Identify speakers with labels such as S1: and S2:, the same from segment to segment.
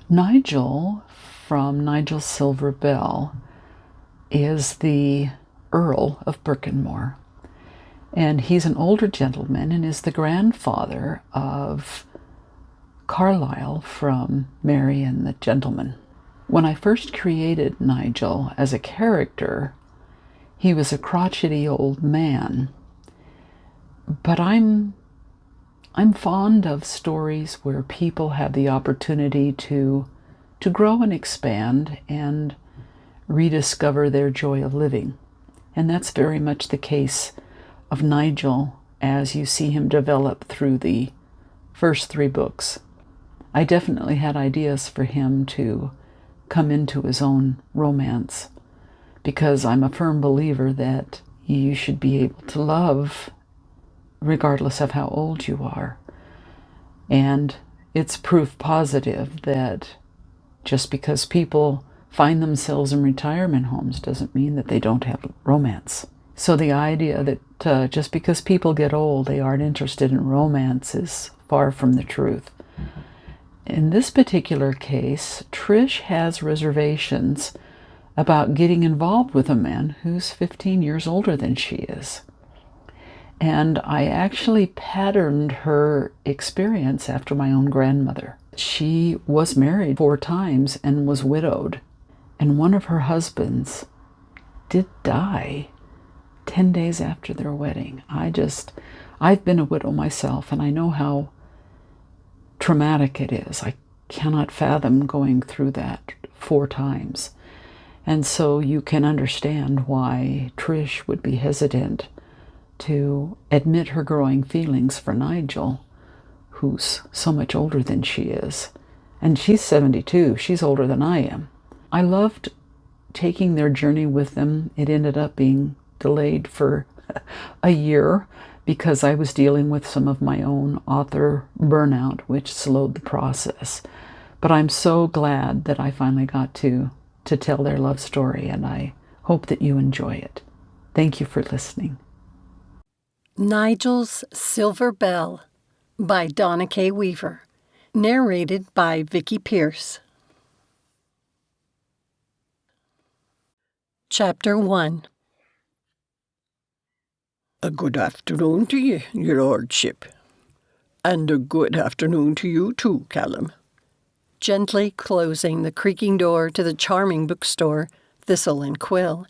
S1: Nigel from Nigel's Silver Bell is the Earl of Birkenmor. And he's an older gentleman and is the grandfather of Carlisle from Mary and the Gentleman. When I first created Nigel as a character, he was a crotchety old man. But I'm fond of stories where people have the opportunity to grow and expand and rediscover their joy of living. And that's very much the case of Nigel as you see him develop through the first 3 books. I definitely had ideas for him to come into his own romance, because I'm a firm believer that you should be able to love regardless of how old you are. And it's proof positive that just because people find themselves in retirement homes doesn't mean that they don't have romance. So the idea that just because people get old, they aren't interested in romance is far from the truth. In this particular case, Trish has reservations about getting involved with a man who's 15 years older than she is. And I actually patterned her experience after my own grandmother. She was married 4 times and was widowed. And one of her husbands did die 10 days after their wedding. I've been a widow myself, and I know how traumatic it is. I cannot fathom going through that 4 times. And so you can understand why Trish would be hesitant to admit her growing feelings for Nigel, who's so much older than she is. And she's 72. She's older than I am. I loved taking their journey with them. It ended up being delayed for a year because I was dealing with some of my own author burnout, which slowed the process. But I'm so glad that I finally got to tell their love story, and I hope that you enjoy it. Thank you for listening.
S2: Nigel's Silver Bell by Donna K. Weaver. Narrated by Vicki Pierce. Chapter 1.
S3: A good afternoon to you, your lordship. And a good afternoon to you too, Callum.
S2: Gently closing the creaking door to the charming bookstore, Thistle and Quill,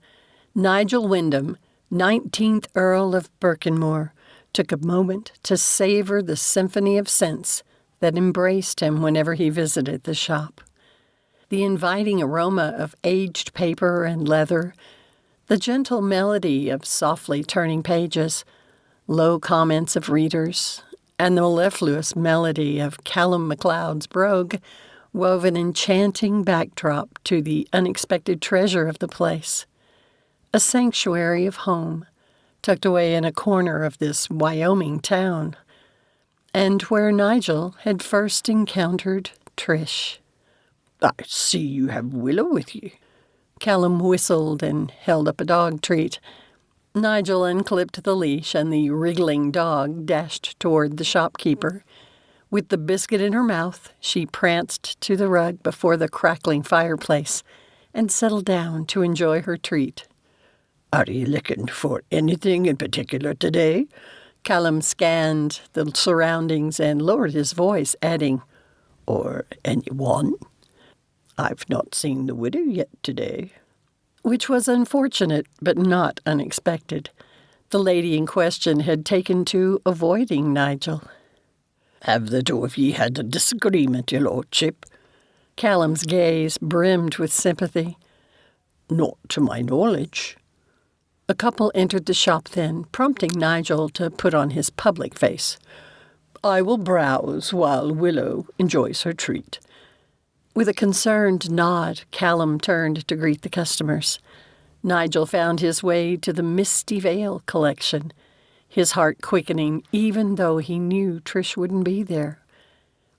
S2: Nigel Wyndham, 19th Earl of Birkenmor, took a moment to savor the symphony of scents that embraced him whenever he visited the shop. The inviting aroma of aged paper and leather, the gentle melody of softly turning pages, low comments of readers, and the mellifluous melody of Callum MacLeod's brogue wove an enchanting backdrop to the unexpected treasure of the place. A sanctuary of home, tucked away in a corner of this Wyoming town, and where Nigel had first encountered Trish.
S3: I see you have Willow with you.
S2: Callum whistled and held up a dog treat. Nigel unclipped the leash, and the wriggling dog dashed toward the shopkeeper. With the biscuit in her mouth, she pranced to the rug before the crackling fireplace and settled down to enjoy her treat.
S3: Are you looking for anything in particular today?
S2: Callum scanned the surroundings and lowered his voice, adding,
S3: Or anyone? I've not seen the widow yet today.
S2: Which was unfortunate, but not unexpected. The lady in question had taken to avoiding Nigel.
S3: Have the 2 of ye had a disagreement, your lordship?
S2: Callum's gaze brimmed with sympathy.
S3: Not to my knowledge.
S2: A couple entered the shop then, prompting Nigel to put on his public face.
S3: I will browse while Willow enjoys her treat.
S2: With a concerned nod, Callum turned to greet the customers. Nigel found his way to the Misty Vale collection, his heart quickening even though he knew Trish wouldn't be there.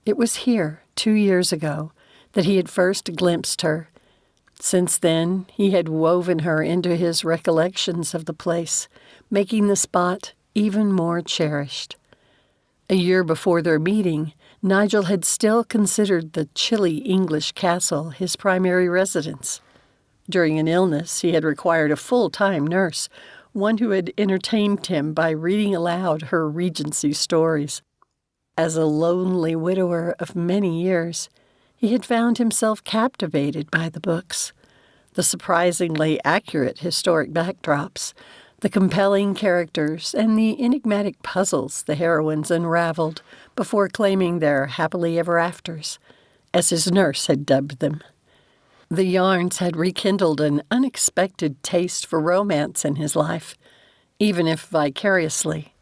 S2: It was here, 2 years ago, that he had first glimpsed her. Since then, he had woven her into his recollections of the place, making the spot even more cherished. A year before their meeting, Nigel had still considered the chilly English castle his primary residence. During an illness, he had required a full-time nurse, one who had entertained him by reading aloud her Regency stories. As a lonely widower of many years, he had found himself captivated by the books. The surprisingly accurate historic backdrops, the compelling characters, and the enigmatic puzzles the heroines unraveled before claiming their happily ever afters, as his nurse had dubbed them. The yarns had rekindled an unexpected taste for romance in his life, even if vicariously.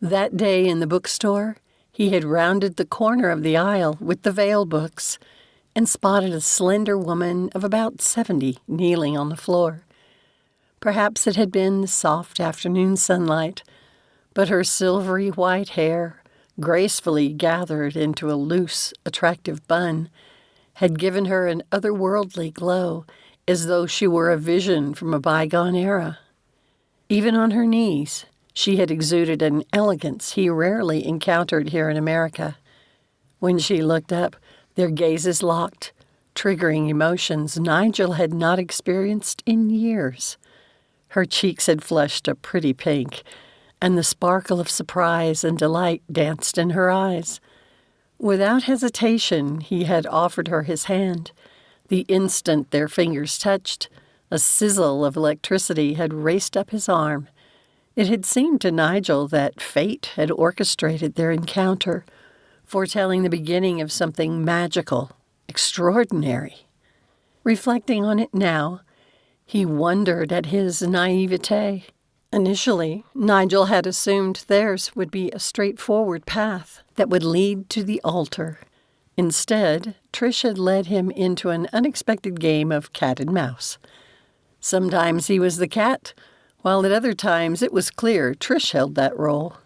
S2: That day in the bookstore, he had rounded the corner of the aisle with the Vale books and spotted a slender woman of about 70 kneeling on the floor. Perhaps it had been the soft afternoon sunlight, but her silvery white hair, gracefully gathered into a loose, attractive bun, had given her an otherworldly glow, as though she were a vision from a bygone era. Even on her knees, she had exuded an elegance he rarely encountered here in America. When she looked up, their gazes locked, triggering emotions Nigel had not experienced in years. Her cheeks had flushed a pretty pink, and the sparkle of surprise and delight danced in her eyes. Without hesitation, he had offered her his hand. The instant their fingers touched, a sizzle of electricity had raced up his arm. It had seemed to Nigel that fate had orchestrated their encounter, foretelling the beginning of something magical, extraordinary. Reflecting on it now, he wondered at his naivete. Initially, Nigel had assumed theirs would be a straightforward path that would lead to the altar. Instead, Trish had led him into an unexpected game of cat and mouse. Sometimes he was the cat, while at other times it was clear Trish held that role.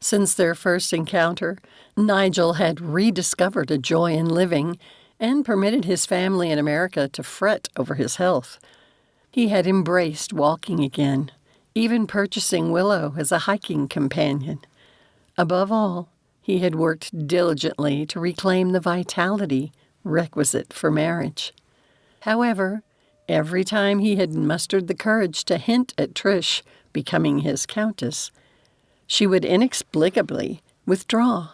S2: Since their first encounter, Nigel had rediscovered a joy in living and permitted his family in America to fret over his health. He had embraced walking again, even purchasing Willow as a hiking companion. Above all, he had worked diligently to reclaim the vitality requisite for marriage. However, every time he had mustered the courage to hint at Trish becoming his countess, she would inexplicably withdraw.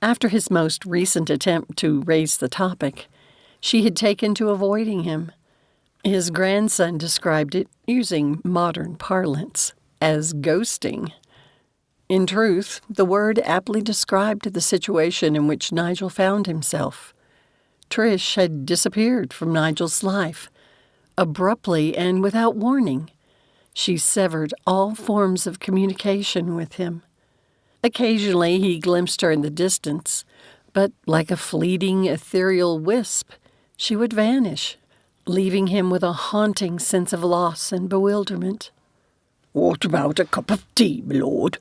S2: After his most recent attempt to raise the topic, she had taken to avoiding him. His grandson described it, using modern parlance, as ghosting. In truth, the word aptly described the situation in which Nigel found himself. Trish had disappeared from Nigel's life, abruptly and without warning. She severed all forms of communication with him. Occasionally he glimpsed her in the distance, but like a fleeting ethereal wisp, she would vanish, leaving him with a haunting sense of loss and bewilderment.
S3: "What about a cup of tea, my lord?"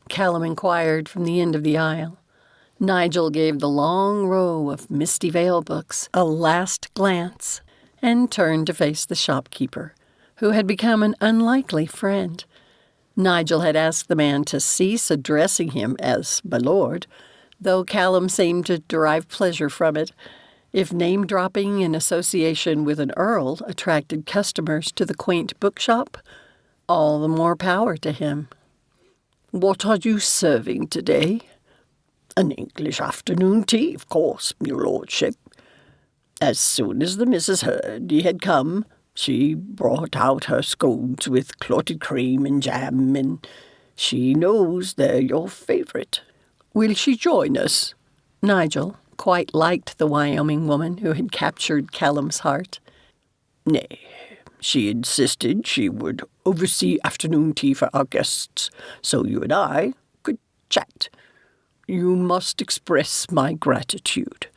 S2: Callum inquired from the end of the aisle. Nigel gave the long row of Misty Vale books a last glance and turned to face the shopkeeper, who had become an unlikely friend. Nigel had asked the man to cease addressing him as my lord, though Callum seemed to derive pleasure from it. If name-dropping in association with an earl attracted customers to the quaint bookshop, all the more power to him.
S3: "What are you serving today?" "An English afternoon tea, of course, your lordship. As soon as the missus heard he had come, she brought out her scones with clotted cream and jam, and she knows they're your favourite. Will she join us?"
S2: Nigel quite liked the Wyoming woman who had captured Callum's heart.
S3: "Nay, she insisted she would oversee afternoon tea for our guests, so you and I could chat. You must express my gratitude."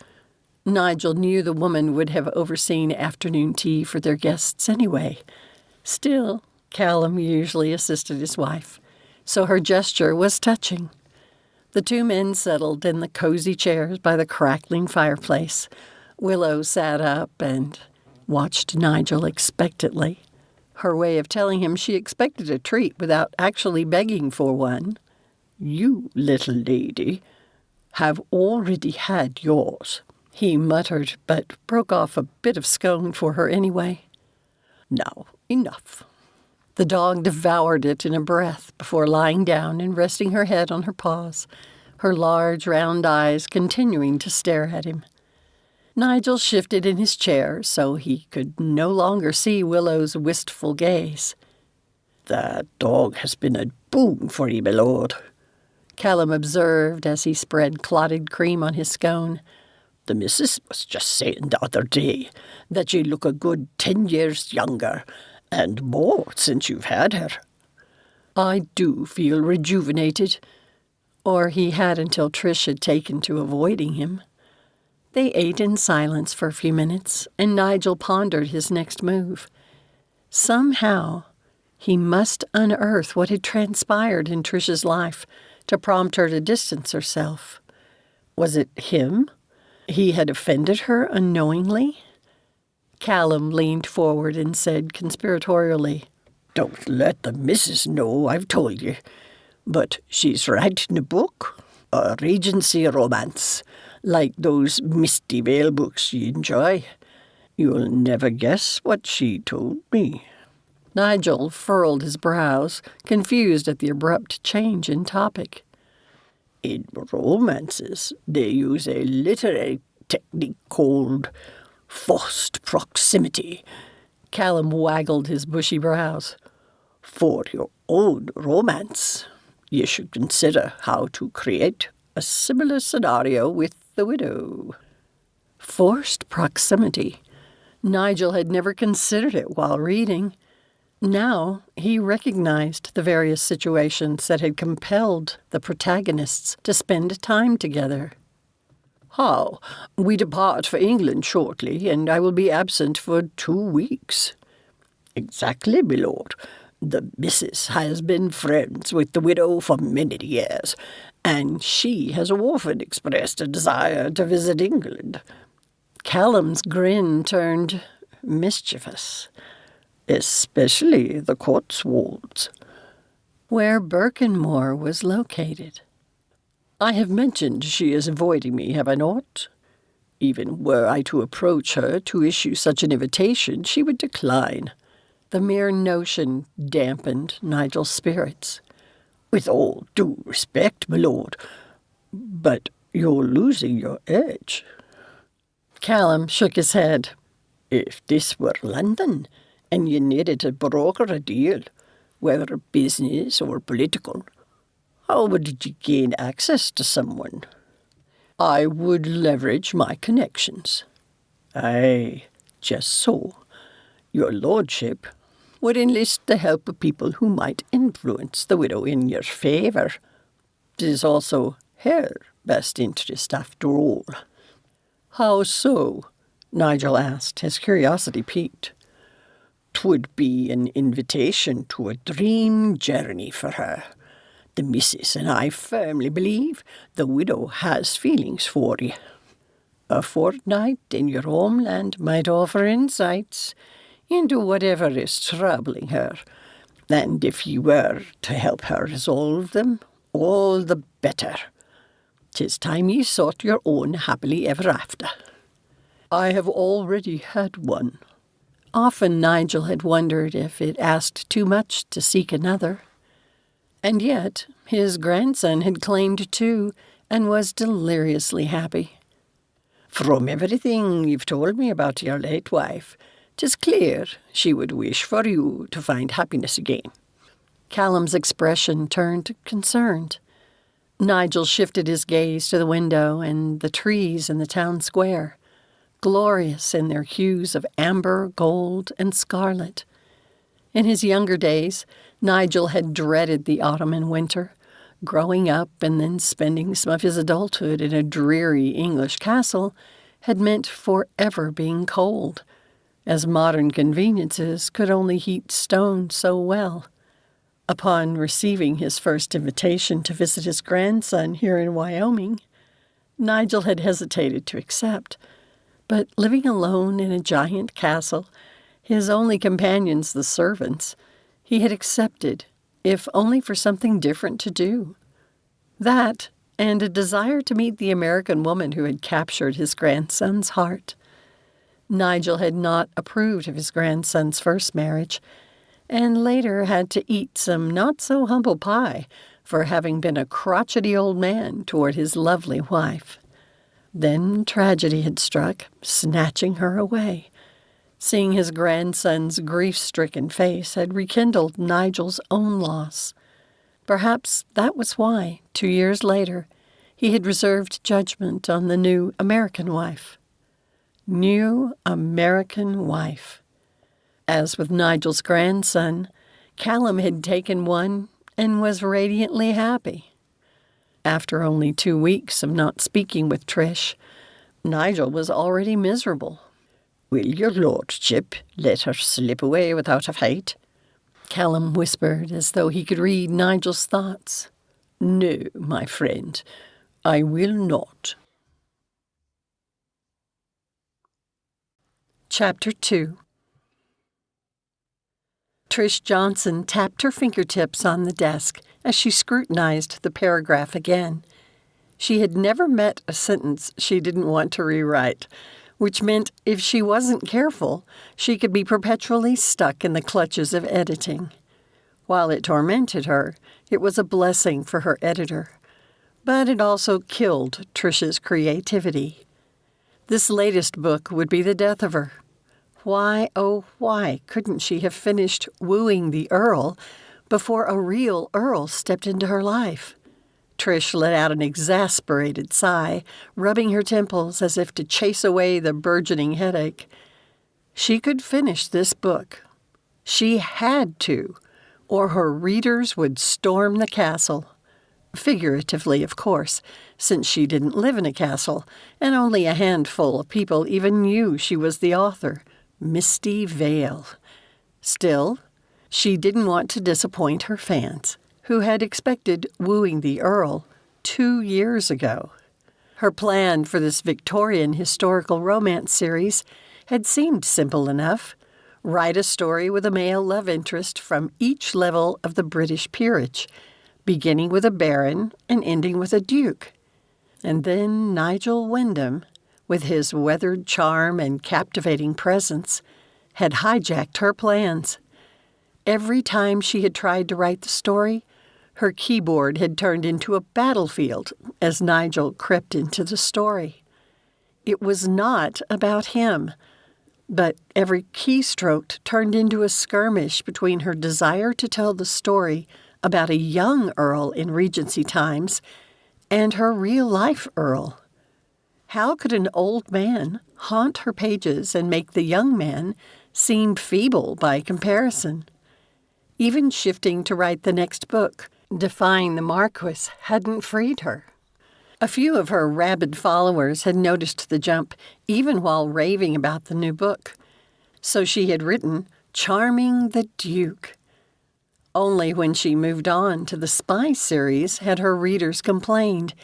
S2: Nigel knew the woman would have overseen afternoon tea for their guests anyway. Still, Callum usually assisted his wife, so her gesture was touching. The two men settled in the cozy chairs by the crackling fireplace. Willow sat up and watched Nigel expectantly, her way of telling him she expected a treat without actually begging for one.
S3: "You little lady,
S2: have already had yours," he muttered, but broke off a bit of scone for her anyway. "Now, enough." The dog devoured it in a breath before lying down and resting her head on her paws, her large round eyes continuing to stare at him. Nigel shifted in his chair so he could no longer see Willow's wistful gaze.
S3: "That dog has been a boon for ye, my lord,"
S2: Callum observed as he spread clotted cream on his scone.
S3: "The missus was just saying the other day that ye look a good 10 years younger, and more since you've had her."
S2: "I do feel rejuvenated," or he had until Trish had taken to avoiding him. They ate in silence for a few minutes, and Nigel pondered his next move. Somehow, he must unearth what had transpired in Trish's life to prompt her to distance herself. Was it him? He had offended her unknowingly? Callum leaned forward and said conspiratorially,
S3: "Don't let the missus know I've told you, but she's writing a book, a Regency romance, like those Misty Vale books you enjoy. You'll never guess what she told me."
S2: Nigel furrowed his brows, confused at the abrupt change in topic.
S3: "In romances, they use a literary technique called forced proximity."
S2: Callum waggled his bushy brows.
S3: "For your own romance, you should consider how to create a similar scenario with the widow."
S2: Forced proximity. Nigel had never considered it while reading. Now he recognized the various situations that had compelled the protagonists to spend time together.
S3: "How? We depart for England shortly, and I will be absent for 2 weeks." "Exactly, my lord. The missus has been friends with the widow for many years, and she has often expressed a desire to visit England."
S2: Callum's grin turned mischievous.
S3: "Especially the Cotswolds."
S2: Where Birkenmor was located.
S3: "I have mentioned she is avoiding me, have I not? Even were I to approach her to issue such an invitation, she would decline."
S2: The mere notion dampened Nigel's spirits.
S3: "With all due respect, my lord, but you're losing your edge."
S2: Callum shook his head.
S3: "If this were London, and you needed to broker a deal, whether business or political, how would you gain access to someone?" "I would leverage my connections." "Aye, just so. Your lordship would enlist the help of people who might influence the widow in your favour. It is also her best interest after all."
S2: "How so?" Nigel asked, his curiosity piqued.
S3: "'Twould be an invitation to a dream journey for her. The missus and I firmly believe the widow has feelings for you. A fortnight in your homeland might offer insights into whatever is troubling her, and if you were to help her resolve them, all the better. 'Tis time you sought your own happily ever after."
S2: "I have already had one." Often Nigel had wondered if it asked too much to seek another. And yet his grandson had claimed two and was deliriously happy.
S3: "From everything you've told me about your late wife, 'tis clear she would wish for you to find happiness again."
S2: Callum's expression turned concerned. Nigel shifted his gaze to the window and the trees in the town square, glorious in their hues of amber, gold, and scarlet. In his younger days, Nigel had dreaded the autumn and winter, growing up and then spending some of his adulthood in a dreary English castle had meant forever being cold, as modern conveniences could only heat stone so well. Upon receiving his first invitation to visit his grandson here in Wyoming, Nigel had hesitated to accept, but living alone in a giant castle, his only companions the servants, he had accepted, if only for something different to do. That, and a desire to meet the American woman who had captured his grandson's heart. Nigel had not approved of his grandson's first marriage, and later had to eat some not-so-humble pie for having been a crotchety old man toward his lovely wife. Then tragedy had struck, snatching her away. Seeing his grandson's grief-stricken face had rekindled Nigel's own loss. Perhaps that was why, 2 years later, he had reserved judgment on the new American wife. New American wife. As with Nigel's grandson, Callum had taken one and was radiantly happy. After only 2 weeks of not speaking with Trish, Nigel was already miserable.
S3: "Will your lordship let her slip away without a fight?"
S2: Callum whispered as though he could read Nigel's thoughts.
S3: "No, my friend, I will not."
S2: Chapter 2. Trish Johnson tapped her fingertips on the desk as she scrutinized the paragraph again. She had never met a sentence she didn't want to rewrite, which meant if she wasn't careful, she could be perpetually stuck in the clutches of editing. While it tormented her, it was a blessing for her editor. But it also killed Trish's creativity. This latest book would be the death of her. Why, oh, why couldn't she have finished wooing the Earl before a real Earl stepped into her life? Trish let out an exasperated sigh, rubbing her temples as if to chase away the burgeoning headache. She could finish this book. She had to, or her readers would storm the castle. Figuratively, of course, since she didn't live in a castle, and only a handful of people even knew she was the author. Misty Vale. Still, she didn't want to disappoint her fans, who had expected wooing the Earl 2 years ago. Her plan for this Victorian historical romance series had seemed simple enough. Write a story with a male love interest from each level of the British peerage, beginning with a baron and ending with a duke. And then Nigel Wyndham, with his weathered charm and captivating presence, had hijacked her plans. Every time she had tried to write the story, her keyboard had turned into a battlefield as Nigel crept into the story. It was not about him, but every keystroke turned into a skirmish between her desire to tell the story about a young Earl in Regency times and her real-life Earl. How could an old man haunt her pages and make the young man seem feeble by comparison? Even shifting to write the next book, defying the Marquis, hadn't freed her. A few of her rabid followers had noticed the jump, even while raving about the new book. So she had written, "Charming the Duke." Only when she moved on to the spy series had her readers complained,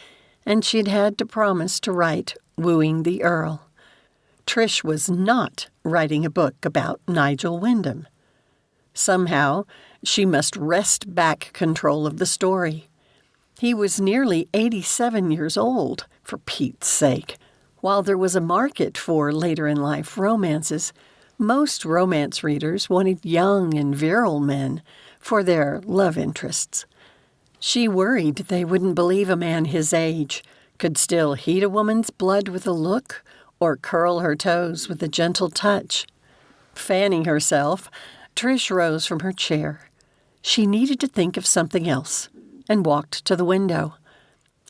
S2: and she'd had to promise to write Wooing the Earl. Trish was not writing a book about Nigel Wyndham. Somehow, she must wrest back control of the story. He was nearly 87 years old, for Pete's sake. While there was a market for later-in-life romances, most romance readers wanted young and virile men for their love interests. She worried they wouldn't believe a man his age could still heat a woman's blood with a look or curl her toes with a gentle touch. Fanning herself, Trish rose from her chair. She needed to think of something else and walked to the window.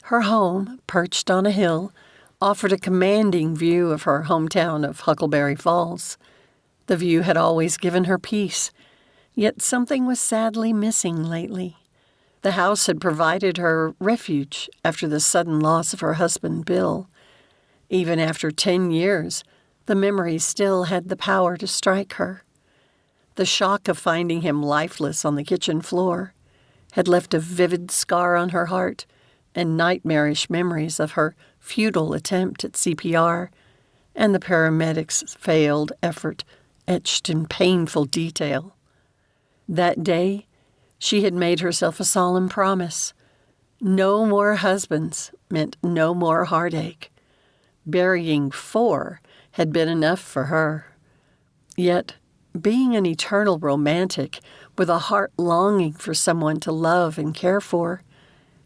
S2: Her home, perched on a hill, offered a commanding view of her hometown of Huckleberry Falls. The view had always given her peace, yet something was sadly missing lately. The house had provided her refuge after the sudden loss of her husband, Bill. Even after 10 years, the memory still had the power to strike her. The shock of finding him lifeless on the kitchen floor had left a vivid scar on her heart and nightmarish memories of her futile attempt at CPR and the paramedics' failed effort etched in painful detail. That day, she had made herself a solemn promise No more husbands meant no more heartache. Burying 4 had been enough for her. Yet, being an eternal romantic with a heart longing for someone to love and care for,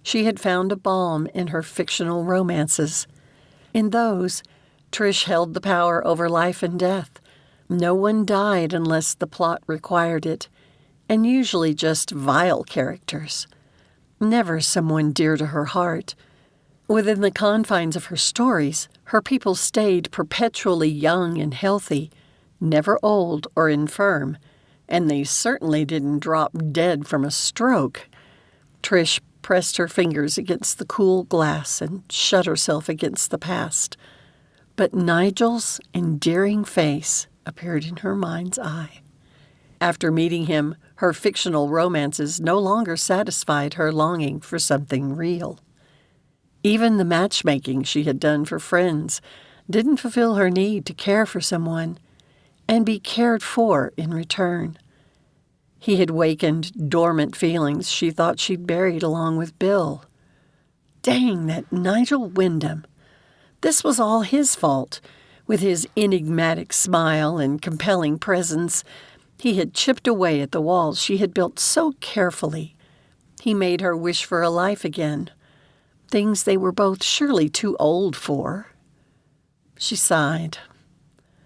S2: she had found a balm in her fictional romances. In those, Trish held the power over life and death. No one died unless the plot required it, and usually just vile characters. Never someone dear to her heart. Within the confines of her stories, her people stayed perpetually young and healthy, never old or infirm, and they certainly didn't drop dead from a stroke. Trish pressed her fingers against the cool glass and shut herself against the past. But Nigel's endearing face appeared in her mind's eye. After meeting him, her fictional romances no longer satisfied her longing for something real. Even the matchmaking she had done for friends didn't fulfill her need to care for someone and be cared for in return. He had wakened dormant feelings she thought she'd buried along with Bill. Dang that Nigel Wyndham! This was all his fault. With his enigmatic smile and compelling presence, he had chipped away at the walls she had built so carefully. He made her wish for a life again, things they were both surely too old for. She sighed.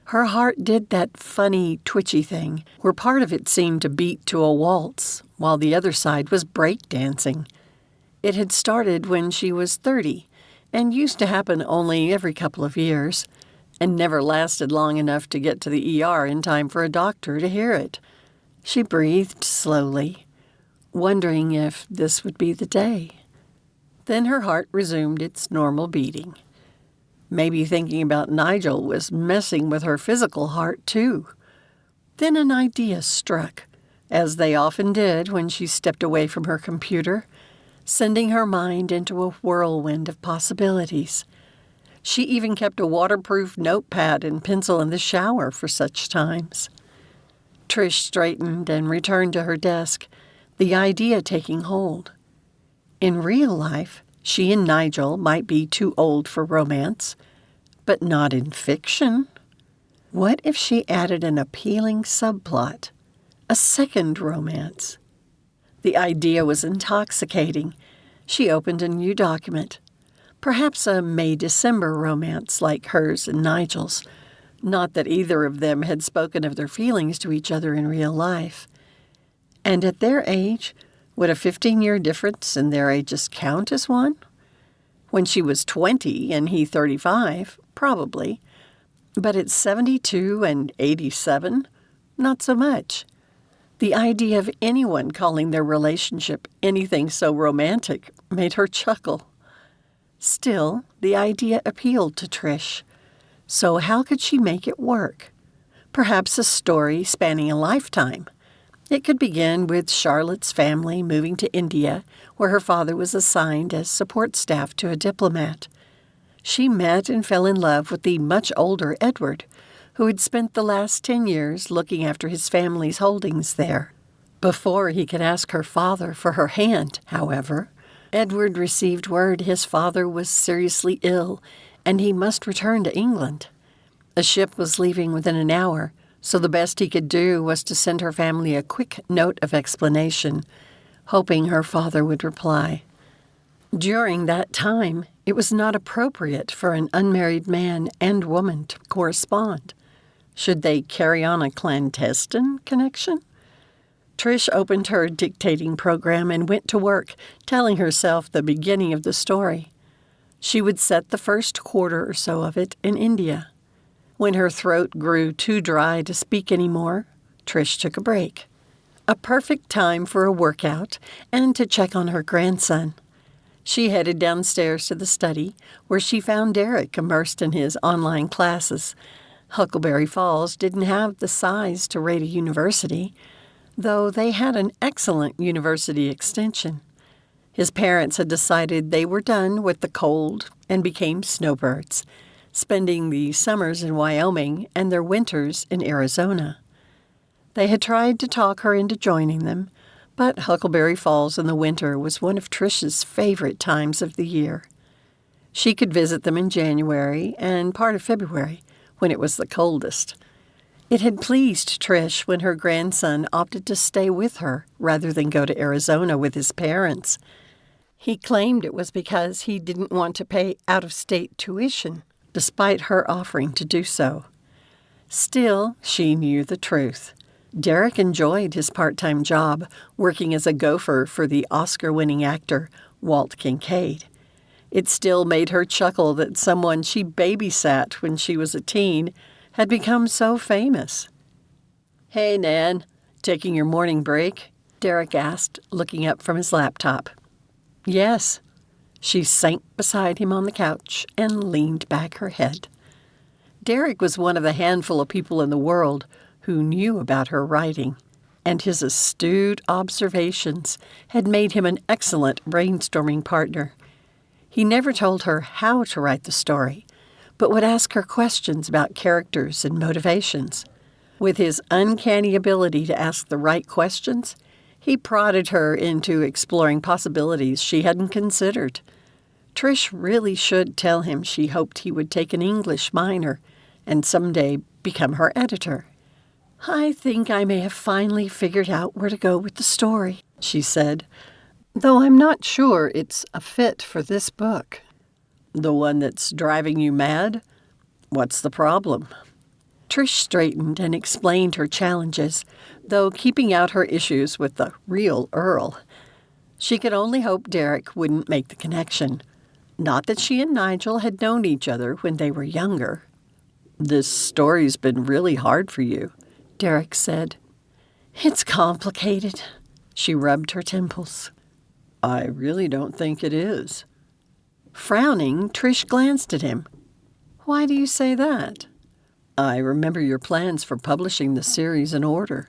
S2: Her heart did that funny, twitchy thing, where part of it seemed to beat to a waltz, while the other side was breakdancing. It had started when she was 30, and used to happen only every couple of years, and never lasted long enough to get to the ER in time for a doctor to hear it. She breathed slowly, wondering if this would be the day. Then her heart resumed its normal beating. Maybe thinking about Nigel was messing with her physical heart, too. Then an idea struck, as they often did when she stepped away from her computer, sending her mind into a whirlwind of possibilities. She even kept a waterproof notepad and pencil in the shower for such times. Trish straightened and returned to her desk, the idea taking hold. In real life, she and Nigel might be too old for romance, but not in fiction. What if she added an appealing subplot, a second romance? The idea was intoxicating. She opened a new document, perhaps a May-December romance like hers and Nigel's. Not that either of them had spoken of their feelings to each other in real life. And at their age, would a 15-year difference in their ages count as one? When she was 20 and he 35, probably. But at 72 and 87, not so much. The idea of anyone calling their relationship anything so romantic made her chuckle. Still, the idea appealed to Trish. So how could she make it work? Perhaps a story spanning a lifetime. It could begin with Charlotte's family moving to India, where her father was assigned as support staff to a diplomat. She met and fell in love with the much older Edward, who had spent the last 10 years looking after his family's holdings there. Before he could ask her father for her hand, however, Edward received word his father was seriously ill and he must return to England. A ship was leaving within an hour, so the best he could do was to send her family a quick note of explanation, hoping her father would reply. During that time, it was not appropriate for an unmarried man and woman to correspond. Should they carry on a clandestine connection? Trish opened her dictating program and went to work, telling herself the beginning of the story. She would set the first quarter or so of it in India. When her throat grew too dry to speak anymore, Trish took a break. A perfect time for a workout and to check on her grandson. She headed downstairs to the study, where she found Derek immersed in his online classes. Huckleberry Falls didn't have the size to rate a university, though they had an excellent university extension. His parents had decided they were done with the cold and became snowbirds, spending the summers in Wyoming and their winters in Arizona. They had tried to talk her into joining them, But Huckleberry Falls in the winter was one of Trish's favorite times of the year. She could visit them in January and part of February, when it was the coldest. It had pleased Trish when her grandson opted to stay with her rather than go to Arizona with his parents. He claimed it was because he didn't want to pay out-of-state tuition, despite her offering to do so. Still, she knew the truth. Derek enjoyed his part-time job, working as a gopher for the Oscar-winning actor Walt Kincaid. It still made her chuckle that someone she babysat when she was a teen had become so famous. "Hey, Nan, taking your morning break?" Derek asked, looking up from his laptop. "Yes." She sank beside him on the couch and leaned back her head. Derek was one of the handful of people in the world who knew about her writing, and his astute observations had made him an excellent brainstorming partner. He never told her how to write the story, but would ask her questions about characters and motivations. With his uncanny ability to ask the right questions, he prodded her into exploring possibilities she hadn't considered. Trish really should tell him she hoped he would take an English minor and someday become her editor. "I think I may have finally figured out where to go with the story," she said, "though I'm not sure it's a fit for this book." "The one that's driving you mad? What's the problem?" Trish straightened and explained her challenges, though keeping out her issues with the real Earl. She could only hope Derek wouldn't make the connection. Not that she and Nigel had known each other when they were younger. "This story's been really hard for you," Derek said. "It's complicated." She rubbed her temples. "I really don't think it is." Frowning, Trish glanced at him. "Why do you say that?" "I remember your plans for publishing the series in order.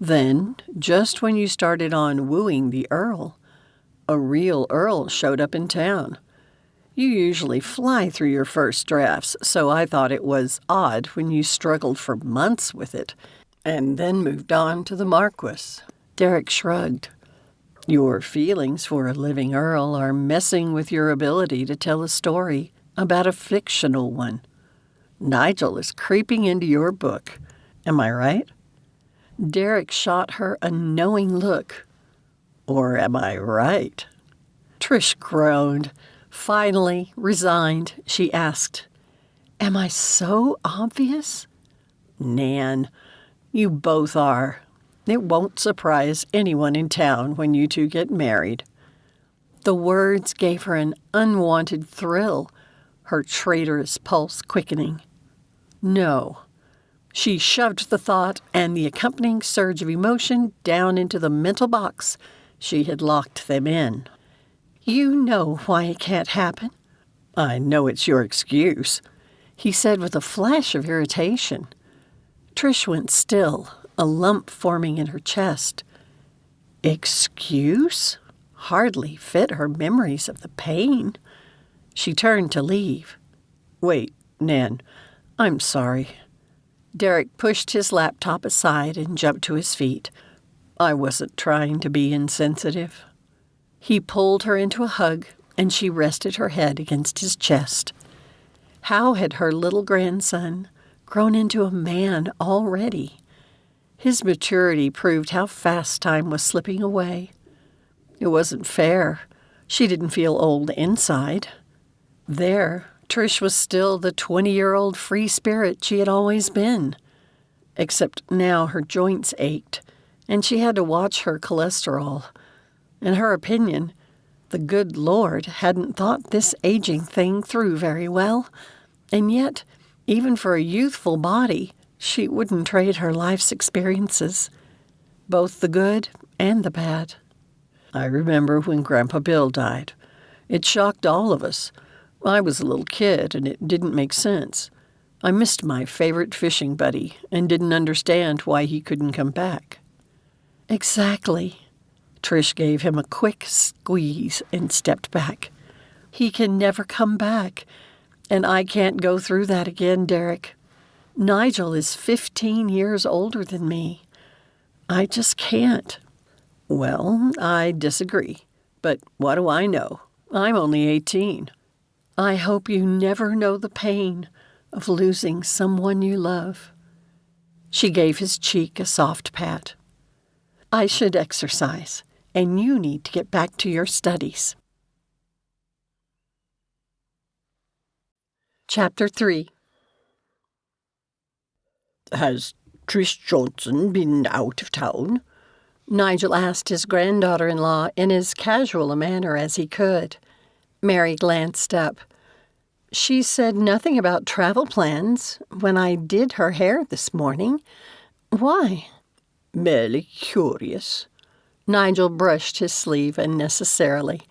S2: Then, just when you started on wooing the Earl, a real Earl showed up in town. You usually fly through your first drafts, so I thought it was odd when you struggled for months with it, and then moved on to the Marquis." Derek shrugged. "Your feelings for a living Earl are messing with your ability to tell a story about a fictional one. Nigel is creeping into your book. Am I right?" Derek shot her a knowing look. "Or am I right?" Trish groaned. Finally, resigned, she asked, "Am I so obvious?" "Nan, you both are. It won't surprise anyone in town when you two get married." The words gave her an unwanted thrill, her traitorous pulse quickening. "No." She shoved the thought and the accompanying surge of emotion down into the mental box she had locked them in. "You know why it can't happen." "I know it's your excuse," he said with a flash of irritation. Trish went still, a lump forming in her chest. Excuse? Hardly fit her memories of the pain. She turned to leave. "Wait, Nan, I'm sorry." Derek pushed his laptop aside and jumped to his feet. "I wasn't trying to be insensitive." He pulled her into a hug, and she rested her head against his chest. How had her little grandson grown into a man already? His maturity proved how fast time was slipping away. It wasn't fair. She didn't feel old inside. There, Trish was still the 20-year-old free spirit she had always been. Except now her joints ached, and she had to watch her cholesterol. In her opinion, the good Lord hadn't thought this aging thing through very well, and yet, even for a youthful body, she wouldn't trade her life's experiences, both the good and the bad. "I remember when Grandpa Bill died. It shocked all of us. I was a little kid, and it didn't make sense. I missed my favorite fishing buddy and didn't understand why he couldn't come back." "Exactly." Trish gave him a quick squeeze and stepped back. "He can never come back, and I can't go through that again, Derek. Nigel is 15 years older than me. I just can't."
S3: Well, I disagree. But what do I know? I'm only 18.
S2: I hope you never know the pain of losing someone you love. She gave his cheek a soft pat. I should exercise, and you need to get back to your studies. Chapter 3.
S3: Has Trish Johnson been out of town?
S2: Nigel asked his granddaughter-in-law in as casual a manner as he could. Mary glanced up. She said nothing about travel plans when I did her hair this morning. Why?
S3: Merely curious.
S2: Nigel brushed his sleeve unnecessarily.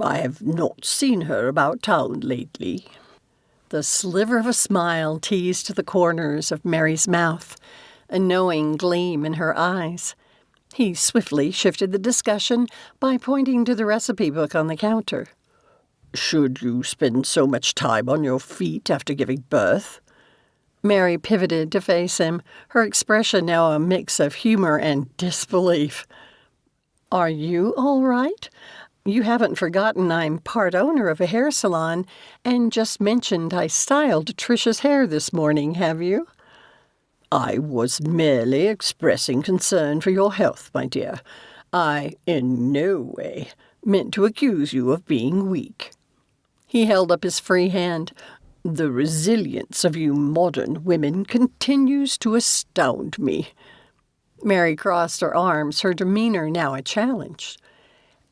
S3: I have not seen her about town lately.
S2: The sliver of a smile teased the corners of Mary's mouth, a knowing gleam in her eyes. He swiftly shifted the discussion by pointing to the recipe book on the counter.
S3: Should you spend so much time on your feet after giving birth?
S2: Mary pivoted to face him, her expression now a mix of humor and disbelief. Are you all right? You haven't forgotten I'm part owner of a hair salon and just mentioned I styled Trish's hair this morning, have you?
S3: I was merely expressing concern for your health, my dear. I, in no way, meant to accuse you of being weak.
S2: He held up his free hand.
S3: The resilience of you modern women continues to astound me.
S2: Mary crossed her arms, her demeanor now a challenge.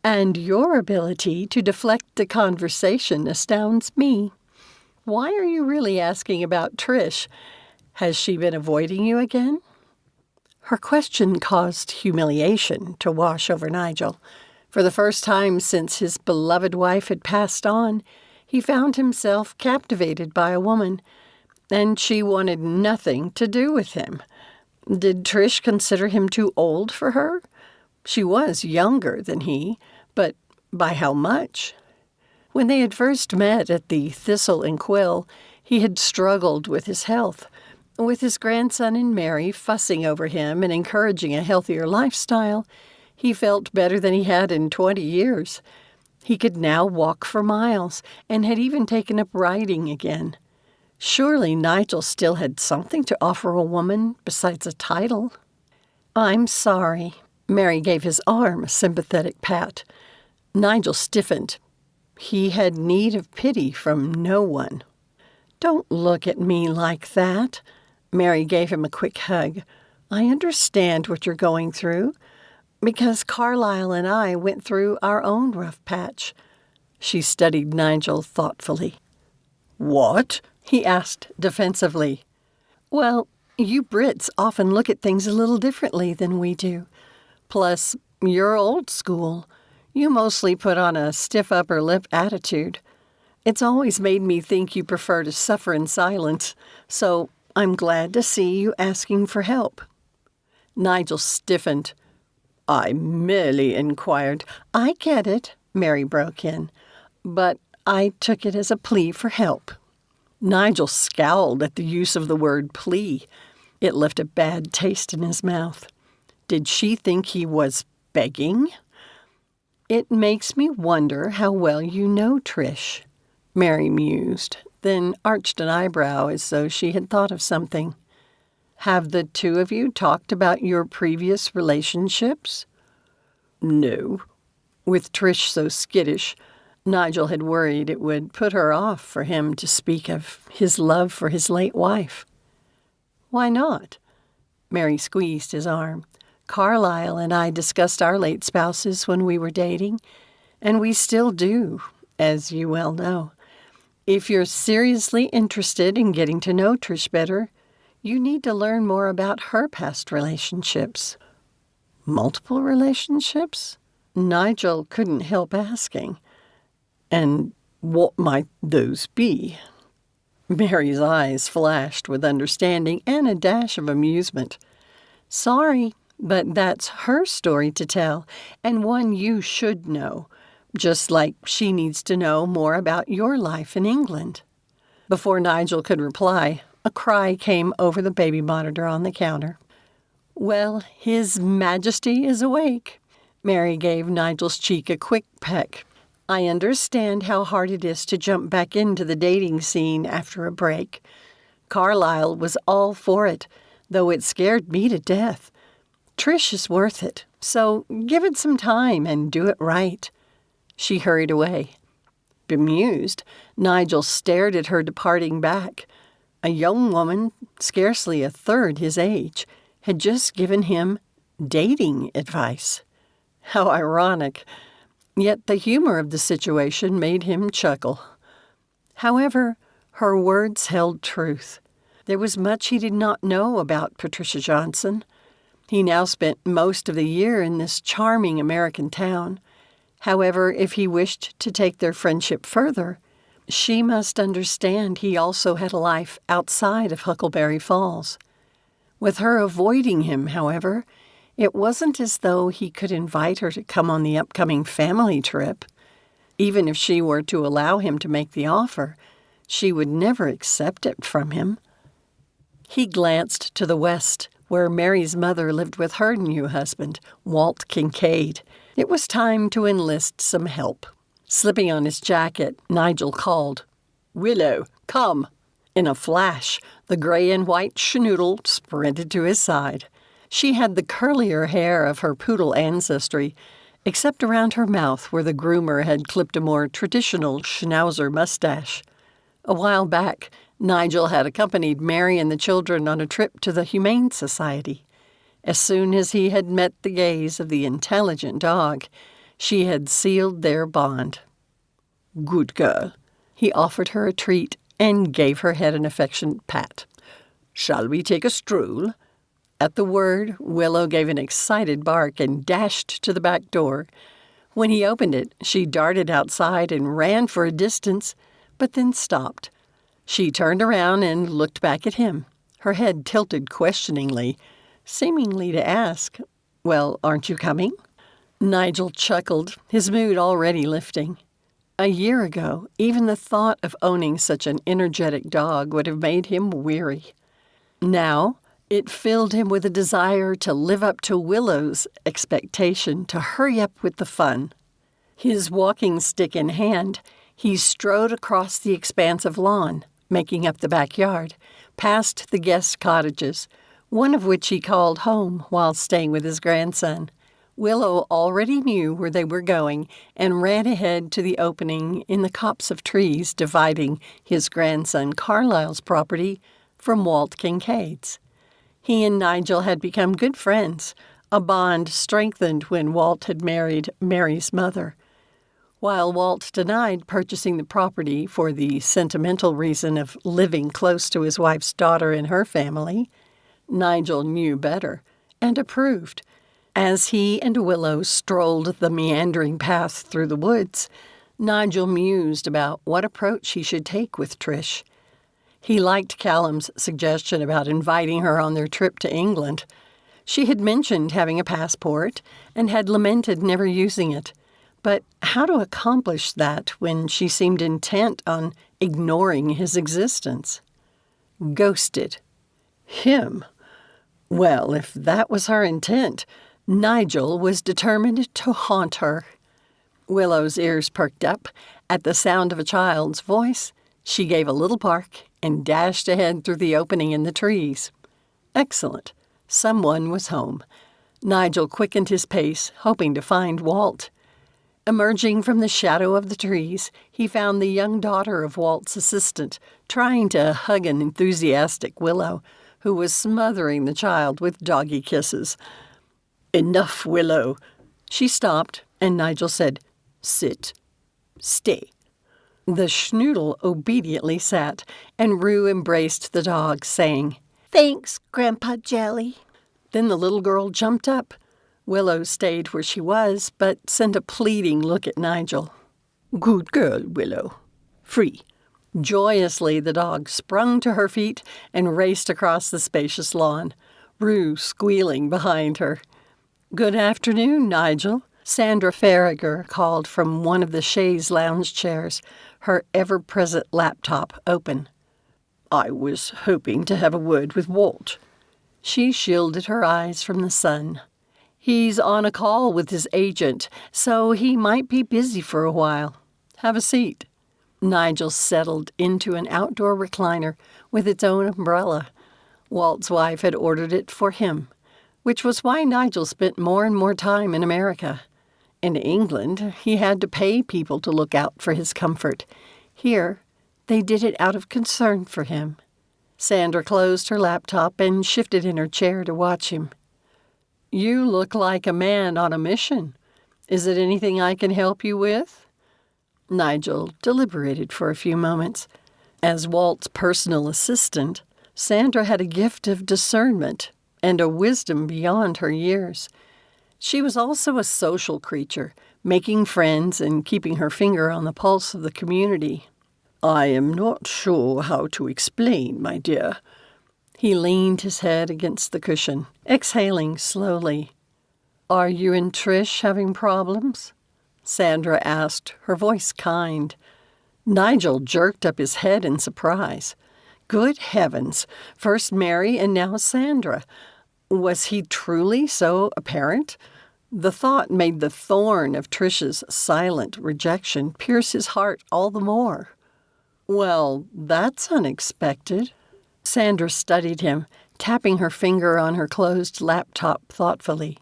S2: And your ability to deflect the conversation astounds me. Why are you really asking about Trish? Has she been avoiding you again? Her question caused humiliation to wash over Nigel. For the first time since his beloved wife had passed on, he found himself captivated by a woman, and she wanted nothing to do with him. Did Trish consider him too old for her? She was younger than he, but by how much? When they had first met at the Thistle and Quill, he had struggled with his health. With his grandson and Mary fussing over him and encouraging a healthier lifestyle, he felt better than he had in 20 years. He could now walk for miles and had even taken up riding again. Surely Nigel still had something to offer a woman besides a title. I'm sorry. Mary gave his arm a sympathetic pat. Nigel stiffened. He had need of pity from no one. Don't look at me like that. Mary gave him a quick hug. I understand what you're going through, because Carlyle and I went through our own rough patch. She studied Nigel thoughtfully.
S3: What?
S2: He asked defensively. Well, you Brits often look at things a little differently than we do. Plus, you're old school. You mostly put on a stiff upper lip attitude. It's always made me think you prefer to suffer in silence, so I'm glad to see you asking for help. Nigel stiffened.
S3: I merely inquired.
S2: I get it, Mary broke in, but I took it as a plea for help. Nigel scowled at the use of the word plea. It left a bad taste in his mouth. Did she think he was begging? It makes me wonder how well you know Trish, Mary mused, then arched an eyebrow as though she had thought of something. Have the two of you talked about your previous relationships?
S3: No.
S2: With Trish so skittish, Nigel had worried it would put her off for him to speak of his love for his late wife. Why not? Mary squeezed his arm. Carlyle and I discussed our late spouses when we were dating, and we still do, as you well know. If you're seriously interested in getting to know Trish better, you need to learn more about her past relationships. Multiple relationships? Nigel couldn't help asking.
S3: And what might those be?
S2: Mary's eyes flashed with understanding and a dash of amusement. Sorry, but that's her story to tell, and one you should know, just like she needs to know more about your life in England. Before Nigel could reply, a cry came over the baby monitor on the counter. Well, His Majesty is awake. Mary gave Nigel's cheek a quick peck. I understand how hard it is to jump back into the dating scene after a break. Carlyle was all for it, though it scared me to death. Trish is worth it, so give it some time and do it right. She hurried away. Bemused, Nigel stared at her departing back. A young woman, scarcely a third his age, had just given him dating advice. How ironic. Yet the humor of the situation made him chuckle. However, her words held truth. There was much he did not know about Patricia Johnson. He now spent most of the year in this charming American town. However, if he wished to take their friendship further, she must understand he also had a life outside of Huckleberry Falls. With her avoiding him, however, it wasn't as though he could invite her to come on the upcoming family trip. Even if she were to allow him to make the offer, she would never accept it from him. He glanced to the west, where Mary's mother lived with her new husband, Walt Kincaid. It was time to enlist some help. Slipping on his jacket, Nigel called, "Willow, come!" In a flash, the gray and white schnoodle sprinted to his side. She had the curlier hair of her poodle ancestry, except around her mouth where the groomer had clipped a more traditional schnauzer mustache. A while back, Nigel had accompanied Mary and the children on a trip to the Humane Society. As soon as he had met the gaze of the intelligent dog, she had sealed their bond. "Good girl." He offered her a treat and gave her head an affectionate pat. "Shall we take a stroll?" At the word, Willow gave an excited bark and dashed to the back door. When he opened it, she darted outside and ran for a distance, but then stopped. She turned around and looked back at him, her head tilted questioningly, seemingly to ask, "Well, aren't you coming?" Nigel chuckled, his mood already lifting. A year ago, even the thought of owning such an energetic dog would have made him weary. Now, it filled him with a desire to live up to Willow's expectation to hurry up with the fun. His walking stick in hand, he strode across the expanse of lawn, making up the backyard, past the guest cottages, one of which he called home while staying with his grandson. Willow already knew where they were going and ran ahead to the opening in the copse of trees dividing his grandson Carlyle's property from Walt Kincaid's. He and Nigel had become good friends, a bond strengthened when Walt had married Mary's mother. While Walt denied purchasing the property for the sentimental reason of living close to his wife's daughter and her family, Nigel knew better and approved. As he and Willow strolled the meandering path through the woods, Nigel mused about what approach he should take with Trish. He liked Callum's suggestion about inviting her on their trip to England. She had mentioned having a passport and had lamented never using it. But how to accomplish that when she seemed intent on ignoring his existence? Ghosted. Him. Well, if that was her intent, Nigel was determined to haunt her. Willow's ears perked up. At the sound of a child's voice, she gave a little bark and dashed ahead through the opening in the trees. Excellent. Someone was home. Nigel quickened his pace, hoping to find Walt. Emerging from the shadow of the trees, he found the young daughter of Walt's assistant, trying to hug an enthusiastic Willow, who was smothering the child with doggy kisses. "Enough, Willow." She stopped, and Nigel said, "Sit. Stay." The schnoodle obediently sat, and Rue embraced the dog, saying, "Thanks, Grandpa Jelly." Then the little girl jumped up. Willow stayed where she was, but sent a pleading look at Nigel. "Good girl, Willow. Free." Joyously, the dog sprung to her feet and raced across the spacious lawn, Rue squealing behind her. "Good afternoon, Nigel," Sandra Farragher called from one of the chaise lounge chairs, her ever-present laptop open. "I was hoping to have a word with Walt." She shielded her eyes from the sun. "He's on a call with his agent, so he might be busy for a while. Have a seat." Nigel settled into an outdoor recliner with its own umbrella. Walt's wife had ordered it for him, which was why Nigel spent more and more time in America. In England, he had to pay people to look out for his comfort. Here, they did it out of concern for him. Sandra closed her laptop and shifted in her chair to watch him. "You look like a man on a mission. Is it anything I can help you with?" Nigel deliberated for a few moments. As Walt's personal assistant, Sandra had a gift of discernment and a wisdom beyond her years. She was also a social creature, making friends and keeping her finger on the pulse of the community.
S3: "I am not sure how to explain, my dear."
S2: He leaned his head against the cushion, exhaling slowly. "Are you and Trish having problems?" Sandra asked, her voice kind. Nigel jerked up his head in surprise. Good heavens, first Mary and now Sandra. Was he truly so apparent? The thought made the thorn of Trish's silent rejection pierce his heart all the more. "Well, that's unexpected." Sandra studied him, tapping her finger on her closed laptop thoughtfully.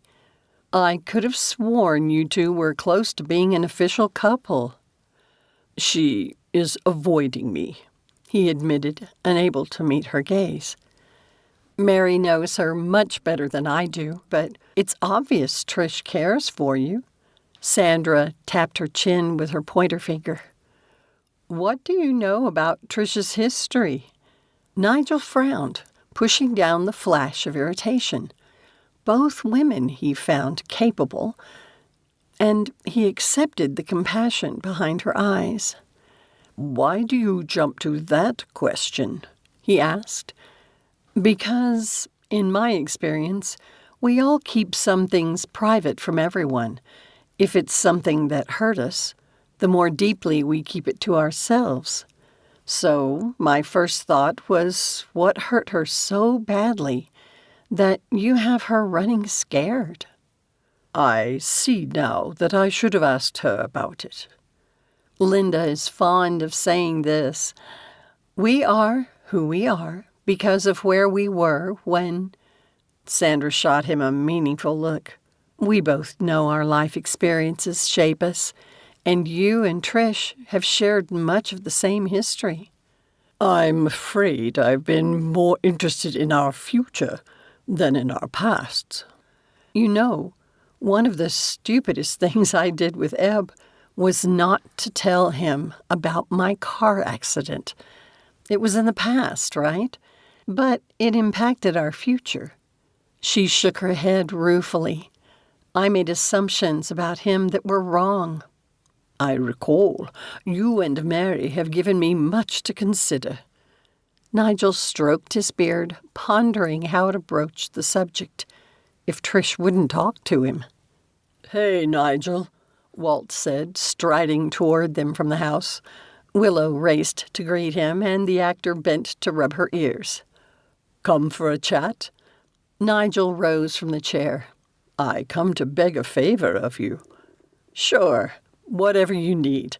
S2: "I could have sworn you two were close to being an official couple."
S3: "She is avoiding me," he admitted, unable to meet her gaze.
S2: "Mary knows her much better than I do, but it's obvious Trish cares for you." Sandra tapped her chin with her pointer finger. "What do you know about Trish's history?" Nigel frowned, pushing down the flash of irritation. Both women he found capable, and he accepted the compassion behind her eyes.
S3: "Why do you jump to that question?"
S2: he asked. "Because, in my experience, we all keep some things private from everyone. If it's something that hurt us, the more deeply we keep it to ourselves. So my first thought was, what hurt her so badly that you have her running scared?"
S3: "I see now that I should have asked her about it."
S2: Linda is fond of saying this. We are who we are because of where we were when... Sandra shot him a meaningful look. "We both know our life experiences shape us, and you and Trish have shared much of the same history."
S3: "I'm afraid I've been more interested in our future than in our pasts."
S2: You know, one of the stupidest things I did with Eb was not to tell him about my car accident. It was in the past, right? But it impacted our future. She shook her head ruefully. I made assumptions about him that were wrong.
S3: "I recall. You and Mary have given me much to consider."
S2: Nigel stroked his beard, pondering how to broach the subject, if Trish wouldn't talk to him.
S3: "Hey, Nigel," Walt said, striding toward them from the house.
S2: Willow raced to greet him, and the actor bent to rub her ears.
S3: "Come for a chat?"
S2: Nigel rose from the chair.
S3: "I come to beg a favor of you."
S2: "Sure, whatever you need."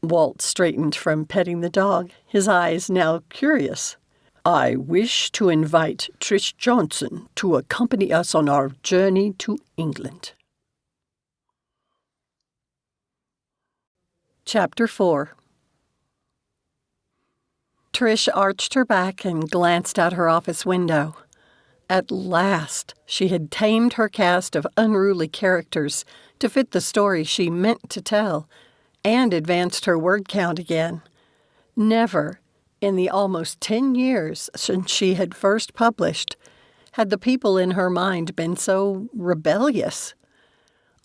S2: Walt straightened from petting the dog, his eyes now curious.
S3: "I wish to invite Trish Johnson to accompany us on our journey to England."
S2: Chapter 4. Trish arched her back and glanced out her office window. At last, she had tamed her cast of unruly characters to fit the story she meant to tell, and advanced her word count again. Never, in the almost 10 years since she had first published, had the people in her mind been so rebellious.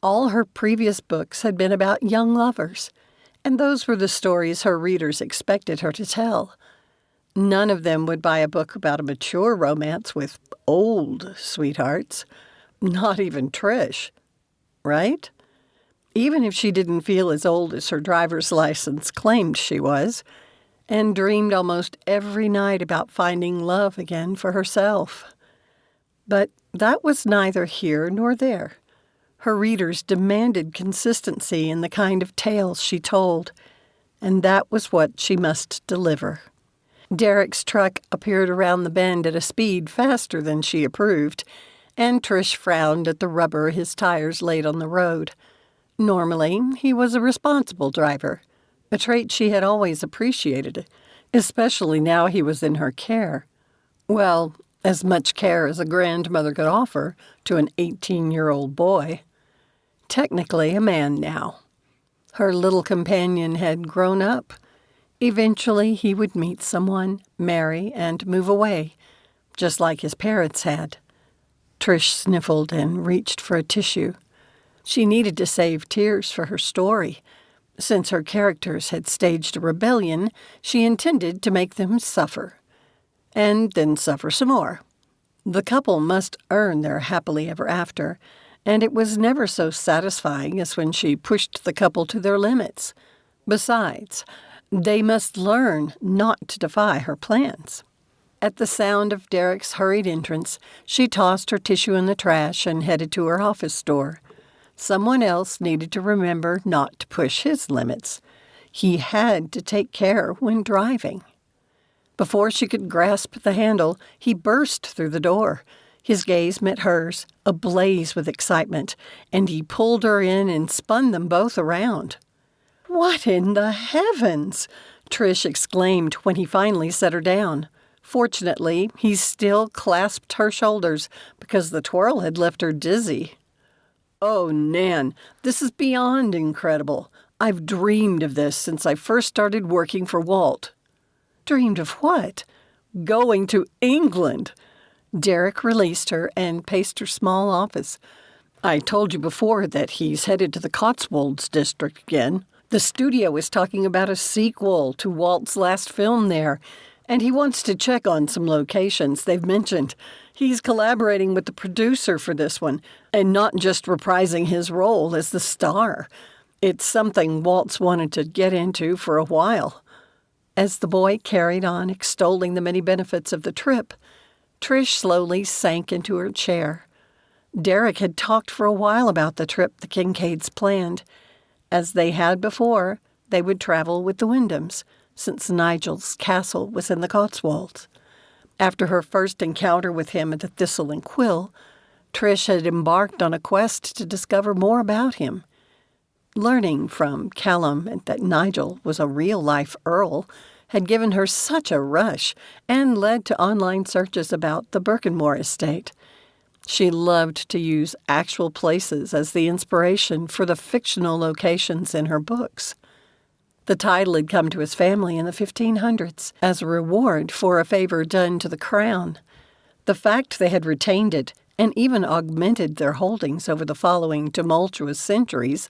S2: All her previous books had been about young lovers, and those were the stories her readers expected her to tell. None of them would buy a book about a mature romance with old sweethearts. Not even Trish. Right? Even if she didn't feel as old as her driver's license claimed she was, and dreamed almost every night about finding love again for herself. But that was neither here nor there. Her readers demanded consistency in the kind of tales she told, and that was what she must deliver. Derek's truck appeared around the bend at a speed faster than she approved, and Trish frowned at the rubber his tires laid on the road. Normally, he was a responsible driver, a trait she had always appreciated, especially now he was in her care. Well, as much care as a grandmother could offer to an 18-year-old boy. Technically a man now. Her little companion had grown up. Eventually he would meet someone, marry, and move away, just like his parents had. Trish sniffled and reached for a tissue. She needed to save tears for her story. Since her characters had staged a rebellion, she intended to make them suffer. And then suffer some more. The couple must earn their happily ever after, and it was never so satisfying as when she pushed the couple to their limits. Besides, they must learn not to defy her plans. At the sound of Derek's hurried entrance, she tossed her tissue in the trash and headed to her office door. Someone else needed to remember not to push his limits. He had to take care when driving. Before she could grasp the handle, he burst through the door. His gaze met hers, ablaze with excitement, and he pulled her in and spun them both around. "What in the heavens?" Trish exclaimed when he finally set her down. Fortunately, he still clasped her shoulders because the twirl had left her dizzy. "Oh, Nan, this is beyond incredible. I've dreamed of this since I first started working for Walt." "Dreamed of what?" "Going to England." Derek released her and paced her small office. "I told you before that he's headed to the Cotswolds district again. The studio is talking about a sequel to Walt's last film there, and he wants to check on some locations they've mentioned. He's collaborating with the producer for this one, and not just reprising his role as the star. It's something Walt's wanted to get into for a while." As the boy carried on extolling the many benefits of the trip, Trish slowly sank into her chair. Derek had talked for a while about the trip the Kincaids planned. As they had before, they would travel with the Wyndhams, since Nigel's castle was in the Cotswolds. After her first encounter with him at the Thistle and Quill, Trish had embarked on a quest to discover more about him. Learning from Callum that Nigel was a real-life earl had given her such a rush and led to online searches about the Birkenmor estate. She loved to use actual places as the inspiration for the fictional locations in her books. The title had come to his family in the 1500s as a reward for a favor done to the crown. The fact they had retained it and even augmented their holdings over the following tumultuous centuries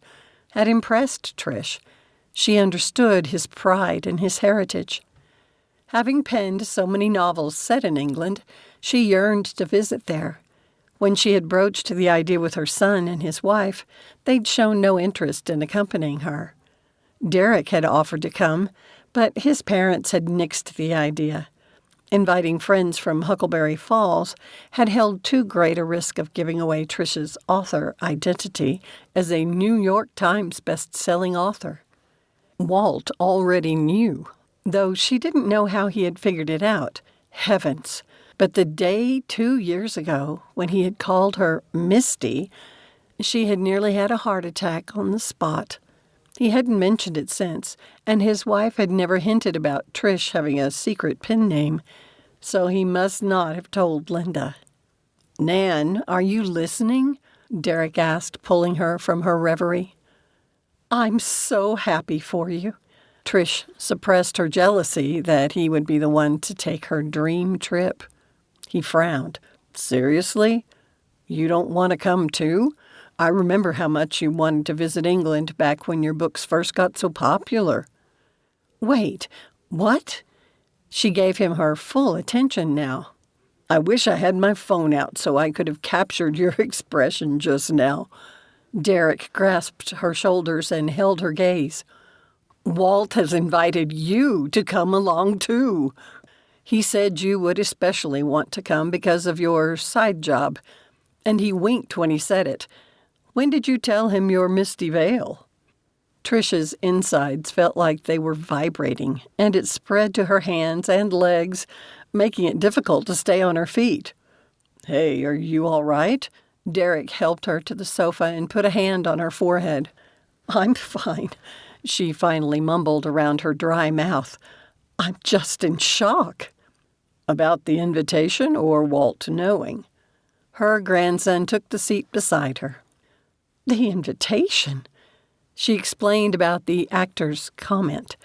S2: had impressed Trish. She understood his pride in his heritage. Having penned so many novels set in England, she yearned to visit there. When she had broached the idea with her son and his wife, they'd shown no interest in accompanying her. Derek had offered to come, but his parents had nixed the idea. Inviting friends from Huckleberry Falls had held too great a risk of giving away Trish's author identity as a New York Times best-selling author. Walt already knew, though she didn't know how he had figured it out. Heavens! But the day 2 years ago, when he had called her Misty, she had nearly had a heart attack on the spot. He hadn't mentioned it since, and his wife had never hinted about Trish having a secret pen name, so he must not have told Linda. "Nan, are you listening?" Derek asked, pulling her from her reverie. "I'm so happy for you." Trish suppressed her jealousy that he would be the one to take her dream trip. He frowned. "Seriously? You don't want to come too? I remember how much you wanted to visit England back when your books first got so popular." "Wait, what?" She gave him her full attention now. "I wish I had my phone out so I could have captured your expression just now." Derek grasped her shoulders and held her gaze. "Walt has invited you to come along too." He said you would especially want to come because of your side job, and he winked when he said it. When did you tell him your Misty Vale?" Trish's insides felt like they were vibrating, and it spread to her hands and legs, making it difficult to stay on her feet. "Hey, are you all right?" Derek helped her to the sofa and put a hand on her forehead. "I'm fine," she finally mumbled around her dry mouth. "I'm just in shock." "About the invitation or Walt knowing?" Her grandson took the seat beside her. "The invitation?" She explained about the actor's comment.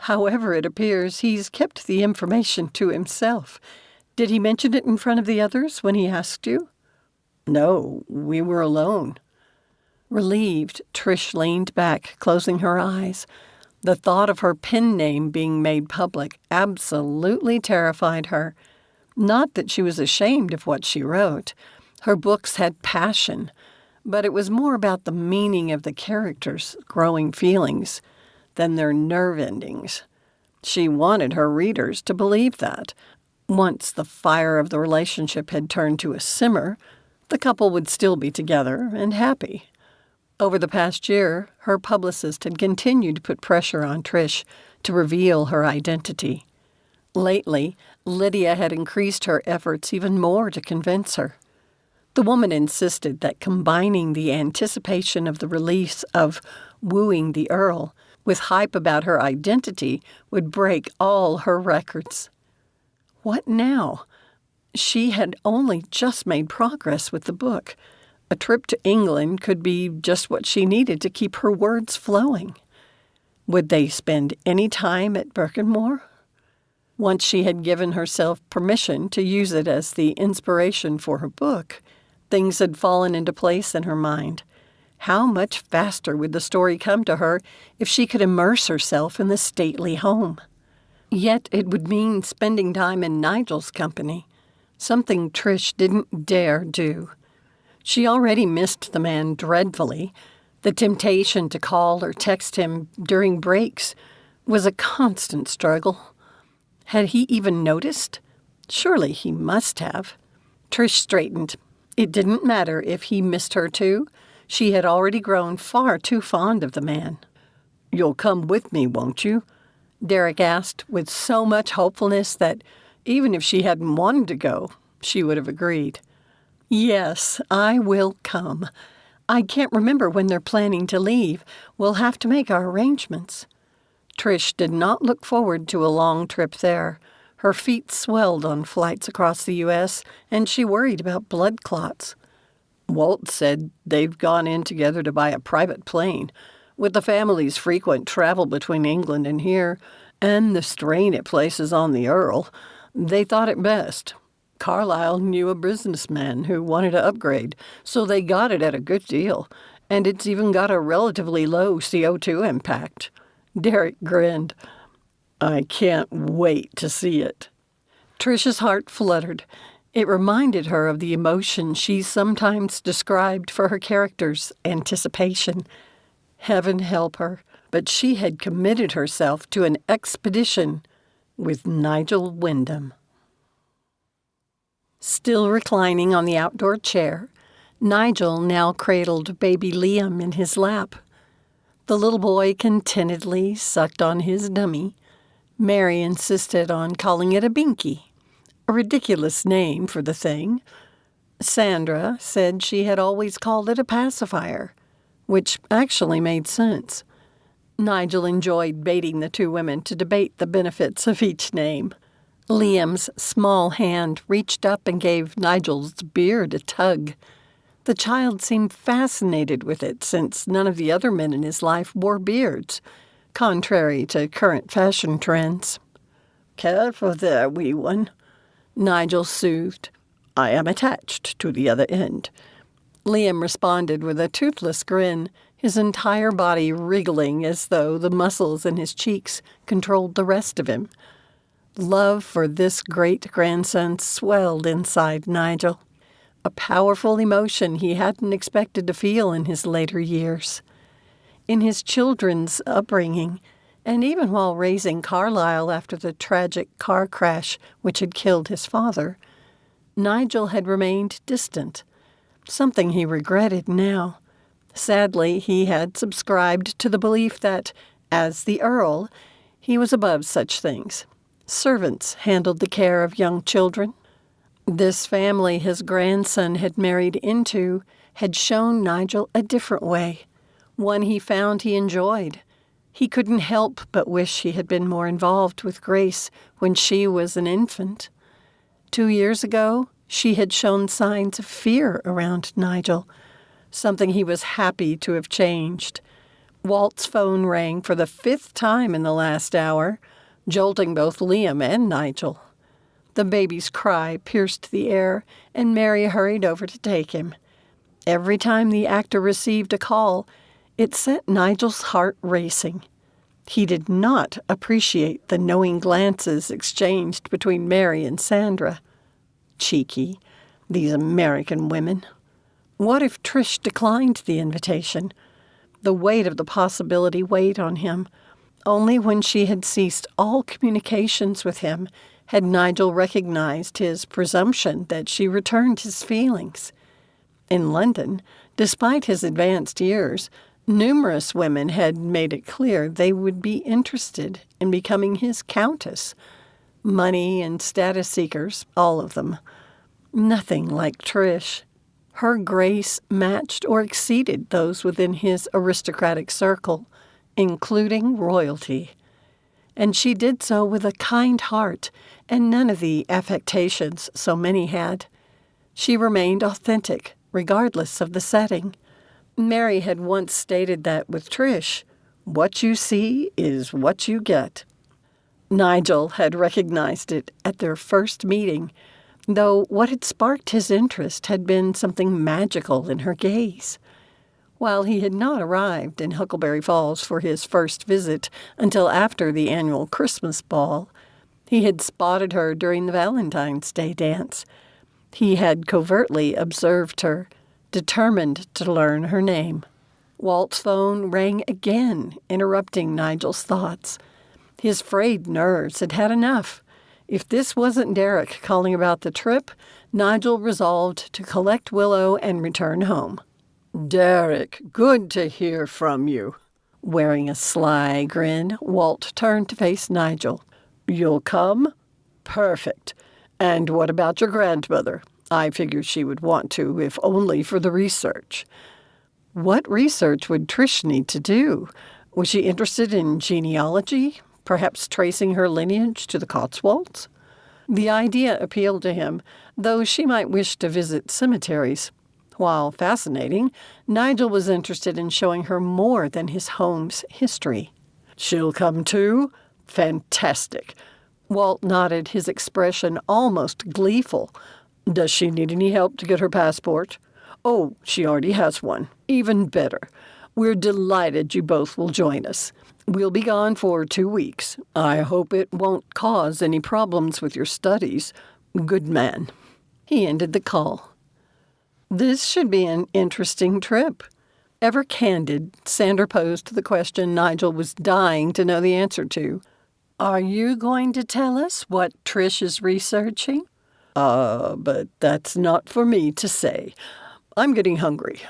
S2: "However, it appears he's kept the information to himself. Did he mention it in front of the others when he asked you?" "No, we were alone." Relieved, Trish leaned back, closing her eyes. The thought of her pen name being made public absolutely terrified her. Not that she was ashamed of what she wrote. Her books had passion, but it was more about the meaning of the characters' growing feelings than their nerve endings. She wanted her readers to believe that. Once the fire of the relationship had turned to a simmer, the couple would still be together and happy. Over the past year, her publicist had continued to put pressure on Trish to reveal her identity. Lately, Lydia had increased her efforts even more to convince her. The woman insisted that combining the anticipation of the release of Wooing the Earl with hype about her identity would break all her records. What now? She had only just made progress with the book. A trip to England could be just what she needed to keep her words flowing. Would they spend any time at Birkenmor? Once she had given herself permission to use it as the inspiration for her book, things had fallen into place in her mind. How much faster would the story come to her if she could immerse herself in the stately home? Yet it would mean spending time in Nigel's company, something Trish didn't dare do. She already missed the man dreadfully. The temptation to call or text him during breaks was a constant struggle. Had he even noticed? Surely he must have. Trish straightened. It didn't matter if he missed her too. She had already grown far too fond of the man. "You'll come with me, won't you?" Derek asked with so much hopefulness that even if she hadn't wanted to go, she would have agreed. "Yes, I will come. I can't remember when they're planning to leave. We'll have to make our arrangements." Trish did not look forward to a long trip there. Her feet swelled on flights across the U.S., and she worried about blood clots. "Walt said they've gone in together to buy a private plane. With the family's frequent travel between England and here, and the strain it places on the Earl, they thought it best. Carlyle knew a businessman who wanted to upgrade, so they got it at a good deal, and it's even got a relatively low CO2 impact." Derek grinned. "I can't wait to see it." Trish's heart fluttered. It reminded her of the emotion she sometimes described for her characters, anticipation. Heaven help her, but she had committed herself to an expedition with Nigel Wyndham. Still reclining on the outdoor chair, Nigel now cradled baby Liam in his lap. The little boy contentedly sucked on his dummy. Mary insisted on calling it a binky, a ridiculous name for the thing. Sandra said she had always called it a pacifier, which actually made sense. Nigel enjoyed baiting the two women to debate the benefits of each name. Liam's small hand reached up and gave Nigel's beard a tug. The child seemed fascinated with it since none of the other men in his life wore beards, contrary to current fashion trends. "Careful there, wee one," Nigel soothed. "I am attached to the other end." Liam responded with a toothless grin, his entire body wriggling as though the muscles in his cheeks controlled the rest of him. Love for this great-grandson swelled inside Nigel, a powerful emotion he hadn't expected to feel in his later years. In his children's upbringing, And even while raising Carlisle after the tragic car crash which had killed his father, Nigel had remained distant, something he regretted now. Sadly, he had subscribed to the belief that, as the Earl, he was above such things. Servants handled the care of young children. This family his grandson had married into had shown Nigel a different way, one he found he enjoyed. He couldn't help but wish he had been more involved with Grace when she was an infant. 2 years ago, she had shown signs of fear around Nigel, something he was happy to have changed. Walt's phone rang for the 5th time in the last hour, jolting both Liam and Nigel. The baby's cry pierced the air, and Mary hurried over to take him. Every time the actor received a call, it set Nigel's heart racing. He did not appreciate the knowing glances exchanged between Mary and Sandra. Cheeky, these American women. What if Trish declined the invitation? The weight of the possibility weighed on him. Only when she had ceased all communications with him had Nigel recognized his presumption that she returned his feelings. In London, despite his advanced years, numerous women had made it clear they would be interested in becoming his countess. Money and status seekers, all of them. Nothing like Trish. Her grace matched or exceeded those within his aristocratic circle, including royalty. And she did so with a kind heart and none of the affectations so many had. She remained authentic, regardless of the setting. Mary had once stated that with Trish, what you see is what you get. Nigel had recognized it at their first meeting, though what had sparked his interest had been something magical in her gaze. While he had not arrived in Huckleberry Falls for his first visit until after the annual Christmas ball, he had spotted her during the Valentine's Day dance. He had covertly observed her, determined to learn her name. Walt's phone rang again, interrupting Nigel's thoughts. His frayed nerves had had enough. If this wasn't Derek calling about the trip, Nigel resolved to collect Willow and return home.
S3: Derek, good to hear from you.
S2: Wearing a sly grin, Walt turned to face Nigel.
S3: You'll come? Perfect. And what about your grandmother? I figured she would want to, if only for the research.
S2: What research would Trish need to do? Was she interested in genealogy? Perhaps tracing her lineage to the Cotswolds? The idea appealed to him, though she might wish to visit cemeteries. While fascinating, Nigel was interested in showing her more than his home's history.
S3: She'll come too? Fantastic.
S2: Walt nodded, his expression almost gleeful.
S3: Does she need any help to get her passport? Oh, she already has one. Even better. We're delighted you both will join us. We'll be gone for 2 weeks. I hope it won't cause any problems with your studies. Good man.
S2: He ended the call. This should be an interesting trip. Ever candid, Sandra posed the question Nigel was dying to know the answer to. Are you going to tell us what Trish is researching?
S3: But that's not for me to say. I'm getting hungry.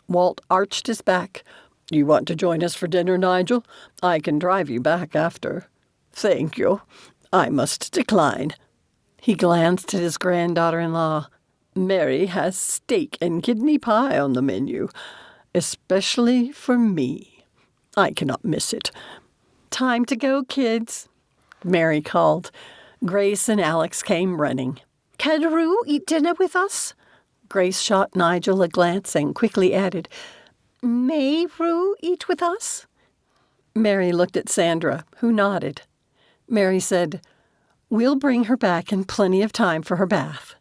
S2: Walt arched his back.
S3: You want to join us for dinner, Nigel? I can drive you back after. Thank you. I must decline.
S2: He glanced at his granddaughter-in-law.
S3: Mary has steak and kidney pie on the menu, especially for me. I cannot miss it.
S2: Time to go, kids, Mary called. Grace and Alex came running.
S4: Can Rue eat dinner with us?
S2: Grace shot Nigel a glance and quickly added,
S4: May Rue eat with us?
S2: Mary looked at Sandra, who nodded. Mary said, We'll bring her back in plenty of time for her bath.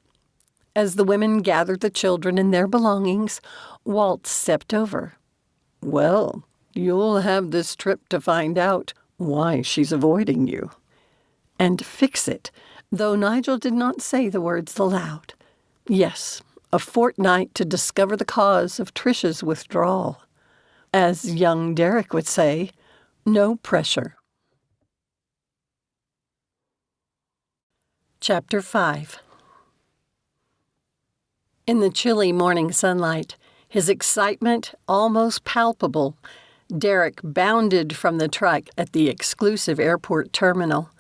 S2: As the women gathered the children and their belongings, Walt stepped over.
S3: Well, you'll have this trip to find out why she's avoiding you.
S2: And fix it, though Nigel did not say the words aloud. Yes, a fortnight to discover the cause of Trish's withdrawal. As young Derek would say, no pressure. Chapter 5. In the chilly morning sunlight, his excitement almost palpable, Derek bounded from the truck at the exclusive airport terminal.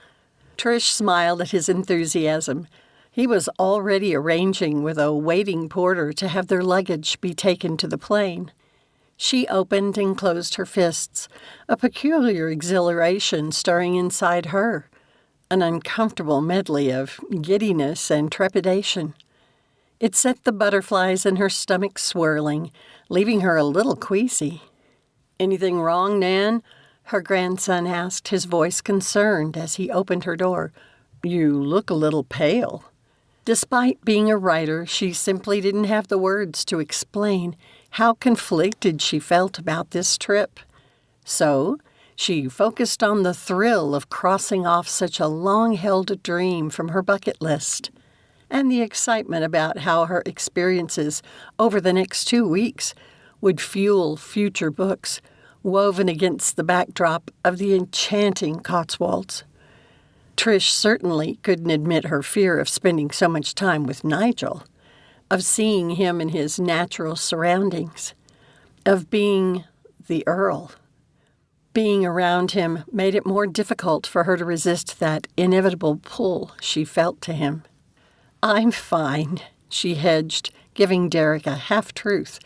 S2: Trish smiled at his enthusiasm. He was already arranging with a waiting porter to have their luggage be taken to the plane. She opened and closed her fists, a peculiar exhilaration stirring inside her, an uncomfortable medley of giddiness and trepidation. It set the butterflies in her stomach swirling, leaving her a little queasy. "Anything wrong, Nan?" her grandson asked, his voice concerned as he opened her door. "You look a little pale." Despite being a writer, she simply didn't have the words to explain how conflicted she felt about this trip. So, she focused on the thrill of crossing off such a long-held dream from her bucket list, and the excitement about how her experiences over the next 2 weeks would fuel future books woven against the backdrop of the enchanting Cotswolds. Trish certainly couldn't admit her fear of spending so much time with Nigel, of seeing him in his natural surroundings, of being the Earl. Being around him made it more difficult for her to resist that inevitable pull she felt to him. "I'm fine," she hedged, giving Derek a half-truth,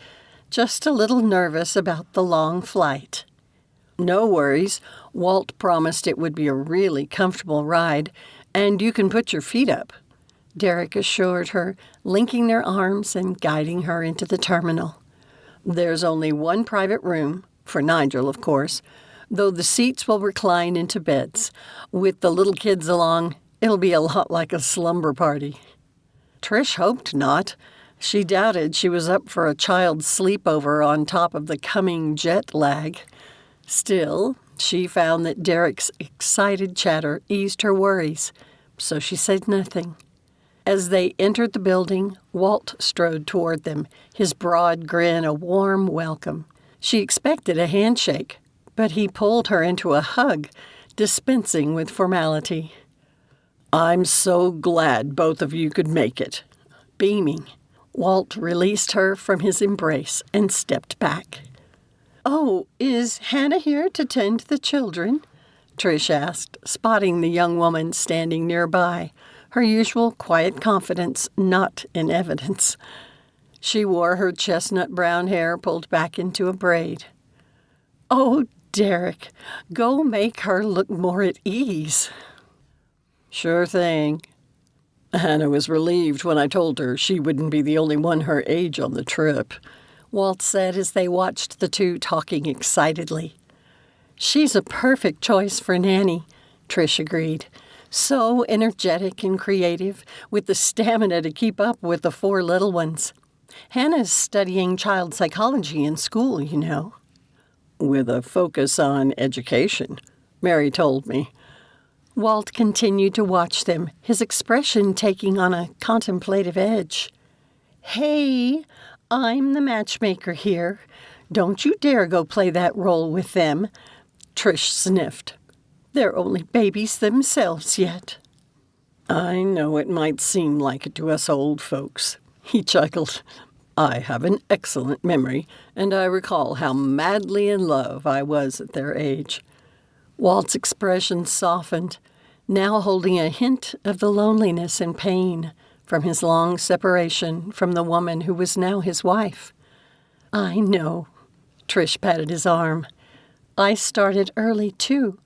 S2: just a little nervous about the long flight. "No worries. Walt promised it would be a really comfortable ride, and you can put your feet up," Derek assured her, linking their arms and guiding her into the terminal. "There's only one private room, for Nigel, of course, though the seats will recline into beds. With the little kids along, it'll be a lot like a slumber party." Trish hoped not. She doubted she was up for a child's sleepover on top of the coming jet lag. Still, she found that Derek's excited chatter eased her worries, so she said nothing. As they entered the building, Walt strode toward them, his broad grin a warm welcome. She expected a handshake, but he pulled her into a hug, dispensing with formality. "I'm so glad both of you could make it." Beaming, Walt released her from his embrace and stepped back. "Oh, is Hannah here to tend the children?" Trish asked, spotting the young woman standing nearby, her usual quiet confidence not in evidence. She wore her chestnut brown hair pulled back into a braid. "Oh, Derek, go make her look more at ease." "Sure thing." Hannah was relieved when I told her she wouldn't be the only one her age on the trip, Walt said as they watched the two talking excitedly. "She's a perfect choice for Nanny," Trish agreed. "So energetic and creative, with the stamina to keep up with the 4 little ones. Hannah's studying child psychology in school, you know." "With a focus on education," Mary told me. Walt continued to watch them, his expression taking on a contemplative edge. "Hey, I'm the matchmaker here. Don't you dare go play that role with them," Trish sniffed. "They're only babies themselves yet." "I know it might seem like it to us old folks," he chuckled. "I have an excellent memory, and I recall how madly in love I was at their age." Walt's expression softened, now holding a hint of the loneliness and pain from his long separation from the woman who was now his wife. "I know," Trish patted his arm. "I started early, too,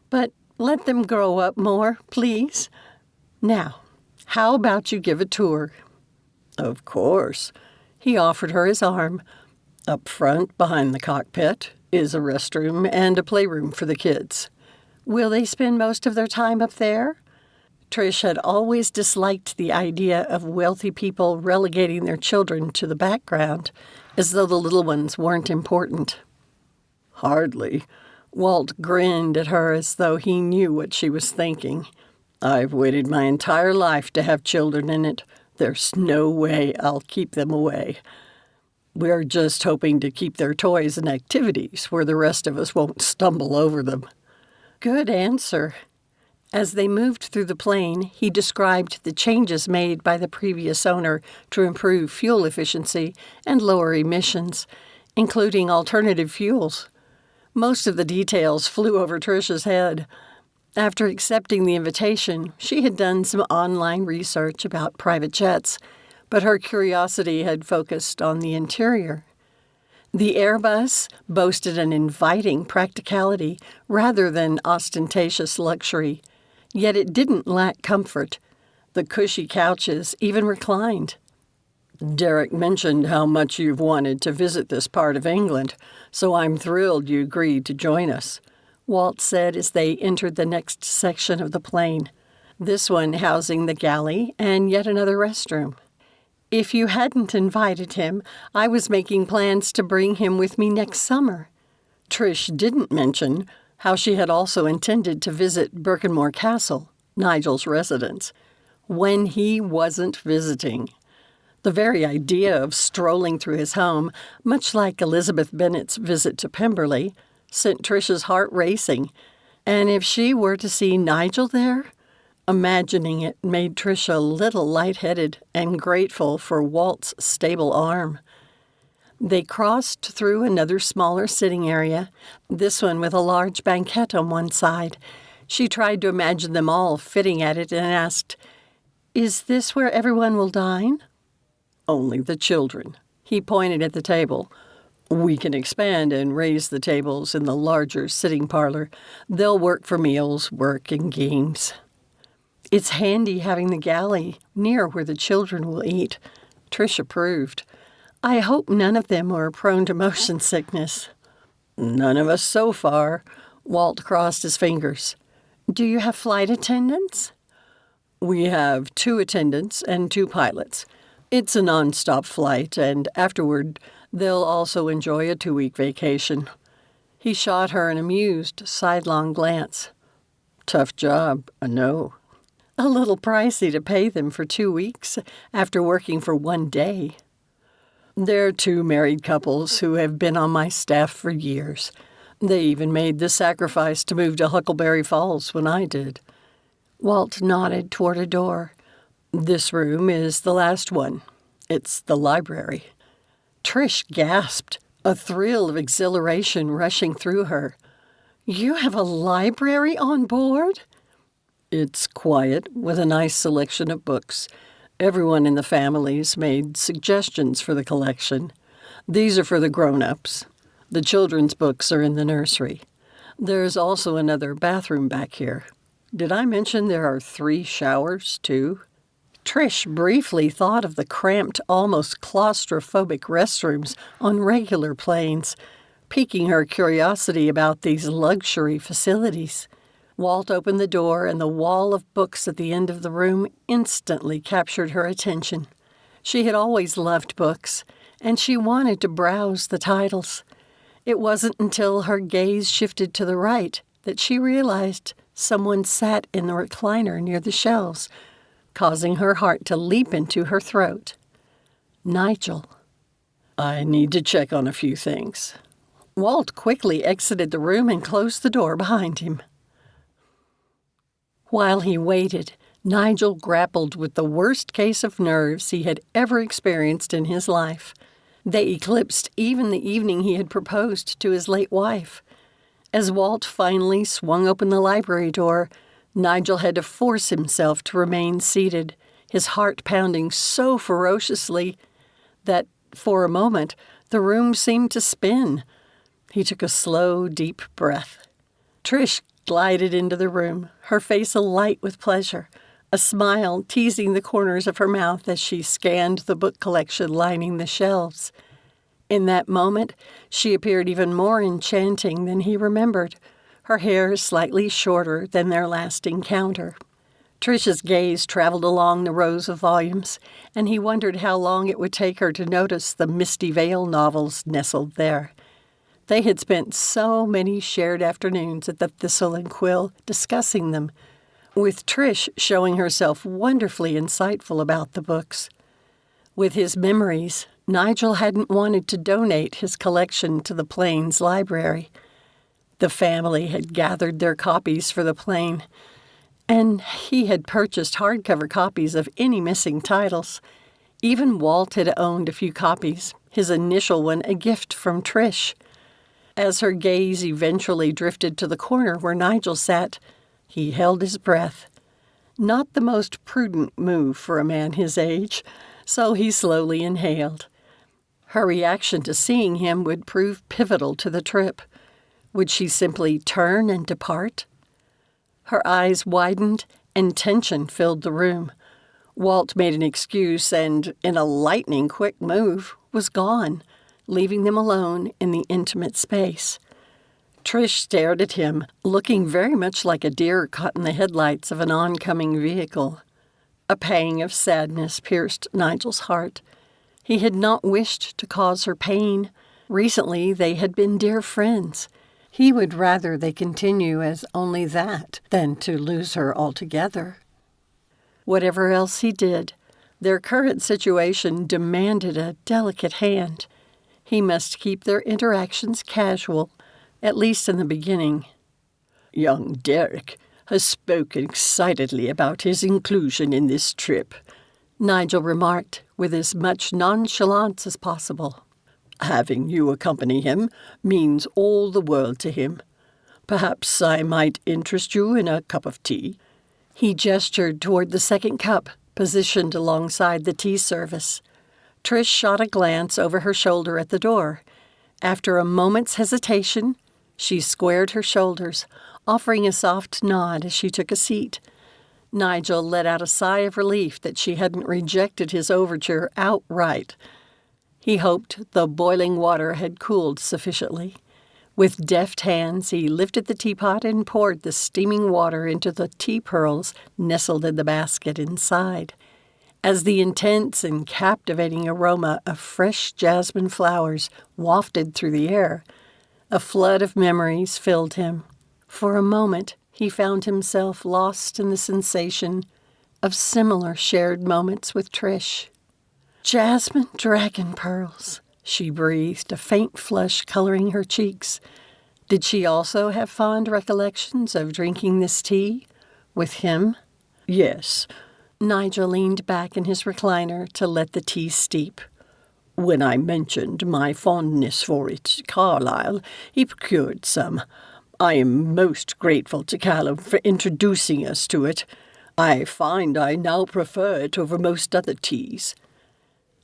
S2: but let them grow up more, please. Now, how about you give a tour?" "Of course." He offered her his arm. "Up front, behind the cockpit, is a restroom and a playroom for the kids." "Will they spend most of their time up there?" Trish had always disliked the idea of wealthy people relegating their children to the background, as though the little ones weren't important. "Hardly." Walt grinned at her as though he knew what she was thinking. "I've waited my entire life to have children in it. There's no way I'll keep them away. We're just hoping to keep their toys and activities where the rest of us won't stumble over them." "Good answer." As they moved through the plane, he described the changes made by the previous owner to improve fuel efficiency and lower emissions, including alternative fuels. Most of the details flew over Trish's head. After accepting the invitation, she had done some online research about private jets, but her curiosity had focused on the interior. The Airbus boasted an inviting practicality rather than ostentatious luxury, yet it didn't lack comfort. The cushy couches even reclined. "Derek mentioned how much you've wanted to visit this part of England, so I'm thrilled you agreed to join us," Walt said as they entered the next section of the plane, this one housing the galley and yet another restroom. "If you hadn't invited him, I was making plans to bring him with me next summer." Trish didn't mention how she had also intended to visit Birkenmor Castle, Nigel's residence, when he wasn't visiting. The very idea of strolling through his home, much like Elizabeth Bennet's visit to Pemberley, sent Trish's heart racing. And if she were to see Nigel there, imagining it made Trish a little lightheaded and grateful for Walt's stable arm. They crossed through another smaller sitting area, this one with a large banquette on one side. She tried to imagine them all fitting at it and asked, "Is this where everyone will dine?" "Only the children." He pointed at the table. "We can expand and raise the tables in the larger sitting parlor. They'll work for meals, work, and games." "It's handy having the galley near where the children will eat," Trish approved. "I hope none of them are prone to motion sickness." "None of us so far." Walt crossed his fingers. "Do you have flight attendants?" "We have 2 attendants and 2 pilots. It's a non-stop flight, and afterward they'll also enjoy a 2-week vacation." He shot her an amused, sidelong glance. "Tough job, I know." "A little pricey to pay them for 2 weeks after working for 1 day." "They're 2 married couples who have been on my staff for years. They even made the sacrifice to move to Huckleberry Falls when I did." Walt nodded toward a door. "This room is the last one. It's the library." Trish gasped, a thrill of exhilaration rushing through her. "You have a library on board?" "It's quiet, with a nice selection of books. Everyone in the family's made suggestions for the collection. These are for the grown-ups. The children's books are in the nursery. There's also another bathroom back here. Did I mention there are 3 showers, too?" Trish briefly thought of the cramped, almost claustrophobic restrooms on regular planes, piquing her curiosity about these luxury facilities. Walt opened the door, and the wall of books at the end of the room instantly captured her attention. She had always loved books, and she wanted to browse the titles. It wasn't until her gaze shifted to the right that she realized someone sat in the recliner near the shelves, causing her heart to leap into her throat. Nigel. "I need to check on a few things." Walt quickly exited the room and closed the door behind him. While he waited, Nigel grappled with the worst case of nerves he had ever experienced in his life. They eclipsed even the evening he had proposed to his late wife. As Walt finally swung open the library door, Nigel had to force himself to remain seated, his heart pounding so ferociously that, for a moment, the room seemed to spin. He took a slow, deep breath. Trish glided into the room, her face alight with pleasure, a smile teasing the corners of her mouth as she scanned the book collection lining the shelves. In that moment, she appeared even more enchanting than he remembered, her hair slightly shorter than their last encounter. Trish's gaze traveled along the rows of volumes, and he wondered how long it would take her to notice the Misty Vale novels nestled there. They had spent so many shared afternoons at the Thistle and Quill discussing them, with Trish showing herself wonderfully insightful about the books. With his memories, Nigel hadn't wanted to donate his collection to the plane's library. The family had gathered their copies for the plane, And he had purchased hardcover copies of any missing titles. Even Walt had owned a few copies, his initial one a gift from Trish. As her gaze eventually drifted to the corner where Nigel sat, he held his breath. Not the most prudent move for a man his age, so he slowly inhaled. Her reaction to seeing him would prove pivotal to the trip. Would she simply turn and depart? Her eyes widened, and tension filled the room. Walt made an excuse and, in a lightning-quick move, was gone, leaving them alone in the intimate space. Trish stared at him, looking very much like a deer caught in the headlights of an oncoming vehicle. A pang of sadness pierced Nigel's heart. He had not wished to cause her pain. Recently, they had been dear friends. He would rather they continue as only that than to lose her altogether. Whatever else he did, their current situation demanded a delicate hand. He must keep their interactions casual, at least in the beginning.
S3: Young Derek has spoken excitedly about his inclusion in this trip,
S2: Nigel remarked with as much nonchalance as possible.
S3: Having you accompany him means all the world to him. Perhaps I might interest you in a cup of tea.
S2: He gestured toward the second cup, positioned alongside the tea service. Trish shot a glance over her shoulder at the door. After a moment's hesitation, she squared her shoulders, offering a soft nod as she took a seat. Nigel let out a sigh of relief that she hadn't rejected his overture outright. He hoped the boiling water had cooled sufficiently. With deft hands, he lifted the teapot and poured the steaming water into the tea pearls nestled in the basket inside. As the intense and captivating aroma of fresh jasmine flowers wafted through the air, a flood of memories filled him. For a moment, he found himself lost in the sensation of similar shared moments with Trish. "Jasmine dragon pearls," she breathed, a faint flush coloring her cheeks. Did she also have fond recollections of drinking this tea? With him?
S3: Yes.
S2: Nigel leaned back in his recliner to let the tea steep.
S3: When I mentioned my fondness for it, Carlyle, he procured some. I am most grateful to Callum for introducing us to it. I find I now prefer it over most other teas.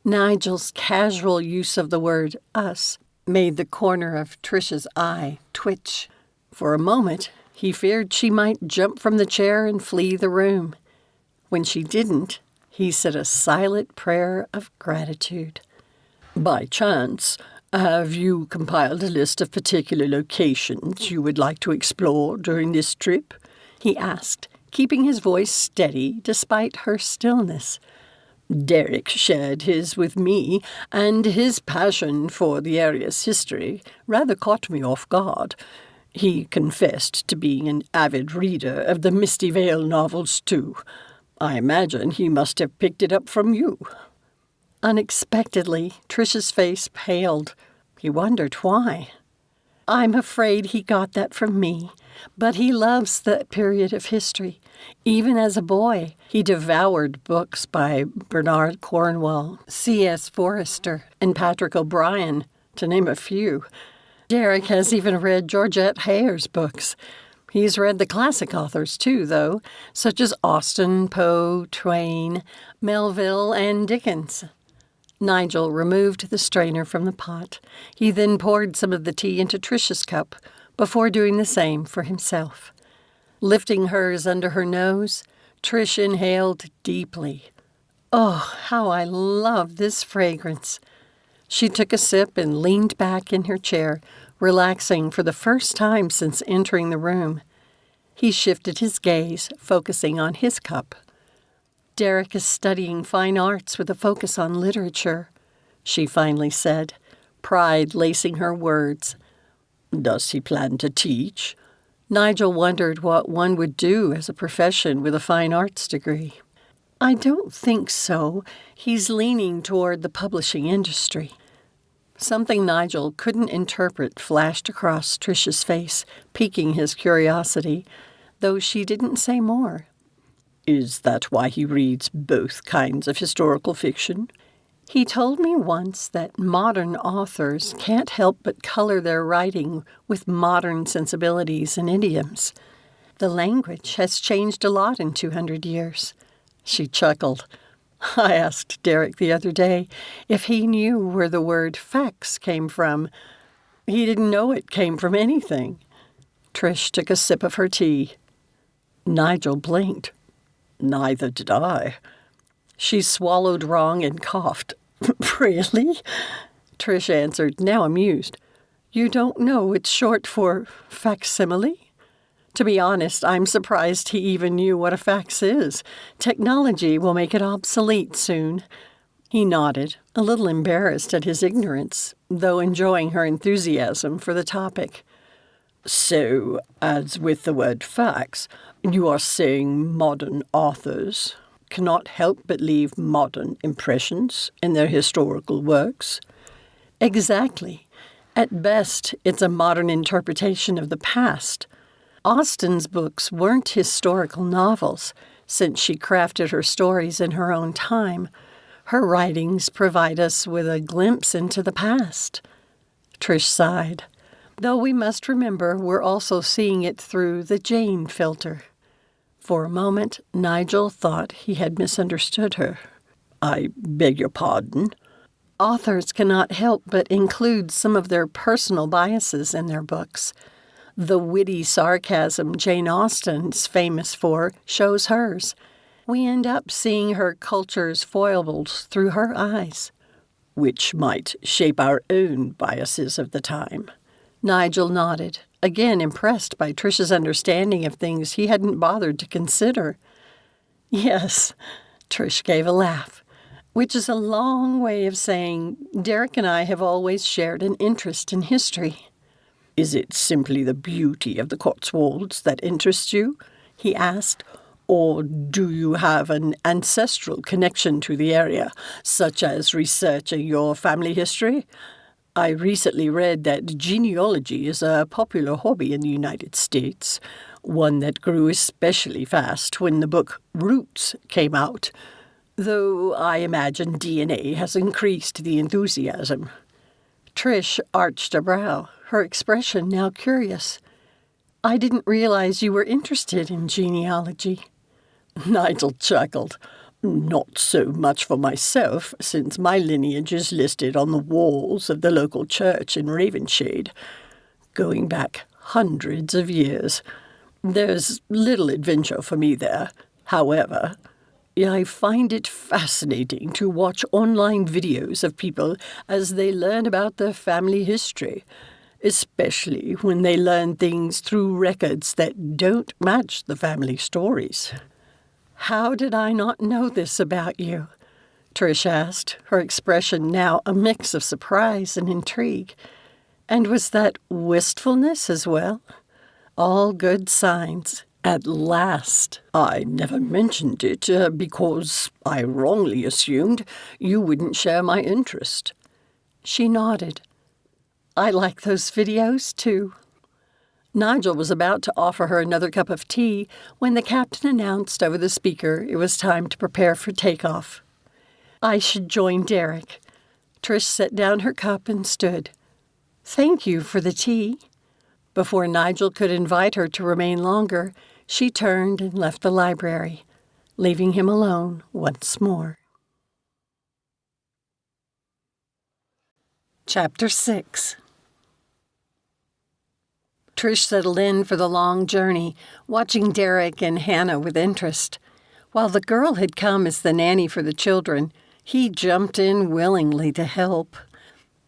S2: Nigel's casual use of the word us made the corner of Trish's eye twitch. For a moment, he feared she might jump from the chair and flee the room. When she didn't, he said a silent prayer of gratitude.
S3: By chance, have you compiled a list of particular locations you would like to explore during this trip?
S2: He asked, keeping his voice steady despite her stillness.
S3: Derek shared his with me, and his passion for the area's history rather caught me off guard. He confessed to being an avid reader of the Misty Vale novels, too. I imagine he must have picked it up from you.
S2: Unexpectedly, Trish's face paled. He wondered why. I'm afraid he got that from me, but he loves that period of history. Even as a boy, he devoured books by Bernard Cornwell, C.S. Forester, and Patrick O'Brien, to name a few. Derek has even read Georgette Hayer's books. He's read the classic authors, too, though, such as Austen, Poe, Twain, Melville, and Dickens. Nigel removed the strainer from the pot. He then poured some of the tea into Trish's cup, before doing the same for himself. Lifting hers under her nose, Trish inhaled deeply. Oh, how I love this fragrance. She took a sip and leaned back in her chair, relaxing for the first time since entering the room. He shifted his gaze, focusing on his cup. Derek is studying fine arts with a focus on literature, she finally said, pride lacing her words.
S3: Does he plan to teach?
S2: Nigel wondered what one would do as a profession with a fine arts degree. I don't think so. He's leaning toward the publishing industry. Something Nigel couldn't interpret flashed across Trish's face, piquing his curiosity, though she didn't say more.
S3: Is that why he reads both kinds of historical fiction?
S2: He told me once that modern authors can't help but color their writing with modern sensibilities and idioms. The language has changed a lot in 200 years. She chuckled. I asked Derek the other day if he knew where the word fax came from. He didn't know it came from anything. Trish took a sip of her tea. Nigel blinked. Neither did I. She swallowed wrong and coughed. Really? Trish answered, now amused. You don't know it's short for facsimile? To be honest, I'm surprised he even knew what a fax is. Technology will make it obsolete soon. He nodded, a little embarrassed at his ignorance, though enjoying her enthusiasm for the topic.
S3: So, as with the word fax, you are saying modern authors cannot help but leave modern impressions in their historical works?
S2: Exactly. At best, it's a modern interpretation of the past. Austen's books weren't historical novels, since she crafted her stories in her own time. Her writings provide us with a glimpse into the past. Trish sighed, though we must remember we're also seeing it through the Jane filter. For a moment, Nigel thought he had misunderstood her.
S3: I beg your pardon?
S2: Authors cannot help but include some of their personal biases in their books. The witty sarcasm Jane Austen's famous for shows hers. We end up seeing her culture's foibles through her eyes.
S3: Which might shape our own biases of the time.
S2: Nigel nodded, again impressed by Trish's understanding of things he hadn't bothered to consider. Yes, Trish gave a laugh, which is a long way of saying Derek and I have always shared an interest in history.
S3: Is it simply the beauty of the Cotswolds that interests you? He asked. Or do you have an ancestral connection to the area, such as researching your family history? I recently read that genealogy is a popular hobby in the United States, one that grew especially fast when the book Roots came out, though I imagine DNA has increased the enthusiasm.
S2: Trish arched a brow, her expression now curious. I didn't realize you were interested in genealogy.
S3: Nigel chuckled. Not so much for myself, since my lineage is listed on the walls of the local church in Ravenshade, going back hundreds of years. There's little adventure for me there. However, I find it fascinating to watch online videos of people as they learn about their family history, especially when they learn things through records that don't match the family stories.
S2: How did I not know this about you? Trish asked, her expression now a mix of surprise and intrigue. And was that wistfulness as well? All good signs.
S3: At last. I never mentioned it because I wrongly assumed you wouldn't share my interest.
S2: She nodded. I like those videos, too. Nigel was about to offer her another cup of tea when the captain announced over the speaker it was time to prepare for takeoff. I should join Derek. Trish set down her cup and stood. Thank you for the tea. Before Nigel could invite her to remain longer, she turned and left the library, leaving him alone once more. Chapter 6. Trish settled in for the long journey, watching Derek and Hannah with interest. While the girl had come as the nanny for the children, he jumped in willingly to help.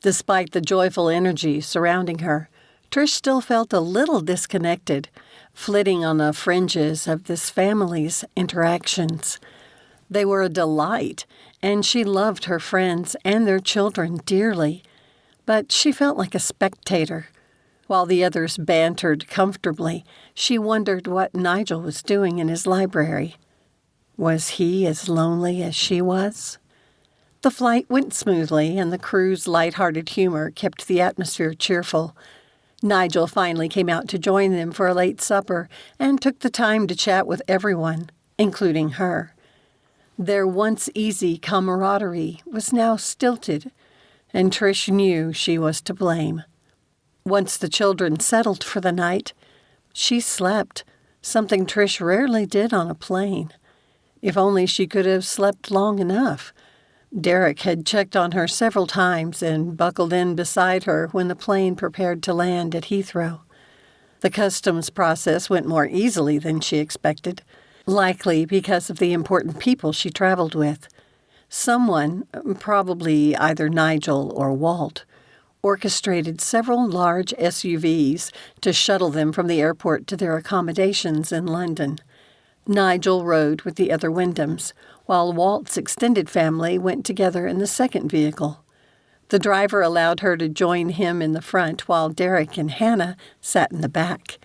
S2: Despite the joyful energy surrounding her, Trish still felt a little disconnected, flitting on the fringes of this family's interactions. They were a delight, and she loved her friends and their children dearly, but she felt like a spectator. While the others bantered comfortably, she wondered what Nigel was doing in his library. Was he as lonely as she was? The flight went smoothly, and the crew's light-hearted humor kept the atmosphere cheerful. Nigel finally came out to join them for a late supper and took the time to chat with everyone, including her. Their once easy camaraderie was now stilted, and Trish knew she was to blame. Once the children settled for the night, she slept, something Trish rarely did on a plane. If only she could have slept long enough. Derek had checked on her several times and buckled in beside her when the plane prepared to land at Heathrow. The customs process went more easily than she expected, likely because of the important people she traveled with. Someone, probably either Nigel or Walt, orchestrated several large SUVs to shuttle them from the airport to their accommodations in London. Nigel rode with the other Wyndhams, while Walt's extended family went together in the second vehicle. The driver allowed her to join him in the front while Derek and Hannah sat in the back.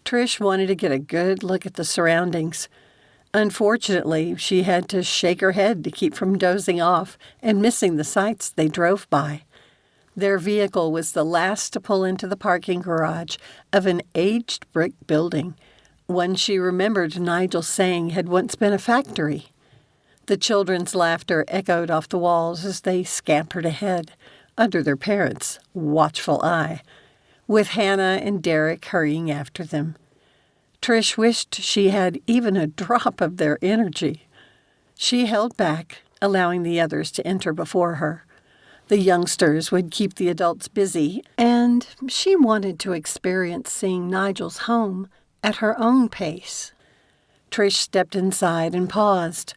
S2: Trish wanted to get a good look at the surroundings. Unfortunately, she had to shake her head to keep from dozing off and missing the sights they drove by. Their vehicle was the last to pull into the parking garage of an aged brick building, one she remembered Nigel saying had once been a factory. The children's laughter echoed off the walls as they scampered ahead, under their parents' watchful eye, with Hannah and Derek hurrying after them. Trish wished she had even a drop of their energy. She held back, allowing the others to enter before her. The youngsters would keep the adults busy, and she wanted to experience seeing Nigel's home at her own pace. Trish stepped inside and paused,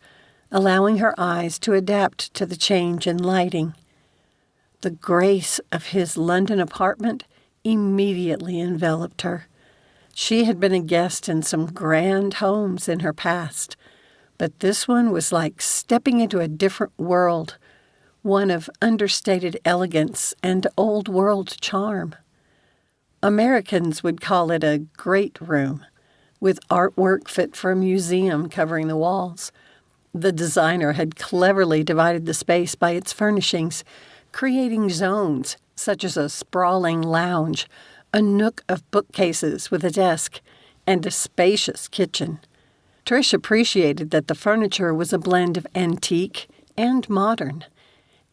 S2: allowing her eyes to adapt to the change in lighting. The grace of his London apartment immediately enveloped her. She had been a guest in some grand homes in her past, but this one was like stepping into a different world, one of understated elegance and old-world charm. Americans would call it a great room, with artwork fit for a museum covering the walls. The designer had cleverly divided the space by its furnishings, creating zones such as a sprawling lounge, a nook of bookcases with a desk, and a spacious kitchen. Trish appreciated that the furniture was a blend of antique and modern,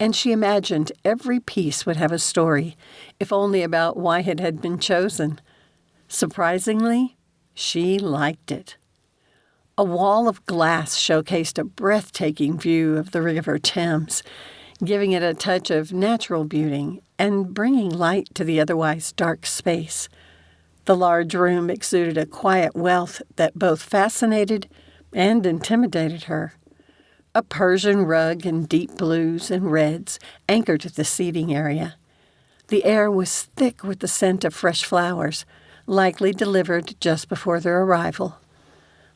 S2: and she imagined every piece would have a story, if only about why it had been chosen. Surprisingly, she liked it. A wall of glass showcased a breathtaking view of the River Thames, giving it a touch of natural beauty and bringing light to the otherwise dark space. The large room exuded a quiet wealth that both fascinated and intimidated her. A Persian rug in deep blues and reds anchored the seating area. The air was thick with the scent of fresh flowers, likely delivered just before their arrival.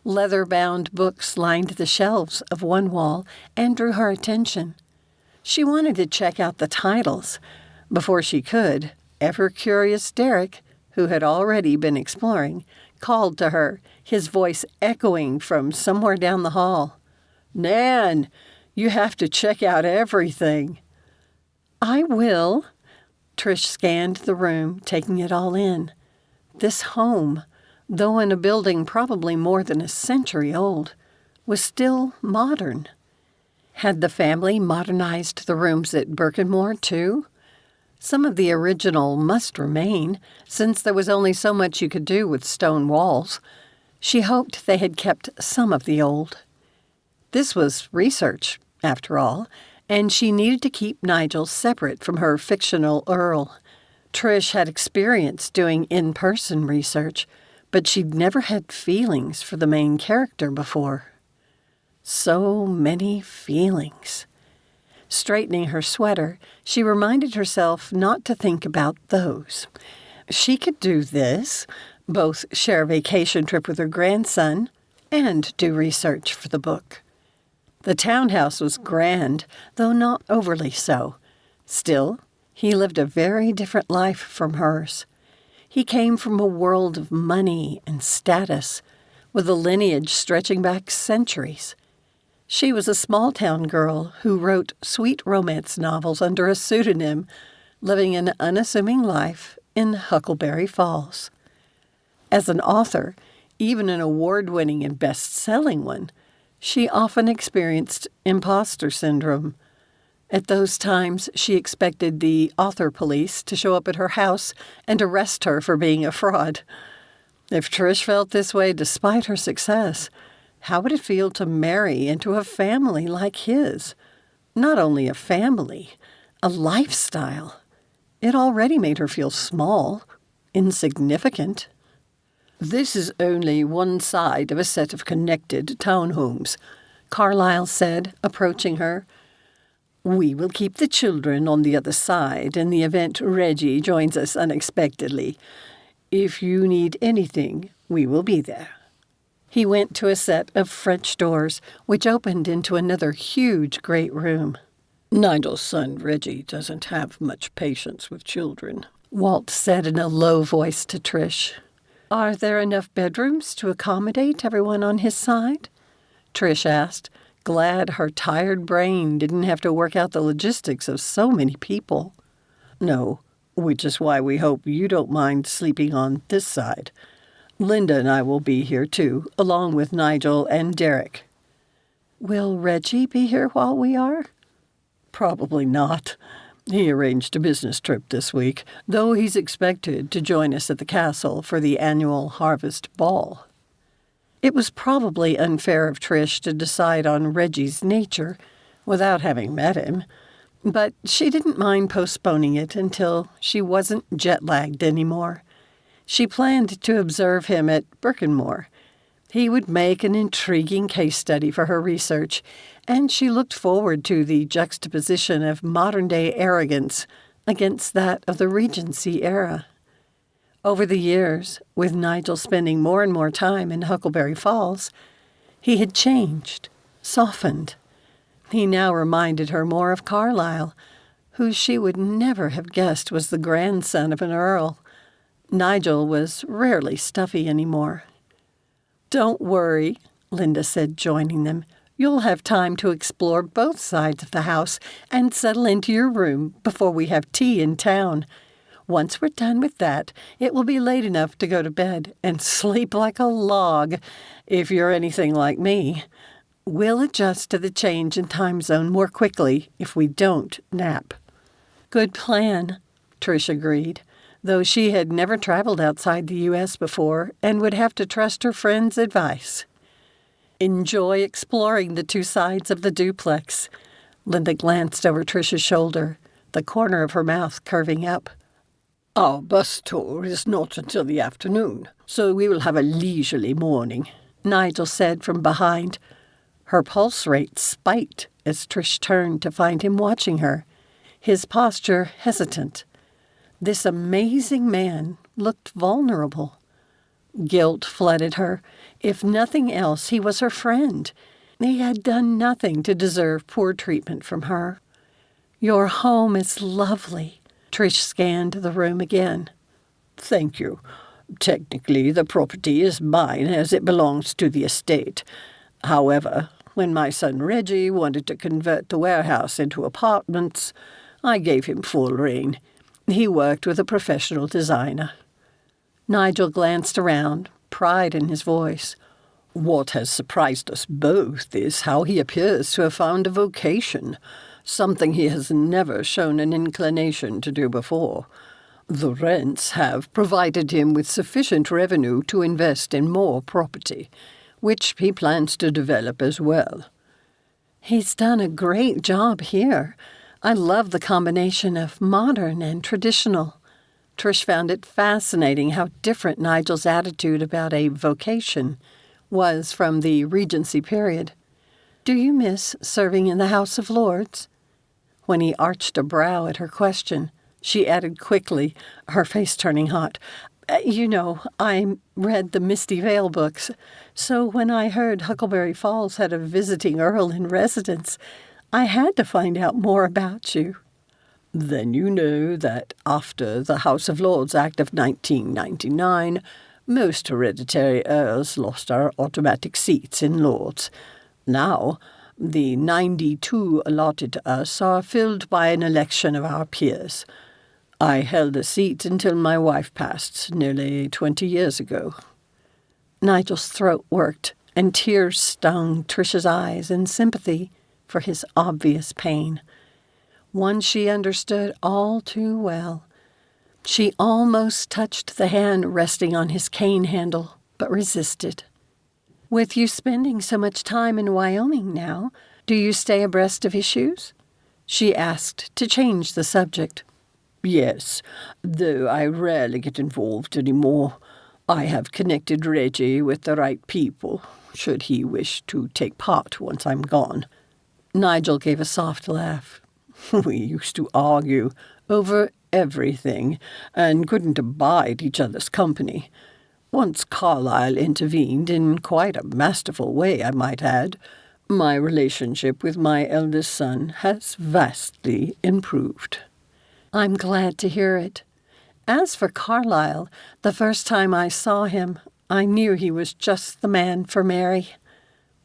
S2: Leather-bound books lined the shelves of one wall and drew her attention. She wanted to check out the titles. Before she could, ever-curious Derek, who had already been exploring, called to her, his voice echoing from somewhere down the hall. "Nan, you have to check out everything." "I will." Trish scanned the room, taking it all in. This home, though in a building probably more than a century old, was still modern. Had the family modernized the rooms at Birkenmor, too? Some of the original must remain, since there was only so much you could do with stone walls. She hoped they had kept some of the old. This was research, after all, and she needed to keep Nigel separate from her fictional Earl. Trish had experience doing in-person research, but she'd never had feelings for the main character before. So many feelings. Straightening her sweater, she reminded herself not to think about those. She could do this, both share a vacation trip with her grandson and do research for the book. The townhouse was grand, though not overly so. Still, he lived a very different life from hers. He came from a world of money and status, with a lineage stretching back centuries. She was a small-town girl who wrote sweet romance novels under a pseudonym, living an unassuming life in Huckleberry Falls. As an author, even an award-winning and best-selling one, She often experienced imposter syndrome. At those times, she expected the author police to show up at her house and arrest her for being a fraud. If Trish felt this way despite her success, how would it feel to marry into a family like his? Not only a family, a lifestyle. It already made her feel small, insignificant.
S3: This is only one side of a set of connected townhomes,
S2: Carlyle said, approaching her.
S3: We will keep the children on the other side in the event Reggie joins us unexpectedly. If you need anything, we will be there.
S2: He went to a set of French doors, which opened into another huge great room.
S3: Nigel's son Reggie doesn't have much patience with children,
S2: Walt said in a low voice to Trish. Are there enough bedrooms to accommodate everyone on his side? Trish asked, glad her tired brain didn't have to work out the logistics of so many people.
S3: No, which is why we hope you don't mind sleeping on this side. Linda and I will be here too, along with Nigel and Derek.
S2: Will Reggie be here while we are?
S3: Probably not. He arranged a business trip this week, though he's expected to join us at the castle for the annual harvest ball.
S2: It was probably unfair of Trish to decide on Reggie's nature without having met him, but she didn't mind postponing it until she wasn't jet-lagged anymore. She planned to observe him at Birkenmor. He would make an intriguing case study for her research, and she looked forward to the juxtaposition of modern-day arrogance against that of the Regency era. Over the years, with Nigel spending more and more time in Huckleberry Falls, he had changed, softened. He now reminded her more of Carlyle, who she would never have guessed was the grandson of an earl. Nigel was rarely stuffy anymore. Don't worry, Linda said, joining them. You'll have time to explore both sides of the house and settle into your room before we have tea in town. Once we're done with that, it will be late enough to go to bed and sleep like a log, if you're anything like me. We'll adjust to the change in time zone more quickly if we don't nap. Good plan, Trish agreed, though she had never traveled outside the U.S. before and would have to trust her friend's advice. Enjoy exploring the two sides of the duplex. Linda glanced over Trish's shoulder, the corner of her mouth curving up.
S3: Our bus tour is not until the afternoon, so we will have a leisurely morning,
S2: Nigel said from behind. Her pulse rate spiked as Trish turned to find him watching her, his posture hesitant. This amazing man looked vulnerable. Guilt flooded her. If nothing else, he was her friend. He had done nothing to deserve poor treatment from her. Your home is lovely. Trish scanned the room again.
S3: Thank you. Technically, the property is mine as it belongs to the estate. However, when my son Reggie wanted to convert the warehouse into apartments, I gave him full rein. He worked with a professional designer.
S2: Nigel glanced around, pride in his voice.
S3: What has surprised us both is how he appears to have found a vocation, something he has never shown an inclination to do before. The rents have provided him with sufficient revenue to invest in more property, which he plans to develop as well.
S2: He's done a great job here. I love the combination of modern and traditional. Trish found it fascinating how different Nigel's attitude about a vocation was from the Regency period. Do you miss serving in the House of Lords? When he arched a brow at her question, she added quickly, her face turning hot, I read the Misty Vale books, so when I heard Huckleberry Falls had a visiting earl in residence, I had to find out more about you.
S3: Then you know that after the House of Lords Act of 1999, most hereditary earls lost our automatic seats in Lords. Now, the 92 allotted to us are filled by an election of our peers. I held a seat until my wife passed nearly 20 years ago.
S2: Nigel's throat worked, and tears stung Trish's eyes in sympathy for his obvious pain. One she understood all too well. She almost touched the hand resting on his cane handle, but resisted. With you spending so much time in Wyoming now, do you stay abreast of issues? She asked to change the subject.
S3: Yes, though I rarely get involved anymore. I have connected Reggie with the right people, should he wish to take part once I'm gone.
S2: Nigel gave a soft laugh.
S3: We used to argue over everything and couldn't abide each other's company. Once Carlyle intervened, in quite a masterful way, I might add. My relationship with my eldest son has vastly improved.
S2: I'm glad to hear it. As for Carlyle, the first time I saw him, I knew he was just the man for Mary.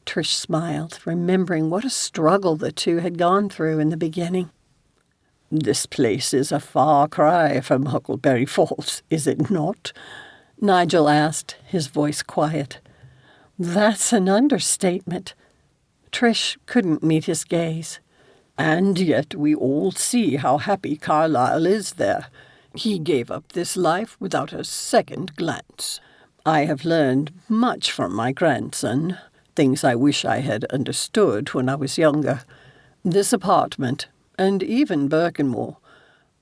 S2: Trish smiled, remembering what a struggle the two had gone through in the beginning.
S3: This place is a far cry from Huckleberry Falls, is it not?
S2: Nigel asked, his voice quiet. That's an understatement. Trish couldn't meet his gaze.
S3: And yet we all see how happy Carlyle is there. He gave up this life without a second glance. I have learned much from my grandson, things I wish I had understood when I was younger. This apartment, and even Birkenmor,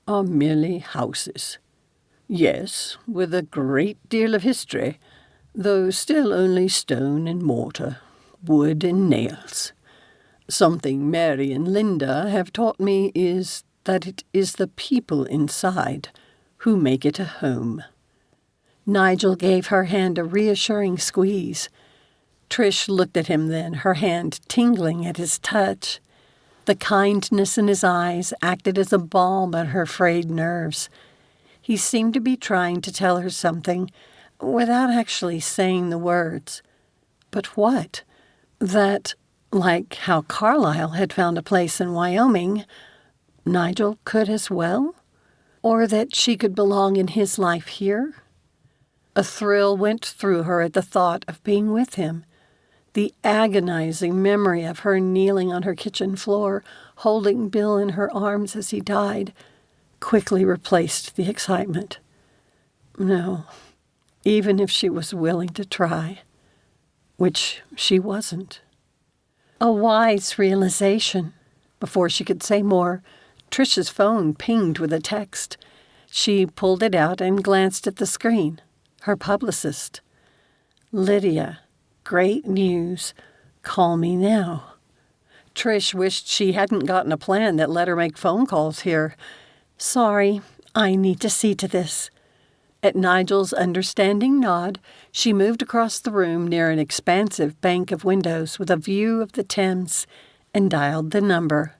S3: are merely houses. Yes, with a great deal of history, though still only stone and mortar, wood and nails. Something Mary and Linda have taught me is that it is the people inside who make it a home.
S2: Nigel gave her hand a reassuring squeeze. Trish looked at him then, her hand tingling at his touch. The kindness in his eyes acted as a balm on her frayed nerves. He seemed to be trying to tell her something without actually saying the words. But what? That, like how Carlyle had found a place in Wyoming, Nigel could as well? Or that she could belong in his life here? A thrill went through her at the thought of being with him. The agonizing memory of her kneeling on her kitchen floor, holding Bill in her arms as he died, quickly replaced the excitement. No, even if she was willing to try, which she wasn't. A wise realization. Before she could say more, Trish's phone pinged with a text. She pulled it out and glanced at the screen. Her publicist. Lydia, great news. Call me now. Trish wished she hadn't gotten a plan that let her make phone calls here. Sorry, I need to see to this. At Nigel's understanding nod, she moved across the room near an expansive bank of windows with a view of the Thames and dialed the number.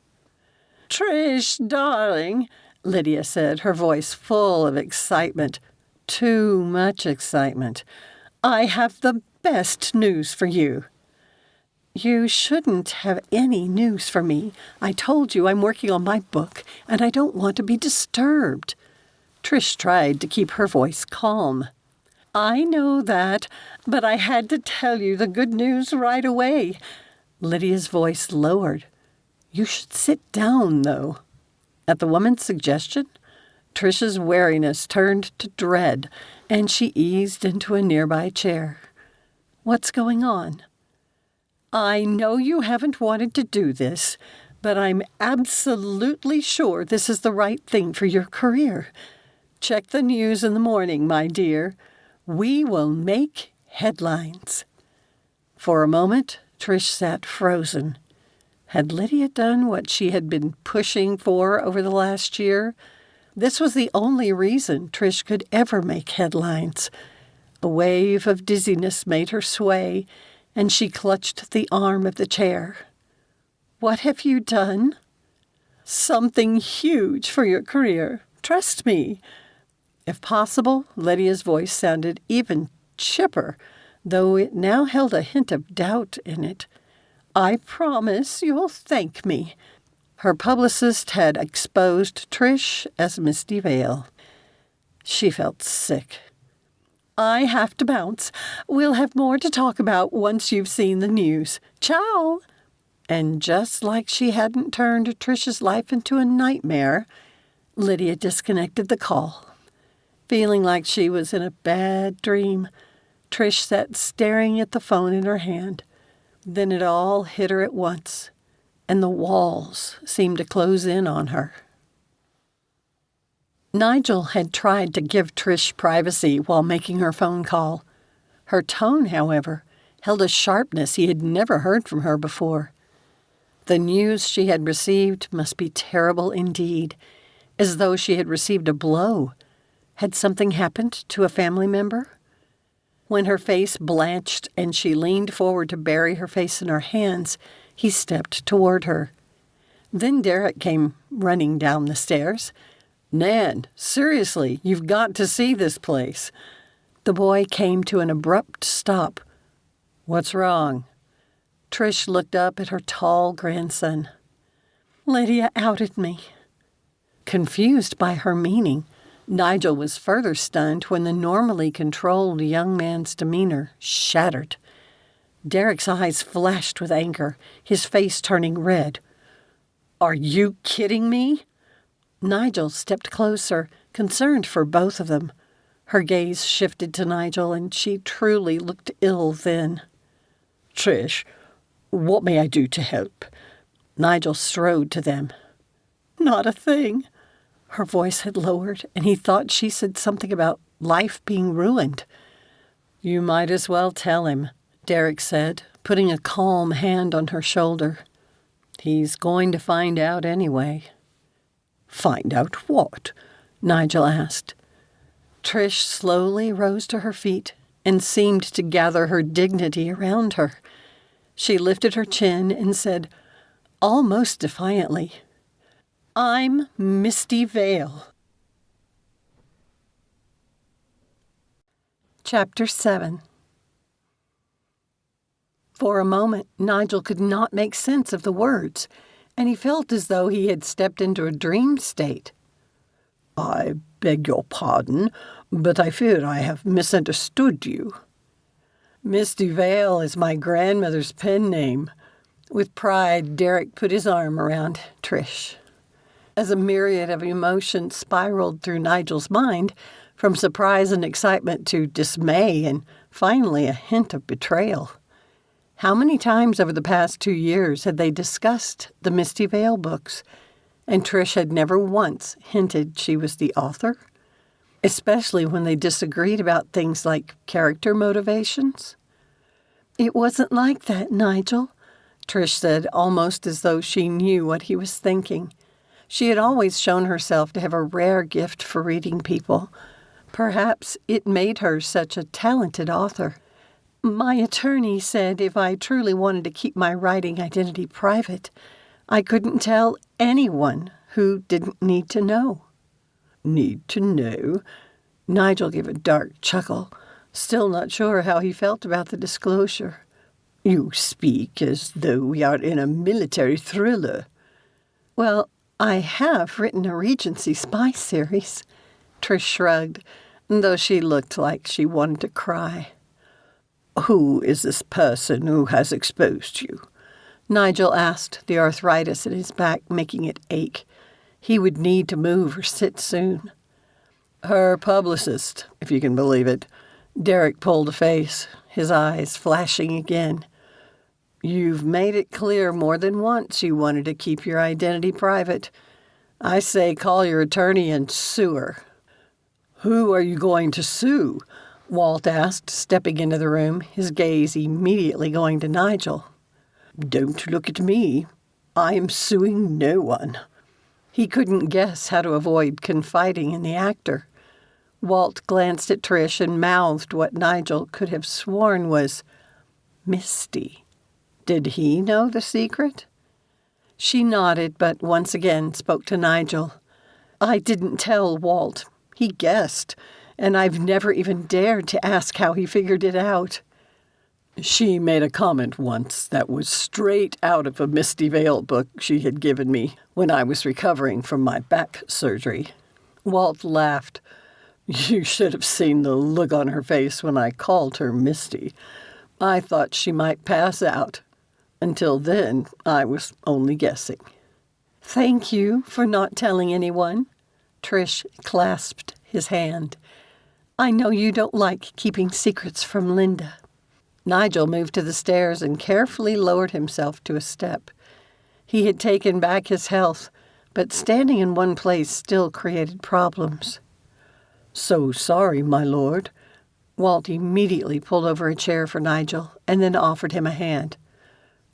S3: Trish, darling, Lydia said, her voice full of excitement. Too much excitement. I have the best news for you.
S2: You shouldn't have any news for me. I told you I'm working on my book, and I don't want to be disturbed. Trish tried to keep her voice calm.
S3: I know that, but I had to tell you the good news right away.
S2: Lydia's voice lowered. You should sit down, though. At the woman's suggestion, Trish's wariness turned to dread, and she eased into a nearby chair. What's going on?
S3: I know you haven't wanted to do this, but I'm absolutely sure this is the right thing for your career. Check the news in the morning, my dear. We will make headlines.
S2: For a moment, Trish sat frozen. Had Lydia done what she had been pushing for over the last year? This was the only reason Trish could ever make headlines. A wave of dizziness made her sway, and she clutched the arm of the chair. What have you done?
S3: Something huge for your career. Trust me.
S2: If possible, Lydia's voice sounded even chipper, though it now held a hint of doubt in it.
S3: I promise you'll thank me.
S2: Her publicist had exposed Trish as Misty Vale. She felt sick. I have to bounce. We'll have more to talk about once you've seen the news. Ciao! And just like she hadn't turned Trish's life into a nightmare, Lydia disconnected the call. Feeling like she was in a bad dream, Trish sat staring at the phone in her hand. Then it all hit her at once, and the walls seemed to close in on her. Nigel had tried to give Trish privacy while making her phone call. Her tone, however, held a sharpness he had never heard from her before. The news she had received must be terrible indeed, as though she had received a blow. Had something happened to a family member? When her face blanched and she leaned forward to bury her face in her hands, he stepped toward her. Then Derek came running down the stairs. "Nan, seriously, you've got to see this place." The boy came to an abrupt stop. "What's wrong?" Trish looked up at her tall grandson. "Lydia outed me." Confused by her meaning, Nigel was further stunned when the normally controlled young man's demeanor shattered. Derek's eyes flashed with anger, his face turning red. "Are you kidding me?" Nigel stepped closer, concerned for both of them. Her gaze shifted to Nigel, and she truly looked ill then.
S3: "Trish, what may I do to help?"
S2: Nigel strode to them. "Not a thing." Her voice had lowered, and he thought she said something about life being ruined. "You might as well tell him," Derek said, putting a calm hand on her shoulder. "He's going to find out anyway."
S3: "Find out what?"
S2: Nigel asked. Trish slowly rose to her feet and seemed to gather her dignity around her. She lifted her chin and said, almost defiantly, "I'm Misty Vale." Chapter 7. For a moment, Nigel could not make sense of the words, and he felt as though he had stepped into a dream state.
S3: "I beg your pardon, but I fear I have misunderstood you."
S2: "Misty Vale is my grandmother's pen name." With pride, Derek put his arm around Trish. As a myriad of emotions spiraled through Nigel's mind, from surprise and excitement to dismay and finally a hint of betrayal. How many times over the past 2 years had they discussed the Misty Vale books, and Trish had never once hinted she was the author? Especially when they disagreed about things like character motivations? "It wasn't like that, Nigel," Trish said, almost as though she knew what he was thinking. She had always shown herself to have a rare gift for reading people. Perhaps it made her such a talented author. "My attorney said if I truly wanted to keep my writing identity private, I couldn't tell anyone who didn't need to know."
S3: "Need to know?"
S2: Nigel gave a dark chuckle, still not sure how he felt about the disclosure.
S3: "You speak as though we are in a military thriller."
S2: "Well, I have written a Regency spy series." Trish shrugged, though she looked like she wanted to cry.
S3: "Who is this person who has exposed you?"
S2: Nigel asked, the arthritis in his back making it ache. He would need to move or sit soon. "Her publicist, if you can believe it." Derek pulled a face, his eyes flashing again. "You've made it clear more than once you wanted to keep your identity private. I say call your attorney and sue her." "Who are you going to sue?" Walt asked, stepping into the room, his gaze immediately going to Nigel.
S3: "Don't look at me. I am suing no one."
S2: He couldn't guess how to avoid confiding in the actor. Walt glanced at Trish and mouthed what Nigel could have sworn was, "Misty." Did he know the secret? She nodded, but once again spoke to Nigel. "I didn't tell Walt. He guessed, and I've never even dared to ask how he figured it out."
S3: "She made a comment once that was straight out of a Misty Vale book she had given me when I was recovering from my back surgery."
S2: Walt laughed.
S3: You should have seen the look on her face when I called her Misty. I thought she might pass out. Until then, I was only guessing.
S2: Thank you for not telling anyone. Trish clasped his hand. I know you don't like keeping secrets from Linda. Nigel moved to the stairs and carefully lowered himself to a step. He had taken back his health, but standing in one place still created problems.
S3: So sorry, my lord.
S2: Walt immediately pulled over a chair for Nigel and then offered him a hand.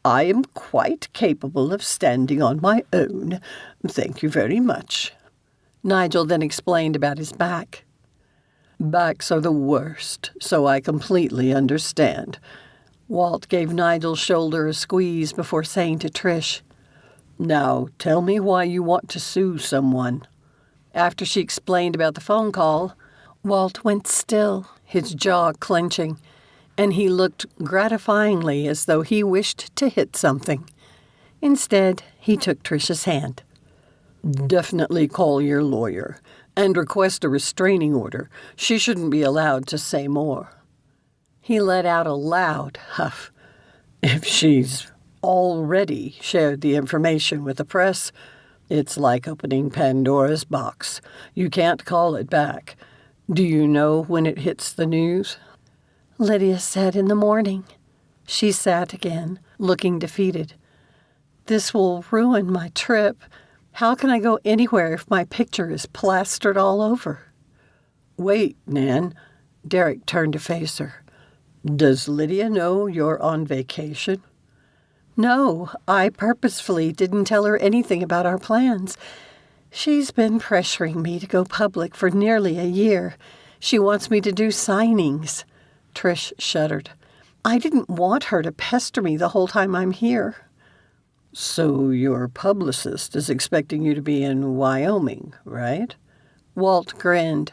S3: I am quite capable of standing on my own. Thank you very much.
S2: Nigel then explained about his back.
S3: Backs are the worst, so I completely understand.
S2: Walt gave Nigel's shoulder a squeeze before saying to Trish,
S3: Now, tell me why you want to sue someone.
S2: After she explained about the phone call, Walt went still, his jaw clenching, and he looked gratifyingly as though he wished to hit something. Instead, he took Trish's hand.
S3: Definitely call your lawyer and request a restraining order. She shouldn't be allowed to say more.
S2: He let out a loud huff.
S3: If she's already shared the information with the press, it's like opening Pandora's box. You can't call it back. Do you know when it hits the news?
S2: Lydia said in the morning. She sat again, looking defeated. This will ruin my trip. How can I go anywhere if my picture is plastered all over?
S3: Wait, Nan.
S2: Derek turned to face her.
S3: Does Lydia know you're on vacation?
S2: No, I purposefully didn't tell her anything about our plans. She's been pressuring me to go public for nearly a year. She wants me to do signings. Trish shuddered. I didn't want her to pester me the whole time I'm here.
S3: So your publicist is expecting you to be in Wyoming, right?
S2: Walt grinned.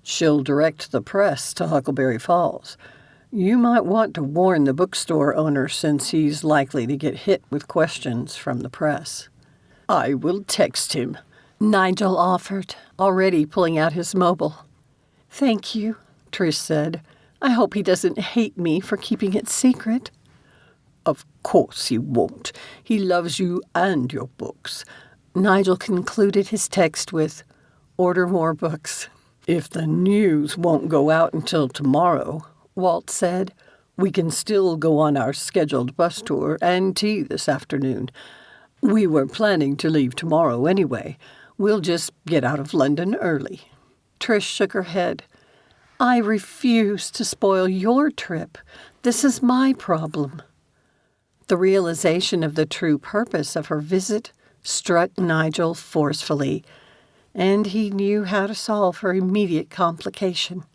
S3: She'll direct the press to Huckleberry Falls. You might want to warn the bookstore owner since he's likely to get hit with questions from the press.
S2: I will text him, Nigel offered, already pulling out his mobile. Thank you, Trish said. I hope he doesn't hate me for keeping it secret.
S3: Of course he won't. He loves you and your books.
S2: Nigel concluded his text with, order more books.
S3: If the news won't go out until tomorrow, Walt said, we can still go on our scheduled bus tour and tea this afternoon. We were planning to leave tomorrow anyway. We'll just get out of London early.
S2: Trish shook her head. I refuse to spoil your trip. This is my problem. The realization of the true purpose of her visit struck Nigel forcefully, and he knew how to solve her immediate complication,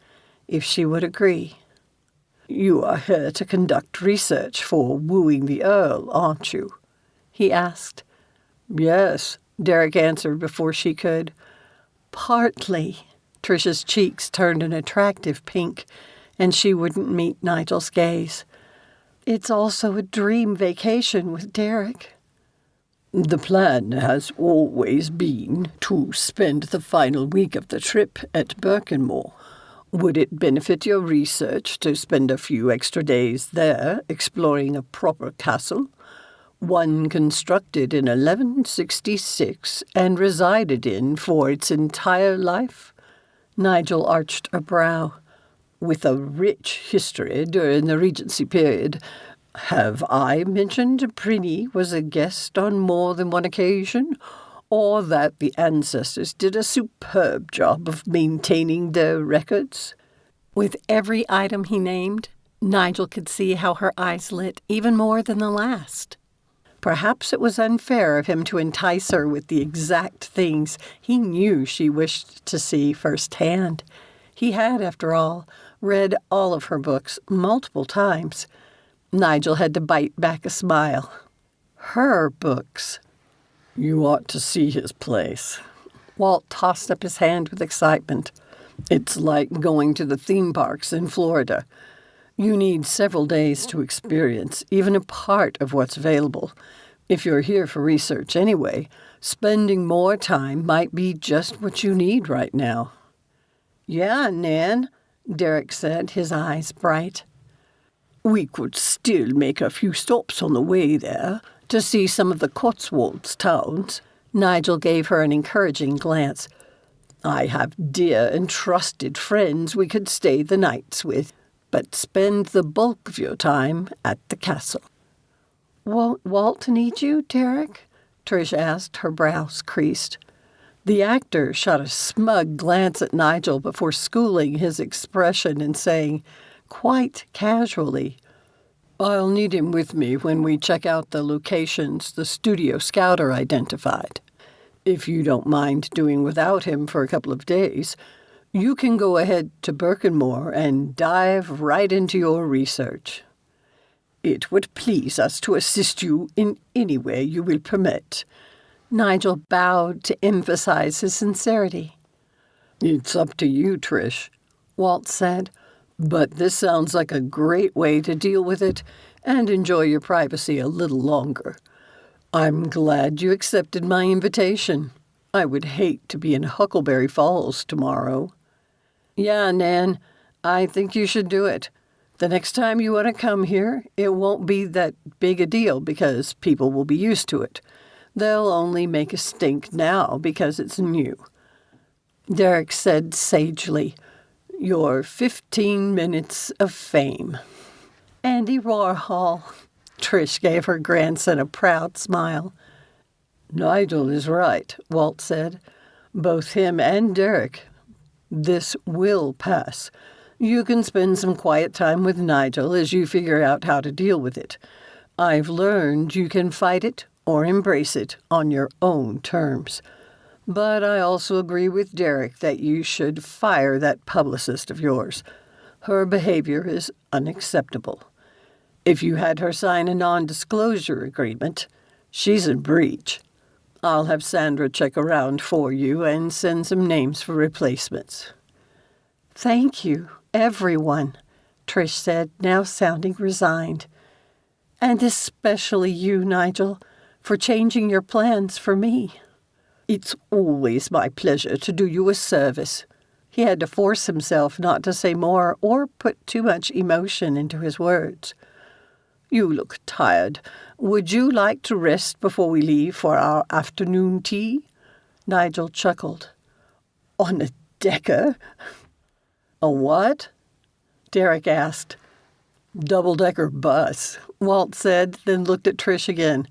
S2: if she would agree.
S3: You are here to conduct research for wooing the Earl, aren't you?
S2: He asked.
S3: Yes,
S2: Derek answered before she could. Partly. Trish's cheeks turned an attractive pink, and she wouldn't meet Nigel's gaze. It's also a dream vacation with Derek.
S3: The plan has always been to spend the final week of the trip at Birkenmor. Would it benefit your research to spend a few extra days there exploring a proper castle? One constructed in 1166 and resided in for its entire life?
S2: Nigel arched a brow.
S3: With a rich history during the Regency period. Have I mentioned Prinny was a guest on more than one occasion? Or that the ancestors did a superb job of maintaining their records?
S2: With every item he named, Nigel could see how her eyes lit even more than the last. Perhaps it was unfair of him to entice her with the exact things he knew she wished to see firsthand. He had, after all, read all of her books multiple times. Nigel had to bite back a smile. Her books.
S3: You ought to see his place.
S2: Walt tossed up his hand with excitement.
S3: It's like going to the theme parks in Florida. You need several days to experience even a part of what's available. If you're here for research anyway, spending more time might be just what you need right now.
S2: Yeah, Nan, Derek said, his eyes bright.
S3: We could still make a few stops on the way there to see some of the Cotswolds towns.
S2: Nigel gave her an encouraging glance.
S3: I have dear and trusted friends we could stay the nights with, but spend the bulk of your time at the castle.
S2: Won't Walt need you, Derek? Trish asked, her brows creased. The actor shot a smug glance at Nigel before schooling his expression and saying, quite casually, I'll need him with me when we check out the locations the studio scouter identified. If you don't mind doing without him for a couple of days, you can go ahead to Birkenmor and dive right into your research.
S3: It would please us to assist you in any way you will permit.
S2: Nigel bowed to emphasize his sincerity.
S3: It's up to you, Trish,
S2: Walt said.
S3: But this sounds like a great way to deal with it and enjoy your privacy a little longer. I'm glad you accepted my invitation. I would hate to be in Huckleberry Falls tomorrow.
S2: Yeah, Nan, I think you should do it. The next time you want to come here, it won't be that big a deal because people will be used to it. They'll only make a stink now because it's new. Derek said sagely, Your 15 minutes of fame. Andy Warhol. Trish gave her grandson a proud smile.
S3: Nigel is right, Walt said. Both him and Derek. This will pass. You can spend some quiet time with Nigel as you figure out how to deal with it. I've learned you can fight it or embrace it on your own terms. But I also agree with Derek that you should fire that publicist of yours. Her behavior is unacceptable. If you had her sign a non-disclosure agreement, she's in breach. I'll have Sandra check around for you and send some names for replacements.
S2: Thank you, everyone, Trish said, now sounding resigned. And especially you, Nigel, for changing your plans for me.
S3: It's always my pleasure to do you a service.
S2: He had to force himself not to say more or put too much emotion into his words.
S3: You look tired. Would you like to rest before we leave for our afternoon tea?
S2: Nigel chuckled.
S3: On a decker?
S2: A what?
S3: Derek asked. Double-decker bus, Walt said, then looked at Trish again.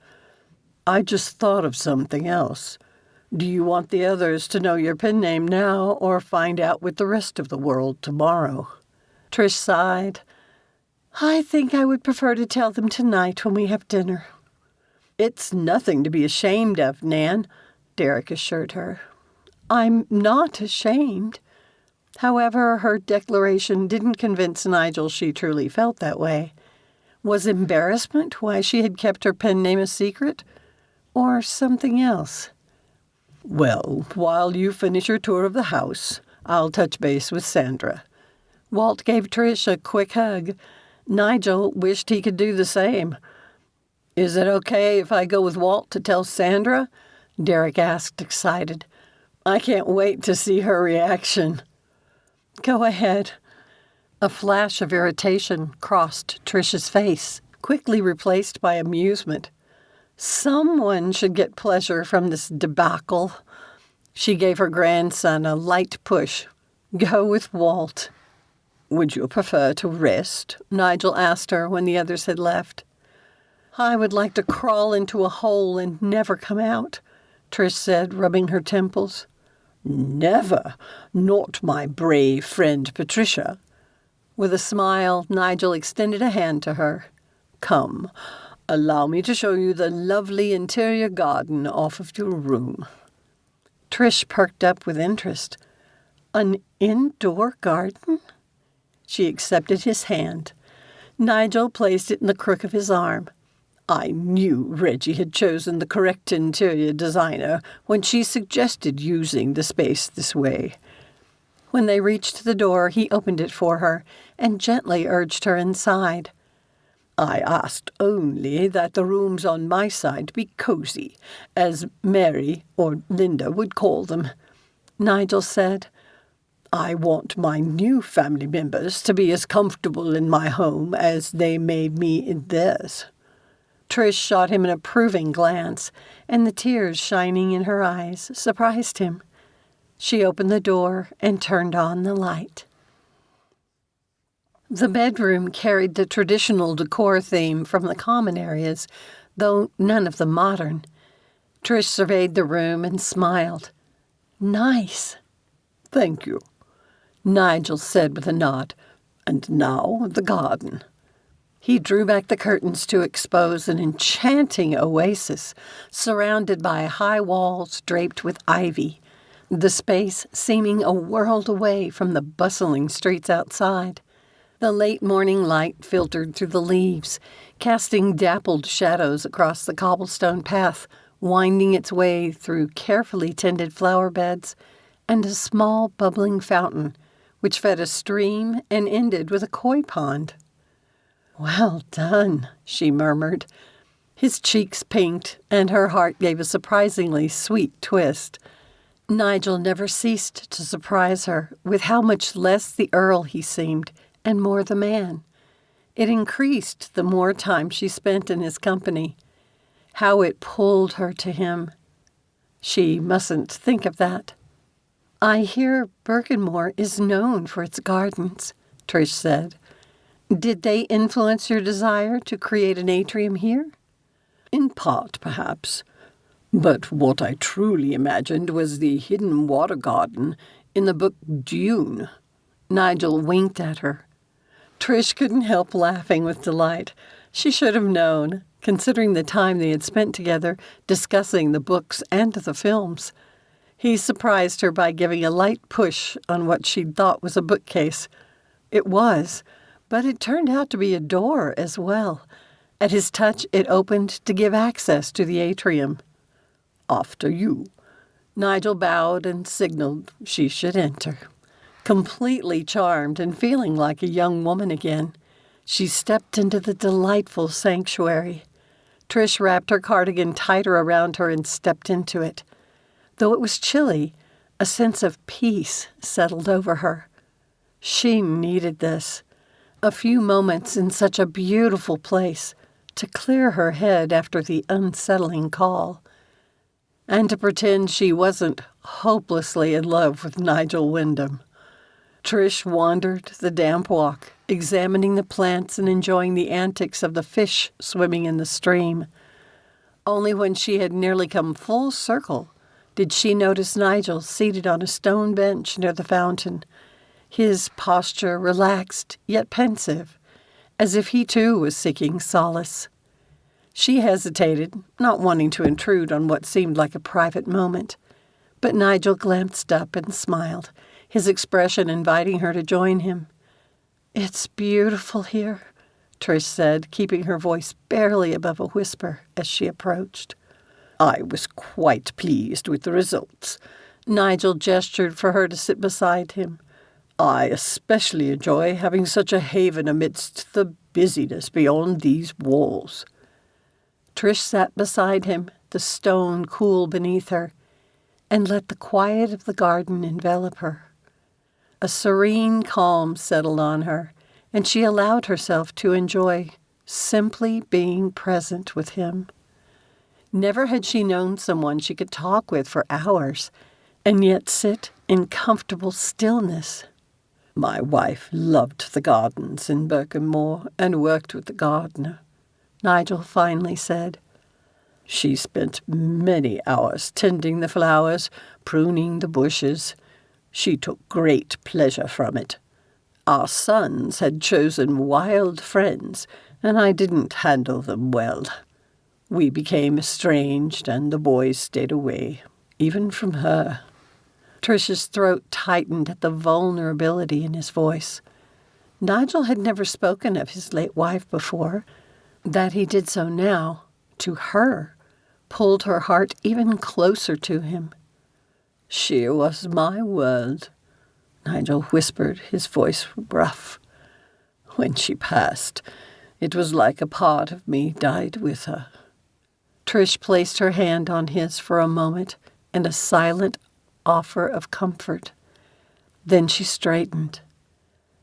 S3: I just thought of something else. Do you want the others to know your pen name now or find out with the rest of the world tomorrow?
S2: Trish sighed. I think I would prefer to tell them tonight when we have dinner.
S3: It's nothing to be ashamed of, Nan, Derek assured her.
S2: I'm not ashamed. However, her declaration didn't convince Nigel she truly felt that way. Was embarrassment why she had kept her pen name a secret? Or something else?
S3: Well, while you finish your tour of the house, I'll touch base with Sandra.
S2: Walt gave Trish a quick hug. Nigel wished he could do the same.
S3: Is it okay if I go with Walt to tell Sandra? Derek asked, excited. I can't wait to see her reaction.
S2: Go ahead. A flash of irritation crossed Trish's face, quickly replaced by amusement. Someone should get pleasure from this debacle. She gave her grandson a light push. Go with Walt.
S3: Would you prefer to rest?
S2: Nigel asked her when the others had left. I would like to crawl into a hole and never come out, Trish said, rubbing her temples.
S3: Never. Not my brave friend Patricia.
S2: With a smile, Nigel extended a hand to her.
S3: Come, allow me to show you the lovely interior garden off of your room.
S2: Trish perked up with interest. An indoor garden? She accepted his hand. Nigel placed it in the crook of his arm.
S3: I knew Reggie had chosen the correct interior designer when she suggested using the space this way.
S2: When they reached the door, he opened it for her and gently urged her inside.
S3: I asked only that the rooms on my side be cozy, as Mary or Linda would call them,
S2: Nigel said.
S3: I want my new family members to be as comfortable in my home as they made me in theirs."
S2: Trish shot him an approving glance, and the tears shining in her eyes surprised him. She opened the door and turned on the light. The bedroom carried the traditional decor theme from the common areas, though none of the modern. Trish surveyed the room and smiled. "Nice."
S3: "Thank you," Nigel said with a nod. "And now the garden."
S2: He drew back the curtains to expose an enchanting oasis surrounded by high walls draped with ivy, the space seeming a world away from the bustling streets outside. The late morning light filtered through the leaves, casting dappled shadows across the cobblestone path, winding its way through carefully tended flower beds and a small bubbling fountain, which fed a stream and ended with a koi pond.
S3: "Well done," she murmured. His cheeks pinked, and her heart gave a surprisingly sweet twist.
S2: Nigel never ceased to surprise her with how much less the Earl he seemed, and more the man. It increased the more time she spent in his company. How it pulled her to him. She mustn't think of that. "I hear Birkenmor is known for its gardens," Trish said. "Did they influence your desire to create an atrium here?"
S3: "In part, perhaps. But what I truly imagined was the hidden water garden in the book Dune."
S2: Nigel winked at her. Trish couldn't help laughing with delight. She should have known, considering the time they had spent together discussing the books and the films. He surprised her by giving a light push on what she'd thought was a bookcase. It was, but it turned out to be a door as well. At his touch, it opened to give access to the atrium.
S3: "After you."
S2: Nigel bowed and signaled she should enter. Completely charmed and feeling like a young woman again, she stepped into the delightful sanctuary. Trish wrapped her cardigan tighter around her and stepped into it. Though it was chilly, a sense of peace settled over her. She needed this. A few moments in such a beautiful place to clear her head after the unsettling call, and to pretend she wasn't hopelessly in love with Nigel Wyndham. Trish wandered the damp walk, examining the plants and enjoying the antics of the fish swimming in the stream. Only when she had nearly come full circle did she notice Nigel seated on a stone bench near the fountain, his posture relaxed yet pensive, as if he too was seeking solace. She hesitated, not wanting to intrude on what seemed like a private moment, but Nigel glanced up and smiled, his expression inviting her to join him. "It's beautiful here," Trish said, keeping her voice barely above a whisper as she approached.
S3: "I was quite pleased with the results."
S2: Nigel gestured for her to sit beside him.
S3: "I especially enjoy having such a haven amidst the busyness beyond these walls."
S2: Trish sat beside him, the stone cool beneath her, and let the quiet of the garden envelop her. A serene calm settled on her, and she allowed herself to enjoy simply being present with him. Never had she known someone she could talk with for hours, and yet sit in comfortable stillness.
S3: "My wife loved the gardens in Birkenmor and worked with the gardener,"
S2: Nigel finally said.
S3: "She spent many hours tending the flowers, pruning the bushes. She took great pleasure from it. Our sons had chosen wild friends, and I didn't handle them well. We became estranged, and the boys stayed away, even from her."
S2: Trish's throat tightened at the vulnerability in his voice. Nigel had never spoken of his late wife before. That he did so now, to her, pulled her heart even closer to him.
S3: "She was my world," Nigel whispered, his voice rough. "When she passed, it was like a part of me died with her."
S2: Trish placed her hand on his for a moment, and a silent offer of comfort. Then she straightened.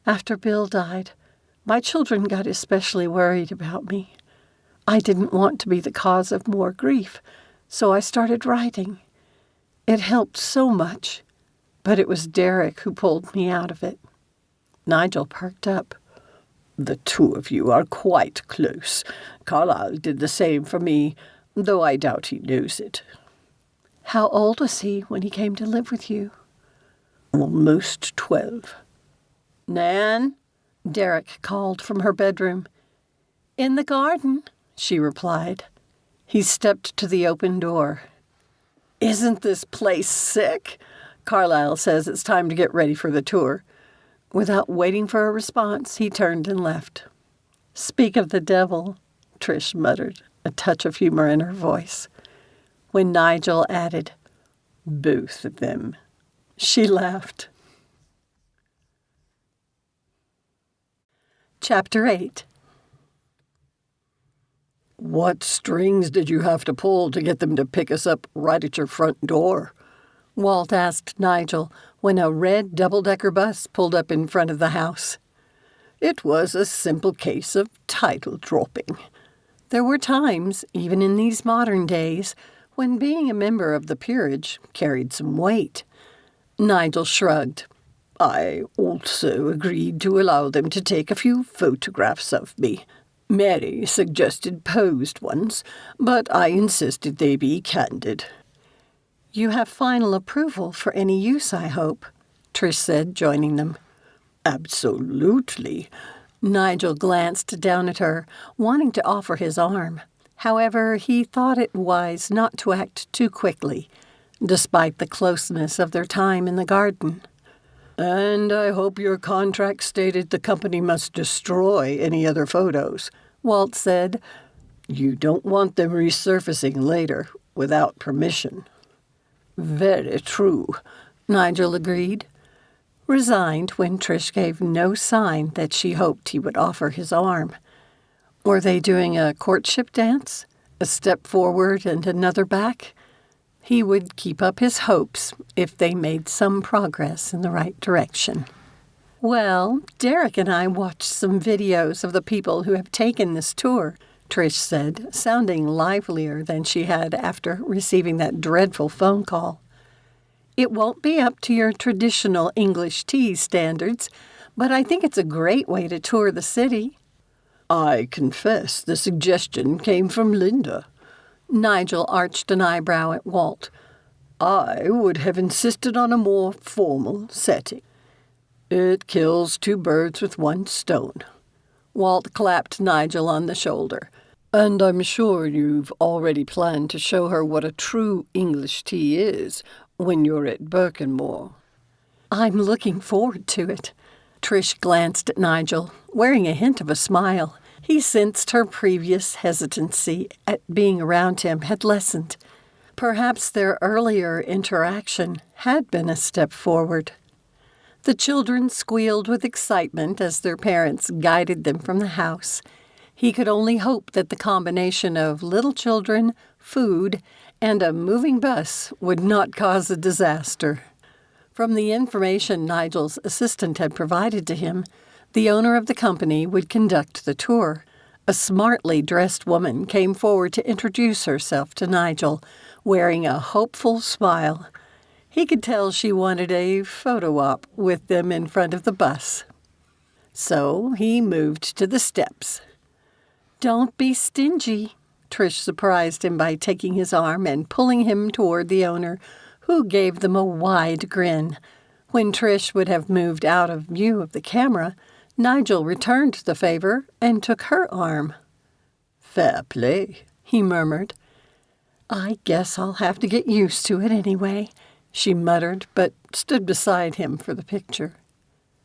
S2: After Bill died, my children got especially worried about me. I didn't want to be the cause of more grief, so I started writing. It helped so much, but it was Derek who pulled me out of it. Nigel perked up.
S3: The two of you are quite close. Carlyle did the same for me, though I doubt he knows it.
S2: How old was he when he came to live with you?
S3: Almost 12.
S2: Nan, Derek called from her bedroom. In the garden, she replied. He stepped to the open door.
S3: Isn't this place sick? Carlyle says it's time to get ready for the tour.
S2: Without waiting for a response, he turned and left. Speak of the devil, Trish muttered, a touch of humor in her voice. When Nigel added,
S3: both of them,
S2: she laughed. Chapter 8.
S3: What strings did you have to pull to get them to pick us up right at your front door?
S2: Walt asked Nigel when a red double-decker bus pulled up in front of the house.
S3: It was a simple case of title dropping.
S2: There were times, even in these modern days, when being a member of the peerage carried some weight. Nigel shrugged.
S3: I also agreed to allow them to take a few photographs of me. Mary suggested posed ones, but I insisted they be candid.
S2: You have final approval for any use, I hope, Trish said, joining them.
S3: Absolutely.
S2: Nigel glanced down at her, wanting to offer his arm. However, he thought it wise not to act too quickly, despite the closeness of their time in the garden.
S3: And I hope your contract stated the company must destroy any other photos,
S2: Walt said.
S3: You don't want them resurfacing later without permission.
S2: Very true, Nigel agreed, resigned when Trish gave no sign that she hoped he would offer his arm. Were they doing a courtship dance? A step forward and another back? He would keep up his hopes if they made some progress in the right direction. Well, Derek and I watched some videos of the people who have taken this tour, Trish said, sounding livelier than she had after receiving that dreadful phone call. It won't be up to your traditional English tea standards, but I think it's a great way to tour the city.
S3: I confess the suggestion came from Linda.
S2: Nigel arched an eyebrow at Walt.
S3: I would have insisted on a more formal setting. It kills two birds with one stone.
S2: Walt clapped Nigel on the shoulder.
S3: And I'm sure you've already planned to show her what a true English tea is when you're at Birkenmor.
S2: I'm looking forward to it. Trish glanced at Nigel, wearing a hint of a smile. He sensed her previous hesitancy at being around him had lessened. Perhaps their earlier interaction had been a step forward. The children squealed with excitement as their parents guided them from the house. He could only hope that the combination of little children, food, and a moving bus would not cause a disaster. From the information Nigel's assistant had provided to him, the owner of the company would conduct the tour. A smartly dressed woman came forward to introduce herself to Nigel, wearing a hopeful smile. He could tell she wanted a photo op with them in front of the bus. So he moved to the steps. Don't be stingy, Trish surprised him by taking his arm and pulling him toward the owner, who gave them a wide grin. When Trish would have moved out of view of the camera, Nigel returned the favor and took her arm.
S3: Fair play,
S2: he murmured. I guess I'll have to get used to it anyway, she muttered, but stood beside him for the picture.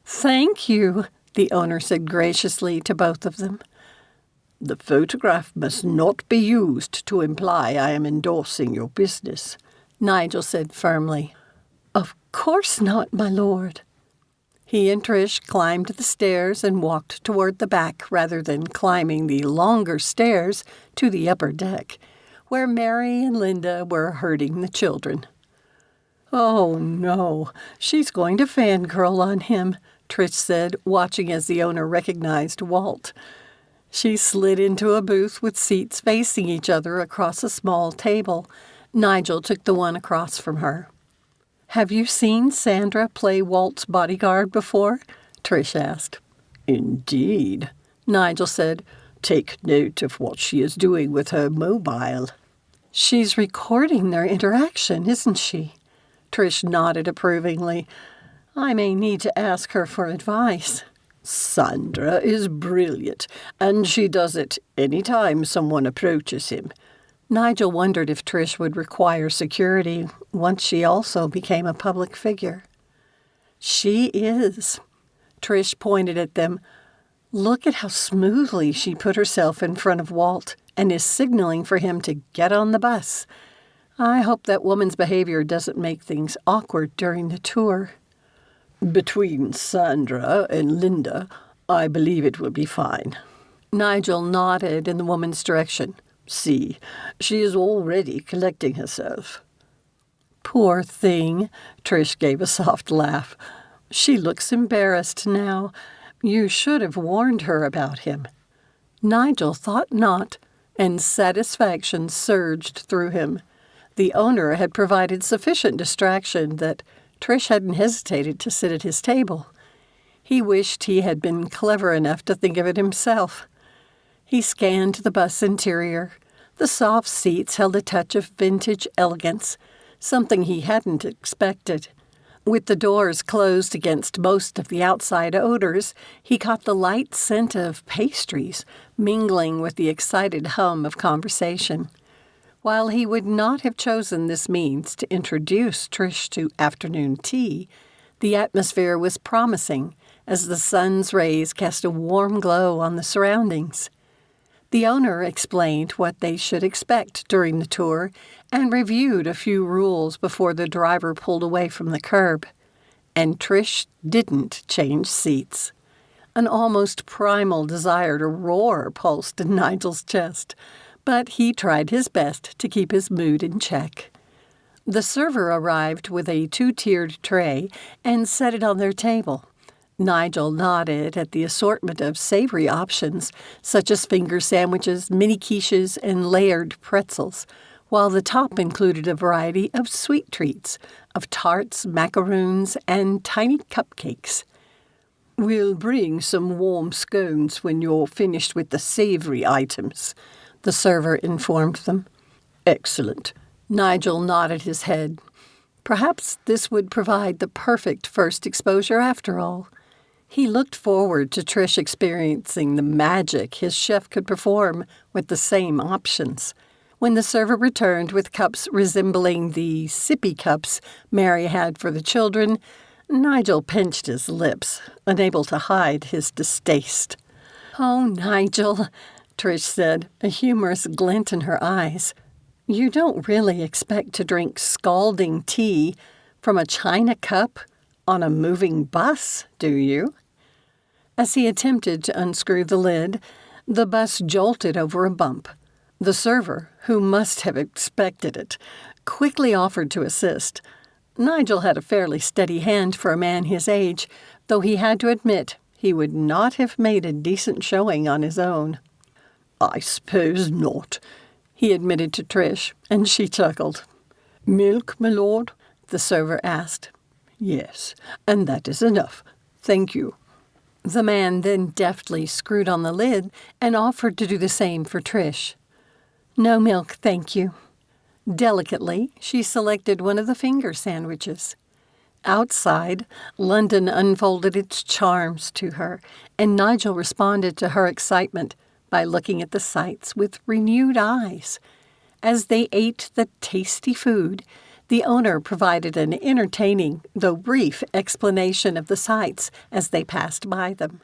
S2: Thank you, the owner said graciously to both of them.
S3: The photograph must not be used to imply I am endorsing your business,
S2: Nigel said firmly. Of course not, my lord. He and Trish climbed the stairs and walked toward the back rather than climbing the longer stairs to the upper deck, where Mary and Linda were herding the children. "Oh, no, she's going to fangirl on him," Trish said, watching as the owner recognized Walt. She slid into a booth with seats facing each other across a small table. Nigel took the one across from her. "Have you seen Sandra play Walt's bodyguard before?" Trish asked.
S3: Indeed, Nigel said. Take note of what she is doing with her mobile.
S2: "She's recording their interaction, isn't she?" Trish nodded approvingly. "I may need to ask her for advice."
S3: Sandra is brilliant, and she does it any time someone approaches him.
S2: Nigel wondered if Trish would require security once she also became a public figure. "She is." Trish pointed at them. "Look at how smoothly she put herself in front of Walt and is signaling for him to get on the bus. I hope that woman's behavior doesn't make things awkward during the tour."
S3: Between Sandra and Linda, I believe it will be fine.
S2: Nigel nodded in the woman's direction.
S3: See, she is already collecting herself.
S2: "Poor thing," Trish gave a soft laugh. "She looks embarrassed now. You should have warned her about him." Nigel thought not, and satisfaction surged through him. The owner had provided sufficient distraction that Trish hadn't hesitated to sit at his table. He wished he had been clever enough to think of it himself. He scanned the bus interior. The soft seats held a touch of vintage elegance, something he hadn't expected. With the doors closed against most of the outside odors, he caught the light scent of pastries mingling with the excited hum of conversation. While he would not have chosen this means to introduce Trish to afternoon tea, the atmosphere was promising as the sun's rays cast a warm glow on the surroundings. The owner explained what they should expect during the tour and reviewed a few rules before the driver pulled away from the curb. And Trish didn't change seats. An almost primal desire to roar pulsed in Nigel's chest, but he tried his best to keep his mood in check. The server arrived with a 2-tiered tray and set it on their table. Nigel nodded at the assortment of savory options, such as finger sandwiches, mini quiches, and layered pretzels, while the top included a variety of sweet treats, of tarts, macaroons, and tiny cupcakes.
S3: "We'll bring some warm scones when you're finished with the savory items,"
S2: the server informed them.
S3: "Excellent."
S2: Nigel nodded his head. Perhaps this would provide the perfect first exposure after all. He looked forward to Trish experiencing the magic his chef could perform with the same options. When the server returned with cups resembling the sippy cups Mary had for the children, Nigel pinched his lips, unable to hide his distaste. "Oh, Nigel," Trish said, a humorous glint in her eyes. "You don't really expect to drink scalding tea from a china cup on a moving bus, do you?" As he attempted to unscrew the lid, the bus jolted over a bump. The server, who must have expected it, quickly offered to assist. Nigel had a fairly steady hand for a man his age, though he had to admit he would not have made a decent showing on his own.
S3: "I suppose not,"
S2: he admitted to Trish, and she chuckled.
S3: "Milk, my lord?"
S2: the server asked.
S3: "Yes, and that is enough. Thank you."
S2: The man then deftly screwed on the lid and offered to do the same for Trish. "No milk, thank you." Delicately, she selected one of the finger sandwiches. Outside, London unfolded its charms to her, and Nigel responded to her excitement by looking at the sights with renewed eyes. As they ate the tasty food, the owner provided an entertaining, though brief, explanation of the sights as they passed by them.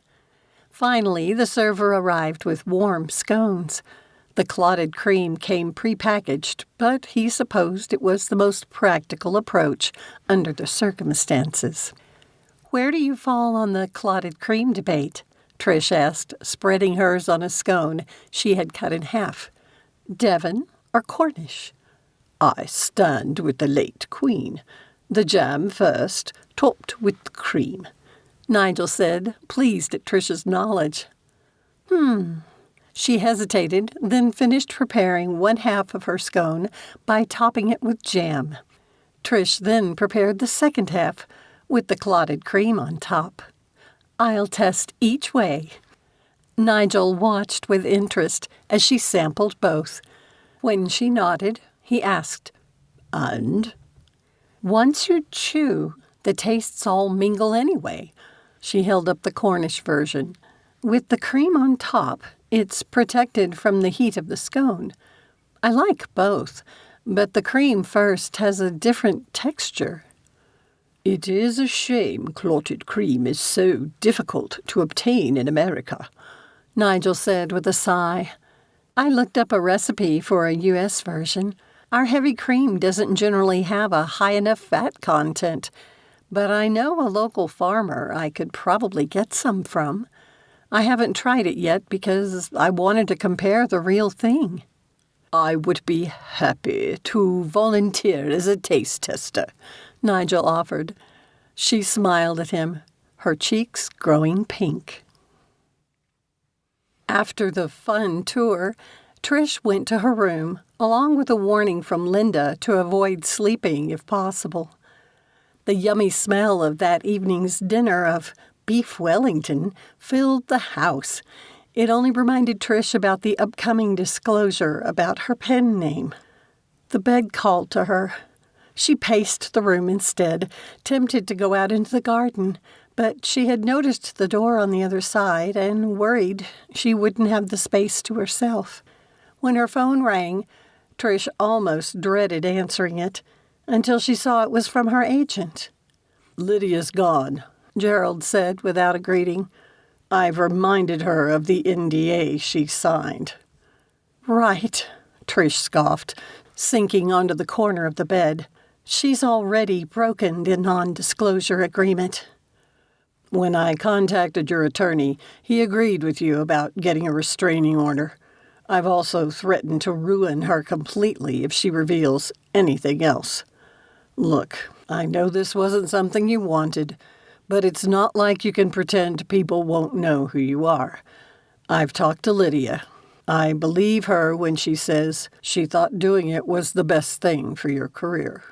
S2: Finally, the server arrived with warm scones. The clotted cream came prepackaged, but he supposed it was the most practical approach under the circumstances. "Where do you fall on the clotted cream debate?" Trish asked, spreading hers on a scone she had cut in half. "Devon or Cornish?"
S3: "I stand with the late Queen.
S2: The jam first, topped with cream, Nigel said, pleased at Trish's knowledge. She hesitated, then finished preparing one half of her scone by topping it with jam. Trish then prepared the second half, with the clotted cream on top. I'll test each way. Nigel watched with interest as she sampled both. When she nodded, he asked, "And?" "Once you chew, the tastes all mingle anyway." She held up the Cornish version. "With the cream on top, it's protected from the heat of the scone. I like both, but the cream first has a different texture."
S3: "It is a shame clotted cream is so difficult to obtain in America,"
S2: Nigel said with a sigh. "I looked up a recipe for a U.S. version. Our heavy cream doesn't generally have a high enough fat content, but I know a local farmer I could probably get some from. I haven't tried it yet because I wanted to compare the real thing."
S3: "I would be happy to volunteer as a taste tester,"
S2: Nigel offered. She smiled at him, her cheeks growing pink. After the fun tour, Trish went to her room, along with a warning from Linda to avoid sleeping if possible. The yummy smell of that evening's dinner of beef Wellington filled the house. It only reminded Trish about the upcoming disclosure about her pen name. The bed called to her. She paced the room instead, tempted to go out into the garden, but she had noticed the door on the other side and worried she wouldn't have the space to herself. When her phone rang, Trish almost dreaded answering it until she saw it was from her agent.
S3: "Lydia's gone,"
S2: Gerald said without a greeting.
S3: "I've reminded her of the NDA she signed."
S2: "Right," Trish scoffed, sinking onto the corner of the bed. "She's already broken the non-disclosure agreement."
S3: "When I contacted your attorney, he agreed with you about getting a restraining order. I've also threatened to ruin her completely if she reveals anything else. Look, I know this wasn't something you wanted, but it's not like you can pretend people won't know who you are. I've talked to Lydia. I believe her when she says she thought doing it was the best thing for your career."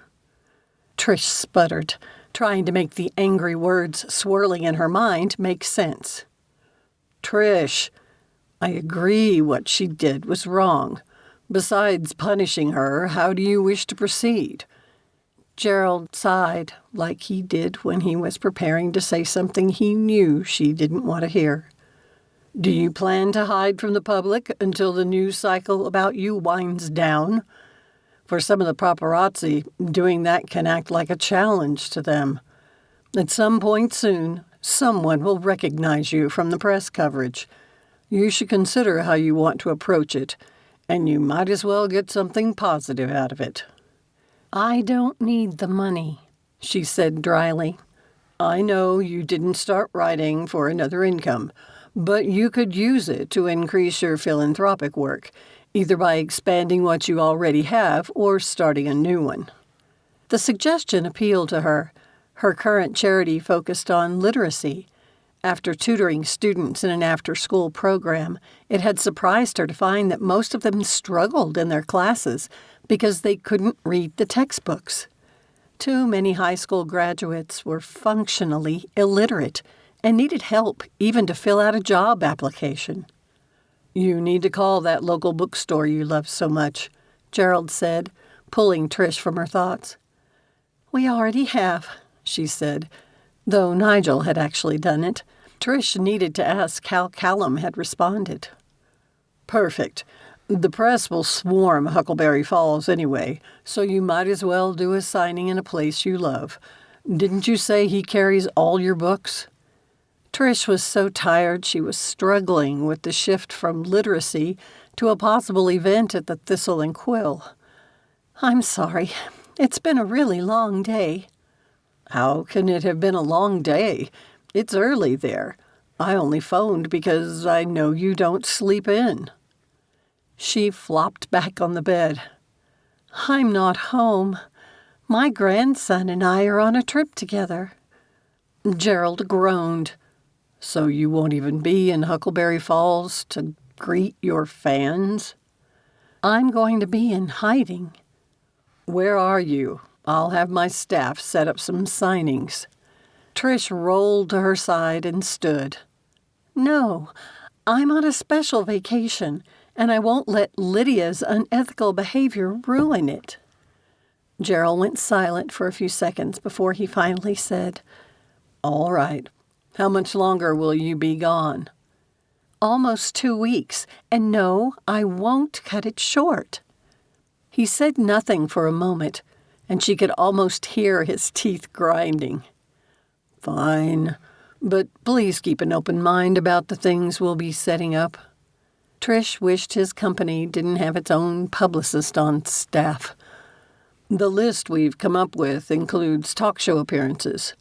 S2: Trish sputtered, trying to make the angry words swirling in her mind make sense.
S3: "Trish, I agree what she did was wrong. Besides punishing her, how do you wish to proceed?"
S2: Gerald sighed, like he did when he was preparing to say something he knew she didn't want to hear.
S3: "Do you plan to hide from the public until the news cycle about you winds down? For some of the paparazzi, doing that can act like a challenge to them. At some point soon, someone will recognize you from the press coverage. You should consider how you want to approach it, and you might as well get something positive out of it."
S2: "I don't need the money," she said dryly.
S3: "I know you didn't start writing for another income, but you could use it to increase your philanthropic work, either by expanding what you already have or starting a new one."
S2: The suggestion appealed to her. Her current charity focused on literacy. After tutoring students in an after-school program, it had surprised her to find that most of them struggled in their classes because they couldn't read the textbooks. Too many high school graduates were functionally illiterate and needed help even to fill out a job application.
S3: "You need to call that local bookstore you love so much,"
S2: Gerald said, pulling Trish from her thoughts. "We already have," she said, though Nigel had actually done it. Trish needed to ask how Callum had responded.
S3: "Perfect. The press will swarm Huckleberry Falls anyway, so you might as well do a signing in a place you love. Didn't you say he carries all your books?"
S2: Trish was so tired she was struggling with the shift from literacy to a possible event at the Thistle and Quill. "I'm sorry. It's been a really long day."
S3: "How can it have been a long day? It's early there. I only phoned because I know you don't sleep in."
S2: She flopped back on the bed. "I'm not home. My grandson and I are on a trip together." Gerald groaned. "So you won't even be in Huckleberry Falls to greet your fans?" "I'm going to be in hiding." "Where are you? I'll have my staff set up some signings." Trish rolled to her side and stood. "No, I'm on a special vacation, and I won't let Lydia's unethical behavior ruin it." Gerald went silent for a few seconds before he finally said, "All right. How much longer will you be gone?" "Almost 2 weeks, and no, I won't cut it short." He said nothing for a moment, and she could almost hear his teeth grinding. "Fine, but please keep an open mind about the things we'll be setting up." Trish wished his company didn't have its own publicist on staff. "The list we've come up with includes talk show appearances,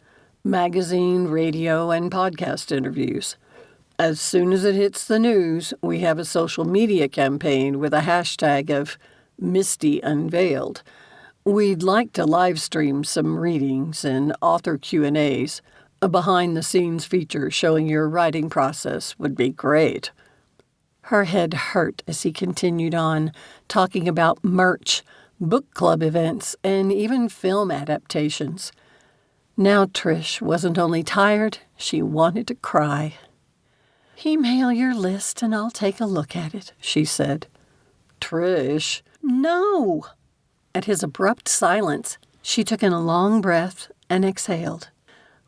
S2: magazine, radio, and podcast interviews. As soon as it hits the news, we have a social media campaign with a hashtag of Misty Unveiled. We'd like to live stream some readings and author Q&As. A behind-the-scenes feature showing your writing process would be great." Her head hurt as he continued on, talking about merch, book club events, and even film adaptations. Now Trish wasn't only tired, she wanted to cry. "Email your list and I'll take a look at it," she said. "Trish." "No!" At his abrupt silence, she took in a long breath and exhaled.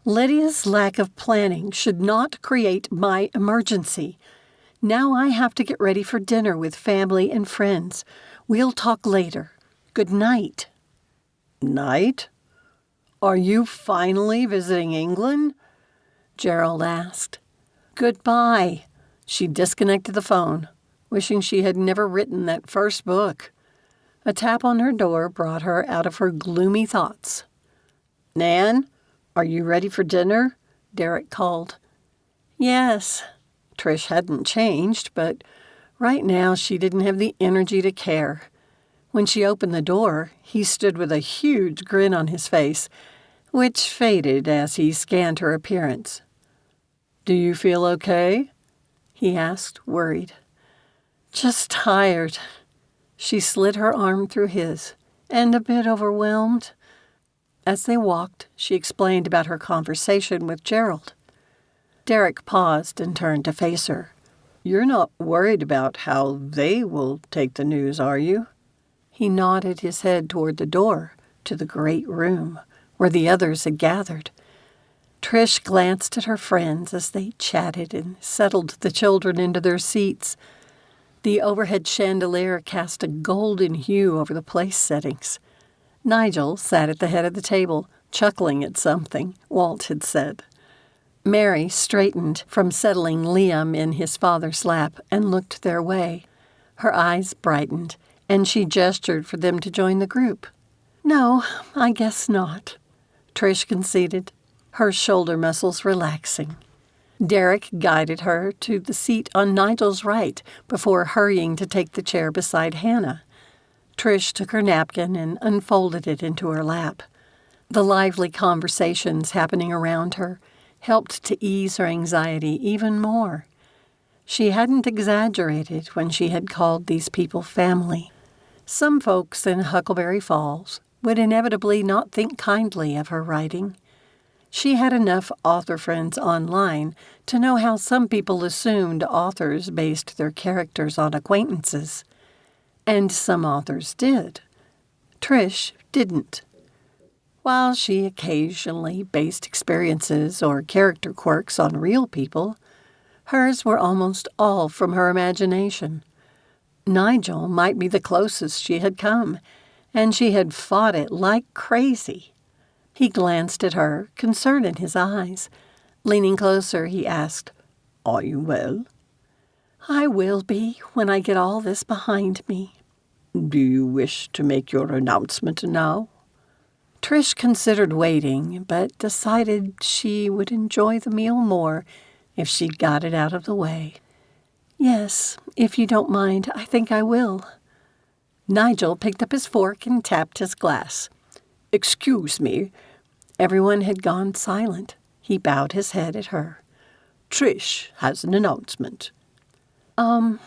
S2: "Lydia's lack of planning should not create my emergency. Now I have to get ready for dinner with family and friends. We'll talk later. Good night." "Night? Are you finally visiting England?" Gerald asked. "Goodbye." She disconnected the phone, wishing she had never written that first book. A tap on her door brought her out of her gloomy thoughts. "Nan, are you ready for dinner?" Derek called. "Yes." Trish hadn't changed, but right now she didn't have the energy to care. When she opened the door, he stood with a huge grin on his face, which faded as he scanned her appearance. "Do you feel okay?" he asked, worried. "Just tired." She slid her arm through his, and a bit overwhelmed. As they walked, she explained about her conversation with Gerald. Derek paused and turned to face her. "You're not worried about how they will take the news, are you?" He nodded his head toward the door, to the great room, where the others had gathered. Trish glanced at her friends as they chatted and settled the children into their seats. The overhead chandelier cast a golden hue over the place settings. Nigel sat at the head of the table, chuckling at something Walt had said. Mary straightened from settling Liam in his father's lap and looked their way. Her eyes brightened, and she gestured for them to join the group. "No, I guess not," Trish conceded, her shoulder muscles relaxing. Derek guided her to the seat on Nigel's right before hurrying to take the chair beside Hannah. Trish took her napkin and unfolded it into her lap. The lively conversations happening around her helped to ease her anxiety even more. She hadn't exaggerated when she had called these people family. Some folks in Huckleberry Falls would inevitably not think kindly of her writing. She had enough author friends online to know how some people assumed authors based their characters on acquaintances. And some authors did. Trish didn't. While she occasionally based experiences or character quirks on real people, hers were almost all from her imagination. Nigel might be the closest she had come, and she had fought it like crazy. He glanced at her, concern in his eyes. Leaning closer, he asked, "Are you well?" "I will be when I get all this behind me." "Do you wish to make your announcement now?" Trish considered waiting, but decided she would enjoy the meal more if she got it out of the way. "Yes, if you don't mind, I think I will." Nigel picked up his fork and tapped his glass.
S3: Excuse me.
S2: Everyone had gone silent. He bowed his head at her.
S3: Trish has an announcement.
S2: I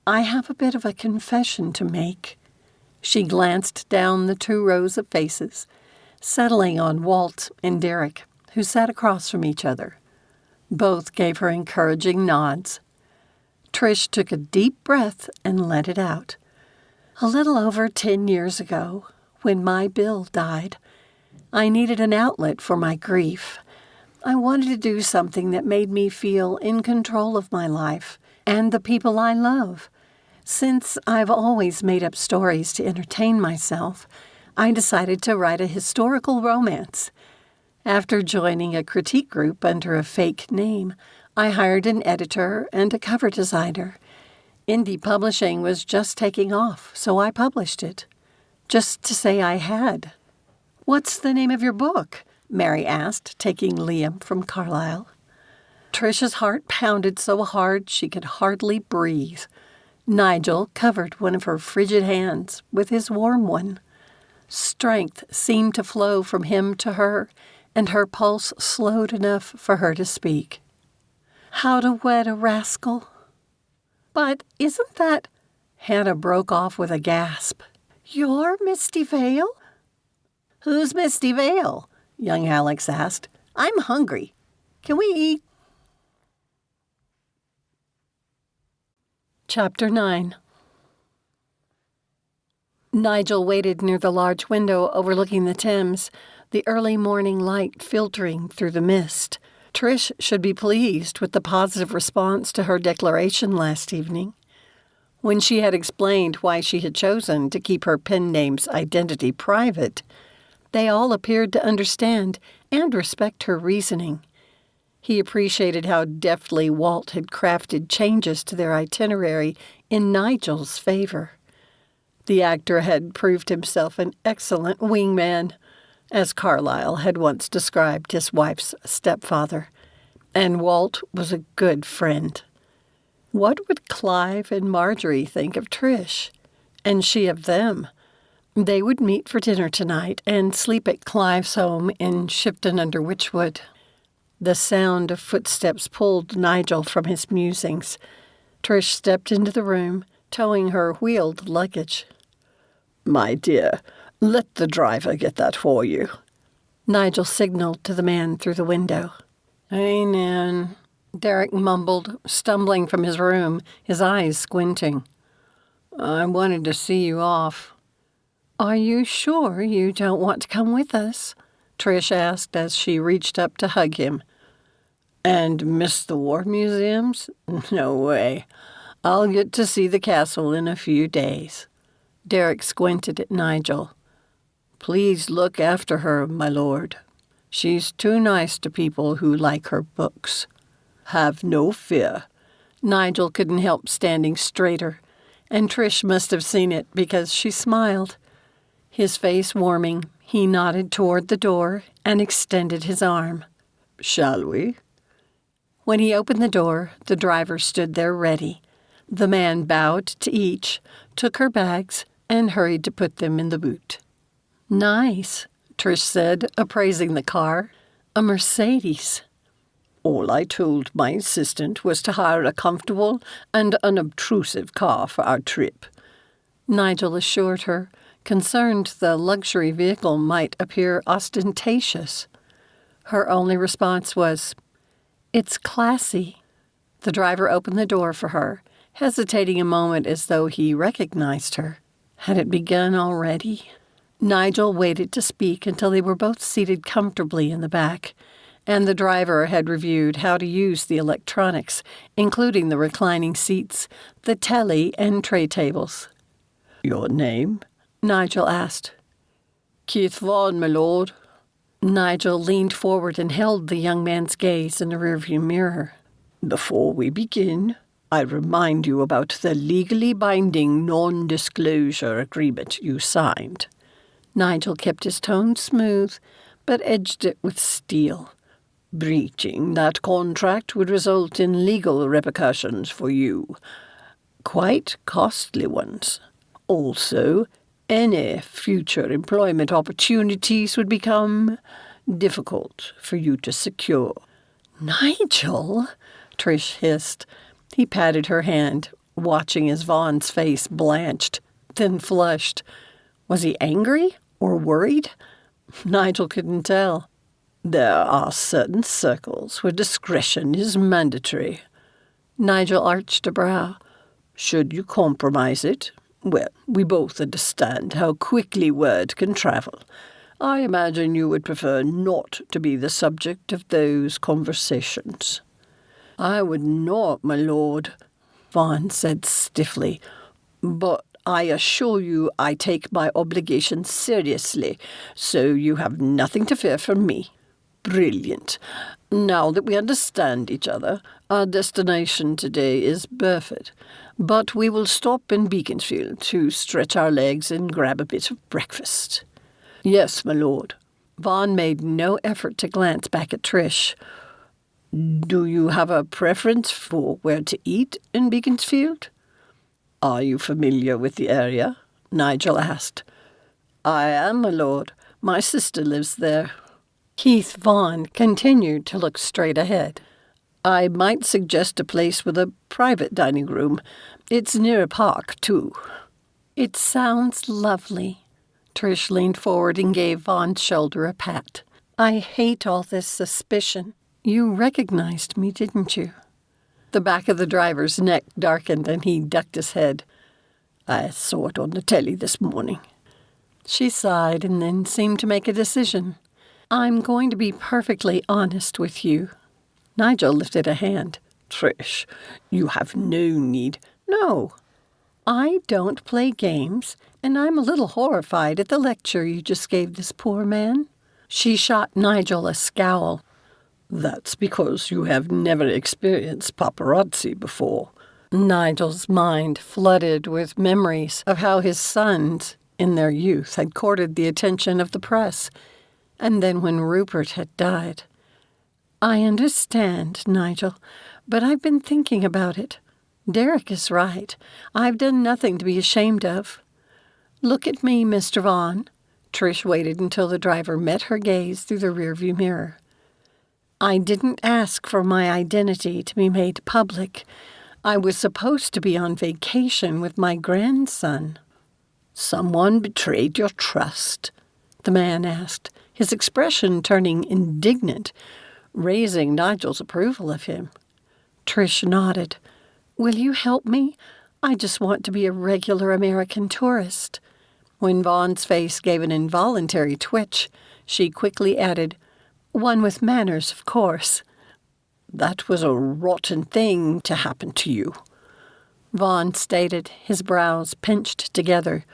S2: have a bit of a confession to make. She glanced down the 2 rows of faces, settling on Walt and Derek, who sat across from each other. Both gave her encouraging nods. Trish took a deep breath and let it out. A little over 10 years ago, when my Bill died, I needed an outlet for my grief. I wanted to do something that made me feel in control of my life and the people I love. Since I've always made up stories to entertain myself, I decided to write a historical romance. After joining a critique group under a fake name, I hired an editor and a cover designer. Indie publishing was just taking off, so I published it. Just to say I had. "What's the name of your book?" Mary asked, taking Liam from Carlisle. Trish's heart pounded so hard she could hardly breathe. Nigel covered one of her frigid hands with his warm one. Strength seemed to flow from him to her, and her pulse slowed enough for her to speak. "How to Wed a Rascal." "But isn't that—" Hannah broke off with a gasp.
S4: You're Misty Vale?
S3: Who's Misty Vale? Young Alex asked. I'm hungry. Can we eat?
S2: Chapter 9. Nigel waited near the large window overlooking the Thames, the early morning light filtering through the mist. Trish should be pleased with the positive response to her declaration last evening. When she had explained why she had chosen to keep her pen name's identity private, they all appeared to understand and respect her reasoning. He appreciated how deftly Walt had crafted changes to their itinerary in Nigel's favor. The actor had proved himself an excellent wingman, as Carlyle had once described his wife's stepfather, and Walt was a good friend. What would Clive and Marjorie think of Trish, and she of them? They would meet for dinner tonight and sleep at Clive's home in Shipton-under-Wychwood. The sound of footsteps pulled Nigel from his musings. Trish stepped into the room, towing her wheeled luggage.
S3: My dear, let the driver get that for you.
S2: Nigel signaled to the man through the window. Amen, Derek mumbled, stumbling from his room, his eyes squinting. I wanted to see you off. Are you sure you don't want to come with us? Trish asked as she reached up to hug him. And miss the war museums? No way. I'll get to see the castle in a few days. Derek squinted at Nigel. Please look after her, my lord. She's too nice to people who like her books. Have no fear. Nigel couldn't help standing straighter, and Trish must have seen it because she smiled. His face warming, he nodded toward the door and extended his arm. Shall we? When he opened the door, the driver stood there ready. The man bowed to each, took her bags, and hurried to put them in the boot. Nice, Trish said, appraising the car. A Mercedes. All I told my assistant was to hire a comfortable and unobtrusive car for our trip. Nigel assured her, concerned the luxury vehicle might appear ostentatious. Her only response was, It's classy. The driver opened the door for her, hesitating a moment as though he recognized her. Had it begun already? Nigel waited to speak until they were both seated comfortably in the back, and the driver had reviewed how to use the electronics, including the reclining seats, the telly, and tray tables. Your name? Nigel asked. Keith Vaughan, my lord. Nigel leaned forward and held the young man's gaze in the rearview mirror. Before we begin, I remind you about the legally binding non-disclosure agreement you signed. Nigel kept his tone smooth, but edged it with steel. Breaching that contract would result in legal repercussions for you. Quite costly ones. Also,
S3: Any future employment opportunities would become difficult for you to secure.
S2: Nigel, Trish hissed. He patted her hand, watching as Vaughn's face blanched, then flushed. Was he angry or worried? Nigel couldn't tell.
S3: There are certain circles where discretion is mandatory.
S2: Nigel arched a brow.
S3: Should you compromise it? Well, we both understand how quickly word can travel. I imagine you would prefer not to be the subject of those conversations.
S2: I would not, my lord, Vaughn said stiffly.
S3: But I assure you I take my obligations seriously, so you have nothing to fear from me. Brilliant. Now that we understand each other, our destination today is Burford, but we will stop in Beaconsfield to stretch our legs and grab a bit of breakfast. Yes, my lord.
S2: Vaughan made no effort to glance back at Trish.
S3: Do you have a preference for where to eat in Beaconsfield? Are you familiar with the area? Nigel asked. I am, my lord. My sister lives there.
S2: Keith Vaughan continued to look straight ahead.
S3: I might suggest a place with a private dining room. It's near a park, too.
S2: It sounds lovely. Trish leaned forward and gave Vaughan's shoulder a pat. I hate all this suspicion. You recognized me, didn't you? The back of the driver's neck darkened and he ducked his head.
S3: I saw it on the telly this morning.
S2: She sighed and then seemed to make a decision. I'm going to be perfectly honest with you. Nigel lifted a hand.
S3: Trish, you have no need.
S2: No. I don't play games, and I'm a little horrified at the lecture you just gave this poor man. She shot Nigel a scowl.
S3: That's because you have never experienced paparazzi before.
S2: Nigel's mind flooded with memories of how his sons, in their youth, had courted the attention of the press. And then when Rupert had died. I understand, Nigel, but I've been thinking about it. Derek is right. I've done nothing to be ashamed of. Look at me, Mr. Vaughan. Trish waited until the driver met her gaze through the rearview mirror. I didn't ask for my identity to be made public. I was supposed to be on vacation with my grandson.
S3: Someone betrayed your trust?
S2: The man asked, his expression turning indignant, raising Nigel's approval of him. Trish nodded. Will you help me? I just want to be a regular American tourist. When Vaughan's face gave an involuntary twitch, she quickly added, one with manners, of course.
S3: That was a rotten thing to happen to you,
S2: Vaughan stated, his brows pinched together.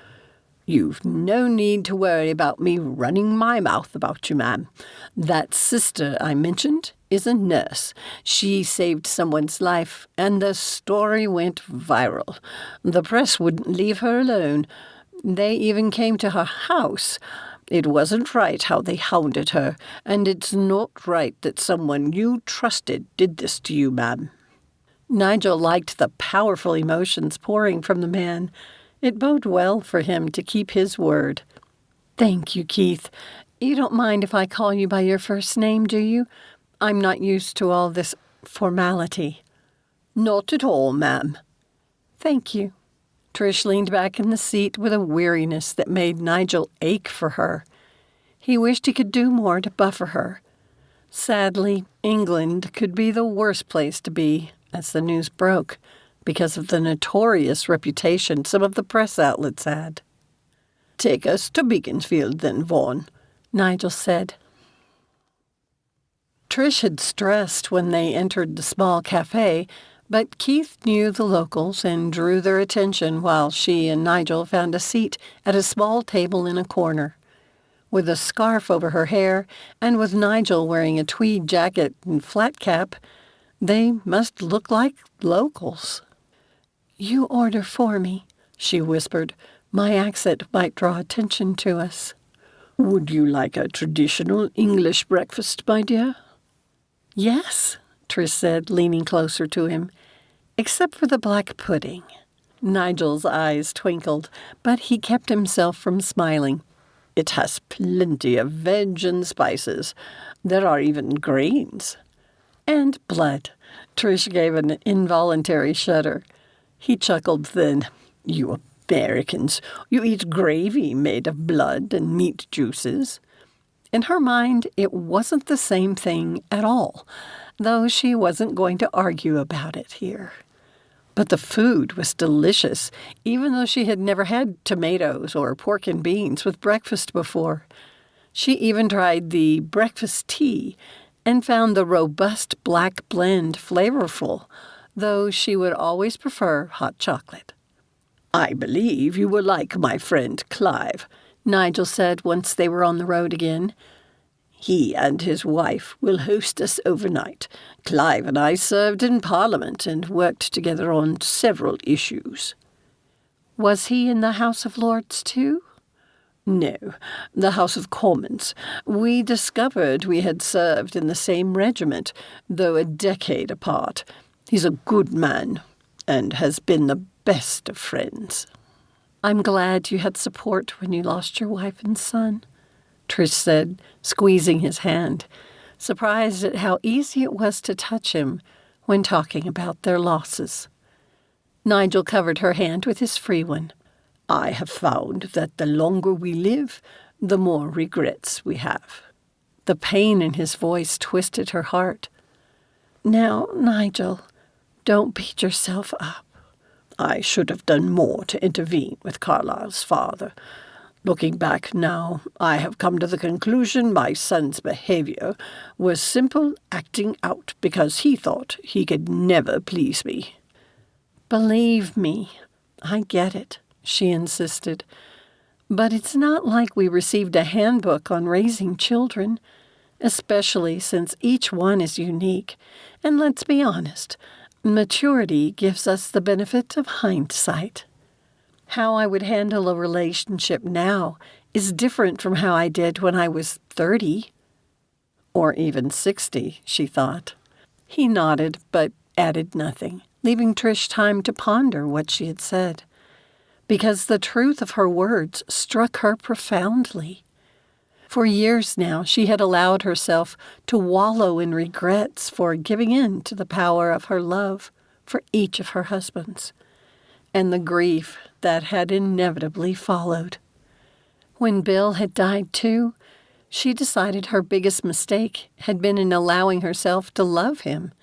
S3: You've no need to worry about me running my mouth about you, ma'am. That sister I mentioned is a nurse. She saved someone's life, and the story went viral. The press wouldn't leave her alone. They even came to her house. It wasn't right how they hounded her, and it's not right that someone you trusted did this to you, ma'am.
S2: Nigel liked the powerful emotions pouring from the man. It boded well for him to keep his word. Thank you, Keith. You don't mind if I call you by your first name, do you? I'm not used to all this formality.
S3: Not at all, ma'am.
S2: Thank you. Trish leaned back in the seat with a weariness that made Nigel ache for her. He wished he could do more to buffer her. Sadly, England could be the worst place to be, as the news broke, because of the notorious reputation some of the press outlets had.
S3: Take us to Beaconsfield, then, Vaughan,
S2: Nigel said. Trish had stressed when they entered the small cafe, but Keith knew the locals and drew their attention while she and Nigel found a seat at a small table in a corner. With a scarf over her hair, and with Nigel wearing a tweed jacket and flat cap, they must look like locals. You order for me, she whispered. My accent might draw attention to us.
S3: Would you like a traditional English breakfast, my dear?
S2: Yes, Trish said, leaning closer to him, except for the black pudding. Nigel's eyes twinkled, but he kept himself from smiling.
S3: It has plenty of veg and spices. There are even grains.
S2: And blood. Trish gave an involuntary shudder.
S3: He chuckled then. You Americans, you eat gravy made of blood and meat juices.
S2: In her mind, it wasn't the same thing at all, though she wasn't going to argue about it here. But the food was delicious, even though she had never had tomatoes or pork and beans with breakfast before. She even tried the breakfast tea and found the robust black blend flavorful, though she would always prefer hot chocolate.
S3: I believe you will like my friend Clive,
S2: Nigel said once they were on the road again.
S3: He and his wife will host us overnight. Clive and I served in Parliament and worked together on several issues.
S2: Was he in the House of Lords too?
S3: No, the House of Commons. We discovered we had served in the same regiment, though a decade apart. He's a good man and has been the best of friends.
S2: I'm glad you had support when you lost your wife and son, Trish said, squeezing his hand, surprised at how easy it was to touch him when talking about their losses. Nigel covered her hand with his free one.
S3: I have found that the longer we live, the more regrets we have.
S2: The pain in his voice twisted her heart. Now, Nigel, don't beat yourself up.
S3: I should have done more to intervene with Carlyle's father. Looking back now, I have come to the conclusion my son's behavior was simple acting out because he thought he could never please me.
S2: Believe me, I get it, she insisted. But it's not like we received a handbook on raising children, especially since each one is unique. And let's be honest, maturity gives us the benefit of hindsight. How I would handle a relationship now is different from how I did when I was 30.
S3: Or even 60, she thought.
S2: He nodded, but added nothing, leaving Trish time to ponder what she had said, because the truth of her words struck her profoundly. For years now, she had allowed herself to wallow in regrets for giving in to the power of her love for each of her husbands, and the grief that had inevitably followed. When Bill had died too, she decided her biggest mistake had been in allowing herself to love him.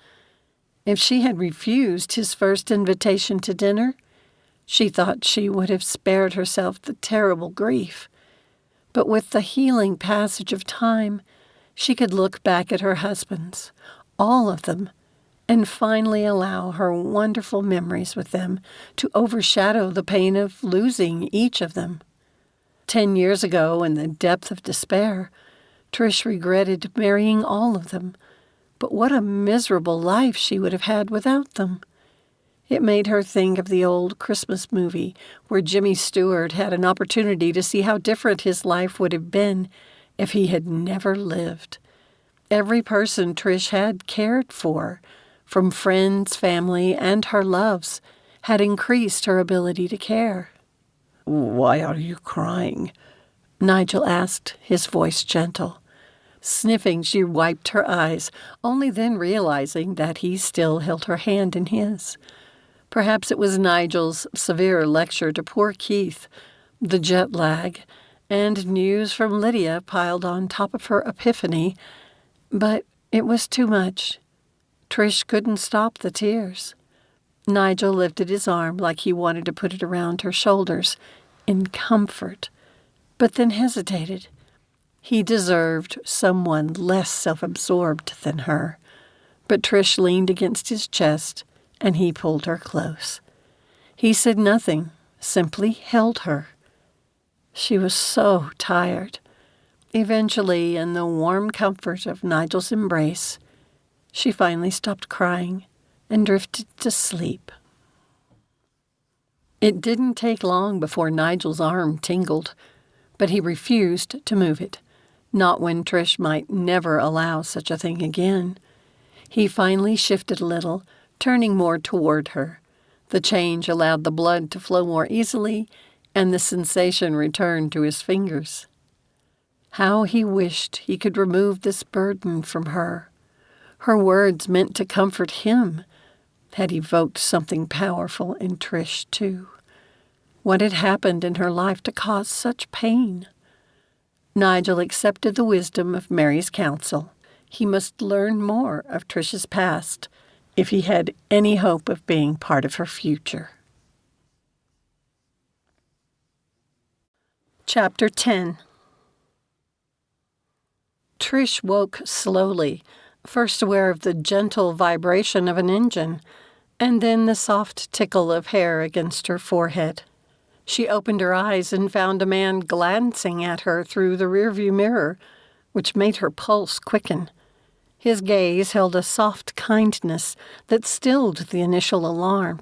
S2: If she had refused his first invitation to dinner, she thought she would have spared herself the terrible grief. But with the healing passage of time, she could look back at her husbands, all of them, and finally allow her wonderful memories with them to overshadow the pain of losing each of them. 10 years ago, in the depth of despair, Trish regretted marrying all of them, but what a miserable life she would have had without them. It made her think of the old Christmas movie where Jimmy Stewart had an opportunity to see how different his life would have been if he had never lived. Every person Trish had cared for, from friends, family, and her loves, had increased her ability to care.
S3: Why are you crying?
S2: Nigel asked, his voice gentle. Sniffing, she wiped her eyes, only then realizing that he still held her hand in his. Perhaps it was Nigel's severe lecture to poor Keith, the jet lag, and news from Lydia piled on top of her epiphany, but it was too much. Trish couldn't stop the tears. Nigel lifted his arm like he wanted to put it around her shoulders in comfort, but then hesitated. He deserved someone less self-absorbed than her, but Trish leaned against his chest, and he pulled her close. He said nothing, simply held her. She was so tired. Eventually, in the warm comfort of Nigel's embrace, she finally stopped crying and drifted to sleep. It didn't take long before Nigel's arm tingled, but he refused to move it, not when Trish might never allow such a thing again. He finally shifted a little, turning more toward her, The change allowed the blood to flow more easily, and the sensation returned to his fingers. How he wished he could remove this burden from her. Her words meant to comfort him had evoked something powerful in Trish, too. What had happened in her life to cause such pain? Nigel accepted the wisdom of Mary's counsel. He must learn more of Trish's past if he had any hope of being part of her future. Chapter 10. Trish woke slowly, first aware of the gentle vibration of an engine, and then the soft tickle of hair against her forehead. She opened her eyes and found a man glancing at her through the rearview mirror, which made her pulse quicken. His gaze held a soft kindness that stilled the initial alarm.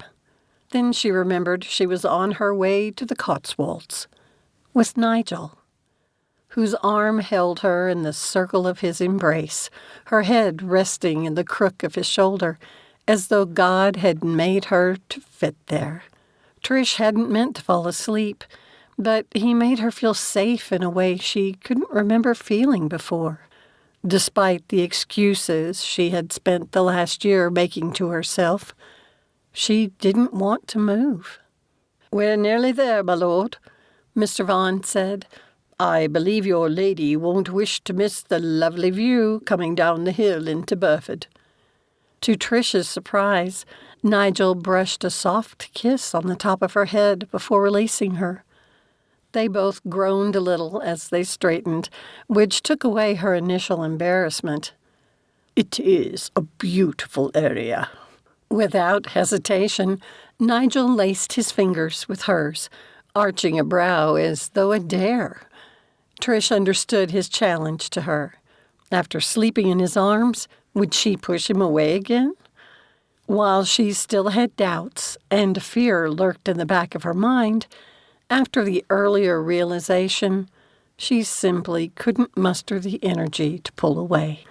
S2: Then she remembered she was on her way to the Cotswolds with Nigel, whose arm held her in the circle of his embrace, her head resting in the crook of his shoulder, as though God had made her to fit there. Trish hadn't meant to fall asleep, but he made her feel safe in a way she couldn't remember feeling before. Despite the excuses she had spent the last year making to herself, she didn't want to move.
S3: "We're nearly there, my lord," Mr. Vaughan said. "I believe your lady won't wish to miss the lovely view coming down the hill into Burford."
S2: To Trish's surprise, Nigel brushed a soft kiss on the top of her head before releasing her. They both groaned a little as they straightened, which took away her initial embarrassment.
S3: "It is a beautiful area."
S2: Without hesitation, Nigel laced his fingers with hers, arching a brow as though a dare. Trish understood his challenge to her. After sleeping in his arms, would she push him away again? While she still had doubts and fear lurked in the back of her mind, after the earlier realization, she simply couldn't muster the energy to pull away.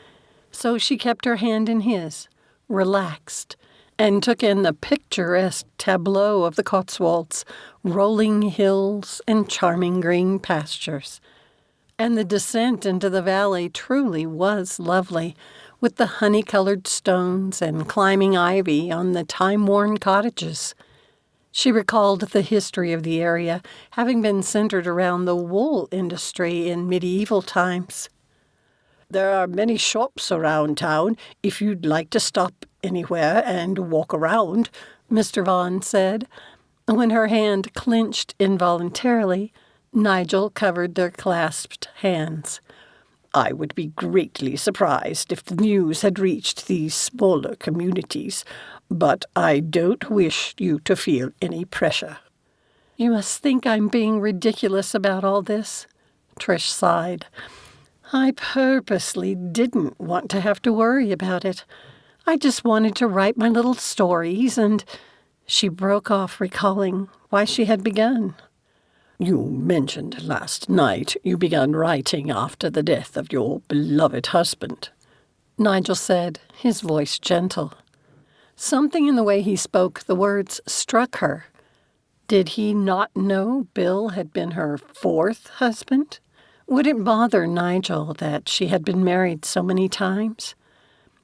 S2: So she kept her hand in his, relaxed, and took in the picturesque tableau of the Cotswolds, rolling hills and charming green pastures. And the descent into the valley truly was lovely, with the honey-colored stones and climbing ivy on the time-worn cottages. She recalled the history of the area, having been centered around the wool industry in medieval times.
S3: "There are many shops around town if you'd like to stop anywhere and walk around,"
S2: Mr. Vaughan said. When her hand clenched involuntarily, Nigel covered their clasped hands.
S3: "I would be greatly surprised if the news had reached these smaller communities, but I don't wish you to feel any pressure."
S2: "You must think I'm being ridiculous about all this," Trish sighed. "I purposely didn't want to have to worry about it. I just wanted to write my little stories and—" She broke off, recalling why she had begun.
S3: "You mentioned last night you began writing after the death of your beloved husband,"
S2: Nigel said, his voice gentle. Something in the way he spoke the words struck her. Did he not know Bill had been her fourth husband? Would it bother Nigel that she had been married so many times?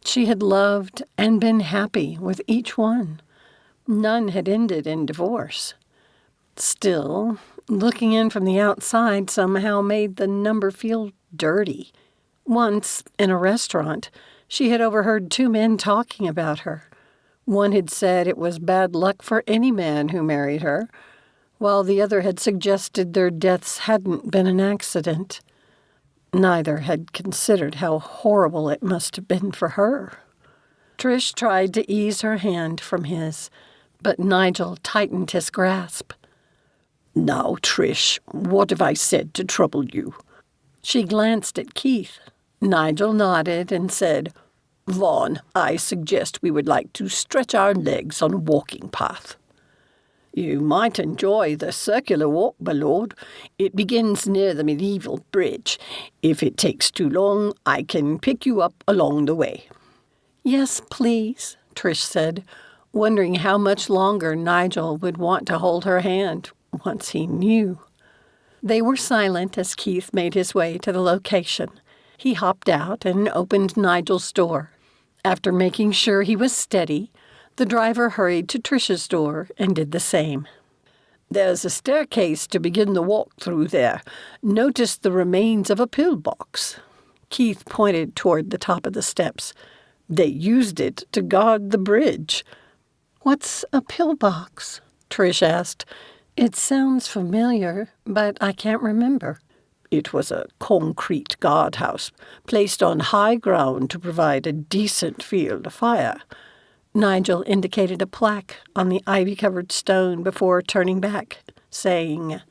S2: She had loved and been happy with each one. None had ended in divorce. Still, looking in from the outside somehow made the number feel dirty. Once, in a restaurant, she had overheard two men talking about her. One had said it was bad luck for any man who married her, while the other had suggested their deaths hadn't been an accident. Neither had considered how horrible it must have been for her. Trish tried to ease her hand from his, but Nigel tightened his grasp.
S3: "Now, Trish, what have I said to trouble you?"
S2: She glanced at Keith.
S3: Nigel nodded and said, "Vaughan, I suggest we would like to stretch our legs on a walking path." "You might enjoy the circular walk, my lord. It begins near the medieval bridge. If it takes too long, I can pick you up along the way."
S2: "Yes, please," Trish said. wondering how much longer Nigel would want to hold her hand once he knew. They were silent as Keith made his way to the location. He hopped out and opened Nigel's door. After making sure he was steady, the driver hurried to Trish's door and did the same.
S3: "There's a staircase to begin the walk through there. Notice the remains of a pillbox."
S2: Keith pointed toward the top of the steps.
S3: "They used it to guard the bridge."
S2: "What's a pillbox?" Trish asked. "It sounds familiar, but I can't remember."
S3: "It was a concrete guardhouse placed on high ground to provide a decent field of fire."
S2: Nigel indicated a plaque on the ivy-covered stone before turning back, saying,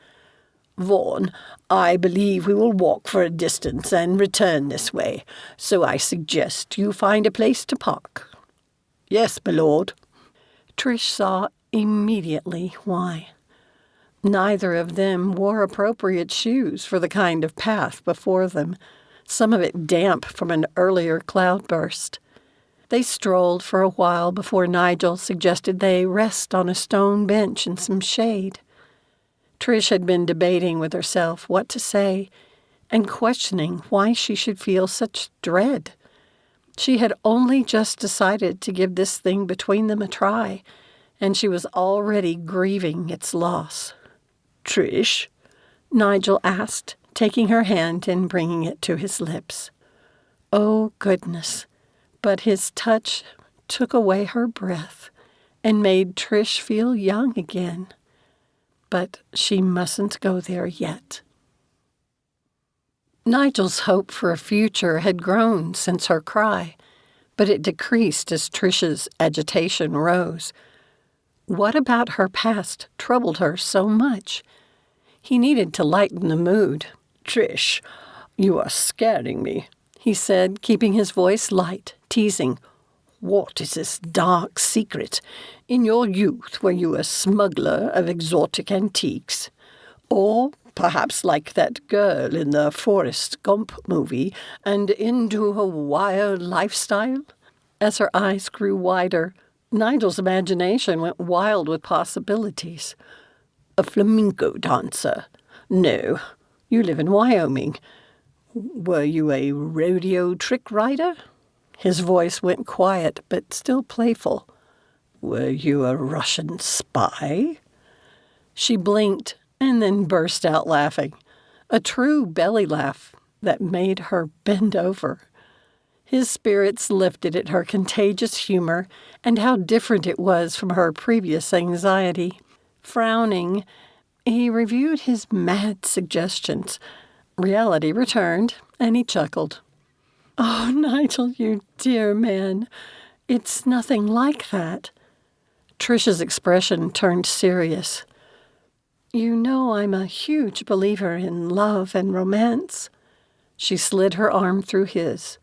S3: "Vaughan, I believe we will walk for a distance and return this way, so I suggest you find a place to park." "Yes, my lord."
S2: Trish saw immediately why. Neither of them wore appropriate shoes for the kind of path before them, some of it damp from an earlier cloudburst. They strolled for a while before Nigel suggested they rest on a stone bench in some shade. Trish had been debating with herself what to say and questioning why she should feel such dread. She had only just decided to give this thing between them a try, and she was already grieving its loss.
S3: "Trish?"
S2: Nigel asked, taking her hand and bringing it to his lips. Oh, goodness. But his touch took away her breath and made Trish feel young again. But she mustn't go there yet. Nigel's hope for a future had grown since her cry, but it decreased as Trish's agitation rose. What about her past troubled her so much? He needed to lighten the mood.
S3: "Trish, you are scaring me,"
S2: he said, keeping his voice light, teasing.
S3: "What is this dark secret? In your youth were you a smuggler of exotic antiques? Or perhaps like that girl in the Forrest Gump movie and into a wild lifestyle?"
S2: As her eyes grew wider, Nigel's imagination went wild with possibilities.
S3: "A flamenco dancer? No, you live in Wyoming. Were you a rodeo trick rider?"
S2: His voice went quiet, but still playful.
S3: "Were you a Russian spy?"
S2: She blinked and then burst out laughing, a true belly laugh that made her bend over. His spirits lifted at her contagious humor and how different it was from her previous anxiety. Frowning, he reviewed his mad suggestions. Reality returned, and he chuckled. "Oh, Nigel, you dear man. It's nothing like that." Trish's expression turned serious. "You know I'm a huge believer in love and romance." She slid her arm through his.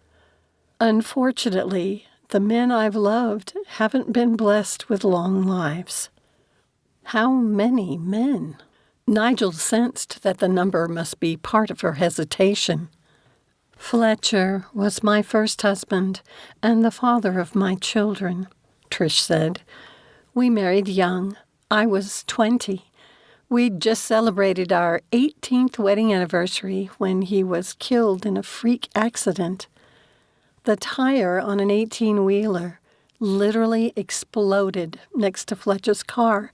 S2: "Unfortunately, the men I've loved haven't been blessed with long lives." How many men? Nigel sensed that the number must be part of her hesitation. "Fletcher was my first husband and the father of my children," Trish said. "We married young. I was 20. We'd just celebrated our 18th wedding anniversary when he was killed in a freak accident. The tire on an 18-wheeler literally exploded next to Fletcher's car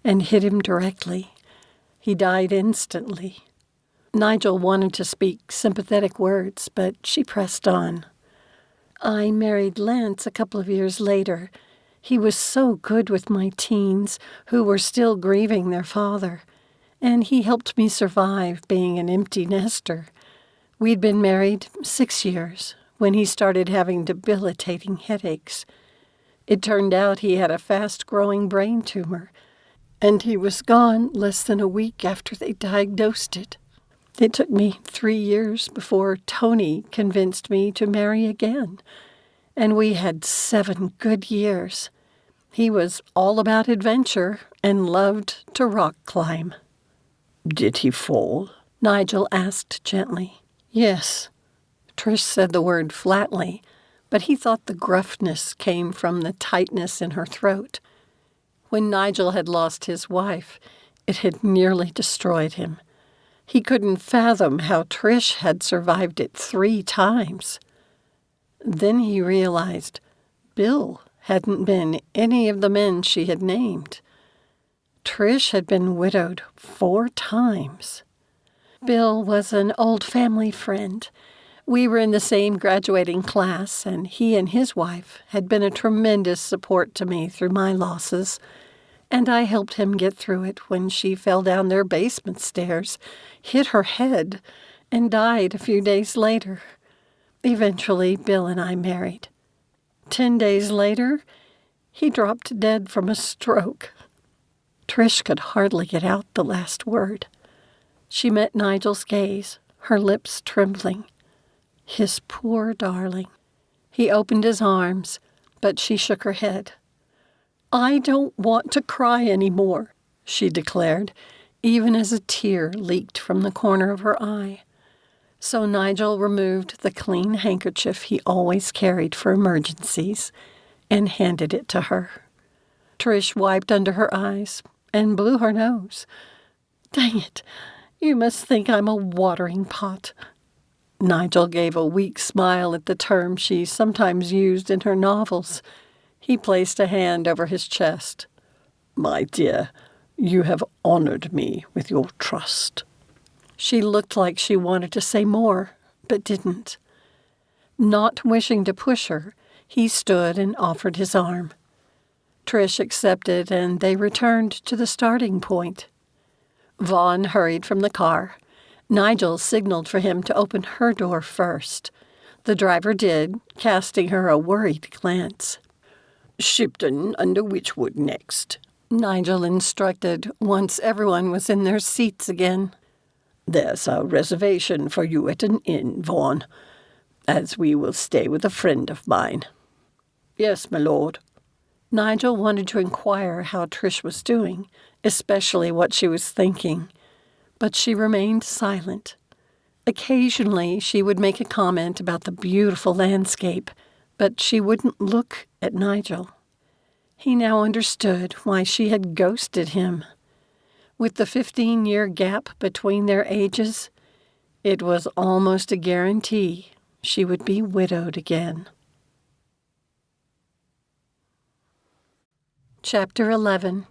S2: and hit him directly. He died instantly." Nigel wanted to speak sympathetic words, but she pressed on. "I married Lance a couple of years later. He was so good with my teens, who were still grieving their father, and he helped me survive being an empty nester. We'd been married 6 years when he started having debilitating headaches. It turned out he had a fast-growing brain tumor, and he was gone less than a week after they diagnosed it. It took me 3 years before Tony convinced me to marry again, and we had 7 good years. He was all about adventure and loved to rock climb."
S3: "Did he fall?"
S2: Nigel asked gently. "Yes." Trish said the word flatly, but he thought the gruffness came from the tightness in her throat. When Nigel had lost his wife, it had nearly destroyed him. He couldn't fathom how Trish had survived it 3 times. Then he realized Bill hadn't been any of the men she had named. Trish had been widowed 4 times. Bill was an old family friend. We were in the same graduating class, and he and his wife had been a tremendous support to me through my losses, and I helped him get through it when she fell down their basement stairs, hit her head, and died a few days later. Eventually, Bill and I married. 10 days later, he dropped dead from a stroke. Trish could hardly get out the last word. She met Nigel's gaze, her lips trembling. His poor darling. He opened his arms, but she shook her head. "I don't want to cry anymore," she declared, even as a tear leaked from the corner of her eye. So Nigel removed the clean handkerchief he always carried for emergencies and handed it to her. Trish wiped under her eyes and blew her nose. "Dang it, you must think I'm a watering pot." Nigel gave a weak smile at the term she sometimes used in her novels. He placed a hand over his chest. "My dear, you have honored me with your trust." She looked like she wanted to say more, but didn't. Not wishing to push her, he stood and offered his arm. Trish accepted, and they returned to the starting point. Vaughn hurried from the car. Nigel signaled for him to open her door first. The driver did, casting her a worried glance.
S3: "Shipton under Wychwood next,"
S2: Nigel instructed once everyone was in their seats again.
S3: "There's a reservation for you at an inn, Vaughn, as we will stay with a friend of mine." "Yes, my lord."
S2: Nigel wanted to inquire how Trish was doing, especially what she was thinking, but she remained silent. Occasionally she would make a comment about the beautiful landscape, but she wouldn't look at Nigel. He now understood why she had ghosted him. With the 15-year gap between their ages, it was almost a guarantee she would be widowed again. Chapter 11.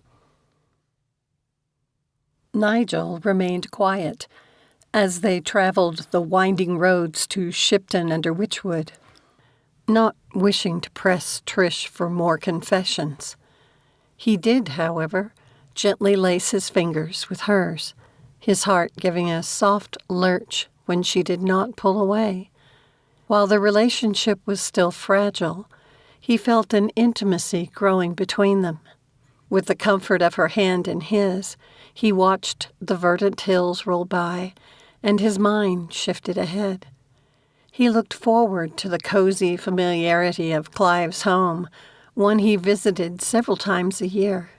S2: Nigel remained quiet as they traveled the winding roads to Shipton under Wychwood, not wishing to press Trish for more confessions. He did, however, gently lace his fingers with hers, his heart giving a soft lurch when she did not pull away. While the relationship was still fragile, he felt an intimacy growing between them. With the comfort of her hand in his, he watched the verdant hills roll by, and his mind shifted ahead. He looked forward to the cozy familiarity of Clive's home, one he visited several times a year.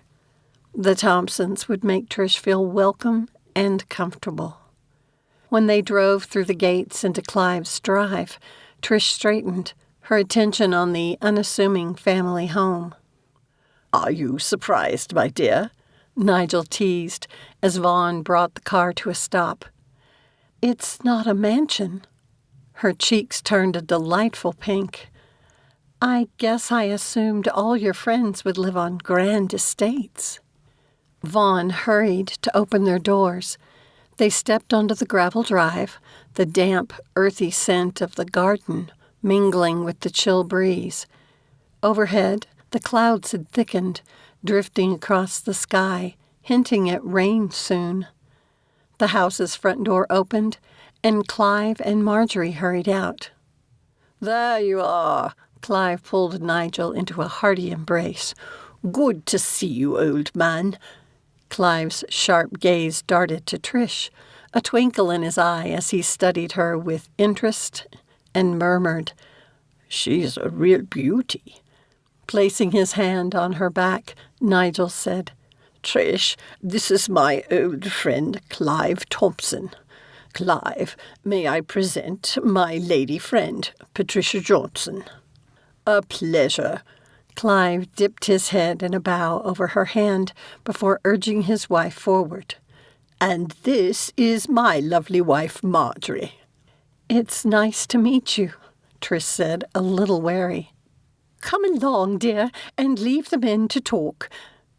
S2: The Thompsons would make Trish feel welcome and comfortable. When they drove through the gates into Clive's drive, Trish straightened, her attention on the unassuming family home.
S3: "Are you surprised, my dear?"
S2: Nigel teased as Vaughn brought the car to a stop. "It's not a mansion." Her cheeks turned a delightful pink. "I guess I assumed all your friends would live on grand estates." Vaughn hurried to open their doors. They stepped onto the gravel drive, the damp, earthy scent of the garden mingling with the chill breeze. Overhead, the clouds had thickened, drifting across the sky, hinting at rain soon. The house's front door opened, and Clive and Marjorie hurried out.
S3: "There you are,"
S2: Clive pulled Nigel into a hearty embrace.
S3: "Good to see you, old man."
S2: Clive's sharp gaze darted to Trish, a twinkle in his eye as he studied her with interest, and murmured,
S3: "She's a real beauty."
S2: Placing his hand on her back, Nigel said,
S3: "Trish, this is my old friend Clive Thompson. Clive, may I present my lady friend, Patricia Johnson." A pleasure.
S2: Clive dipped his head in a bow over her hand before urging his wife forward.
S3: And this is my lovely wife, Marjorie.
S2: It's nice to meet you, Trish said, a little wary.
S4: Come along, dear, and leave the men to talk.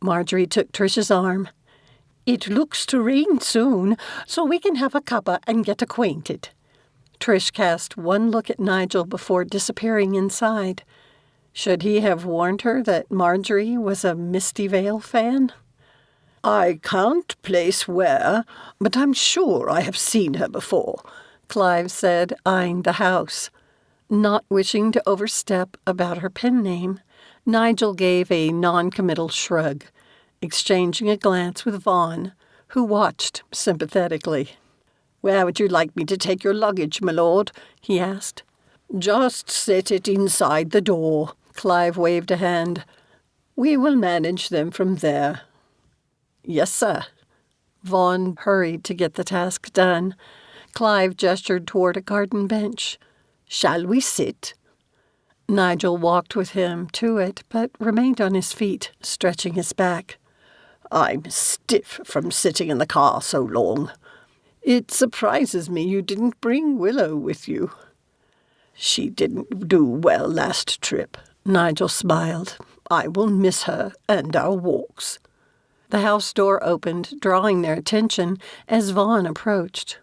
S2: Marjorie took Trish's arm.
S4: It looks to rain soon, so we can have a cuppa and get acquainted.
S2: Trish cast one look at Nigel before disappearing inside. Should he have warned her that Marjorie was a Misty Vale fan?
S3: I can't place where, but I'm sure I have seen her before,
S2: Clive said, eyeing the house. Not wishing to overstep about her pen name, Nigel gave a non-committal shrug, exchanging a glance with Vaughn, who watched sympathetically.
S3: Where would you like me to take your luggage, my lord? He asked. Just set it inside the door.
S2: Clive waved a hand.
S3: We will manage them from there.
S2: Yes, sir. Vaughn hurried to get the task done. Clive gestured toward a garden bench.
S3: Shall we sit?
S2: Nigel walked with him to it, but remained on his feet, stretching his back.
S3: I'm stiff from sitting in the car so long. It surprises me you didn't bring Willow with you. She didn't do well last trip.
S2: Nigel smiled.
S3: I will miss her and our walks.
S2: The house door opened, drawing their attention as Vaughn approached.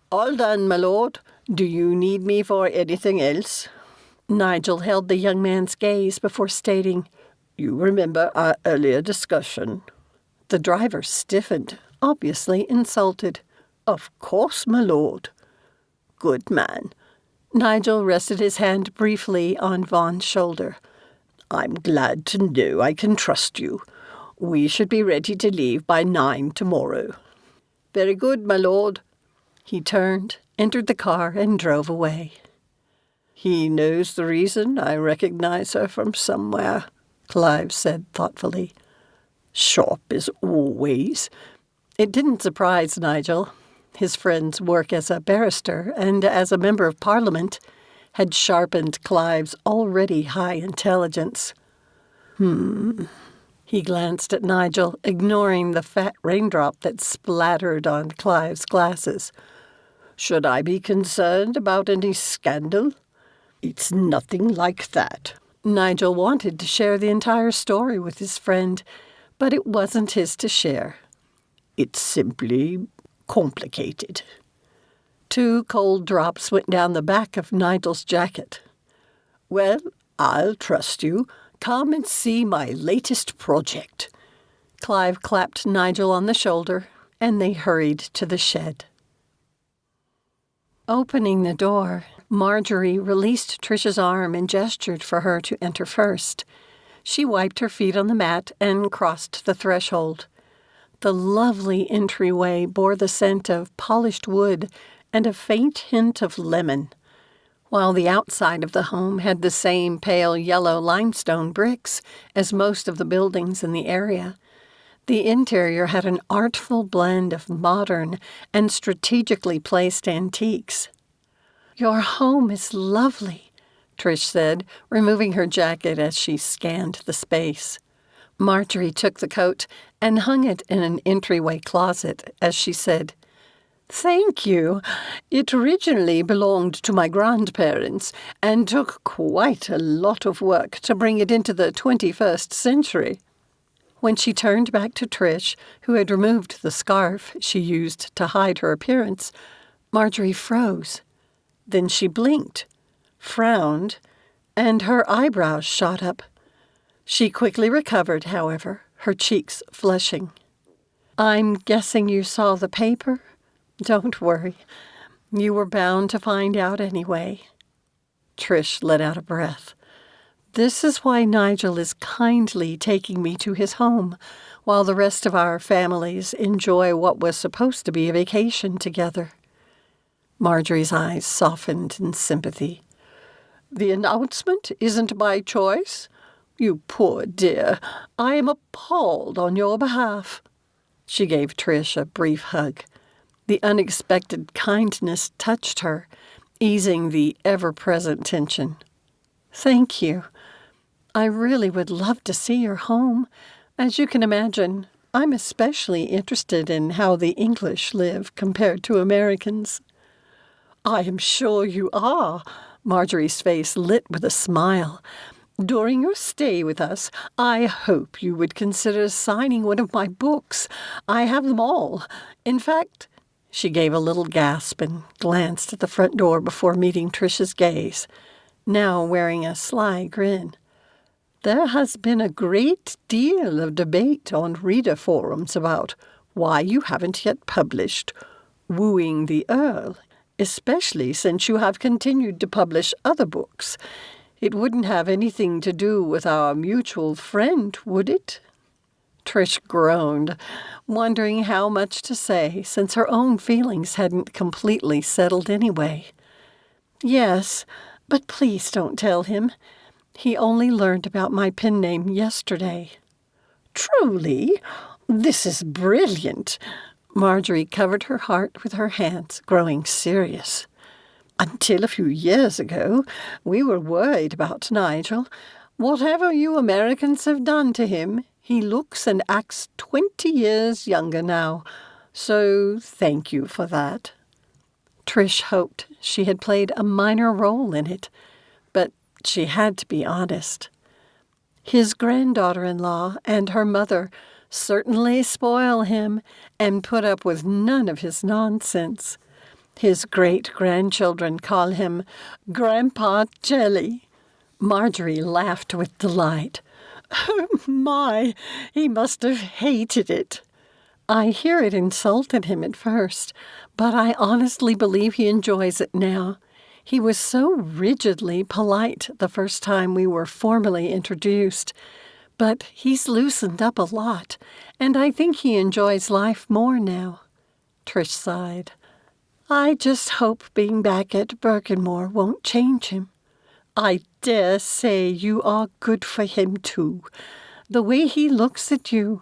S3: All done, my lord. Do you need me for anything else?
S2: Nigel held the young man's gaze before stating,
S3: You remember our earlier discussion?
S2: The driver stiffened, obviously insulted.
S3: Of course, my lord. Good man.
S2: Nigel rested his hand briefly on Vaughn's shoulder.
S3: I'm glad to know I can trust you. We should be ready to leave by 9 tomorrow. Very good, my lord.
S2: He turned, entered the car, and drove away.
S3: He knows the reason I recognize her from somewhere,
S2: Clive said thoughtfully.
S3: Sharp as always.
S2: It didn't surprise Nigel. His friend's work as a barrister and as a member of Parliament had sharpened Clive's already high intelligence. He glanced at Nigel, ignoring the fat raindrop that splattered on Clive's glasses.
S3: Should I be concerned about any scandal? It's nothing like that.
S2: Nigel wanted to share the entire story with his friend, but it wasn't his to share.
S3: It's simply complicated.
S2: 2 cold drops went down the back of Nigel's jacket.
S3: Well, I'll trust you. Come and see my latest project.
S2: Clive clapped Nigel on the shoulder, and they hurried to the shed. Opening the door, Marjorie released Trish's arm and gestured for her to enter first. She wiped her feet on the mat and crossed the threshold. The lovely entryway bore the scent of polished wood and a faint hint of lemon, while the outside of the home had the same pale yellow limestone bricks as most of the buildings in the area. The interior had an artful blend of modern and strategically placed antiques. "Your home is lovely," Trish said, removing her jacket as she scanned the space. Marjorie took the coat and hung it in an entryway closet as she said,
S4: "Thank you. It originally belonged to my grandparents and took quite a lot of work to bring it into the 21st century."
S2: When she turned back to Trish, who had removed the scarf she used to hide her appearance, Marjorie froze. Then she blinked, frowned, and her eyebrows shot up. She quickly recovered, however, her cheeks flushing. "I'm guessing you saw the paper? Don't worry. You were bound to find out anyway." Trish let out a breath. "This is why Nigel is kindly taking me to his home, while the rest of our families enjoy what was supposed to be a vacation together." Marjorie's eyes softened in sympathy.
S3: "The announcement isn't by choice? You poor dear, I am appalled on your behalf."
S2: She gave Trish a brief hug. The unexpected kindness touched her, easing the ever-present tension. Thank you. I really would love to see your home. As you can imagine, I'm especially interested in how the English live compared to Americans.
S3: I am sure you are. Marjorie's face lit with a smile. During your stay with us, I hope you would consider signing one of my books. I have them all. In fact, she gave a little gasp and glanced at the front door before meeting Trish's gaze, now wearing a sly grin. There has been a great deal of debate on reader forums about why you haven't yet published Wooing the Earl, especially since you have continued to publish other books. It wouldn't have anything to do with our mutual friend, would it? Trish groaned, wondering how much to say, since her own feelings hadn't completely settled anyway.
S2: Yes, but please don't tell him. He only learned about my pen name yesterday.
S3: Truly? This is brilliant. Marjorie covered her heart with her hands, growing serious. Until a few years ago, we were worried about Nigel. Whatever you Americans have done to him, he looks and acts 20 years younger now. So thank you for that.
S2: Trish hoped she had played a minor role in it, but she had to be honest. His granddaughter-in-law and her mother certainly spoil him and put up with none of his nonsense. His great-grandchildren call him Grandpa Jelly. Marjorie laughed with delight.
S3: Oh, my, he must have hated it.
S2: I hear it insulted him at first, but I honestly believe he enjoys it now. He was so rigidly polite the first time we were formally introduced, but he's loosened up a lot, and I think he enjoys life more now. Trish sighed. I just hope being back at Birkenmor won't change him.
S3: I dare say you are good for him, too.
S2: The way he looks at you,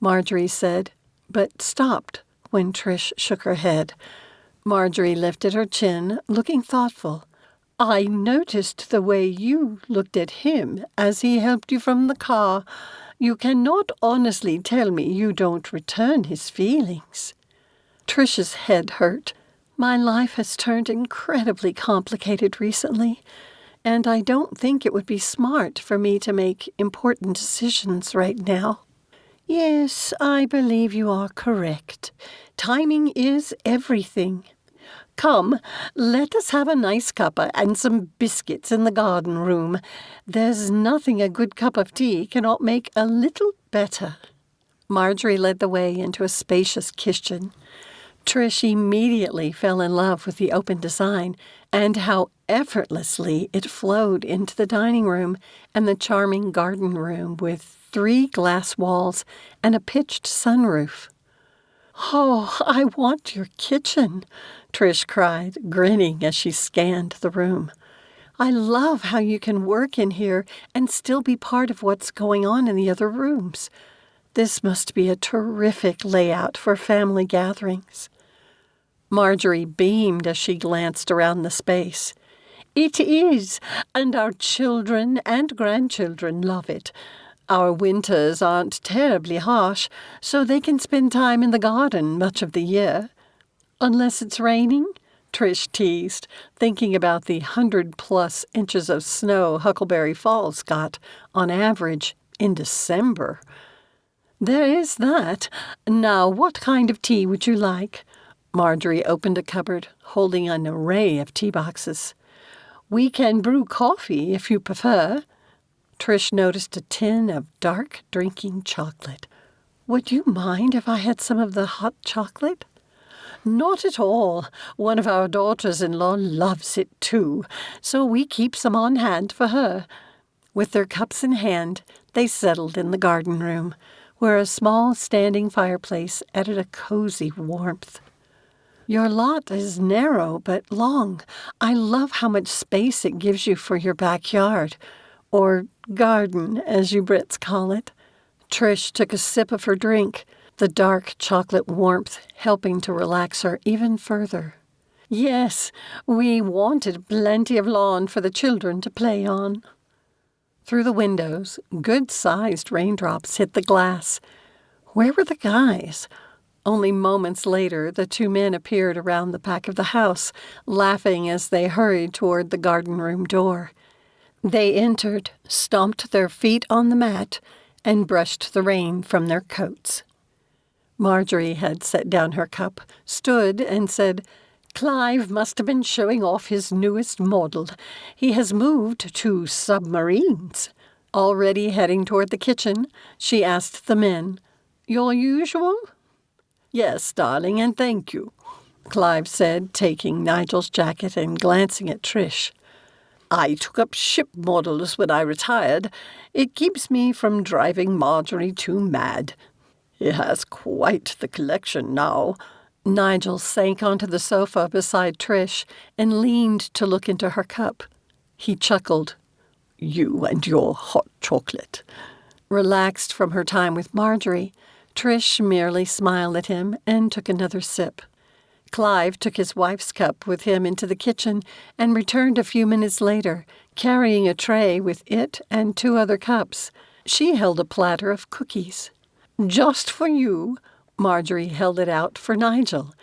S2: Marjorie said, but stopped when Trish shook her head. Marjorie lifted her chin, looking thoughtful.
S3: I noticed the way you looked at him as he helped you from the car. You cannot honestly tell me you don't return his feelings.
S2: Trish's head hurt. My life has turned incredibly complicated recently, and I don't think it would be smart for me to make important decisions right now.
S3: Yes, I believe you are correct. Timing is everything. Come, let us have a nice cuppa and some biscuits in the garden room. There's nothing a good cup of tea cannot make a little better.
S2: Marjorie led the way into a spacious kitchen. Trish immediately fell in love with the open design and how effortlessly it flowed into the dining room and the charming garden room with 3 glass walls and a pitched sunroof.
S3: Oh, I want your kitchen, Trish cried, grinning as she scanned the room.
S2: I love how you can work in here and still be part of what's going on in the other rooms. This must be a terrific layout for family gatherings. Marjorie beamed as she glanced around the space.
S3: It is, and our children and grandchildren love it. Our winters aren't terribly harsh, so they can spend time in the garden much of the year.
S2: Unless it's raining, Trish teased, thinking about the 100+ inches of snow Huckleberry Falls got, on average, in December.
S3: There is that. Now, what kind of tea would you like?
S2: Marjorie opened a cupboard, holding an array of tea boxes.
S3: We can brew coffee if you prefer.
S2: Trish noticed a tin of dark drinking chocolate.
S3: Would you mind if I had some of the hot chocolate? Not at all. One of our daughters-in-law loves it too, so we keep some on hand for her.
S2: With their cups in hand, they settled in the garden room, where a small standing fireplace added a cozy warmth. Your lot is narrow but long. I love how much space it gives you for your backyard, or garden, as you Brits call it. Trish took a sip of her drink, the dark chocolate warmth helping to relax her even further.
S4: Yes, we wanted plenty of lawn for the children to play on.
S2: Through the windows, good-sized raindrops hit the glass. Where were the guys? Only moments later, the two men appeared around the back of the house, laughing as they hurried toward the garden room door. They entered, stomped their feet on the mat, and brushed the rain from their coats. Marjorie had set down her cup, stood, and said,
S4: "Clive must have been showing off his newest model. He has moved to submarines."
S2: Already heading toward the kitchen, she asked the men, "Your usual?"
S3: "Yes, darling, and thank you,"
S2: Clive said, taking Nigel's jacket and glancing at Trish.
S3: "I took up ship models when I retired. It keeps me from driving Marjorie too mad. He has quite the collection now."
S2: Nigel sank onto the sofa beside Trish and leaned to look into her cup. He chuckled.
S3: "You and your hot chocolate."
S2: Relaxed from her time with Marjorie, Trish merely smiled at him and took another sip. Clive took his wife's cup with him into the kitchen and returned a few minutes later, carrying a tray with it and 2 other cups. She held a platter of cookies. "Just for you." Marjorie held it out for Nigel.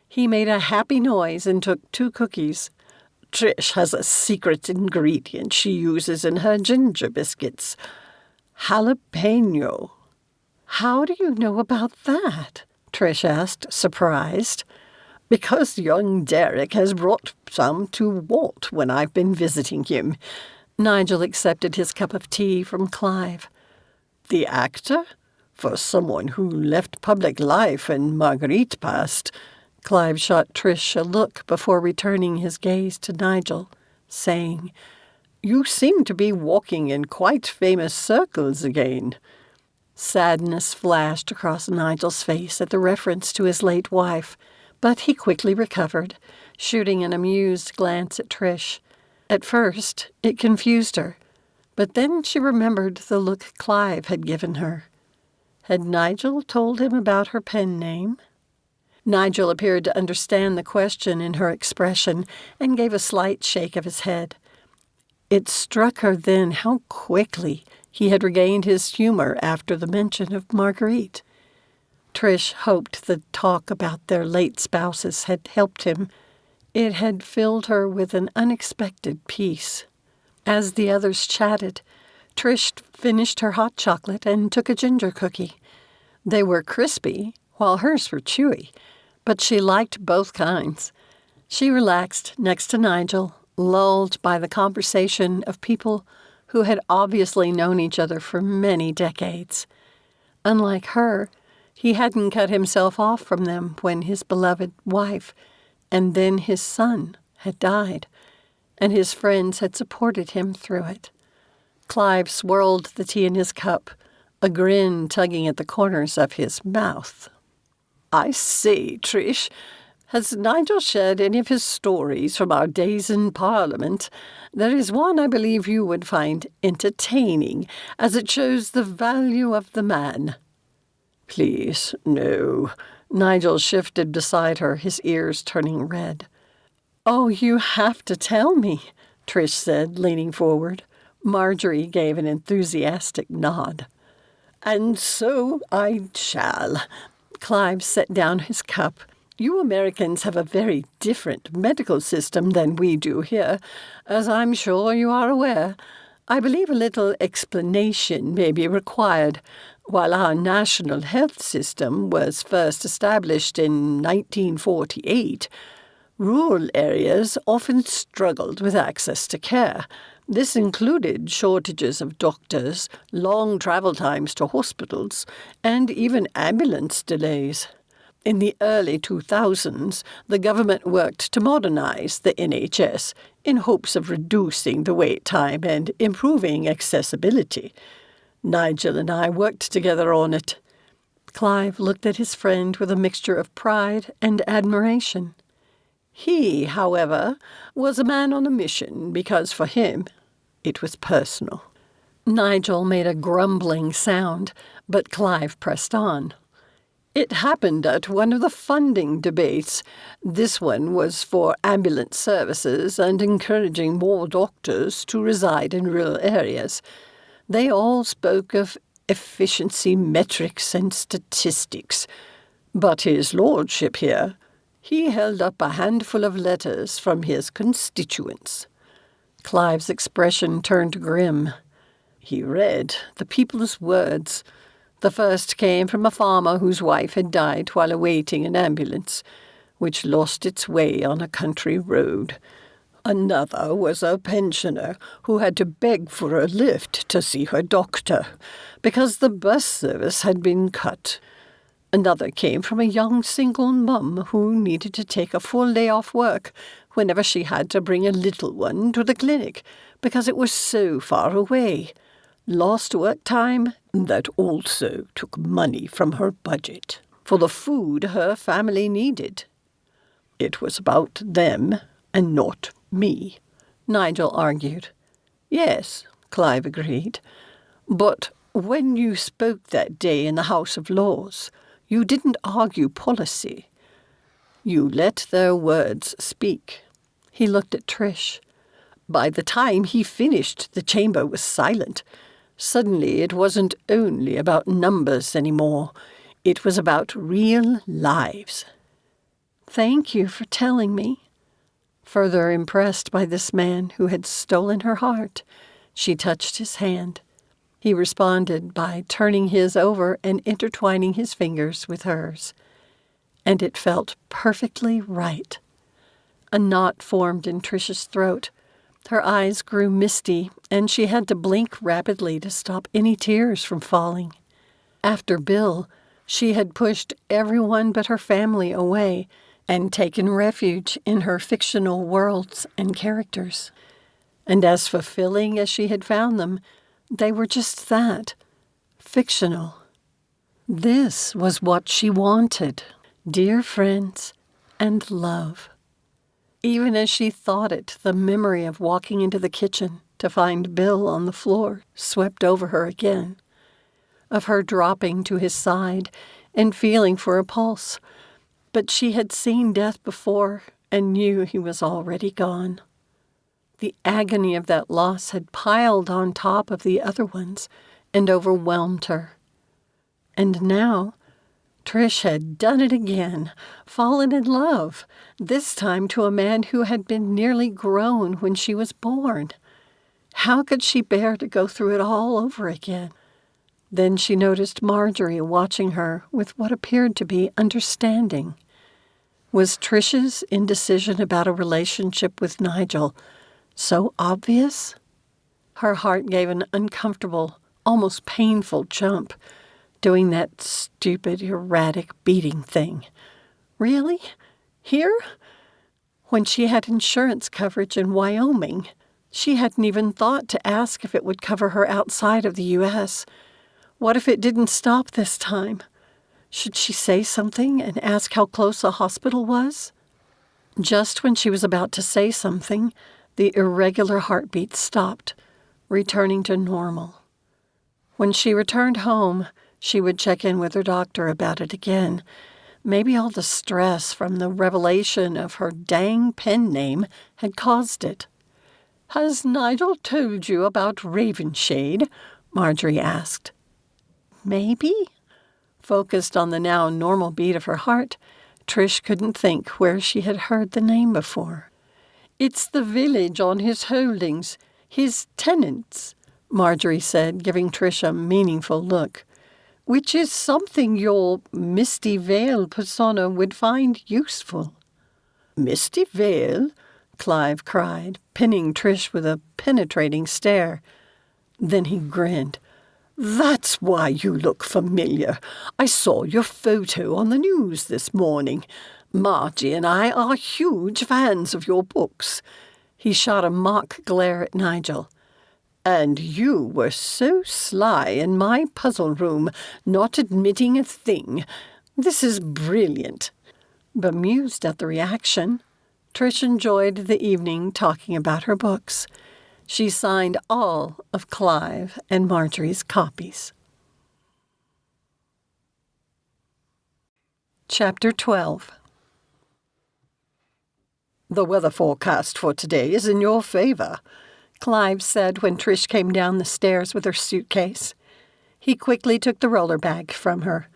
S2: He made a happy noise and took 2 cookies.
S3: "Trish has a secret ingredient she uses in her ginger biscuits. Jalapeno."
S2: "How do you know about that?" Trish asked, surprised.
S3: "Because young Derek has brought some to Walt when I've been visiting him."
S2: Nigel accepted his cup of tea from Clive.
S3: "The actor? For someone who left public life and Marguerite passed."
S2: Clive shot Trish a look before returning his gaze to Nigel, saying,
S3: "You seem to be walking in quite famous circles again."
S2: Sadness flashed across Nigel's face at the reference to his late wife, but he quickly recovered, shooting an amused glance at Trish. At first, it confused her, but then she remembered the look Clive had given her. Had Nigel told him about her pen name? Nigel appeared to understand the question in her expression and gave a slight shake of his head. It struck her then how quickly he had regained his humor after the mention of Marguerite. Trish hoped the talk about their late spouses had helped him. It had filled her with an unexpected peace. As the others chatted, Trish finished her hot chocolate and took a ginger cookie. They were crispy, while hers were chewy, but she liked both kinds. She relaxed next to Nigel, lulled by the conversation of people who had obviously known each other for many decades. Unlike her, he hadn't cut himself off from them when his beloved wife and then his son had died, and his friends had supported him through it. Clive swirled the tea in his cup, a grin tugging at the corners of his mouth.
S3: "I say, Trish, has Nigel shared any of his stories from our days in Parliament? There is one I believe you would find entertaining, as it shows the value of the man."
S2: "Please, no." Nigel shifted beside her, his ears turning red. "Oh, you have to tell me," Trish said, leaning forward. Marjorie gave an enthusiastic nod.
S3: "And so I shall."
S2: Clive set down his cup.
S3: "You Americans have a very different medical system than we do here, as I'm sure you are aware. I believe a little explanation may be required. While our national health system was first established in 1948, rural areas often struggled with access to care. This included shortages of doctors, long travel times to hospitals, and even ambulance delays. In the early 2000s, the government worked to modernize the NHS in hopes of reducing the wait time and improving accessibility. Nigel and I worked together on it."
S2: Clive looked at his friend with a mixture of pride and admiration.
S3: "He, however, was a man on a mission because for him it was personal."
S2: Nigel made a grumbling sound, but Clive pressed on. It happened at one of the funding debates. This one was for ambulance services and encouraging more doctors to reside in rural areas. They all spoke of efficiency metrics and statistics. But his lordship here, he held up a handful of letters from his constituents. Clive's expression turned grim. He read the people's words. The first came from a farmer whose wife had died while awaiting an ambulance, which lost its way on a country road. Another was a pensioner who had to beg for a lift to see her doctor, because the bus service had been cut. Another came from a young single mum who needed to take a full day off work whenever she had to bring a little one to the clinic, because it was so far away. Lost work time that also took money from her budget for the food her family needed. It was about them and not me, Nigel argued. Yes, Clive agreed. But when you spoke that day in the House of Lords, you didn't argue policy. You let their words speak. He looked at Trish. By the time he finished, the chamber was silent. Suddenly, it wasn't only about numbers anymore. It was about real lives. Thank you for telling me. Further impressed by this man who had stolen her heart, she touched his hand. He responded by turning his over and intertwining his fingers with hers. And it felt perfectly right. A knot formed in Trish's throat. Her eyes grew misty, and she had to blink rapidly to stop any tears from falling. After Bill, she had pushed everyone but her family away and taken refuge in her fictional worlds and characters. And as fulfilling as she had found them, they were just that, fictional. This was what she wanted, dear friends, and love. Even as she thought it, the memory of walking into the kitchen to find Bill on the floor swept over her again, of her dropping to his side and feeling for a pulse. But she had seen death before and knew he was already gone. The agony of that loss had piled on top of the other ones and overwhelmed her. And now Trish had done it again, fallen in love, this time to a man who had been nearly grown when she was born. How could she bear to go through it all over again? Then she noticed Marjorie watching her with what appeared to be understanding. Was Trish's indecision about a relationship with Nigel so obvious? Her heart gave an uncomfortable, almost painful jump, doing that stupid, erratic beating thing. Really? Here? When she had insurance coverage in Wyoming, she hadn't even thought to ask if it would cover her outside of the U.S. What if it didn't stop this time? Should she say something and ask how close a hospital was? Just when she was about to say something, the irregular heartbeat stopped, returning to normal. When she returned home, she would check in with her doctor about it again. Maybe all the stress from the revelation of her dang pen name had caused it. "Has Nigel told you about Ravenshade?" Marjorie asked. Maybe? Focused on the now normal beat of her heart, Trish couldn't think where she had heard the name before. "It's the village on his holdings, his tenants," Marjorie said, giving Trish a meaningful look, "which is something your Misty Vale persona would find useful." "Misty Vale?" Clive cried, pinning Trish with a penetrating stare. Then he grinned. "That's why you look familiar. I saw your photo on the news this morning. Margie and I are huge fans of your books." He shot a mock glare at Nigel. "And you were so sly in my puzzle room, not admitting a thing. This is brilliant." Bemused at the reaction, Trish enjoyed the evening talking about her books. She signed all of Clive and Marjorie's copies. Chapter 12.
S3: The weather forecast for today is in your favor,
S2: Clive said when Trish came down the stairs with her suitcase. He quickly took the roller bag from her.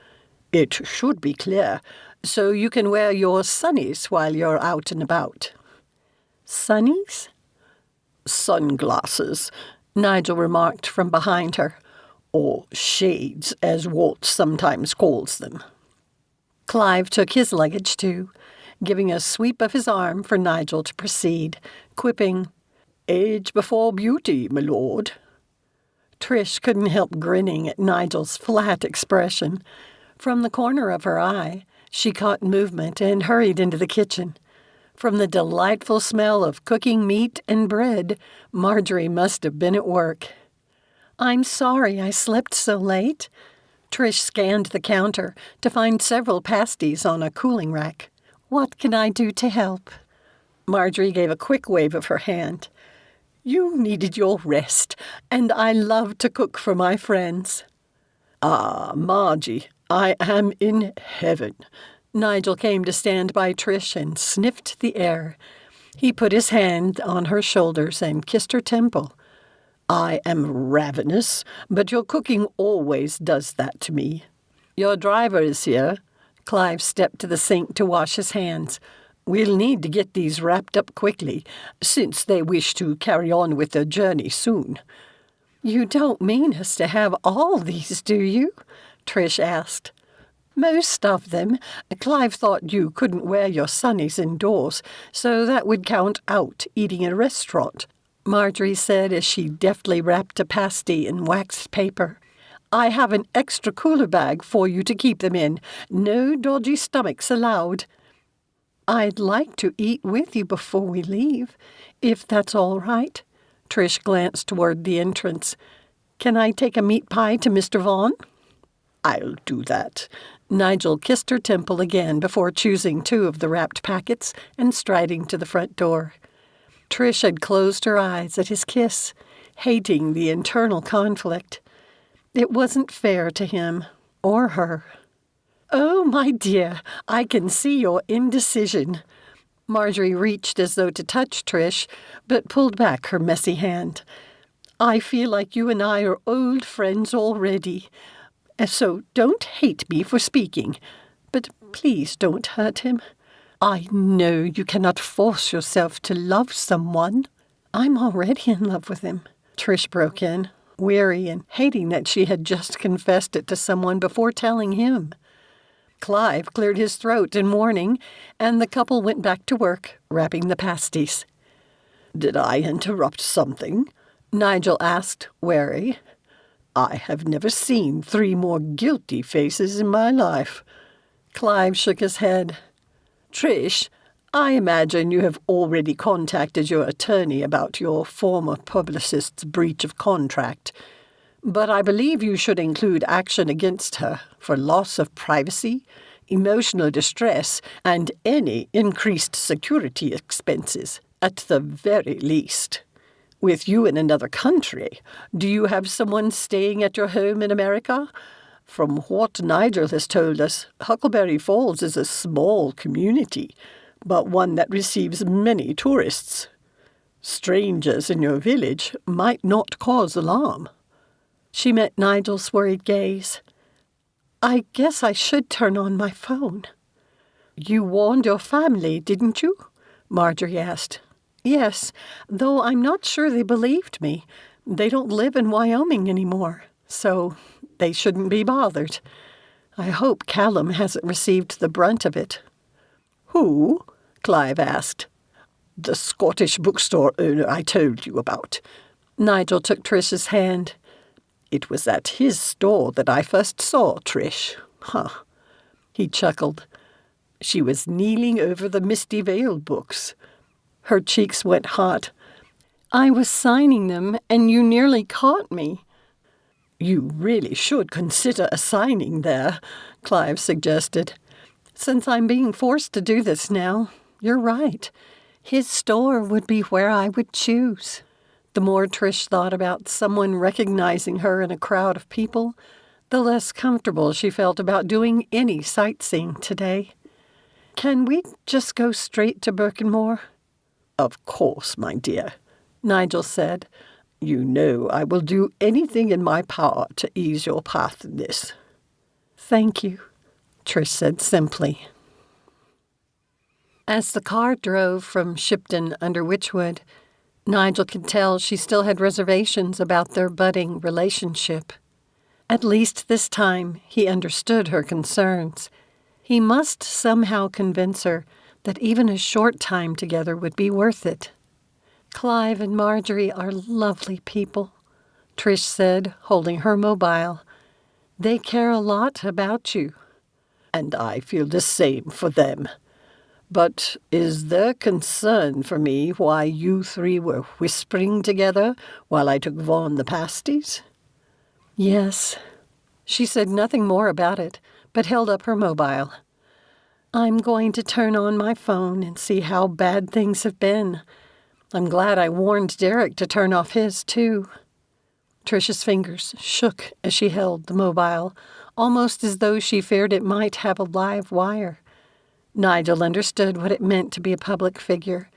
S3: It should be clear, so you can wear your sunnies while you're out and about.
S2: Sunnies?
S3: Sunglasses, Nigel remarked from behind her, or shades, as Walt sometimes calls them.
S2: Clive took his luggage too, giving a sweep of his arm for Nigel to proceed, quipping,
S3: "Age before beauty, my lord."
S2: Trish couldn't help grinning at Nigel's flat expression. From the corner of her eye, she caught movement and hurried into the kitchen. From the delightful smell of cooking meat and bread, Marjorie must have been at work. "I'm sorry I slept so late." Trish scanned the counter to find several pasties on a cooling rack. "What can I do to help?"
S3: Marjorie gave a quick wave of her hand. "You needed your rest, and I love to cook for my friends." "Ah, Margie, I am in heaven."
S2: Nigel came to stand by Trish and sniffed the air. He put his hand on her shoulders and kissed her temple.
S3: "I am ravenous, but your cooking always does that to me. Your driver is here."
S2: Clive stepped to the sink to wash his hands.
S3: "We'll need to get these wrapped up quickly, since they wish to carry on with their journey soon."
S2: "You don't mean us to have all these, do you?" Trish asked.
S3: "Most of them. Clive thought you couldn't wear your sunnies indoors, so that would count out eating in a restaurant,"
S2: Marjorie said as she deftly wrapped a pasty in waxed paper.
S3: "I have an extra cooler bag for you to keep them in. No dodgy stomachs allowed."
S2: "I'd like to eat with you before we leave, if that's all right." Trish glanced toward the entrance. "Can I take a meat pie to Mr. Vaughn?"
S3: "I'll do that."
S2: Nigel kissed her temple again before choosing 2 of the wrapped packets and striding to the front door. Trish had closed her eyes at his kiss, hating the internal conflict. It wasn't fair to him or her. "Oh, my dear, I can see your indecision." Marjorie reached as though to touch Trish, but pulled back her messy hand. "I feel like you and I are old friends already. So don't hate me for speaking, but please don't hurt him. I know you cannot force yourself to love someone." "I'm already in love with him," Trish broke in, weary and hating that she had just confessed it to someone before telling him. Clive cleared his throat in warning, and the couple went back to work, wrapping the pasties.
S3: "Did I interrupt something?"
S2: Nigel asked, wary.
S3: "I have never seen 3 more guilty faces in my life."
S2: Clive shook his head.
S3: "Trish, I imagine you have already contacted your attorney about your former publicist's breach of contract, but I believe you should include action against her for loss of privacy, emotional distress, and any increased security expenses, at the very least. With you in another country, do you have someone staying at your home in America? From what Nigel has told us, Huckleberry Falls is a small community, but one that receives many tourists. Strangers in your village might not cause alarm."
S2: She met Nigel's worried gaze. "I guess I should turn on my phone."
S3: "You warned your family, didn't you?"
S2: Marjorie asked. "Yes, though I'm not sure they believed me. They don't live in Wyoming anymore, so they shouldn't be bothered. I hope Callum hasn't received the brunt of it."
S3: "Who?" Clive asked. "The Scottish bookstore owner I told you about."
S2: Nigel took Trish's hand.
S3: "It was at his store that I first saw Trish." "Huh." He chuckled. "She was kneeling over the Misty Vale books."
S2: Her cheeks went hot. "I was signing them, and you nearly caught me."
S3: "You really should consider a signing there," Clive suggested.
S2: "Since I'm being forced to do this now, you're right. His store would be where I would choose." The more Trish thought about someone recognizing her in a crowd of people, the less comfortable she felt about doing any sightseeing today. "Can we just go straight to Birkenmor?"
S3: "Of course, my dear,"
S2: Nigel said.
S3: "You know I will do anything in my power to ease your path in this."
S2: "Thank you," Trish said simply. As the car drove from Shipton under Witchwood, Nigel could tell she still had reservations about their budding relationship. At least this time he understood her concerns. He must somehow convince her that even a short time together would be worth it. "Clive and Marjorie are lovely people," Trish said, holding her mobile. "They care a lot about you."
S3: "And I feel the same for them. But is there concern for me why you three were whispering together while I took Vaughan the pasties?"
S2: "Yes." She said nothing more about it, but held up her mobile. "I'm going to turn on my phone and see how bad things have been. I'm glad I warned Derek to turn off his, too." Trish's fingers shook as she held the mobile, almost as though she feared it might have a live wire. Nigel understood what it meant to be a public figure,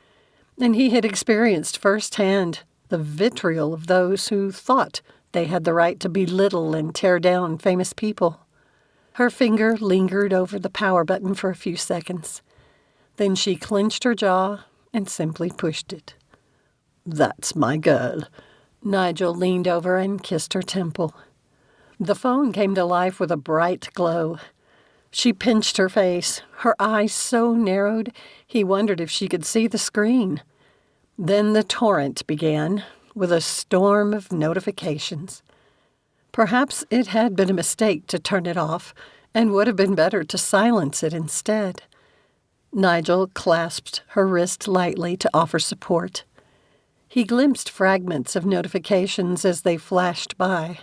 S2: and he had experienced firsthand the vitriol of those who thought they had the right to belittle and tear down famous people. Her finger lingered over the power button for a few seconds. Then she clenched her jaw and simply pushed it.
S3: "That's my girl."
S2: Nigel leaned over and kissed her temple. The phone came to life with a bright glow. She pinched her face, her eyes so narrowed he wondered if she could see the screen. Then the torrent began, with a storm of notifications. Perhaps it had been a mistake to turn it off, and would have been better to silence it instead. Nigel clasped her wrist lightly to offer support. He glimpsed fragments of notifications as they flashed by.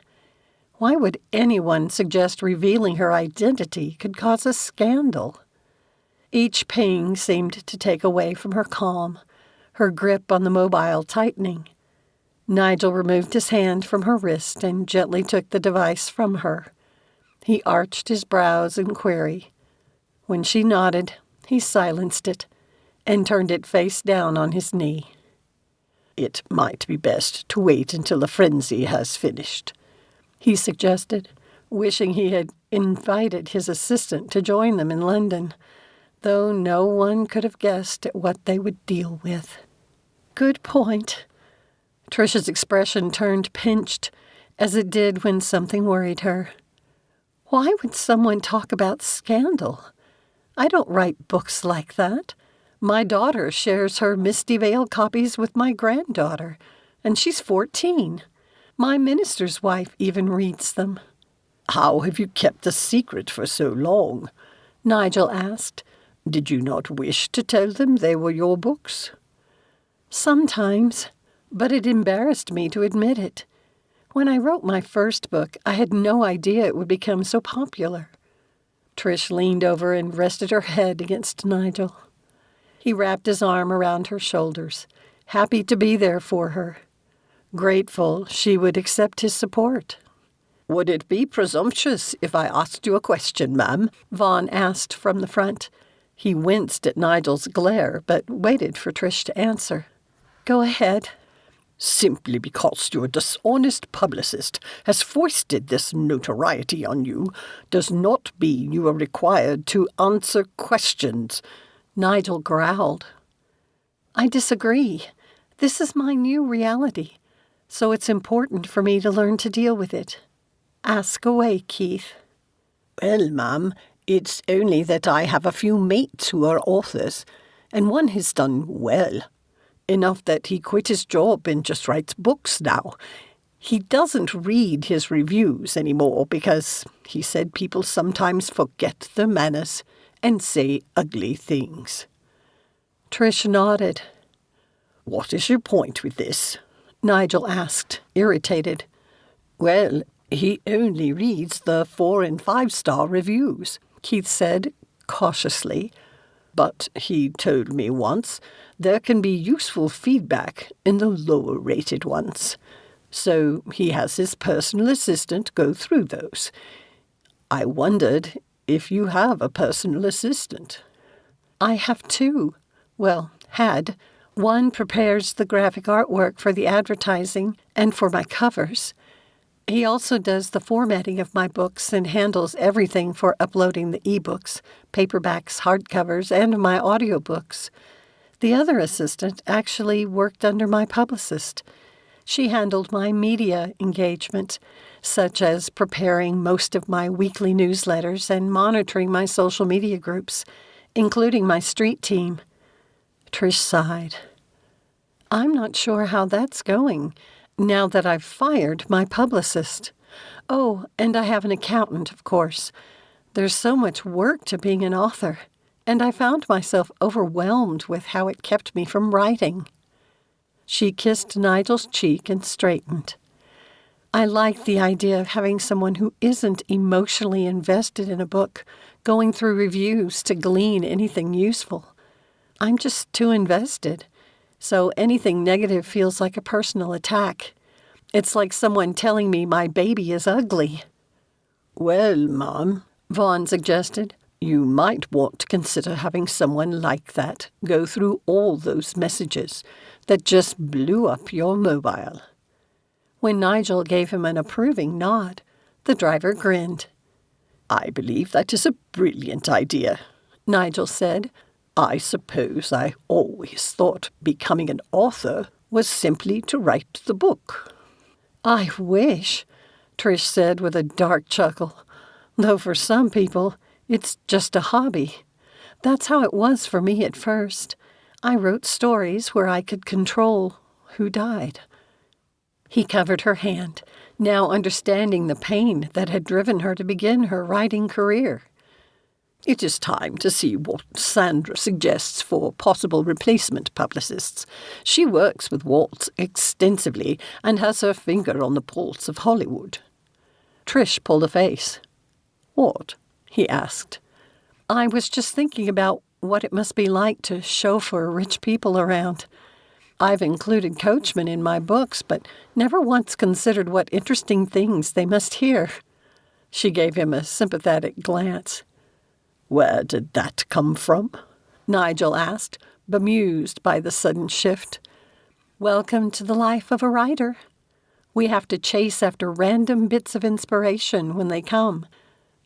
S2: Why would anyone suggest revealing her identity could cause a scandal? Each ping seemed to take away from her calm, her grip on the mobile tightening. Nigel removed his hand from her wrist and gently took the device from her. He arched his brows in query. When she nodded, he silenced it and turned it face down on his knee.
S3: "It might be best to wait until the frenzy has finished,"
S2: he suggested, wishing he had invited his assistant to join them in London, though no one could have guessed at what they would deal with. "Good point." Trish's expression turned pinched, as it did when something worried her. "Why would someone talk about scandal? I don't write books like that. My daughter shares her Misty Vale copies with my granddaughter, and she's 14. My minister's wife even reads them."
S3: "How have you kept the secret for so long?"
S2: Nigel asked.
S3: "Did you not wish to tell them they were your books?"
S2: "Sometimes, but it embarrassed me to admit it. When I wrote my first book, I had no idea it would become so popular." Trish leaned over and rested her head against Nigel. He wrapped his arm around her shoulders, happy to be there for her, grateful she would accept his support.
S3: "Would it be presumptuous if I asked you a question, ma'am?"
S2: Vaughan asked from the front. He winced at Nigel's glare, but waited for Trish to answer. "Go ahead."
S3: "Simply because your dishonest publicist has foisted this notoriety on you does not mean you are required to answer questions."
S2: Nigel growled. "I disagree. This is my new reality, so it's important for me to learn to deal with it. Ask away, Keith."
S3: "Well, ma'am, it's only that I have a few mates who are authors, and one has done well. Enough that he quit his job and just writes books now. He doesn't read his reviews anymore because he said people sometimes forget their manners and say ugly things."
S2: Trish nodded.
S3: "What is your point with this?"
S2: Nigel asked, irritated.
S3: "Well, he only reads the 4- and 5-star reviews," Keith said cautiously. "But he told me once there can be useful feedback in the lower-rated ones. So he has his personal assistant go through those. I wondered if you have a personal assistant.
S2: I have two. Well, had. One prepares the graphic artwork for the advertising and for my covers. He also does the formatting of my books and handles everything for uploading the ebooks, paperbacks, hardcovers, and my audiobooks. The other assistant actually worked under my publicist. She handled my media engagement, such as preparing most of my weekly newsletters and monitoring my social media groups, including my street team. Trish sighed. I'm not sure how that's going, now that I've fired my publicist. Oh, and I have an accountant, of course. There's so much work to being an author, and I found myself overwhelmed with how it kept me from writing. She kissed Nigel's cheek and straightened. I like the idea of having someone who isn't emotionally invested in a book, going through reviews to glean anything useful. I'm just too invested, so anything negative feels like a personal attack. It's like someone telling me my baby is ugly.
S3: Well, Mom,
S2: Vaughn suggested,
S3: you might want to consider having someone like that go through all those messages that just blew up your mobile.
S2: When Nigel gave him an approving nod, the driver grinned.
S3: I believe that is a brilliant idea,
S2: Nigel said.
S3: I suppose I always thought becoming an author was simply to write the book.
S2: I wish, Trish said with a dark chuckle. Though for some people, it's just a hobby. That's how it was for me at first. I wrote stories where I could control who died. He covered her hand, now understanding the pain that had driven her to begin her writing career.
S3: It is time to see what Sandra suggests for possible replacement publicists. She works with Walt extensively and has her finger on the pulse of Hollywood.
S2: Trish pulled a face.
S3: What? He asked.
S2: I was just thinking about what it must be like to chauffeur rich people around. I've included coachmen in my books, but never once considered what interesting things they must hear. She gave him a sympathetic glance.
S3: Where did that come from?
S2: Nigel asked, bemused by the sudden shift. Welcome to the life of a writer. We have to chase after random bits of inspiration when they come.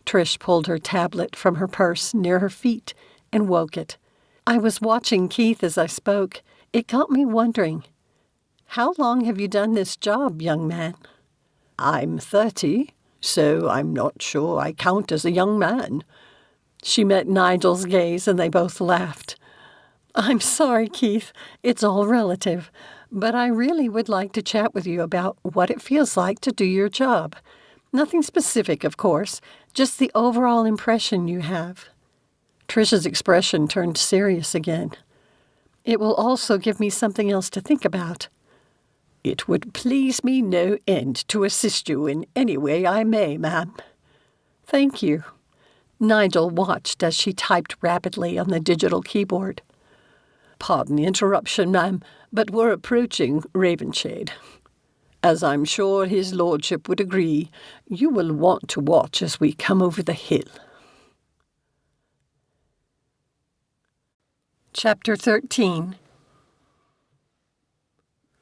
S2: Trish pulled her tablet from her purse near her feet and woke it. I was watching Keith as I spoke. It got me wondering, how long have you done this job, young man?
S3: I'm 30, so I'm not sure I count as a young man.
S2: She met Nigel's gaze and they both laughed. I'm sorry, Keith. It's all relative. But I really would like to chat with you about what it feels like to do your job. Nothing specific, of course, just the overall impression you have. Trish's expression turned serious again. It will also give me something else to think about.
S3: It would please me no end to assist you in any way I may, ma'am.
S2: Thank you. Nigel watched as she typed rapidly on the digital keyboard.
S3: Pardon the interruption, ma'am, but we're approaching Ravenshade. As I'm sure his lordship would agree, you will want to watch as we come over the hill.
S2: Chapter 13.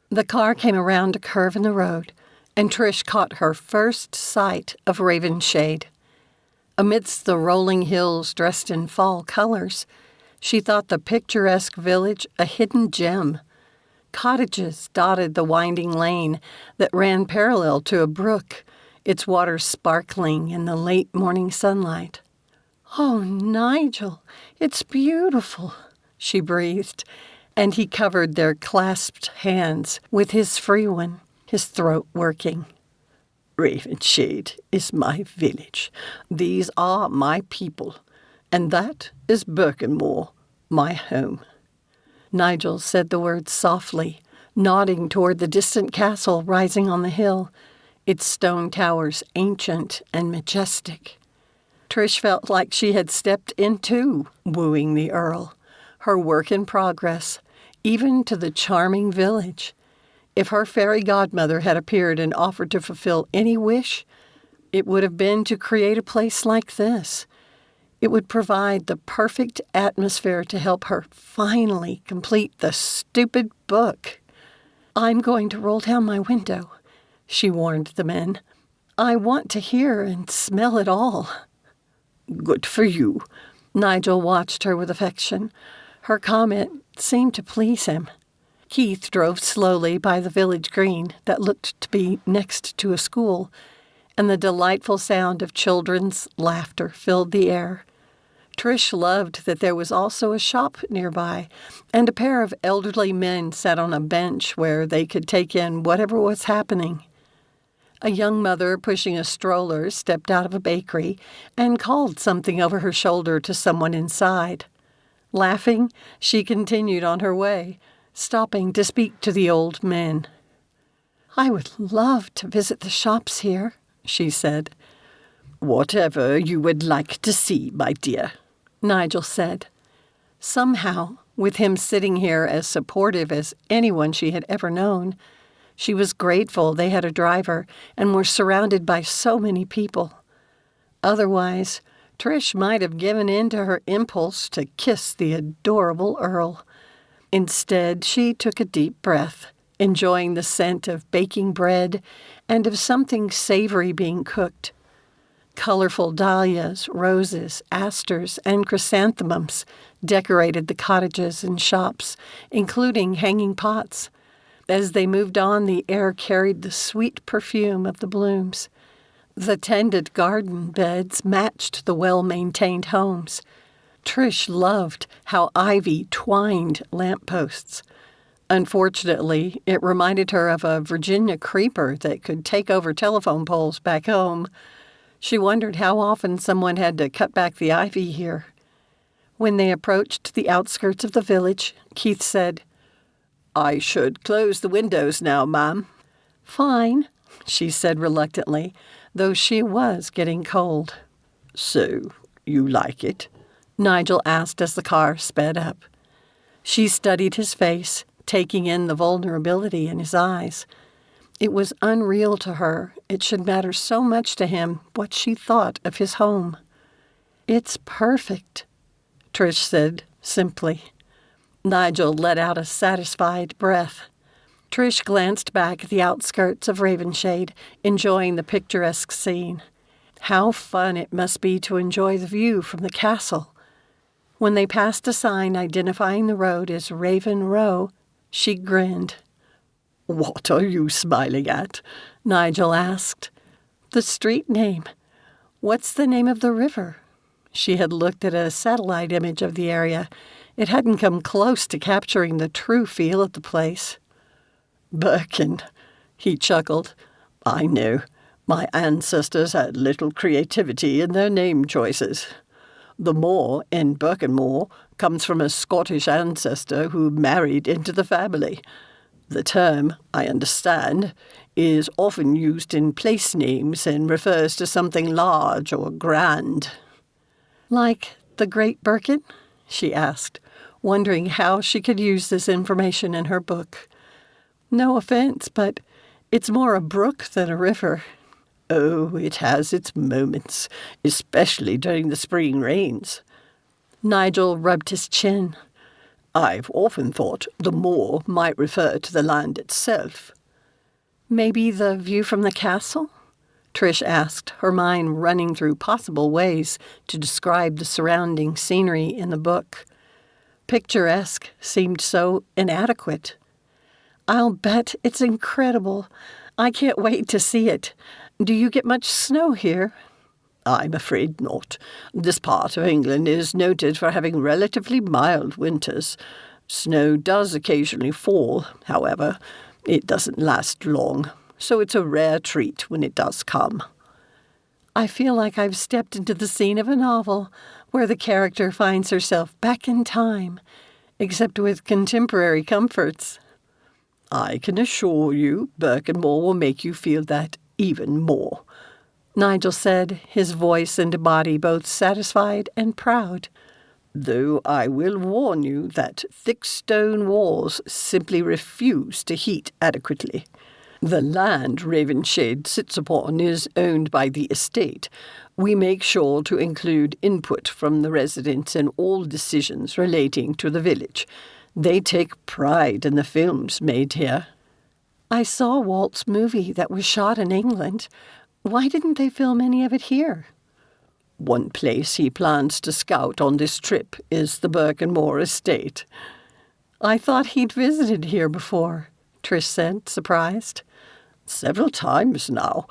S2: The car came around a curve in the road, and Trish caught her first sight of Ravenshade. Amidst the rolling hills dressed in fall colors, she thought the picturesque village a hidden gem. Cottages dotted the winding lane that ran parallel to a brook, its water sparkling in the late morning sunlight. "Oh, Nigel, it's beautiful," she breathed, and he covered their clasped hands with his free one, his throat working.
S3: Ravenshade is my village. These are my people. And that is Birkenmor, my home.
S2: Nigel said the words softly, nodding toward the distant castle rising on the hill, its stone towers ancient and majestic. Trish felt like she had stepped into wooing the Earl, her work in progress, even to the charming village. If her fairy godmother had appeared and offered to fulfill any wish, it would have been to create a place like this. It would provide the perfect atmosphere to help her finally complete the stupid book. "I'm going to roll down my window," she warned the men. "I want to hear and smell it all."
S3: "Good for you."
S2: Nigel watched her with affection. Her comment seemed to please him. Keith drove slowly by the village green that looked to be next to a school, and the delightful sound of children's laughter filled the air. Trish loved that there was also a shop nearby, and a pair of elderly men sat on a bench where they could take in whatever was happening. A young mother pushing a stroller stepped out of a bakery and called something over her shoulder to someone inside. Laughing, she continued on her way, stopping to speak to the old men. "I would love to visit the shops here," she said.
S3: "Whatever you would like to see, my dear,"
S2: Nigel said. Somehow, with him sitting here as supportive as anyone she had ever known, she was grateful they had a driver and were surrounded by so many people. Otherwise, Trish might have given in to her impulse to kiss the adorable Earl. Instead, she took a deep breath, enjoying the scent of baking bread and of something savory being cooked. Colorful dahlias, roses, asters, and chrysanthemums decorated the cottages and shops, including hanging pots. As they moved on, the air carried the sweet perfume of the blooms. The tended garden beds matched the well-maintained homes. Trish loved how ivy twined lampposts. Unfortunately, it reminded her of a Virginia creeper that could take over telephone poles back home. She wondered how often someone had to cut back the ivy here. When they approached the outskirts of the village, Keith said,
S3: "I should close the windows now, ma'am."
S2: "Fine," she said reluctantly, though she was getting cold.
S3: "So, you like it?"
S2: Nigel asked as the car sped up. She studied his face, taking in the vulnerability in his eyes. It was unreal to her it should matter so much to him what she thought of his home. "It's perfect," Trish said simply. Nigel let out a satisfied breath. Trish glanced back at the outskirts of Ravenshade, enjoying the picturesque scene. How fun it must be to enjoy the view from the castle. When they passed a sign identifying the road as Raven Row, she grinned.
S3: "What are you smiling at?"
S2: Nigel asked. "The street name. What's the name of the river?" She had looked at a satellite image of the area. It hadn't come close to capturing the true feel of the place.
S3: "Birken," he chuckled. "I know. My ancestors had little creativity in their name choices. The Moor in Birkenmor comes from a Scottish ancestor who married into the family. The term, I understand, is often used in place names and refers to something large or grand."
S2: "Like the Great Birken?" she asked, wondering how she could use this information in her book. "No offense, but it's more a brook than a river."
S3: "Oh, it has its moments, especially during the spring rains."
S2: Nigel rubbed his chin.
S3: "I've often thought the moor might refer to the land itself."
S2: "Maybe the view from the castle?" Trish asked, her mind running through possible ways to describe the surrounding scenery in the book. Picturesque seemed so inadequate. "I'll bet it's incredible. I can't wait to see it. Do you get much snow here?"
S3: "I'm afraid not. This part of England is noted for having relatively mild winters. Snow does occasionally fall, however. It doesn't last long, so it's a rare treat when it does come."
S2: "I feel like I've stepped into the scene of a novel where the character finds herself back in time, except with contemporary comforts."
S3: "I can assure you Birkenmor will make you feel that even more,"
S2: Nigel said, his voice and body both satisfied and proud.
S3: though I will warn you that thick stone walls simply refuse to heat adequately. The land Ravenshade sits upon is owned by the estate. We make sure to include input from the residents in all decisions relating to the village. They take pride in the films made here.
S4: I saw Walt's movie that was shot in England. Why didn't they film any of it here?
S3: One place he plans to scout on this trip is the Birkenmor estate.
S4: I thought he'd visited here before, Trish said, surprised.
S3: Several times now.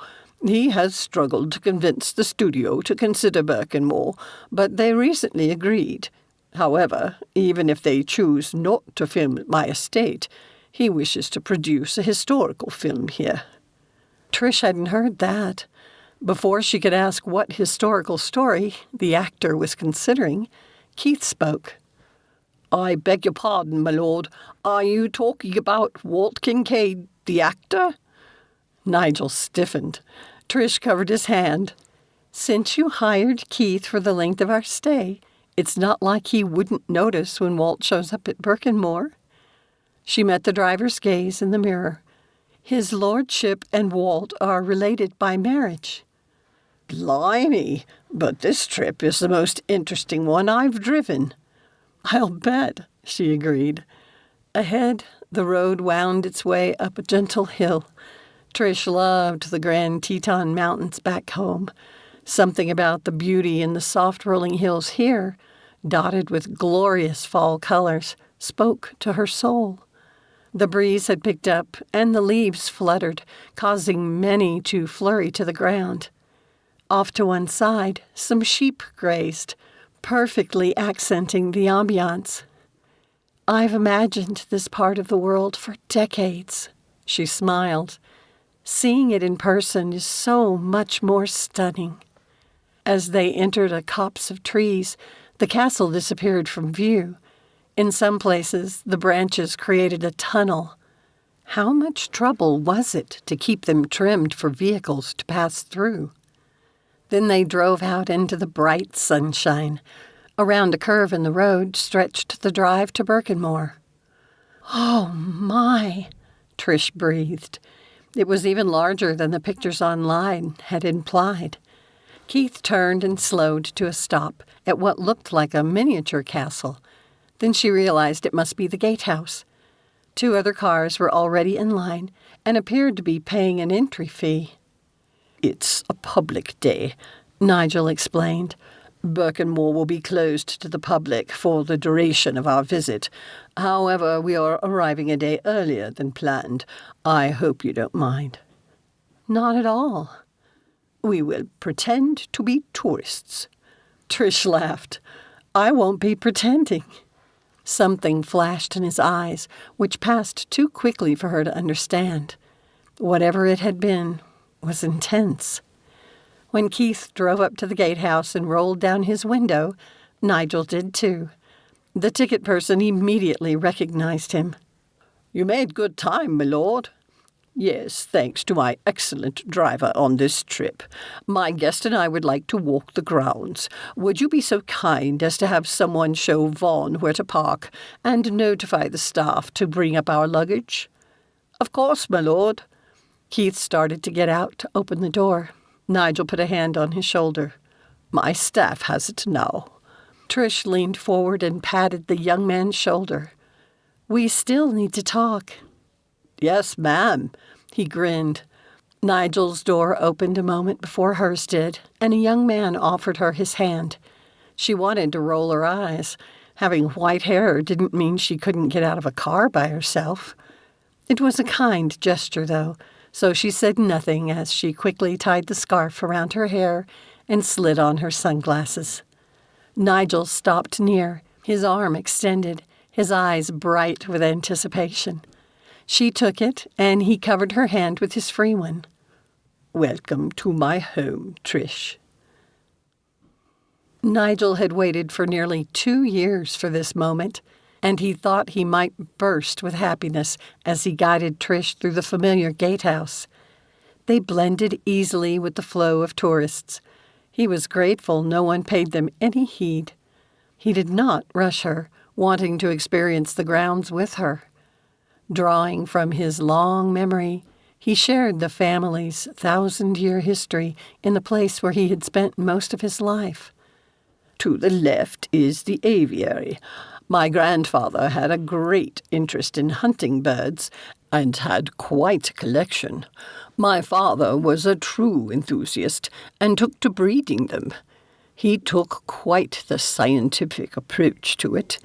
S3: He has struggled to convince the studio to consider Birkenmor, but they recently agreed. However, even if they choose not to film at my estate, he wishes to produce a historical film here.
S4: Trish hadn't heard that. Before she could ask what historical story the actor was considering, Keith spoke.
S3: I beg your pardon, my lord. Are you talking about Walt Kincaid, the actor?
S4: Nigel stiffened. Trish covered his hand. Since you hired Keith for the length of our stay, it's not like he wouldn't notice when Walt shows up at Birkenmor. She met the driver's gaze in the mirror. His lordship and Walt are related by marriage.
S3: Blimey, but this trip is the most interesting one I've driven.
S4: I'll bet, she agreed. Ahead, the road wound its way up a gentle hill. Trish loved the Grand Teton Mountains back home. Something about the beauty in the soft rolling hills here, dotted with glorious fall colors, spoke to her soul. The breeze had picked up, and the leaves fluttered, causing many to flurry to the ground. Off to one side, some sheep grazed, perfectly accenting the ambiance. I've imagined this part of the world for decades, she smiled. Seeing it in person is so much more stunning. As they entered a copse of trees, the castle disappeared from view. In some places, the branches created a tunnel. How much trouble was it to keep them trimmed for vehicles to pass through? Then they drove out into the bright sunshine. Around a curve in the road stretched the drive to Birkenmor. "Oh, my," Trish breathed. It was even larger than the pictures online had implied. Keith turned and slowed to a stop at what looked like a miniature castle. Then she realized it must be the gatehouse. 2 other cars were already in line and appeared to be paying an entry fee.
S3: It's a public day, Nigel explained. Birkenmor will be closed to the public for the duration of our visit. However, we are arriving a day earlier than planned. I hope you don't mind.
S4: Not at all.
S3: We will pretend to be tourists.
S4: Trish laughed. I won't be pretending. Something flashed in his eyes, which passed too quickly for her to understand. Whatever it had been was intense. When Keith drove up to the gatehouse and rolled down his window, Nigel did too. The ticket person immediately recognized him.
S3: You made good time, my lord. Yes, thanks to my excellent driver on this trip. My guest and I would like to walk the grounds. Would you be so kind as to have someone show Vaughn where to park and notify the staff to bring up our luggage? Of course, my lord.
S4: Keith started to get out to open the door. Nigel put a hand on his shoulder.
S3: My staff has it now.
S4: Trish leaned forward and patted the young man's shoulder. We still need to talk.
S3: Yes, ma'am,
S4: he grinned. Nigel's door opened a moment before hers did, and a young man offered her his hand. She wanted to roll her eyes. Having white hair didn't mean she couldn't get out of a car by herself. It was a kind gesture, though, so she said nothing as she quickly tied the scarf around her hair and slid on her sunglasses. Nigel stopped near, his arm extended, his eyes bright with anticipation. She took it, and he covered her hand with his free one.
S3: Welcome to my home, Trish.
S4: Nigel had waited for nearly 2 years for this moment, and he thought he might burst with happiness as he guided Trish through the familiar gatehouse. They blended easily with the flow of tourists. He was grateful no one paid them any heed.
S2: He did not rush her, wanting to experience the grounds with her. Drawing from his long memory, he shared the family's 1,000-year history in the place where he had spent most of his life.
S3: To the left is the aviary. My grandfather had a great interest in hunting birds and had quite a collection. My father was a true enthusiast and took to breeding them. He took quite the scientific approach to it,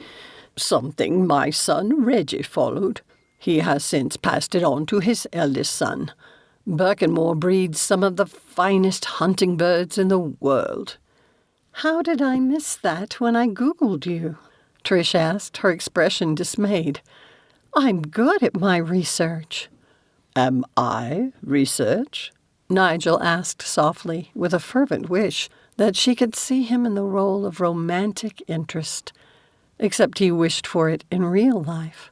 S3: something my son Reggie followed. He has since passed it on to his eldest son. Birkenmor breeds some of the finest hunting birds in the world.
S2: How did I miss that when I Googled you? Trish asked, her expression dismayed. I'm good at my research.
S3: Am I research?
S2: Nigel asked softly, with a fervent wish that she could see him in the role of romantic interest, except he wished for it in real life.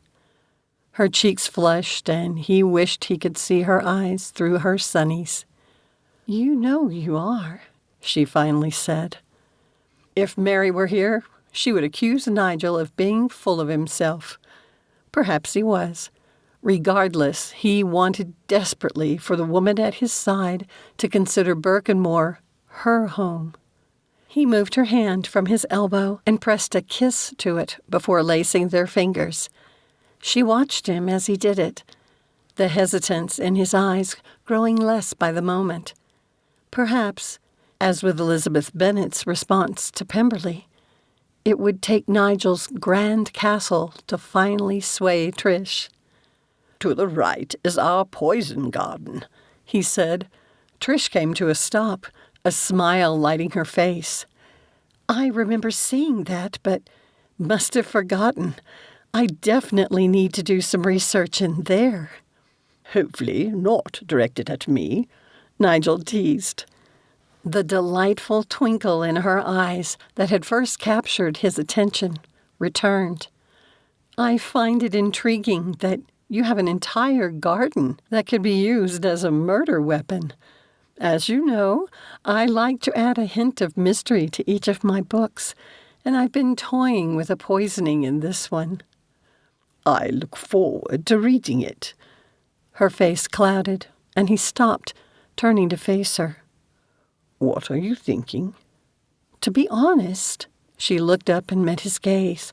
S2: Her cheeks flushed, and he wished he could see her eyes through her sunnies. You know you are, she finally said. If Mary were here, she would accuse Nigel of being full of himself. Perhaps he was. Regardless, he wanted desperately for the woman at his side to consider Birkenmor her home. He moved her hand from his elbow and pressed a kiss to it before lacing their fingers. She watched him as he did it, the hesitance in his eyes growing less by the moment. Perhaps, as with Elizabeth Bennet's response to Pemberley, it would take Nigel's grand castle to finally sway Trish.
S3: To the right is our poison garden,
S2: he said. Trish came to a stop, a smile lighting her face. I remember seeing that, but must have forgotten. I definitely need to do some research in there.
S3: Hopefully not directed at me,
S2: Nigel teased. The delightful twinkle in her eyes that had first captured his attention returned. I find it intriguing that you have an entire garden that could be used as a murder weapon. As you know, I like to add a hint of mystery to each of my books, and I've been toying with a poisoning in this one.
S3: I look forward to reading it.
S2: Her face clouded, and he stopped, turning to face her.
S3: What are you thinking?
S2: To be honest, she looked up and met his gaze.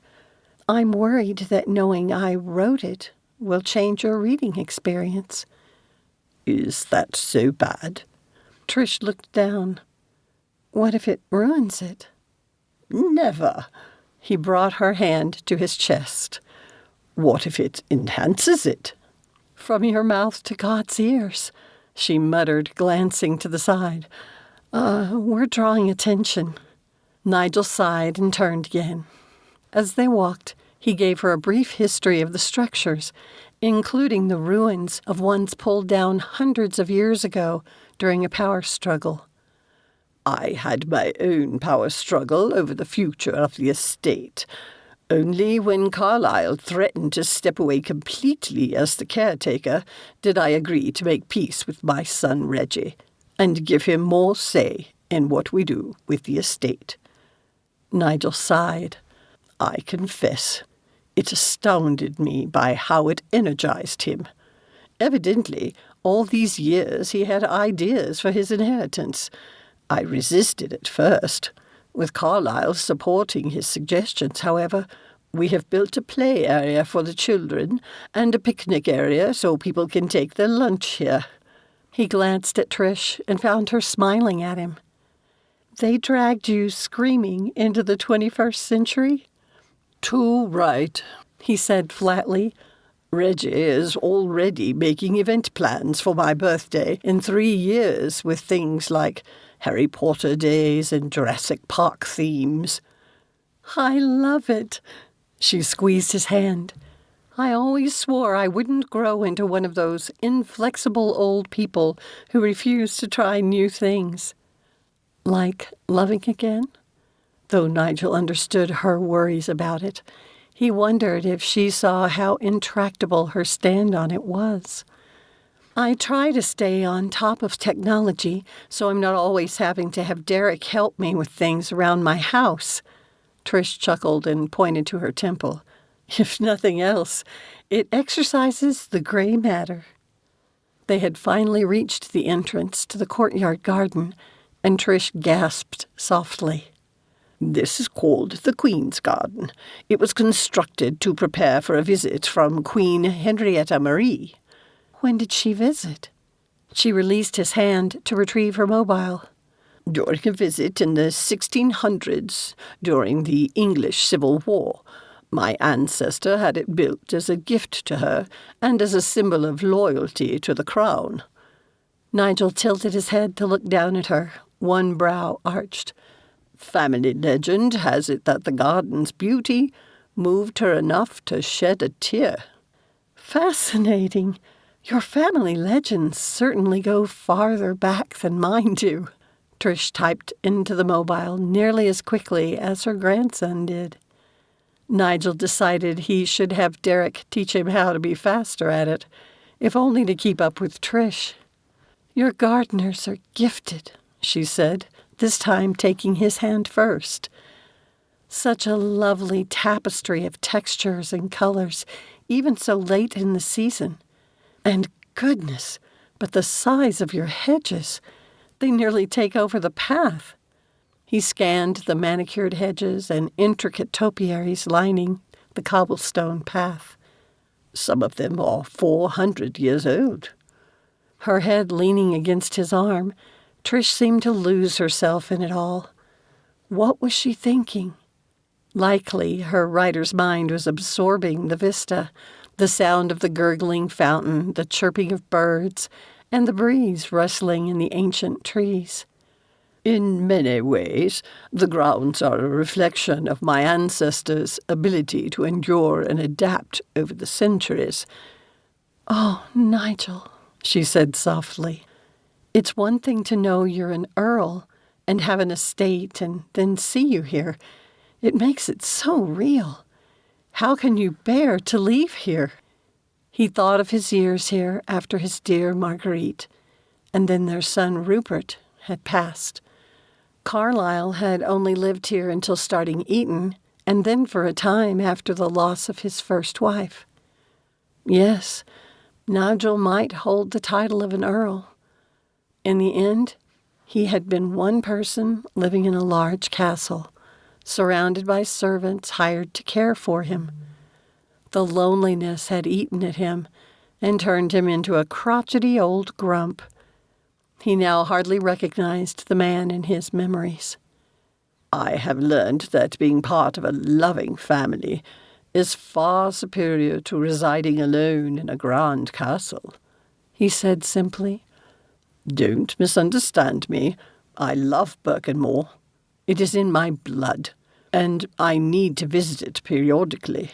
S2: I'm worried that knowing I wrote it will change your reading experience.
S3: Is that so bad?
S2: Trish looked down. What if it ruins it?
S3: Never.
S2: He brought her hand to his chest.
S3: What if it enhances it?
S2: From your mouth to God's ears, she muttered, glancing to the side. We're drawing attention. Nigel sighed and turned again. As they walked, he gave her a brief history of the structures, including the ruins of ones pulled down hundreds of years ago during a power struggle.
S3: I had my own power struggle over the future of the estate. Only when Carlyle threatened to step away completely as the caretaker did I agree to make peace with my son Reggie and give him more say in what we do with the estate.
S2: Nigel sighed.
S3: I confess, it astounded me by how it energized him. Evidently, all these years he had ideas for his inheritance. I resisted at first. With Carlyle supporting his suggestions, however, we have built a play area for the children and a picnic area so people can take their lunch here.
S2: He glanced at Trish and found her smiling at him. They dragged you screaming into the 21st century?
S3: Too right,
S2: he said flatly.
S3: Reggie is already making event plans for my birthday in 3 years with things like Harry Potter days and Jurassic Park themes.
S2: I love it. She squeezed his hand. I always swore I wouldn't grow into one of those inflexible old people who refuse to try new things. Like loving again? Though Nigel understood her worries about it, he wondered if she saw how intractable her stand on it was. I try to stay on top of technology so I'm not always having to have Derek help me with things around my house, Trish chuckled and pointed to her temple. If nothing else, it exercises the gray matter. They had finally reached the entrance to the courtyard garden, and Trish gasped softly.
S3: This is called the Queen's Garden. It was constructed to prepare for a visit from Queen Henrietta Marie.
S2: When did she visit? She released his hand to retrieve her mobile.
S3: During a visit in the 1600s, during the English Civil War. My ancestor had it built as a gift to her and as a symbol of loyalty to the crown.
S2: Nigel tilted his head to look down at her, one brow arched.
S3: Family legend has it that the garden's beauty moved her enough to shed a tear.
S2: Fascinating. Your family legends certainly go farther back than mine do. Trish typed into the mobile nearly as quickly as her grandson did. Nigel decided he should have Derek teach him how to be faster at it, if only to keep up with Trish. Your gardeners are gifted, she said, this time taking his hand first. Such a lovely tapestry of textures and colors, even so late in the season. And goodness, but the size of your hedges, they nearly take over the path. He scanned the manicured hedges and intricate topiaries lining the cobblestone path.
S3: Some of them are 400 years old.
S2: Her head leaning against his arm, Trish seemed to lose herself in it all. What was she thinking? Likely her writer's mind was absorbing the vista, the sound of the gurgling fountain, the chirping of birds, and the breeze rustling in the ancient trees.
S3: In many ways, the grounds are a reflection of my ancestors' ability to endure and adapt over the centuries.
S2: Oh, Nigel, she said softly. It's one thing to know you're an earl and have an estate and then see you here. It makes it so real. How can you bear to leave here? He thought of his years here after his dear Marguerite, and then their son Rupert had passed. Carlyle had only lived here until starting Eton, and then for a time after the loss of his first wife. Yes, Nigel might hold the title of an earl. In the end, he had been one person living in a large castle, surrounded by servants hired to care for him. The loneliness had eaten at him and turned him into a crotchety old grump. He now hardly recognized the man in his memories.
S3: I have learned that being part of a loving family is far superior to residing alone in a grand castle,
S2: he said simply.
S3: Don't misunderstand me. I love Birkenmor. It is in my blood, and I need to visit it periodically.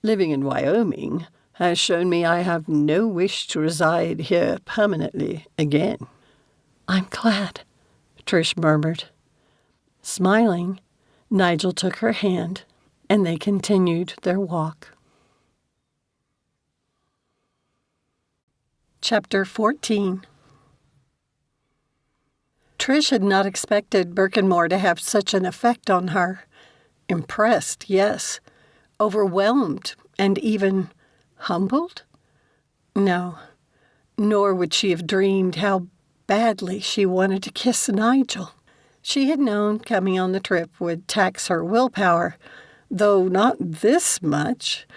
S3: Living in Wyoming has shown me I have no wish to reside here permanently again.
S2: I'm glad, Trish murmured. Smiling, Nigel took her hand, and they continued their walk. Chapter 14. Trish had not expected Birkenmor to have such an effect on her. Impressed, yes. Overwhelmed, and even humbled? No, nor would she have dreamed how badly she wanted to kiss Nigel. She had known coming on the trip would tax her willpower, though not this much.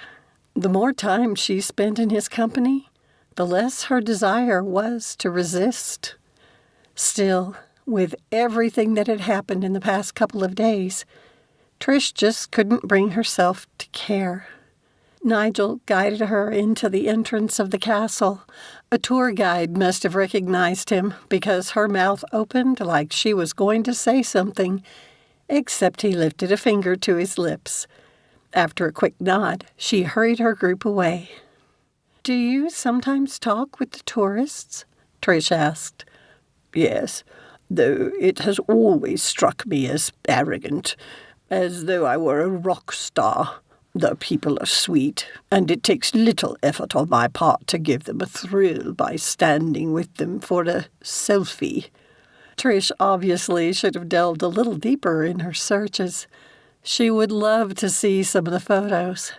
S2: The more time she spent in his company, the less her desire was to resist. Still, with everything that had happened in the past couple of days, Trish just couldn't bring herself to care. Nigel guided her into the entrance of the castle. A tour guide must have recognized him because her mouth opened like she was going to say something, except he lifted a finger to his lips. After a quick nod, she hurried her group away. Do you sometimes talk with the tourists? Trish asked.
S3: Yes, though it has always struck me as arrogant, as though I were a rock star. The people are sweet, and it takes little effort on my part to give them a thrill by standing with them for a selfie.
S2: Trish obviously should have delved a little deeper in her searches. She would love to see some of the photos.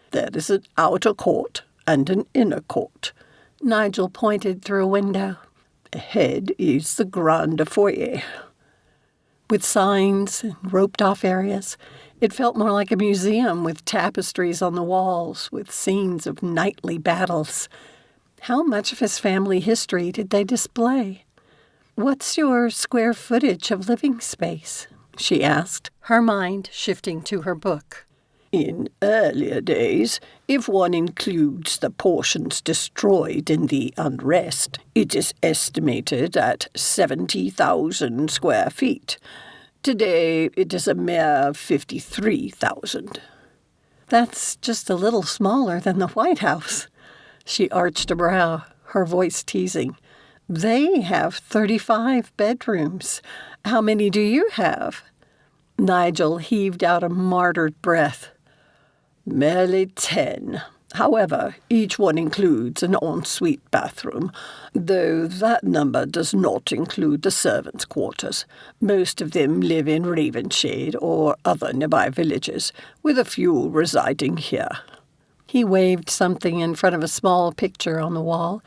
S3: There is an outer court and an inner court.
S2: Nigel pointed through a window.
S3: Ahead is the grand foyer.
S2: With signs and roped-off areas, it felt more like a museum with tapestries on the walls, with scenes of knightly battles. How much of his family history did they display? "What's your square footage of living space?" she asked, her mind shifting to her book.
S3: In earlier days, if one includes the portions destroyed in the unrest, it is estimated at 70,000 square feet. Today, it is a mere 53,000.
S2: That's just a little smaller than the White House. She arched a brow, her voice teasing. They have 35 bedrooms. How many do you have? Nigel heaved out a martyred breath.
S3: Merely 10. However, each one includes an ensuite bathroom, though that number does not include the servants' quarters. Most of them live in Ravenshade or other nearby villages, with a few residing here.
S2: He waved something in front of a small picture on the wall,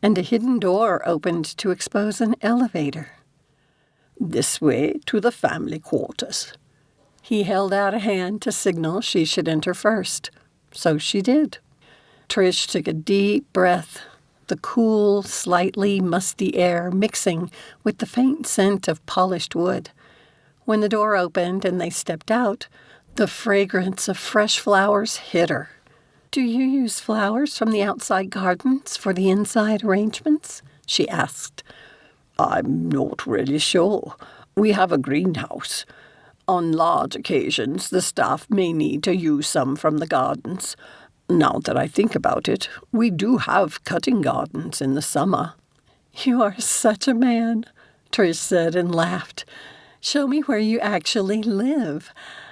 S2: and a hidden door opened to expose an elevator.
S3: This way to the family quarters.
S2: He held out a hand to signal she should enter first. So she did. Trish took a deep breath, the cool, slightly musty air mixing with the faint scent of polished wood. When the door opened and they stepped out, the fragrance of fresh flowers hit her. "Do you use flowers from the outside gardens for the inside arrangements?" she asked.
S3: "I'm not really sure. We have a greenhouse. On large occasions, the staff may need to use some from the gardens. Now that I think about it, we do have cutting gardens in the summer."
S2: "You are such a man," Trish said and laughed. "Show me where you actually live.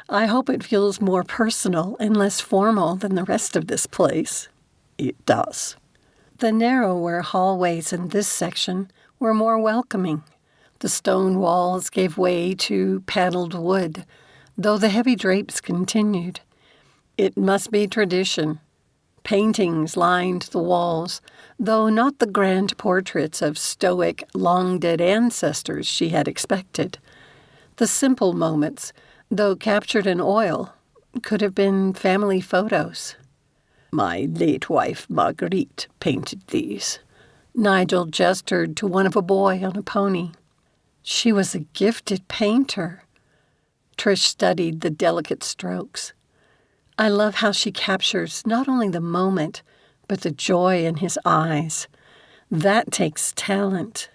S2: I hope it feels more personal and less formal than the rest of this place."
S3: It does.
S2: The narrower hallways in this section were more welcoming. The stone walls gave way to paneled wood, though the heavy drapes continued. It must be tradition. Paintings lined the walls, though not the grand portraits of stoic, long-dead ancestors she had expected. The simple moments, though captured in oil, could have been family photos.
S3: My late wife, Marguerite, painted these.
S2: Nigel gestured to one of a boy on a pony. She was a gifted painter. Trish studied the delicate strokes. I love how she captures not only the moment, but the joy in his eyes. That takes talent.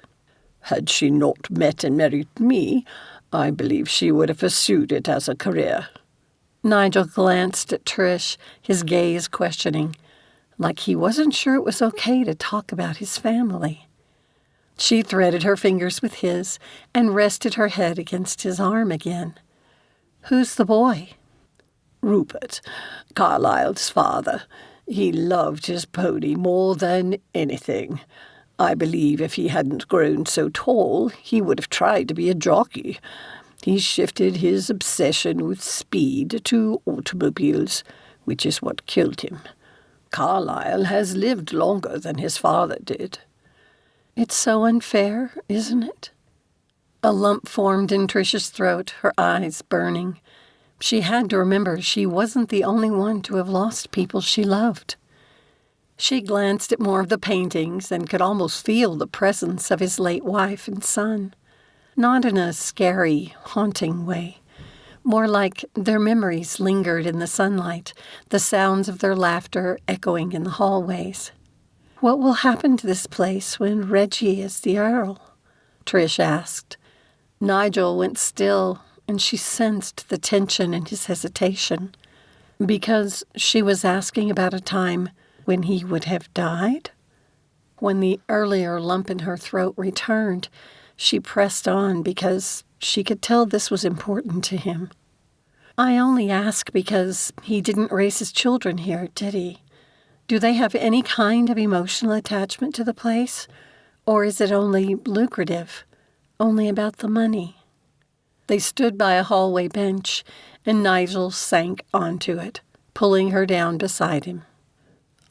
S3: Had she not met and married me, I believe she would have pursued it as a career.
S2: Nigel glanced at Trish, his gaze questioning, like he wasn't sure it was okay to talk about his family. She threaded her fingers with his and rested her head against his arm again. "Who's the boy?"
S3: "Rupert, Carlyle's father. He loved his pony more than anything. I believe if he hadn't grown so tall, he would have tried to be a jockey. He shifted his obsession with speed to automobiles, which is what killed him. Carlyle has lived longer than his father did."
S2: "It's so unfair, isn't it?" A lump formed in Trish's throat, her eyes burning. She had to remember she wasn't the only one to have lost people she loved. She glanced at more of the paintings and could almost feel the presence of his late wife and son. Not in a scary, haunting way. More like their memories lingered in the sunlight, the sounds of their laughter echoing in the hallways. "What will happen to this place when Reggie is the Earl?" Trish asked. Nigel went still, and she sensed the tension in his hesitation. Because she was asking about a time when he would have died? When the earlier lump in her throat returned, she pressed on because she could tell this was important to him. "I only ask because he didn't raise his children here, did he? Do they have any kind of emotional attachment to the place? Or is it only lucrative? Only about the money?" They stood by a hallway bench, and Nigel sank onto it, pulling her down beside him.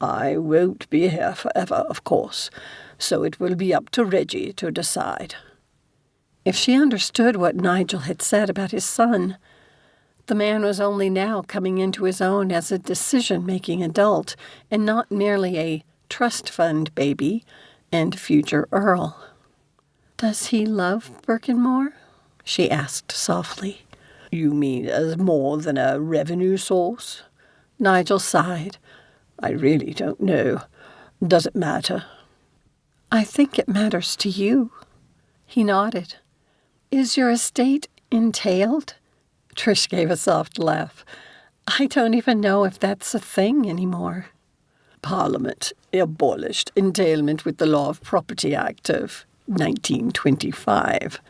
S3: I won't be here forever, of course, so it will be up to Reggie to decide.
S2: If she understood what Nigel had said about his son, the man was only now coming into his own as a decision-making adult and not merely a trust fund baby and future Earl. "Does he love Birkenmor?" she asked softly.
S3: You mean as more than a revenue source?
S2: Nigel sighed.
S3: I really don't know. Does it matter?
S2: "I think it matters to you." He nodded. "Is your estate entailed?" Trish gave a soft laugh. "I don't even know if that's a thing anymore."
S3: Parliament abolished entailment with the Law of Property Act of 1925.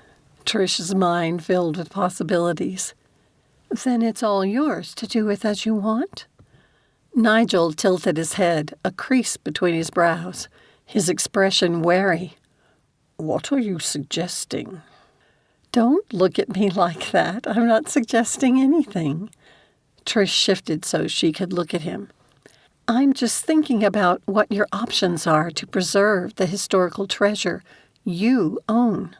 S2: Trish's mind filled with possibilities. "Then it's all yours to do with as you want?" Nigel tilted his head, a crease between his brows, his expression wary.
S3: What are you suggesting?
S2: "Don't look at me like that. I'm not suggesting anything." Trish shifted so she could look at him. "I'm just thinking about what your options are to preserve the historical treasure you own.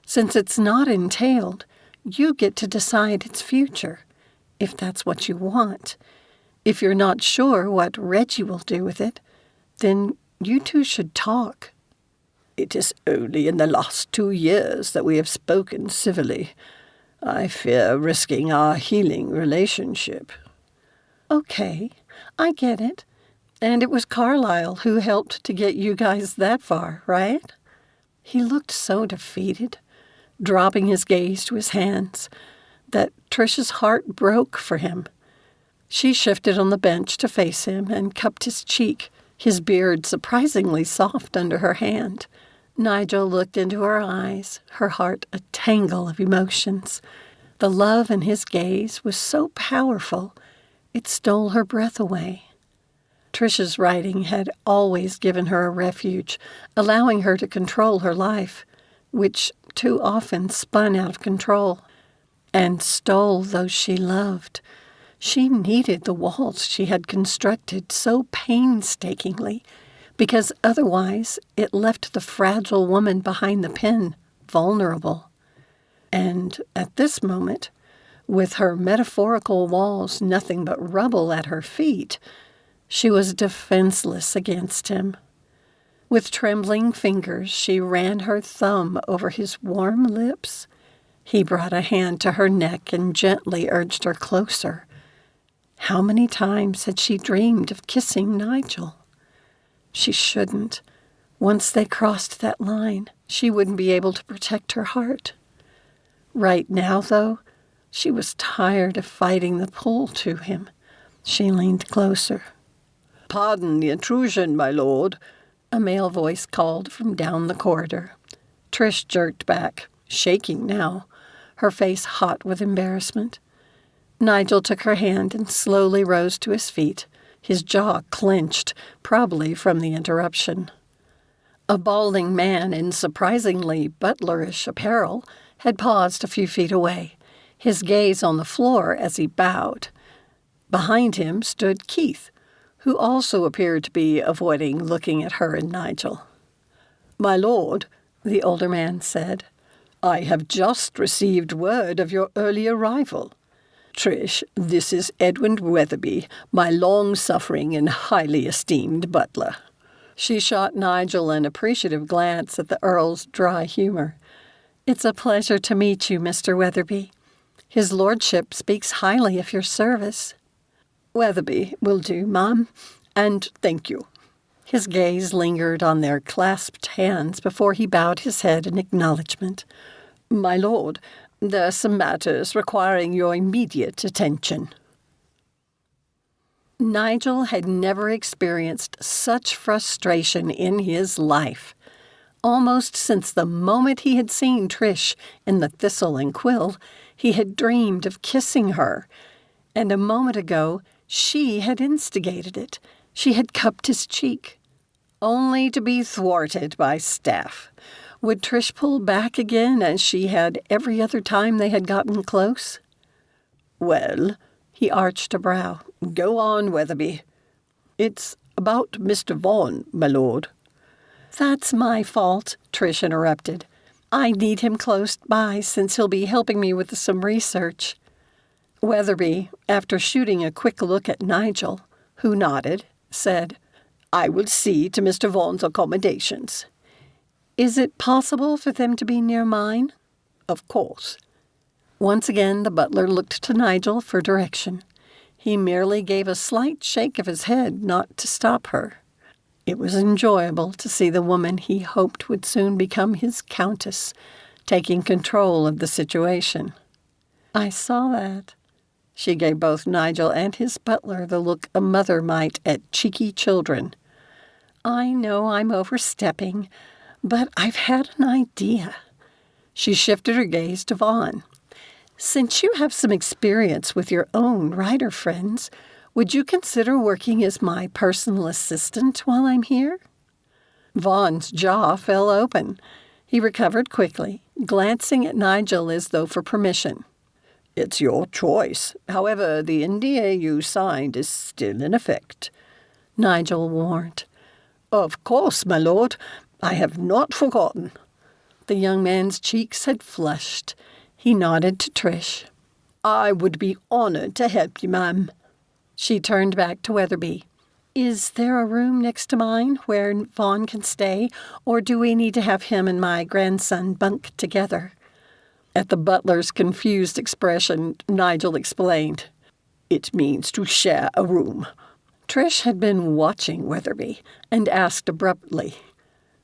S2: Since it's not entailed, you get to decide its future, if that's what you want. If you're not sure what Reggie will do with it, then you two should talk."
S3: It is only in the last 2 years that we have spoken civilly. I fear risking our healing relationship.
S2: "Okay, I get it. And it was Carlyle who helped to get you guys that far, right?" He looked so defeated, dropping his gaze to his hands, that Trish's heart broke for him. She shifted on the bench to face him and cupped his cheek, his beard surprisingly soft under her hand. Nigel looked into her eyes, her heart a tangle of emotions. The love in his gaze was so powerful, it stole her breath away. Trish's writing had always given her a refuge, allowing her to control her life, which too often spun out of control, and stole those she loved. She needed the walls she had constructed so painstakingly, because otherwise it left the fragile woman behind the pen vulnerable. And at this moment, with her metaphorical walls nothing but rubble at her feet, she was defenseless against him. With trembling fingers, she ran her thumb over his warm lips. He brought a hand to her neck and gently urged her closer. How many times had she dreamed of kissing Nigel? She shouldn't. Once they crossed that line, she wouldn't be able to protect her heart. Right now, though, she was tired of fighting the pull to him. She leaned closer.
S3: "Pardon the intrusion, my lord,"
S2: a male voice called from down the corridor. Trish jerked back, shaking now, her face hot with embarrassment. Nigel took her hand and slowly rose to his feet, his jaw clenched, probably from the interruption. A balding man in surprisingly butlerish apparel had paused a few feet away, his gaze on the floor as he bowed. Behind him stood Keith, who also appeared to be avoiding looking at her and Nigel.
S3: "My lord,"
S2: the older man said,
S3: "I have just received word of your early arrival. Trish, this is Edwin Weatherby, my long-suffering and highly esteemed butler."
S2: She shot Nigel an appreciative glance at the Earl's dry humor. "It's a pleasure to meet you, Mr. Weatherby. His lordship speaks highly of your service."
S3: "Weatherby will do, ma'am, and thank you."
S2: His gaze lingered on their clasped hands before he bowed his head in acknowledgement.
S3: "My lord, there are some matters requiring your immediate attention."
S2: Nigel had never experienced such frustration in his life. Almost since the moment he had seen Trish in the Thistle and Quill, he had dreamed of kissing her. And a moment ago, she had instigated it. She had cupped his cheek. Only to be thwarted by Staff. Would Trish pull back again as she had every other time they had gotten close?
S3: Well,
S2: he arched a brow.
S3: Go on, Weatherby. It's about Mr. Vaughan, my lord.
S2: That's my fault, Trish interrupted. I need him close by since he'll be helping me with some research. Weatherby, after shooting a quick look at Nigel, who nodded, said,
S3: I will see to Mr. Vaughan's accommodations.
S2: Is it possible for them to be near mine?
S3: Of course.
S2: Once again the butler looked to Nigel for direction. He merely gave a slight shake of his head not to stop her. It was enjoyable to see the woman he hoped would soon become his countess, taking control of the situation. I saw that. She gave both Nigel and his butler the look a mother might at cheeky children. I know I'm overstepping, but I've had an idea. She shifted her gaze to Vaughn. Since you have some experience with your own writer friends, would you consider working as my personal assistant while I'm here? Vaughn's jaw fell open. He recovered quickly, glancing at Nigel as though for permission.
S3: It's your choice. However, the NDA you signed is still in effect.
S2: Nigel warned.
S3: Of course, my lord. I have not forgotten.
S2: The young man's cheeks had flushed. He nodded to Trish.
S3: I would be honored to help you, ma'am.
S2: She turned back to Weatherby. Is there a room next to mine where Vaughn can stay, or do we need to have him and my grandson bunk together? At the butler's confused expression, Nigel explained.
S3: It means to share a room.
S2: Trish had been watching Weatherby and asked abruptly,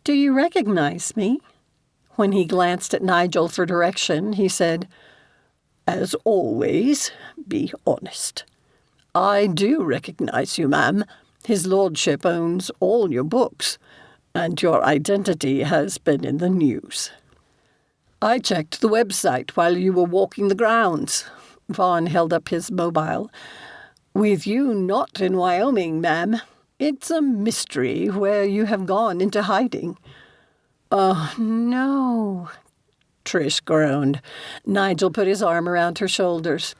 S2: Do you recognize me? When he glanced at Nigel for direction, he said,
S3: As always, be honest. I do recognize you, ma'am. His lordship owns all your books, and your identity has been in the news. I checked the website while you were walking the grounds.
S2: Vaughn held up his mobile.
S3: With you not in Wyoming, ma'am, it's a mystery where you have gone into hiding.
S2: Oh, no,
S3: Trish groaned. Nigel put his arm around her shoulders.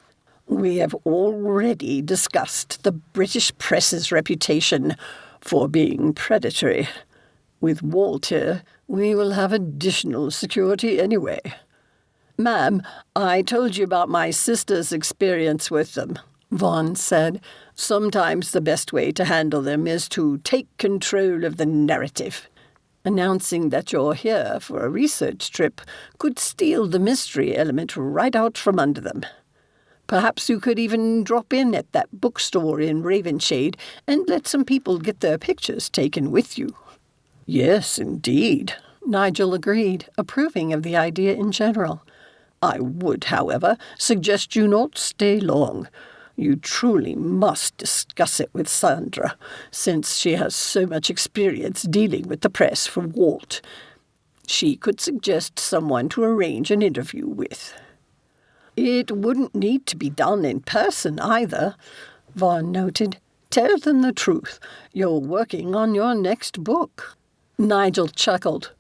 S3: We have already discussed the British press's reputation for being predatory. With Walter, we will have additional security anyway. Ma'am, I told you about my sister's experience with them, Vaughn said. Sometimes the best way to handle them is to take control of the narrative. Announcing that you're here for a research trip could steal the mystery element right out from under them. Perhaps you could even drop in at that bookstore in Ravenshade and let some people get their pictures taken with you. Yes, indeed,
S2: Nigel agreed, approving of the idea in general.
S3: I would, however, suggest you not stay long. You truly must discuss it with Sandra, since she has so much experience dealing with the press from Walt. She could suggest someone to arrange an interview with. It wouldn't need to be done in person either, Vaughn noted. Tell them the truth. You're working on your next book.
S2: Nigel chuckled.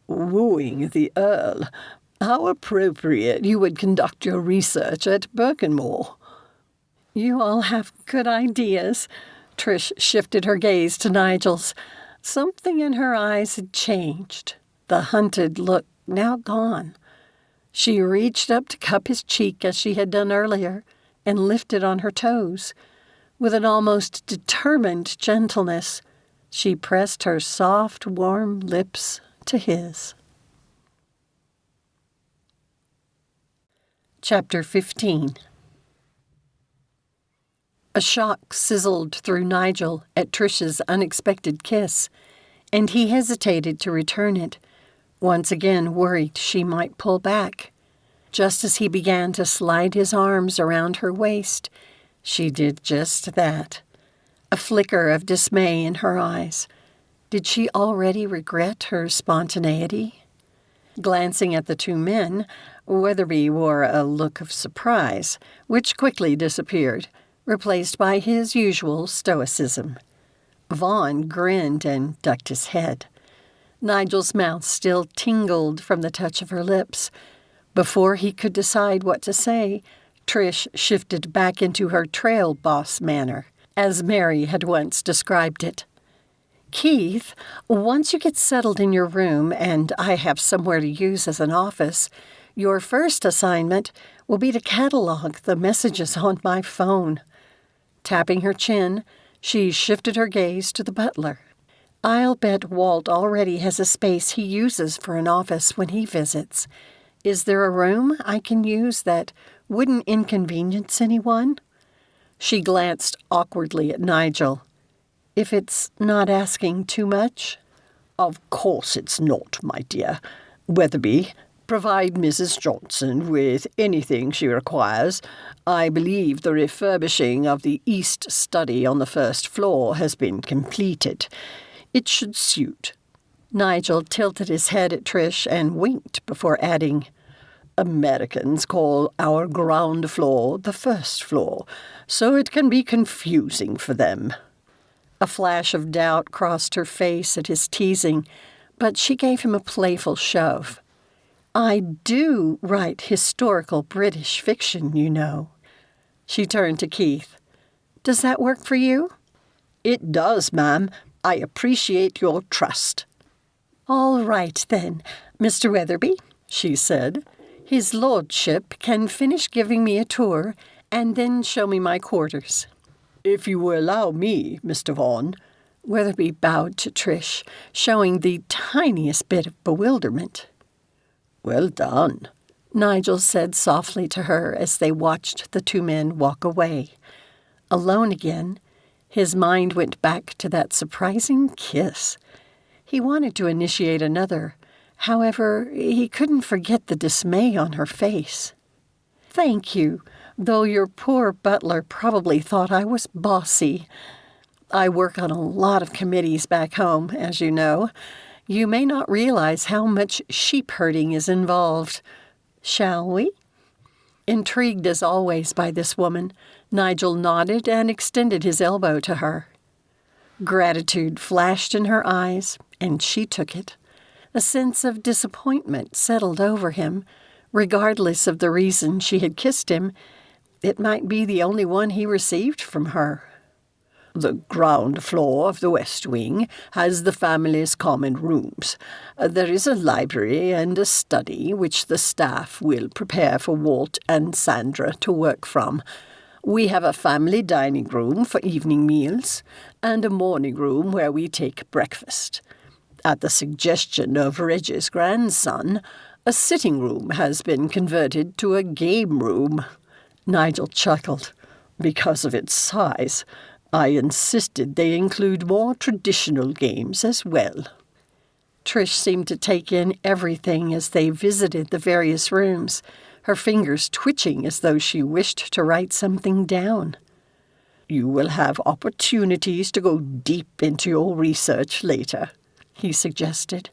S3: Wooing the Earl. How appropriate you would conduct your research at Birkenmor.
S2: You all have good ideas. Trish shifted her gaze to Nigel's. Something in her eyes had changed. The hunted look now gone. She reached up to cup his cheek as she had done earlier and lifted on her toes. With an almost determined gentleness, she pressed her soft, warm lips to his. Chapter 15. A shock sizzled through Nigel at Trish's unexpected kiss, and he hesitated to return it, once again worried she might pull back. Just as he began to slide his arms around her waist, she did just that. A flicker of dismay in her eyes. Did she already regret her spontaneity? Glancing at the two men, Weatherby wore a look of surprise, which quickly disappeared, replaced by his usual stoicism. Vaughn grinned and ducked his head. Nigel's mouth still tingled from the touch of her lips. Before he could decide what to say, Trish shifted back into her trail boss manner, as Mary had once described it. Keith, once you get settled in your room and I have somewhere to use as an office, your first assignment will be to catalog the messages on my phone. Tapping her chin, she shifted her gaze to the butler. I'll bet Walt already has a space he uses for an office when he visits. Is there a room I can use that wouldn't inconvenience anyone? She glanced awkwardly at Nigel. If it's not asking too much?
S3: Of course it's not, my dear. Weatherby, provide Mrs. Johnson with anything she requires. I believe the refurbishing of the east study on the first floor has been completed. It should suit.
S2: Nigel tilted his head at Trish and winked before adding,
S3: Americans call our ground floor the first floor, so it can be confusing for them.
S2: A flash of doubt crossed her face at his teasing, but she gave him a playful shove. I do write historical British fiction, you know. She turned to Keith. Does that work for you?
S3: It does, ma'am. I appreciate your trust.
S2: All right, then, Mr. Weatherby, she said. His lordship can finish giving me a tour and then show me my quarters.
S3: If you will allow me, Mr. Vaughan.
S2: Weatherby bowed to Trish, showing the tiniest bit of bewilderment.
S3: Well done,
S2: Nigel said softly to her as they watched the two men walk away. Alone again, his mind went back to that surprising kiss. He wanted to initiate another. However, he couldn't forget the dismay on her face. Thank you, though your poor butler probably thought I was bossy. I work on a lot of committees back home, as you know. You may not realize how much sheep herding is involved. Shall we? Intrigued as always by this woman, Nigel nodded and extended his elbow to her. Gratitude flashed in her eyes, and she took it. A sense of disappointment settled over him. Regardless of the reason she had kissed him, it might be the only one he received from her.
S3: The ground floor of the West Wing has the family's common rooms. There is a library and a study which the staff will prepare for Walt and Sandra to work from. We have a family dining room for evening meals and a morning room where we take breakfast. At the suggestion of Reggie's grandson, a sitting room has been converted to a game room. Nigel chuckled. Because of its size, I insisted they include more traditional games as well.
S2: Trish seemed to take in everything as they visited the various rooms, her fingers twitching as though she wished to write something down.
S3: You will have opportunities to go deep into your research later, he suggested.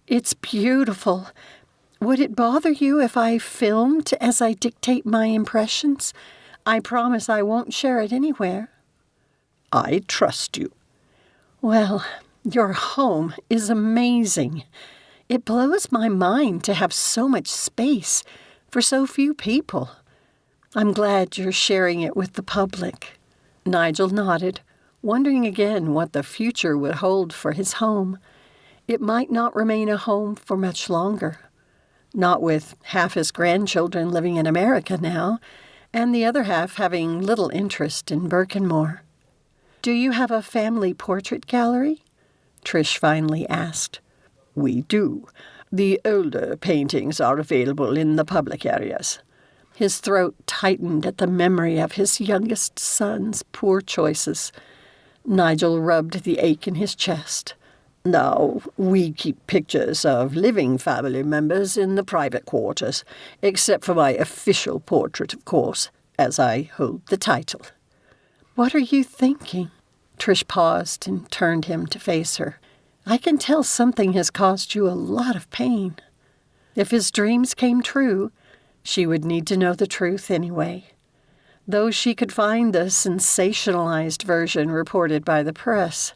S2: It's beautiful. Would it bother you if I filmed as I dictate my impressions? I promise I won't share it anywhere.
S3: I trust you.
S2: Well, your home is amazing. It blows my mind to have so much space for so few people. I'm glad you're sharing it with the public. Nigel nodded, wondering again what the future would hold for his home. It might not remain a home for much longer. Not with half his grandchildren living in America now, and the other half having little interest in Birkenmor. Do you have a family portrait gallery? Trish finally asked.
S3: We do. The older paintings are available in the public areas.
S2: His throat tightened at the memory of his youngest son's poor choices. Nigel rubbed the ache in his chest.
S3: Now, we keep pictures of living family members in the private quarters, except for my official portrait, of course, as I hold the title.
S2: What are you thinking? Trish paused and turned him to face her. I can tell something has caused you a lot of pain. If his dreams came true, she would need to know the truth anyway. Though she could find the sensationalized version reported by the press,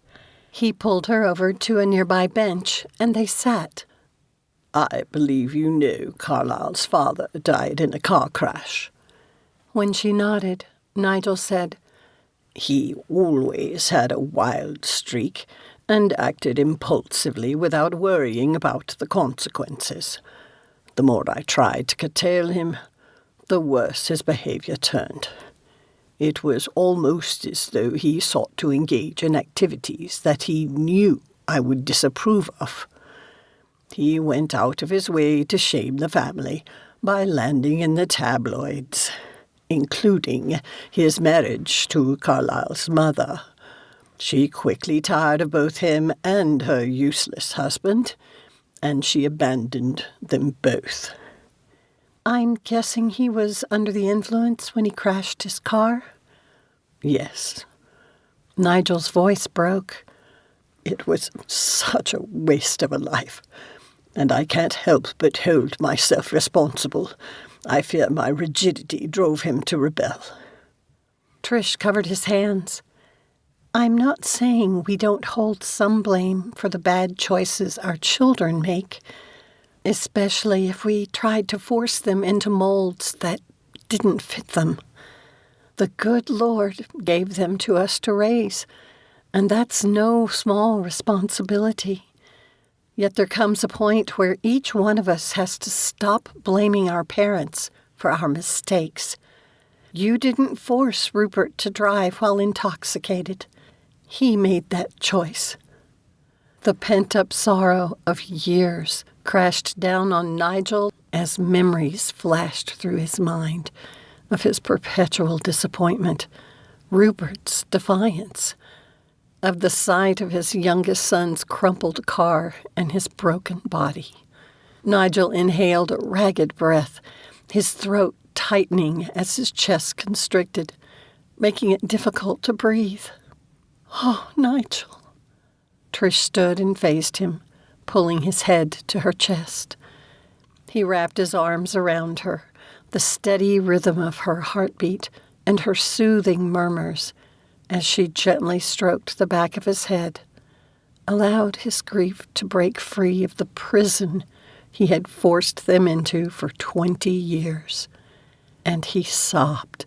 S2: He pulled her over to a nearby bench, and they sat.
S3: I believe you know Carlyle's father died in a car crash.
S2: When she nodded, Nigel said,
S3: He always had a wild streak and acted impulsively without worrying about the consequences. The more I tried to curtail him, the worse his behavior turned. It was almost as though he sought to engage in activities that he knew I would disapprove of. He went out of his way to shame the family by landing in the tabloids, including his marriage to Carlyle's mother. She quickly tired of both him and her useless husband, and she abandoned them both.
S2: I'm guessing he was under the influence when he crashed his car?
S3: Yes.
S2: Nigel's voice broke.
S3: It was such a waste of a life, and I can't help but hold myself responsible. I fear my rigidity drove him to rebel.
S2: Trish covered his hands. I'm not saying we don't hold some blame for the bad choices our children make, especially if we tried to force them into molds that didn't fit them. The good Lord gave them to us to raise, and that's no small responsibility. Yet there comes a point where each one of us has to stop blaming our parents for our mistakes. You didn't force Rupert to drive while intoxicated. He made that choice. The pent-up sorrow of years crashed down on Nigel as memories flashed through his mind of his perpetual disappointment, Rupert's defiance, of the sight of his youngest son's crumpled car and his broken body. Nigel inhaled a ragged breath, his throat tightening as his chest constricted, making it difficult to breathe. Oh, Nigel. Trish stood and faced him, pulling his head to her chest. He wrapped his arms around her, the steady rhythm of her heartbeat and her soothing murmurs as she gently stroked the back of his head, allowed his grief to break free of the prison he had forced them into for 20 years. And he sobbed.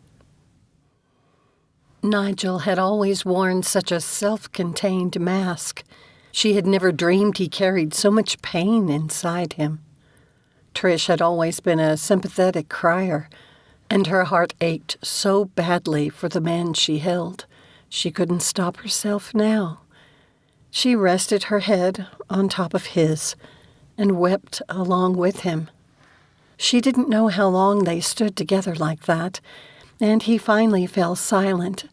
S2: Nigel had always worn such a self-contained mask. She had never dreamed he carried so much pain inside him. Trish had always been a sympathetic crier, and her heart ached so badly for the man she held, she couldn't stop herself now. She rested her head on top of his and wept along with him. She didn't know how long they stood together like that, and he finally fell silent.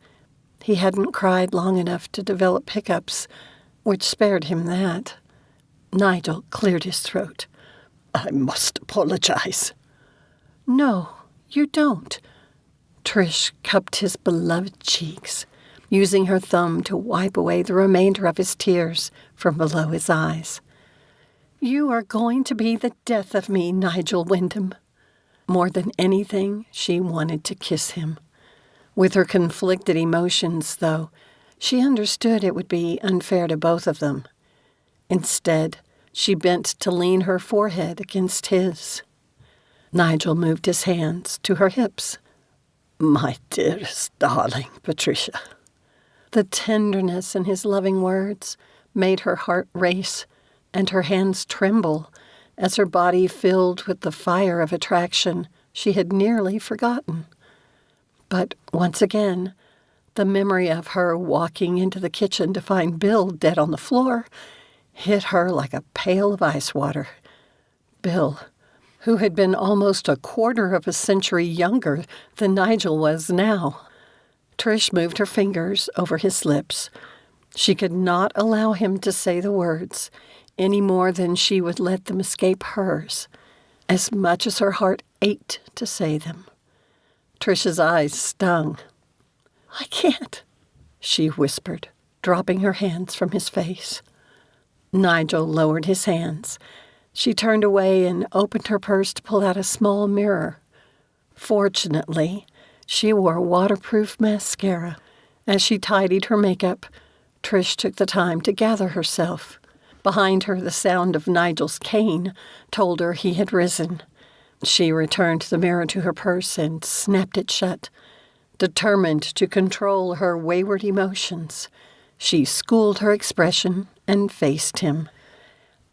S2: He hadn't cried long enough to develop hiccups, which spared him that. Nigel cleared his throat.
S3: I must apologize.
S2: No, you don't. Trish cupped his beloved cheeks, using her thumb to wipe away the remainder of his tears from below his eyes. You are going to be the death of me, Nigel Wyndham. More than anything, she wanted to kiss him. With her conflicted emotions, though, she understood it would be unfair to both of them. Instead, she bent to lean her forehead against his. Nigel moved his hands to her hips.
S3: My dearest darling Patricia.
S2: The tenderness in his loving words made her heart race and her hands tremble as her body filled with the fire of attraction she had nearly forgotten. But once again, the memory of her walking into the kitchen to find Bill dead on the floor hit her like a pail of ice water. Bill, who had been almost a quarter of a century younger than Nigel was now. Trish moved her fingers over his lips. She could not allow him to say the words any more than she would let them escape hers, as much as her heart ached to say them. Trish's eyes stung. I can't, she whispered, dropping her hands from his face. Nigel lowered his hands. She turned away and opened her purse to pull out a small mirror. Fortunately, she wore waterproof mascara. As she tidied her makeup, Trish took the time to gather herself. Behind her, the sound of Nigel's cane told her he had risen. She returned the mirror to her purse and snapped it shut. Determined to control her wayward emotions, she schooled her expression and faced him.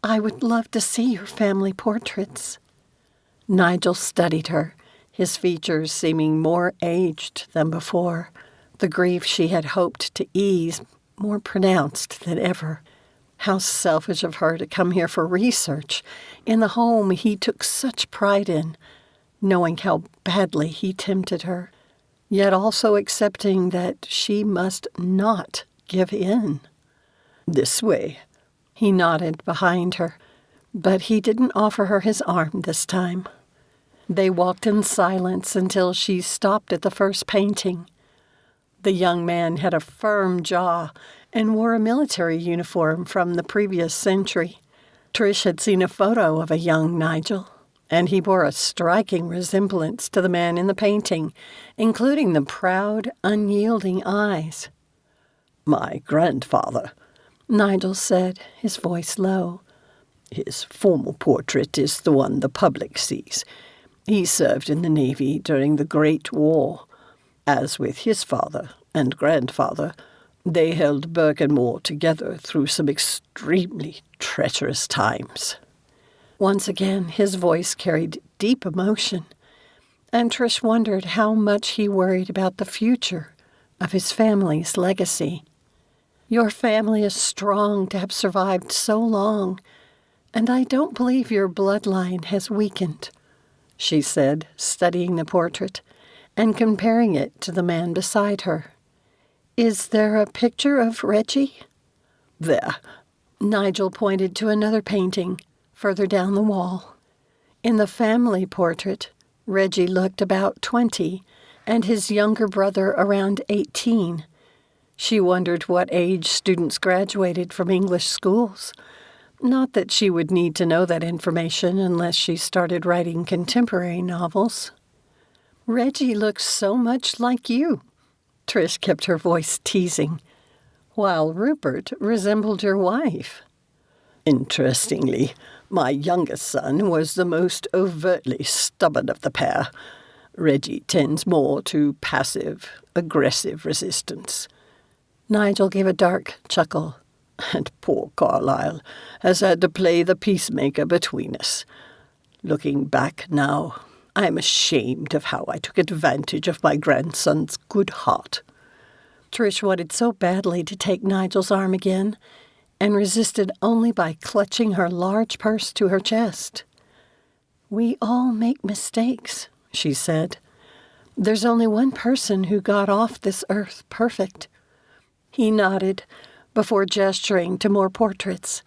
S2: "I would love to see your family portraits." Nigel studied her, his features seeming more aged than before, the grief she had hoped to ease more pronounced than ever. How selfish of her to come here for research, in the home he took such pride in, knowing how badly he tempted her, yet also accepting that she must not give in.
S3: "This way."
S2: He nodded behind her, but he didn't offer her his arm this time. They walked in silence until she stopped at the first painting. The young man had a firm jaw and wore a military uniform from the previous century. Trish had seen a photo of a young Nigel, and he bore a striking resemblance to the man in the painting, including the proud, unyielding eyes.
S3: "My grandfather,"
S2: Nigel said, his voice low.
S3: "His formal portrait is the one the public sees. He served in the Navy during the Great War. As with his father and grandfather, they held Birkenmor together through some extremely treacherous times."
S2: Once again, his voice carried deep emotion, and Trish wondered how much he worried about the future of his family's legacy. "Your family is strong to have survived so long, and I don't believe your bloodline has weakened," she said, studying the portrait and comparing it to the man beside her. "Is there a picture of Reggie?"
S3: "There."
S2: Nigel pointed to another painting further down the wall. In the family portrait, Reggie looked about 20 and his younger brother around 18. She wondered what age students graduated from English schools. Not that she would need to know that information unless she started writing contemporary novels. "Reggie looks so much like you," Trish kept her voice teasing, "while Rupert resembled your wife."
S3: "Interestingly, my youngest son was the most overtly stubborn of the pair. Reggie tends more to passive, aggressive resistance."
S2: Nigel gave a dark chuckle.
S3: "And poor Carlyle has had to play the peacemaker between us. Looking back now, I am ashamed of how I took advantage of my grandson's good heart."
S2: Trish wanted so badly to take Nigel's arm again, and resisted only by clutching her large purse to her chest. "We all make mistakes," she said. "There's only one person who got off this earth perfect." He nodded before gesturing to more portraits.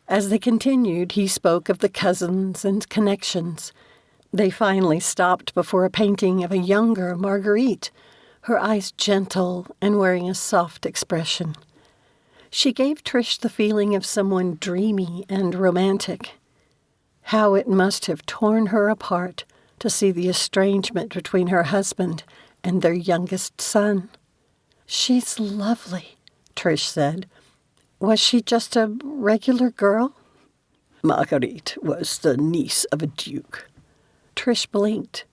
S2: As they continued, he spoke of the cousins and connections. They finally stopped before a painting of a younger Marguerite, her eyes gentle and wearing a soft expression. She gave Trish the feeling of someone dreamy and romantic. How it must have torn her apart to see the estrangement between her husband and their youngest son. "She's lovely," Trish said. "Was she just a regular girl?"
S3: "Marguerite was the niece of a duke."
S2: Trish blinked.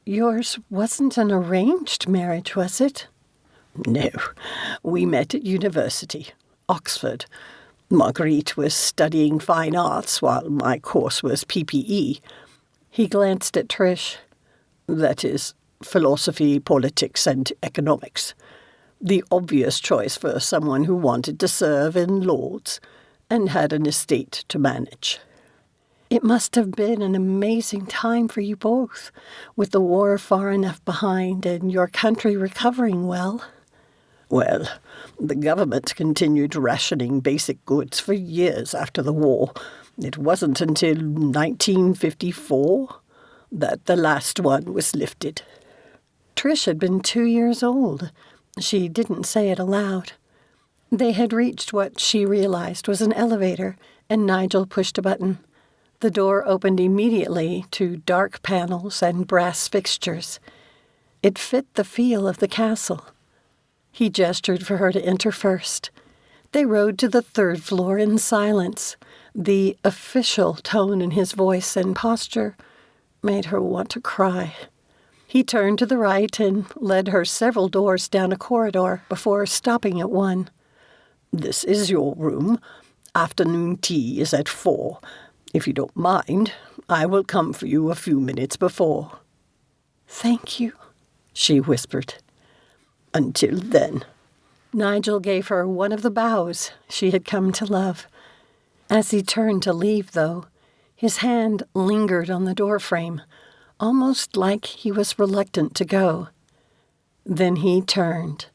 S2: "Yours wasn't an arranged marriage, was it?"
S3: "No. We met at university, Oxford. Marguerite was studying fine arts while my course was PPE."
S2: He glanced at Trish.
S3: "That is, philosophy, politics, and economics. The obvious choice for someone who wanted to serve in Lords and had an estate to manage."
S2: "It must have been an amazing time for you both, with the war far enough behind and your country recovering well."
S3: "Well, the government continued rationing basic goods for years after the war. It wasn't until 1954 that the last one was lifted."
S2: Trish had been 2 years old. She didn't say it aloud. They had reached what she realized was an elevator, and Nigel pushed a button. The door opened immediately to dark panels and brass fixtures. It fit the feel of the castle. He gestured for her to enter first. They rode to the third floor in silence. The official tone in his voice and posture made her want to cry. He turned to the right and led her several doors down a corridor before stopping at one.
S3: "This is your room. Afternoon tea is at 4. If you don't mind, I will come for you a few minutes before."
S2: "Thank you," she whispered.
S3: "Until then."
S2: Nigel gave her one of the bows she had come to love. As he turned to leave, though, his hand lingered on the doorframe, almost like he was reluctant to go. Then he turned,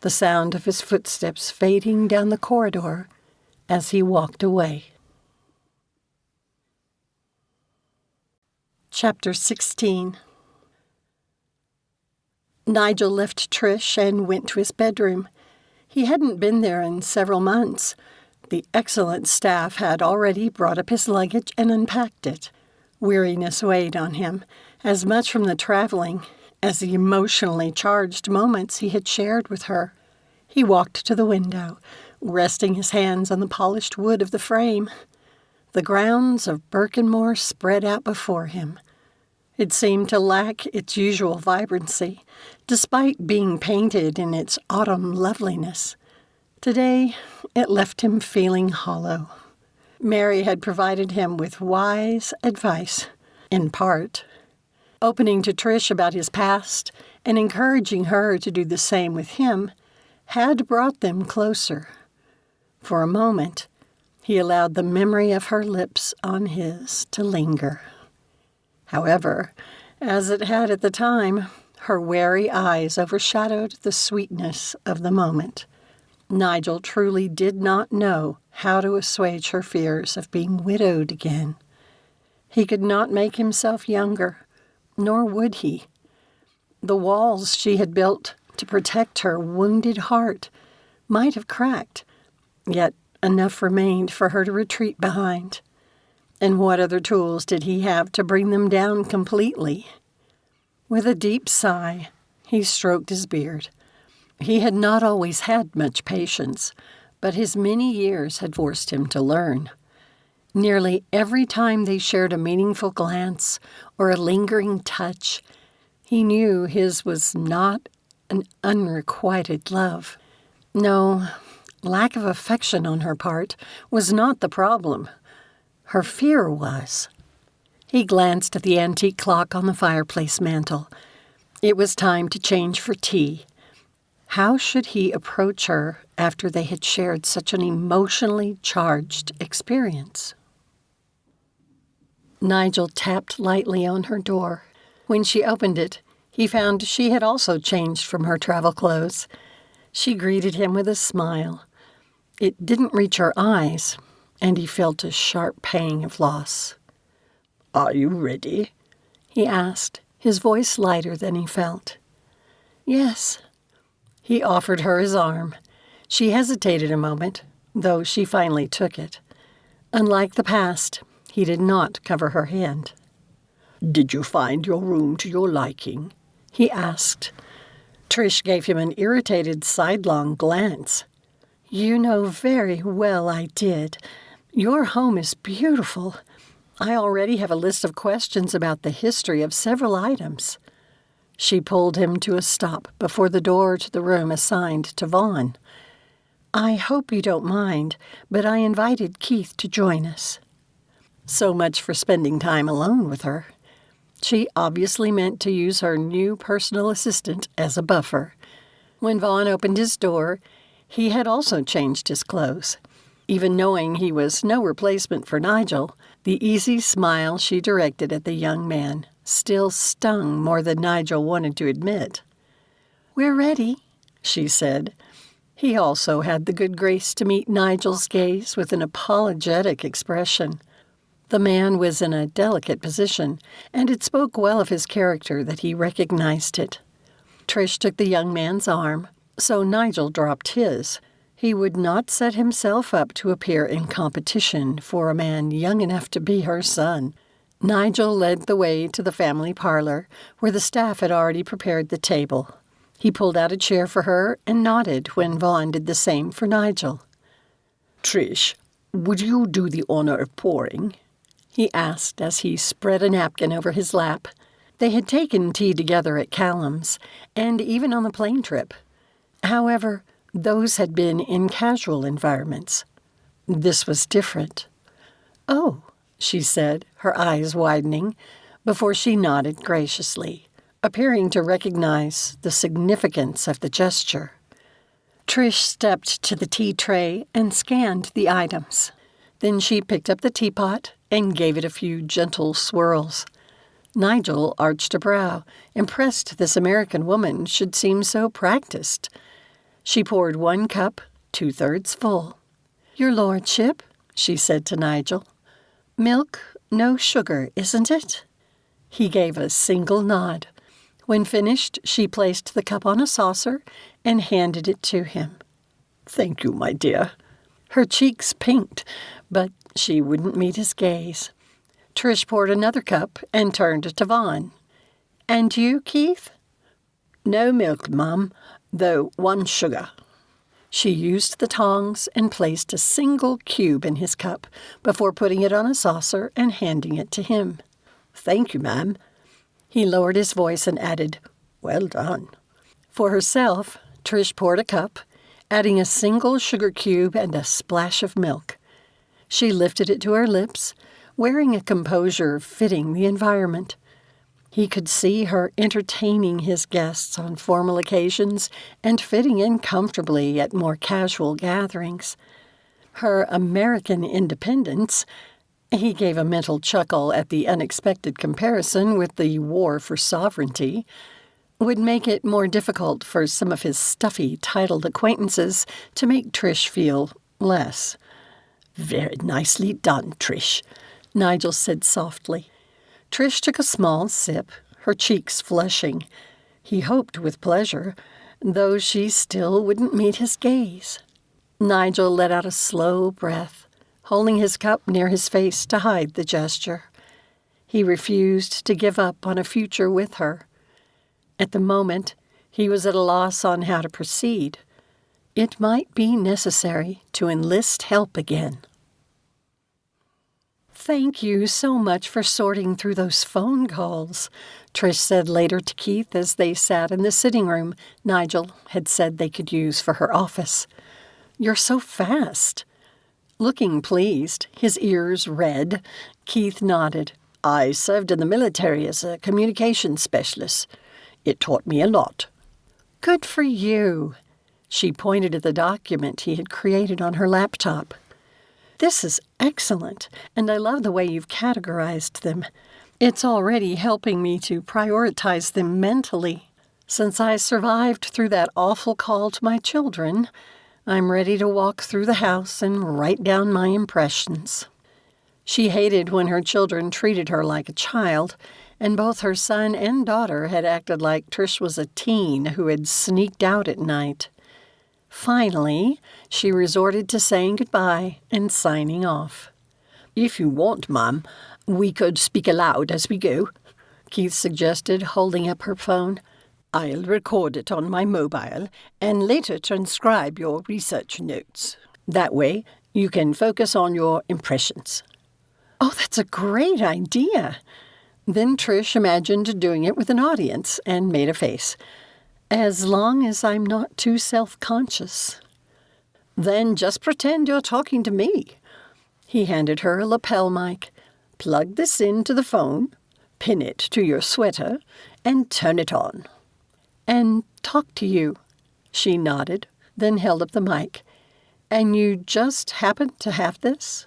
S2: the sound of his footsteps fading down the corridor as he walked away. Chapter 16. Nigel left Trish and went to his bedroom. He hadn't been there in several months. The excellent staff had already brought up his luggage and unpacked it. Weariness weighed on him, as much from the traveling as the emotionally charged moments he had shared with her. He walked to the window, resting his hands on the polished wood of the frame. The grounds of Birkenmor spread out before him. It seemed to lack its usual vibrancy, despite being painted in its autumn loveliness. Today, it left him feeling hollow. Mary had provided him with wise advice, in part. Opening to Trish about his past and encouraging her to do the same with him had brought them closer. For a moment, he allowed the memory of her lips on his to linger. However, as it had at the time, her wary eyes overshadowed the sweetness of the moment. Nigel truly did not know how to assuage her fears of being widowed again. He could not make himself younger, nor would he. The walls she had built to protect her wounded heart might have cracked, yet enough remained for her to retreat behind. And what other tools did he have to bring them down completely? With a deep sigh, he stroked his beard. He had not always had much patience, but his many years had forced him to learn. Nearly every time they shared a meaningful glance or a lingering touch, he knew his was not an unrequited love. No, lack of affection on her part was not the problem. Her fear was. He glanced at the antique clock on the fireplace mantel. It was time to change for tea. How should he approach her after they had shared such an emotionally charged experience? Nigel tapped lightly on her door. When she opened it, he found she had also changed from her travel clothes. She greeted him with a smile. It didn't reach her eyes, and he felt a sharp pang of loss.
S3: "Are you ready?"
S2: he asked, his voice lighter than he felt. "Yes." He offered her his arm. She hesitated a moment, though she finally took it. Unlike the past, he did not cover her hand.
S3: "Did you find your room to your liking?"
S2: he asked. Trish gave him an irritated sidelong glance. "You know very well I did. Your home is beautiful. I already have a list of questions about the history of several items." She pulled him to a stop before the door to the room assigned to Vaughn. "I hope you don't mind, but I invited Keith to join us." So much for spending time alone with her. She obviously meant to use her new personal assistant as a buffer. When Vaughn opened his door, he had also changed his clothes. Even knowing he was no replacement for Nigel, the easy smile she directed at the young man still stung more than Nigel wanted to admit. "We're ready," she said. He also had the good grace to meet Nigel's gaze with an apologetic expression. The man was in a delicate position, and it spoke well of his character that he recognized it. Trish took the young man's arm, so Nigel dropped his. He would not set himself up to appear in competition for a man young enough to be her son. Nigel led the way to the family parlor, where the staff had already prepared the table. He pulled out a chair for her and nodded when Vaughn did the same for Nigel.
S3: Trish, would you do the honor of pouring?
S2: He asked as he spread a napkin over his lap. They had taken tea together at Callum's, and even on the plane trip. However, those had been in casual environments. This was different. "Oh," she said, her eyes widening, before she nodded graciously, appearing to recognize the significance of the gesture. Trish stepped to the tea tray and scanned the items. Then she picked up the teapot and gave it a few gentle swirls. Nigel arched a brow, impressed this American woman should seem so practiced. She poured 1 cup, 2/3 full. "Your lordship," she said to Nigel. "Milk, no sugar, isn't it?" He gave a single nod. When finished, she placed the cup on a saucer and handed it to him.
S3: "Thank you, my dear."
S2: Her cheeks pinked, but she wouldn't meet his gaze. Trish poured another cup and turned to Vaughn. "And you, Keith?"
S3: "No milk, Mum, though 1 sugar."
S2: She used the tongs and placed a single cube in his cup before putting it on a saucer and handing it to him.
S3: "Thank you, ma'am."
S2: He lowered his voice and added,
S3: "Well done."
S2: For herself, Trish poured a cup, adding a single sugar cube and a splash of milk. She lifted it to her lips, wearing a composure fitting the environment. He could see her entertaining his guests on formal occasions and fitting in comfortably at more casual gatherings. Her American independence, he gave a mental chuckle at the unexpected comparison with the war for sovereignty, would make it more difficult for some of his stuffy, titled acquaintances to make Trish feel less.
S3: "Very nicely done, Trish,"
S2: Nigel said softly. Trish took a small sip, her cheeks flushing. He hoped with pleasure, though she still wouldn't meet his gaze. Nigel let out a slow breath, holding his cup near his face to hide the gesture. He refused to give up on a future with her. At the moment, he was at a loss on how to proceed. It might be necessary to enlist help again. "Thank you so much for sorting through those phone calls," Trish said later to Keith as they sat in the sitting room Nigel had said they could use for her office. "You're so fast." Looking pleased, his ears red, Keith nodded.
S3: "I served in the military as a communications specialist. It taught me a lot."
S2: "Good for you." She pointed at the document he had created on her laptop. "This is excellent, and I love the way you've categorized them. It's already helping me to prioritize them mentally. Since I survived through that awful call to my children, I'm ready to walk through the house and write down my impressions." She hated when her children treated her like a child, and both her son and daughter had acted like Trish was a teen who had sneaked out at night. Finally, she resorted to saying goodbye and signing off.
S3: "If you want, Mum, we could speak aloud as we go,"
S2: Keith suggested, holding up her phone.
S3: "I'll record it on my mobile and later transcribe your research notes. That way, you can focus on your impressions."
S2: "Oh, that's a great idea." Then Trish imagined doing it with an audience and made a face. "As long as I'm not too self-conscious."
S3: "Then just pretend you're talking to me."
S2: He handed her a lapel mic.
S3: "Plug this into the phone, pin it to your sweater, and turn it on."
S2: "And talk to you." She nodded, then held up the mic. "And you just happened to have this?"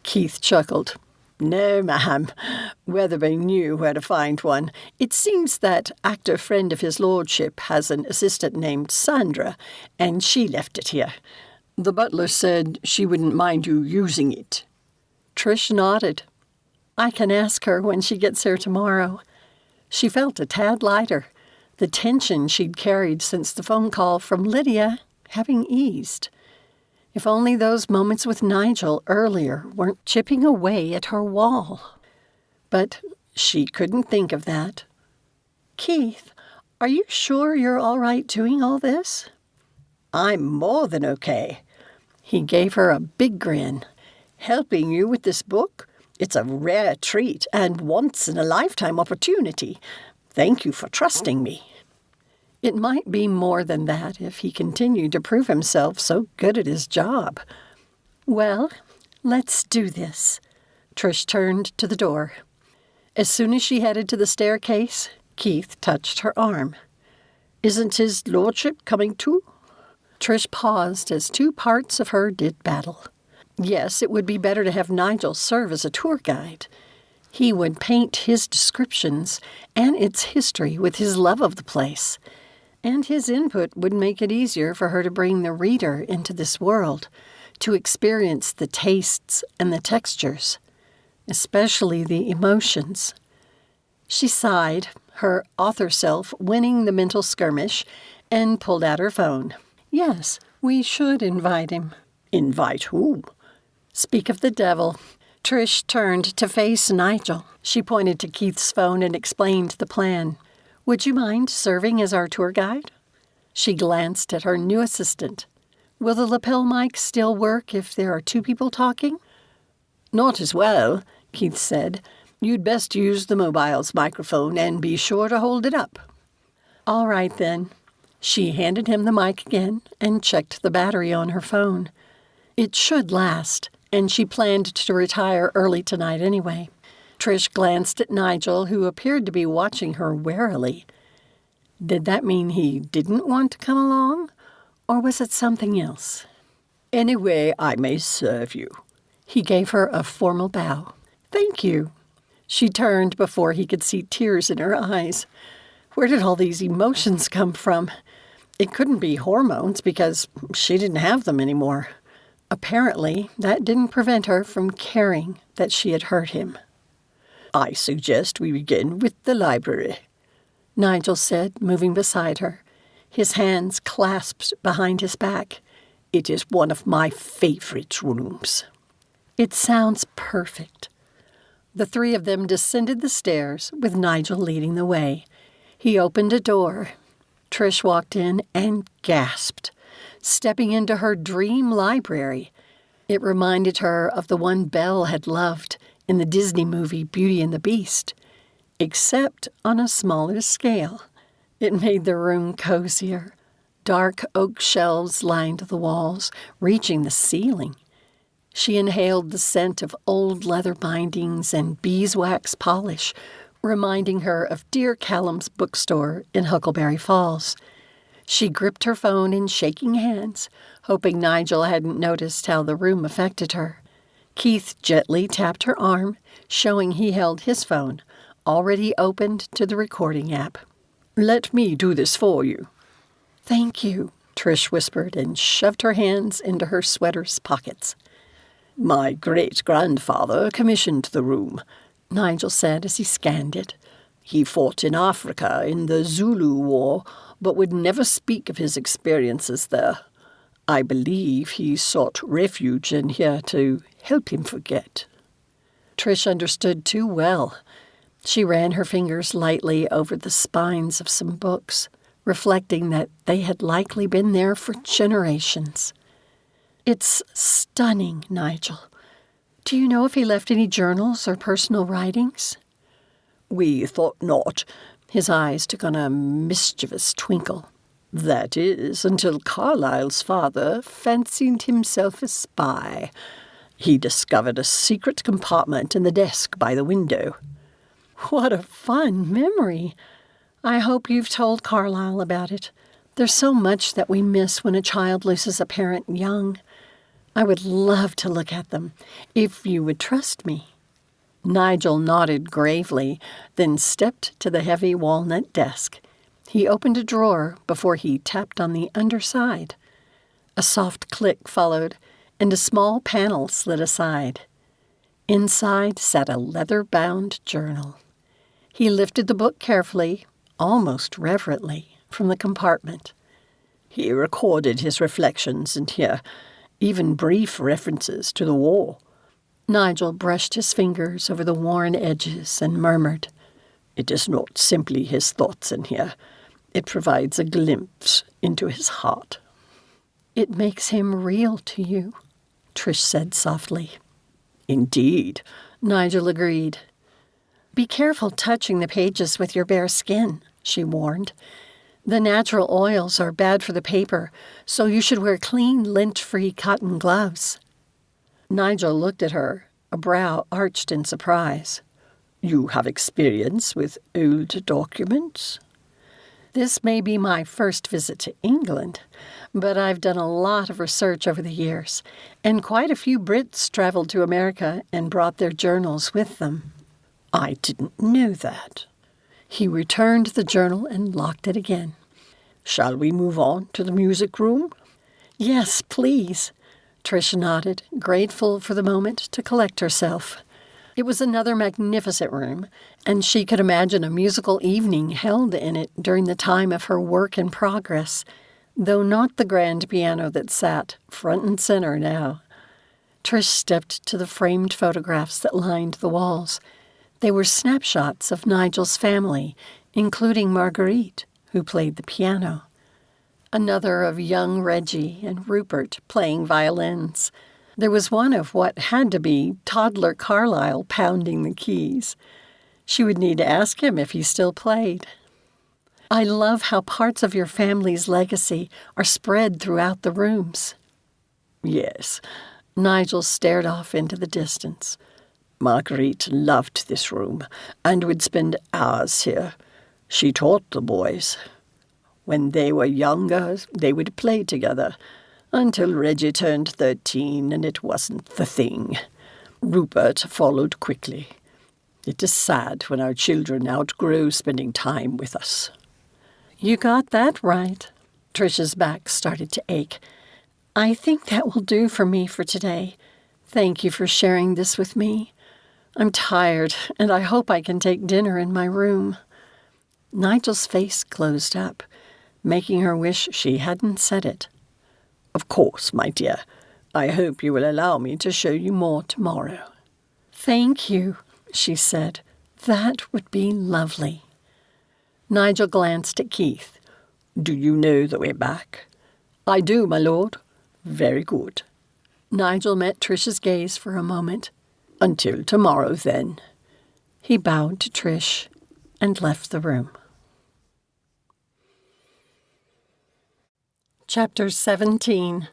S3: Keith chuckled. "No, ma'am. Weatherby knew where to find one. It seems that actor friend of his lordship has an assistant named Sandra, and she left it here. The butler said she wouldn't mind you using it."
S2: Trish nodded. "I can ask her when she gets here tomorrow." She felt a tad lighter, the tension she'd carried since the phone call from Lydia having eased. If only those moments with Nigel earlier weren't chipping away at her wall. But she couldn't think of that. "Keith, are you sure you're all right doing all this?"
S3: "I'm more than okay."
S2: He gave her a big grin.
S3: Helping you with this book? It's a rare treat and once-in-a-lifetime opportunity. Thank you for trusting me.
S2: It might be more than that if he continued to prove himself so good at his job. Well, let's do this. Trish turned to the door. As soon as she headed to the staircase, Keith touched her arm.
S3: Isn't his lordship coming too?
S2: Trish paused as two parts of her did battle. Yes, it would be better to have Nigel serve as a tour guide. He would paint his descriptions and its history with his love of the place, and his input would make it easier for her to bring the reader into this world, to experience the tastes and the textures, especially the emotions. She sighed, her author self winning the mental skirmish, and pulled out her phone. Yes, we should invite him.
S3: Invite whom?
S2: Speak of the devil. Trish turned to face Nigel. She pointed to Keith's phone and explained the plan. Would you mind serving as our tour guide? She glanced at her new assistant. Will the lapel mic still work if there are two people talking?
S3: Not as well, Keith said. You'd best use the mobile's microphone and be sure to hold it up.
S2: All right, then. She handed him the mic again and checked the battery on her phone. It should last, and she planned to retire early tonight anyway. Trish glanced at Nigel, who appeared to be watching her warily. Did that mean he didn't want to come along, or was it something else?
S3: Any way I may serve you.
S2: He gave her a formal bow. Thank you. She turned before he could see tears in her eyes. Where did all these emotions come from? It couldn't be hormones because she didn't have them anymore. Apparently, that didn't prevent her from caring that she had hurt him.
S3: I suggest we begin with the library,
S2: Nigel said, moving beside her, his hands clasped behind his back.
S3: It is one of my favorite rooms.
S2: It sounds perfect. The three of them descended the stairs, with Nigel leading the way. He opened a door. Trish walked in and gasped, stepping into her dream library. It reminded her of the one Belle had loved in the Disney movie Beauty and the Beast, except on a smaller scale. It made the room cozier. Dark oak shelves lined the walls, reaching the ceiling. She inhaled the scent of old leather bindings and beeswax polish, reminding her of dear Callum's bookstore in Huckleberry Falls. She gripped her phone in shaking hands, hoping Nigel hadn't noticed how the room affected her. Keith gently tapped her arm, showing he held his phone, already opened to the recording app.
S3: Let me do this for you.
S2: Thank you, Trish whispered and shoved her hands into her sweater's pockets.
S3: My great-grandfather commissioned the room,
S2: Nigel said as he scanned it.
S3: He fought in Africa in the Zulu War, but would never speak of his experiences there. I believe he sought refuge in here to help him forget.
S2: Trish understood too well. She ran her fingers lightly over the spines of some books, reflecting that they had likely been there for generations. It's stunning, Nigel. Do you know if he left any journals or personal writings?
S3: We thought not.
S2: His eyes took on a mischievous twinkle.
S3: That is, until Carlyle's father fancied himself a spy. He discovered a secret compartment in the desk by the window.
S2: What a fun memory. I hope you've told Carlyle about it. There's so much that we miss when a child loses a parent young. I would love to look at them, if you would trust me. Nigel nodded gravely, then stepped to the heavy walnut desk. He opened a drawer before he tapped on the underside. A soft click followed, and a small panel slid aside. Inside sat a leather-bound journal. He lifted the book carefully, almost reverently, from the compartment.
S3: He recorded his reflections in here, even brief references to the war.
S2: Nigel brushed his fingers over the worn edges and murmured,
S3: It is not simply his thoughts in here. It provides a glimpse into his heart.
S2: It makes him real to you, Trish said softly.
S3: Indeed,
S2: Nigel agreed. Be careful touching the pages with your bare skin, she warned. The natural oils are bad for the paper, so you should wear clean, lint-free cotton gloves. Nigel looked at her, a brow arched in surprise.
S3: You have experience with old documents?
S2: This may be my first visit to England, but I've done a lot of research over the years, and quite a few Brits traveled to America and brought their journals with them.
S3: I didn't know that.
S2: He returned the journal and locked it again.
S3: Shall we move on to the music room?
S2: Yes, please. Trish nodded, grateful for the moment to collect herself. It was another magnificent room, and she could imagine a musical evening held in it during the time of her work in progress, though not the grand piano that sat front and center now. Trish stepped to the framed photographs that lined the walls. They were snapshots of Nigel's family, including Marguerite, who played the piano. Another of young Reggie and Rupert playing violins. There was one of what had to be toddler Carlyle pounding the keys. She would need to ask him if he still played. I love how parts of your family's legacy are spread throughout the rooms.
S3: Yes.
S2: Nigel stared off into the distance.
S3: Marguerite loved this room and would spend hours here. She taught the boys. When they were younger, they would play together, until Reggie turned 13 and it wasn't the thing. Rupert followed quickly. It is sad when our children outgrow spending time with us.
S2: You got that right. Trish's back started to ache. I think that will do for me for today. Thank you for sharing this with me. I'm tired, and I hope I can take dinner in my room. Nigel's face closed up, making her wish she hadn't said it.
S3: Of course, my dear. I hope you will allow me to show you more tomorrow.
S2: Thank you, she said. That would be lovely. Nigel glanced at Keith.
S3: Do you know the way back?
S2: I do, my lord.
S3: Very good.
S2: Nigel met Trish's gaze for a moment.
S3: Until tomorrow, then.
S2: He bowed to Trish and left the room. Chapter 17.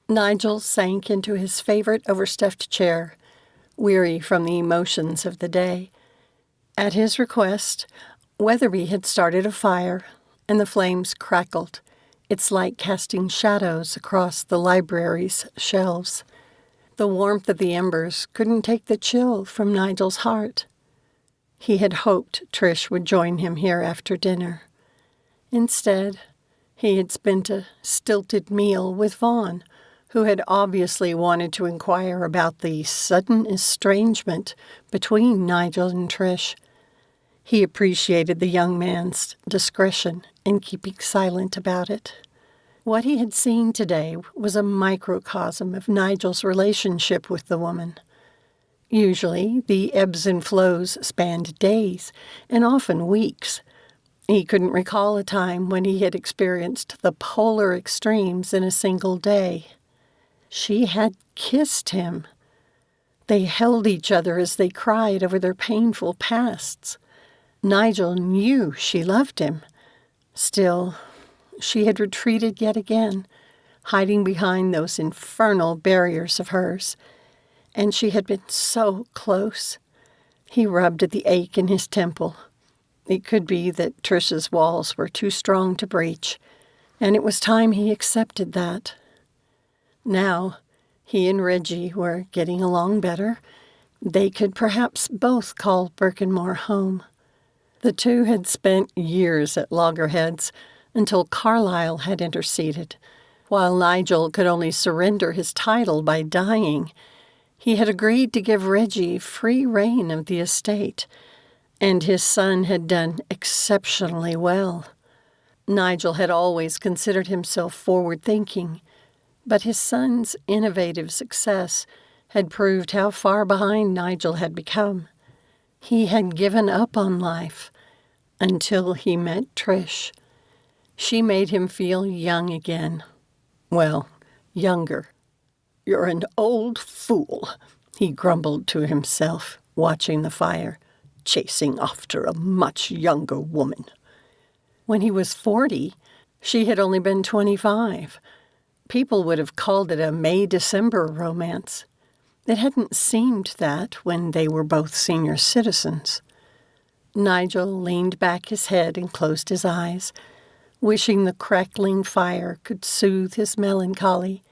S2: Nigel sank into his favorite overstuffed chair, weary from the emotions of the day. At his request, Weatherby had started a fire, and the flames crackled, its light casting shadows across the library's shelves. The warmth of the embers couldn't take the chill from Nigel's heart. He had hoped Trish would join him here after dinner. Instead, he had spent a stilted meal with Vaughn, who had obviously wanted to inquire about the sudden estrangement between Nigel and Trish. He appreciated the young man's discretion in keeping silent about it. What he had seen today was a microcosm of Nigel's relationship with the woman. Usually, the ebbs and flows spanned days, and often weeks. He couldn't recall a time when he had experienced the polar extremes in a single day. She had kissed him. They held each other as they cried over their painful pasts. Nigel knew she loved him. Still, she had retreated yet again, hiding behind those infernal barriers of hers. And she had been so close. He rubbed at the ache in his temple. It could be that Trish's walls were too strong to breach, and it was time he accepted that. Now, he and Reggie were getting along better. They could perhaps both call Birkenmor home. The two had spent years at loggerheads until Carlyle had interceded. While Nigel could only surrender his title by dying, he had agreed to give Reggie free rein of the estate, and his son had done exceptionally well. Nigel had always considered himself forward-thinking, but his son's innovative success had proved how far behind Nigel had become. He had given up on life until he met Trish. She made him feel young again. Well, younger.
S3: "You're an old fool," he grumbled to himself, watching the fire, "chasing after a much younger woman."
S2: When he was 40, she had only been 25. People would have called it a May-December romance. It hadn't seemed that when they were both senior citizens. Nigel leaned back his head and closed his eyes, wishing the crackling fire could soothe his melancholy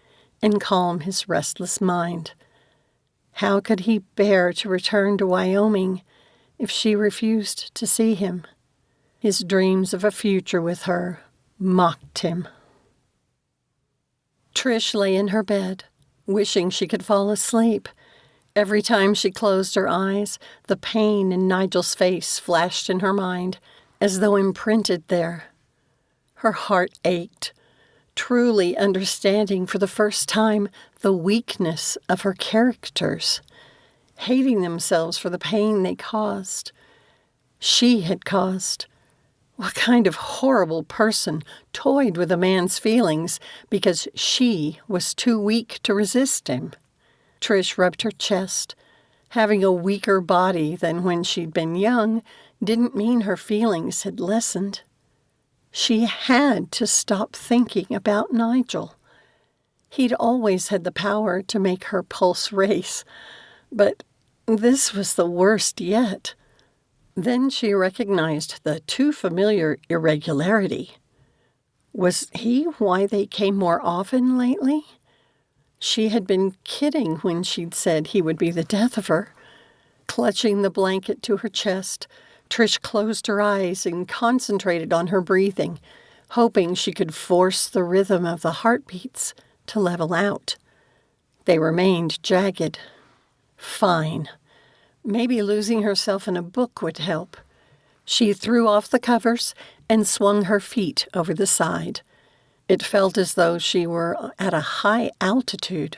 S2: and calm his restless mind. How could he bear to return to Wyoming if she refused to see him? His dreams of a future with her mocked him. Trish lay in her bed, wishing she could fall asleep. Every time she closed her eyes, the pain in Nigel's face flashed in her mind, as though imprinted there. Her heart ached, truly understanding for the first time the weakness of her characters, hating themselves for the pain they caused. She had caused. What kind of horrible person toyed with a man's feelings because she was too weak to resist him? Trish rubbed her chest. Having a weaker body than when she'd been young didn't mean her feelings had lessened. She had to stop thinking about Nigel. He'd always had the power to make her pulse race, but this was the worst yet. Then she recognized the too familiar irregularity. Was he why they came more often lately? She had been kidding when she'd said he would be the death of her. Clutching the blanket to her chest, Trish closed her eyes and concentrated on her breathing, hoping she could force the rhythm of the heartbeats to level out. They remained jagged. Fine. Maybe losing herself in a book would help. She threw off the covers and swung her feet over the side. It felt as though she were at a high altitude,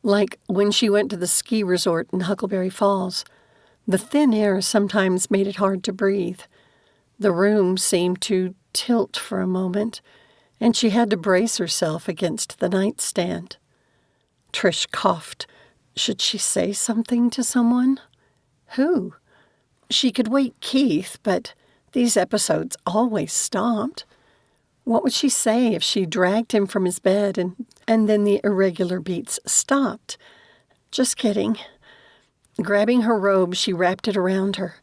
S2: like when she went to the ski resort in Huckleberry Falls. The thin air sometimes made it hard to breathe. The room seemed to tilt for a moment, and she had to brace herself against the nightstand. Trish coughed. Should she say something to someone? Who? She could wake Keith, but these episodes always stopped. What would she say if she dragged him from his bed and then the irregular beats stopped? Just kidding. Grabbing her robe, she wrapped it around her.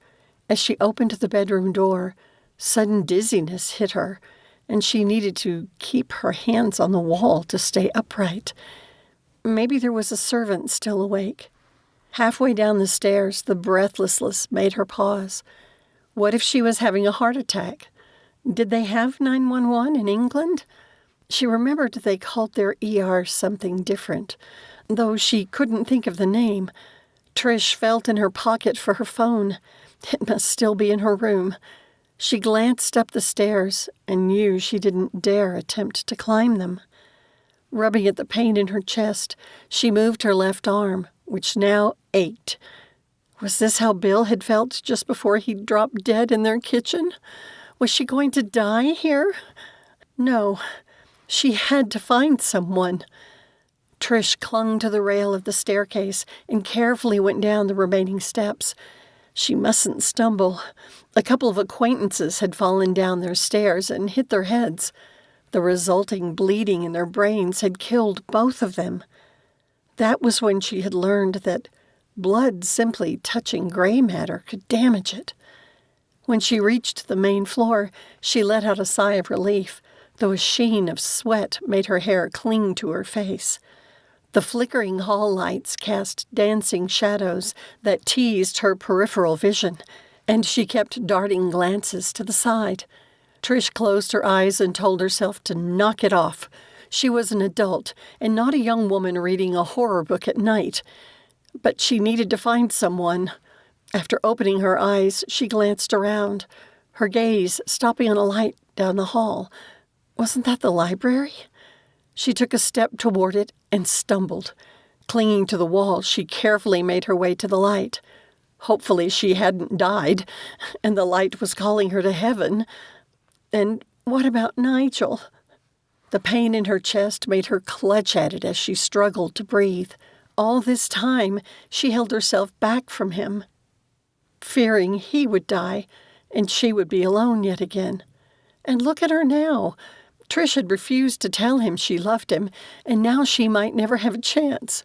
S2: As she opened the bedroom door, sudden dizziness hit her, and she needed to keep her hands on the wall to stay upright. Maybe there was a servant still awake. Halfway down the stairs, the breathlessness made her pause. What if she was having a heart attack? Did they have 911 in England? She remembered they called their ER something different, though she couldn't think of the name. Trish felt in her pocket for her phone. It must still be in her room. She glanced up the stairs and knew she didn't dare attempt to climb them. Rubbing at the pain in her chest, she moved her left arm, which now ached. Was this how Bill had felt just before he dropped dead in their kitchen? Was she going to die here? No. She had to find someone. Trish clung to the rail of the staircase and carefully went down the remaining steps. She mustn't stumble. A couple of acquaintances had fallen down their stairs and hit their heads. The resulting bleeding in their brains had killed both of them. That was when she had learned that blood simply touching gray matter could damage it. When she reached the main floor, she let out a sigh of relief, though a sheen of sweat made her hair cling to her face. The flickering hall lights cast dancing shadows that teased her peripheral vision, and she kept darting glances to the side. Trish closed her eyes and told herself to knock it off. She was an adult and not a young woman reading a horror book at night. But she needed to find someone. After opening her eyes, she glanced around, her gaze stopping on a light down the hall. Wasn't that the library? She took a step toward it and stumbled. Clinging to the wall, she carefully made her way to the light. Hopefully she hadn't died, and the light was calling her to heaven. And What about Nigel? The pain in her chest made her clutch at it as she struggled to breathe. All this time, she held herself back from him, fearing he would die and she would be alone yet again. And look at her now. Trish had refused to tell him she loved him, and now she might never have a chance.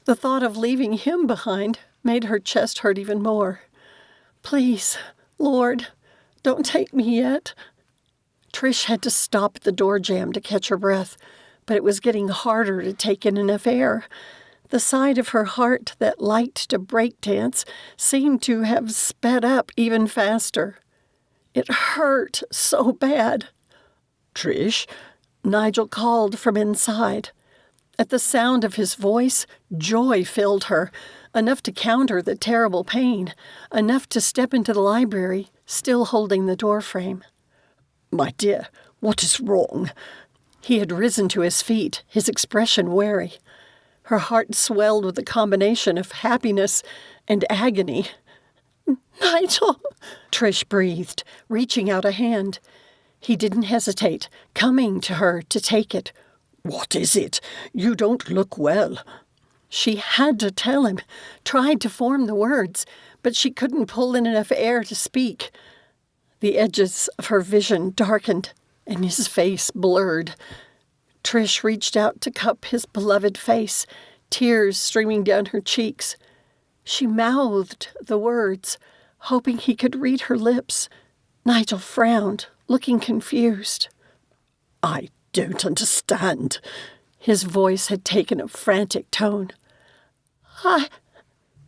S2: The thought of leaving him behind made her chest hurt even more. Please, Lord, don't take me yet. Trish had to stop at the door jamb to catch her breath, but it was getting harder to take in enough air. The side of her heart that liked to breakdance seemed to have sped up even faster. It hurt so bad.
S3: Trish?
S2: Nigel called from inside. At the sound of his voice, joy filled her, enough to counter the terrible pain, enough to step into the library, still holding the doorframe.
S3: My dear, what is wrong?
S2: He had risen to his feet, his expression wary. Her heart swelled with a combination of happiness and agony. Nigel, Trish breathed, reaching out a hand. He didn't hesitate, coming to her to take it.
S3: What is it? You don't look well.
S2: She had to tell him, tried to form the words, but she couldn't pull in enough air to speak. The edges of her vision darkened, and his face blurred. Trish reached out to cup his beloved face, tears streaming down her cheeks. She mouthed the words, hoping he could read her lips. Nigel frowned, looking confused.
S3: I don't understand.
S2: His voice had taken a frantic tone.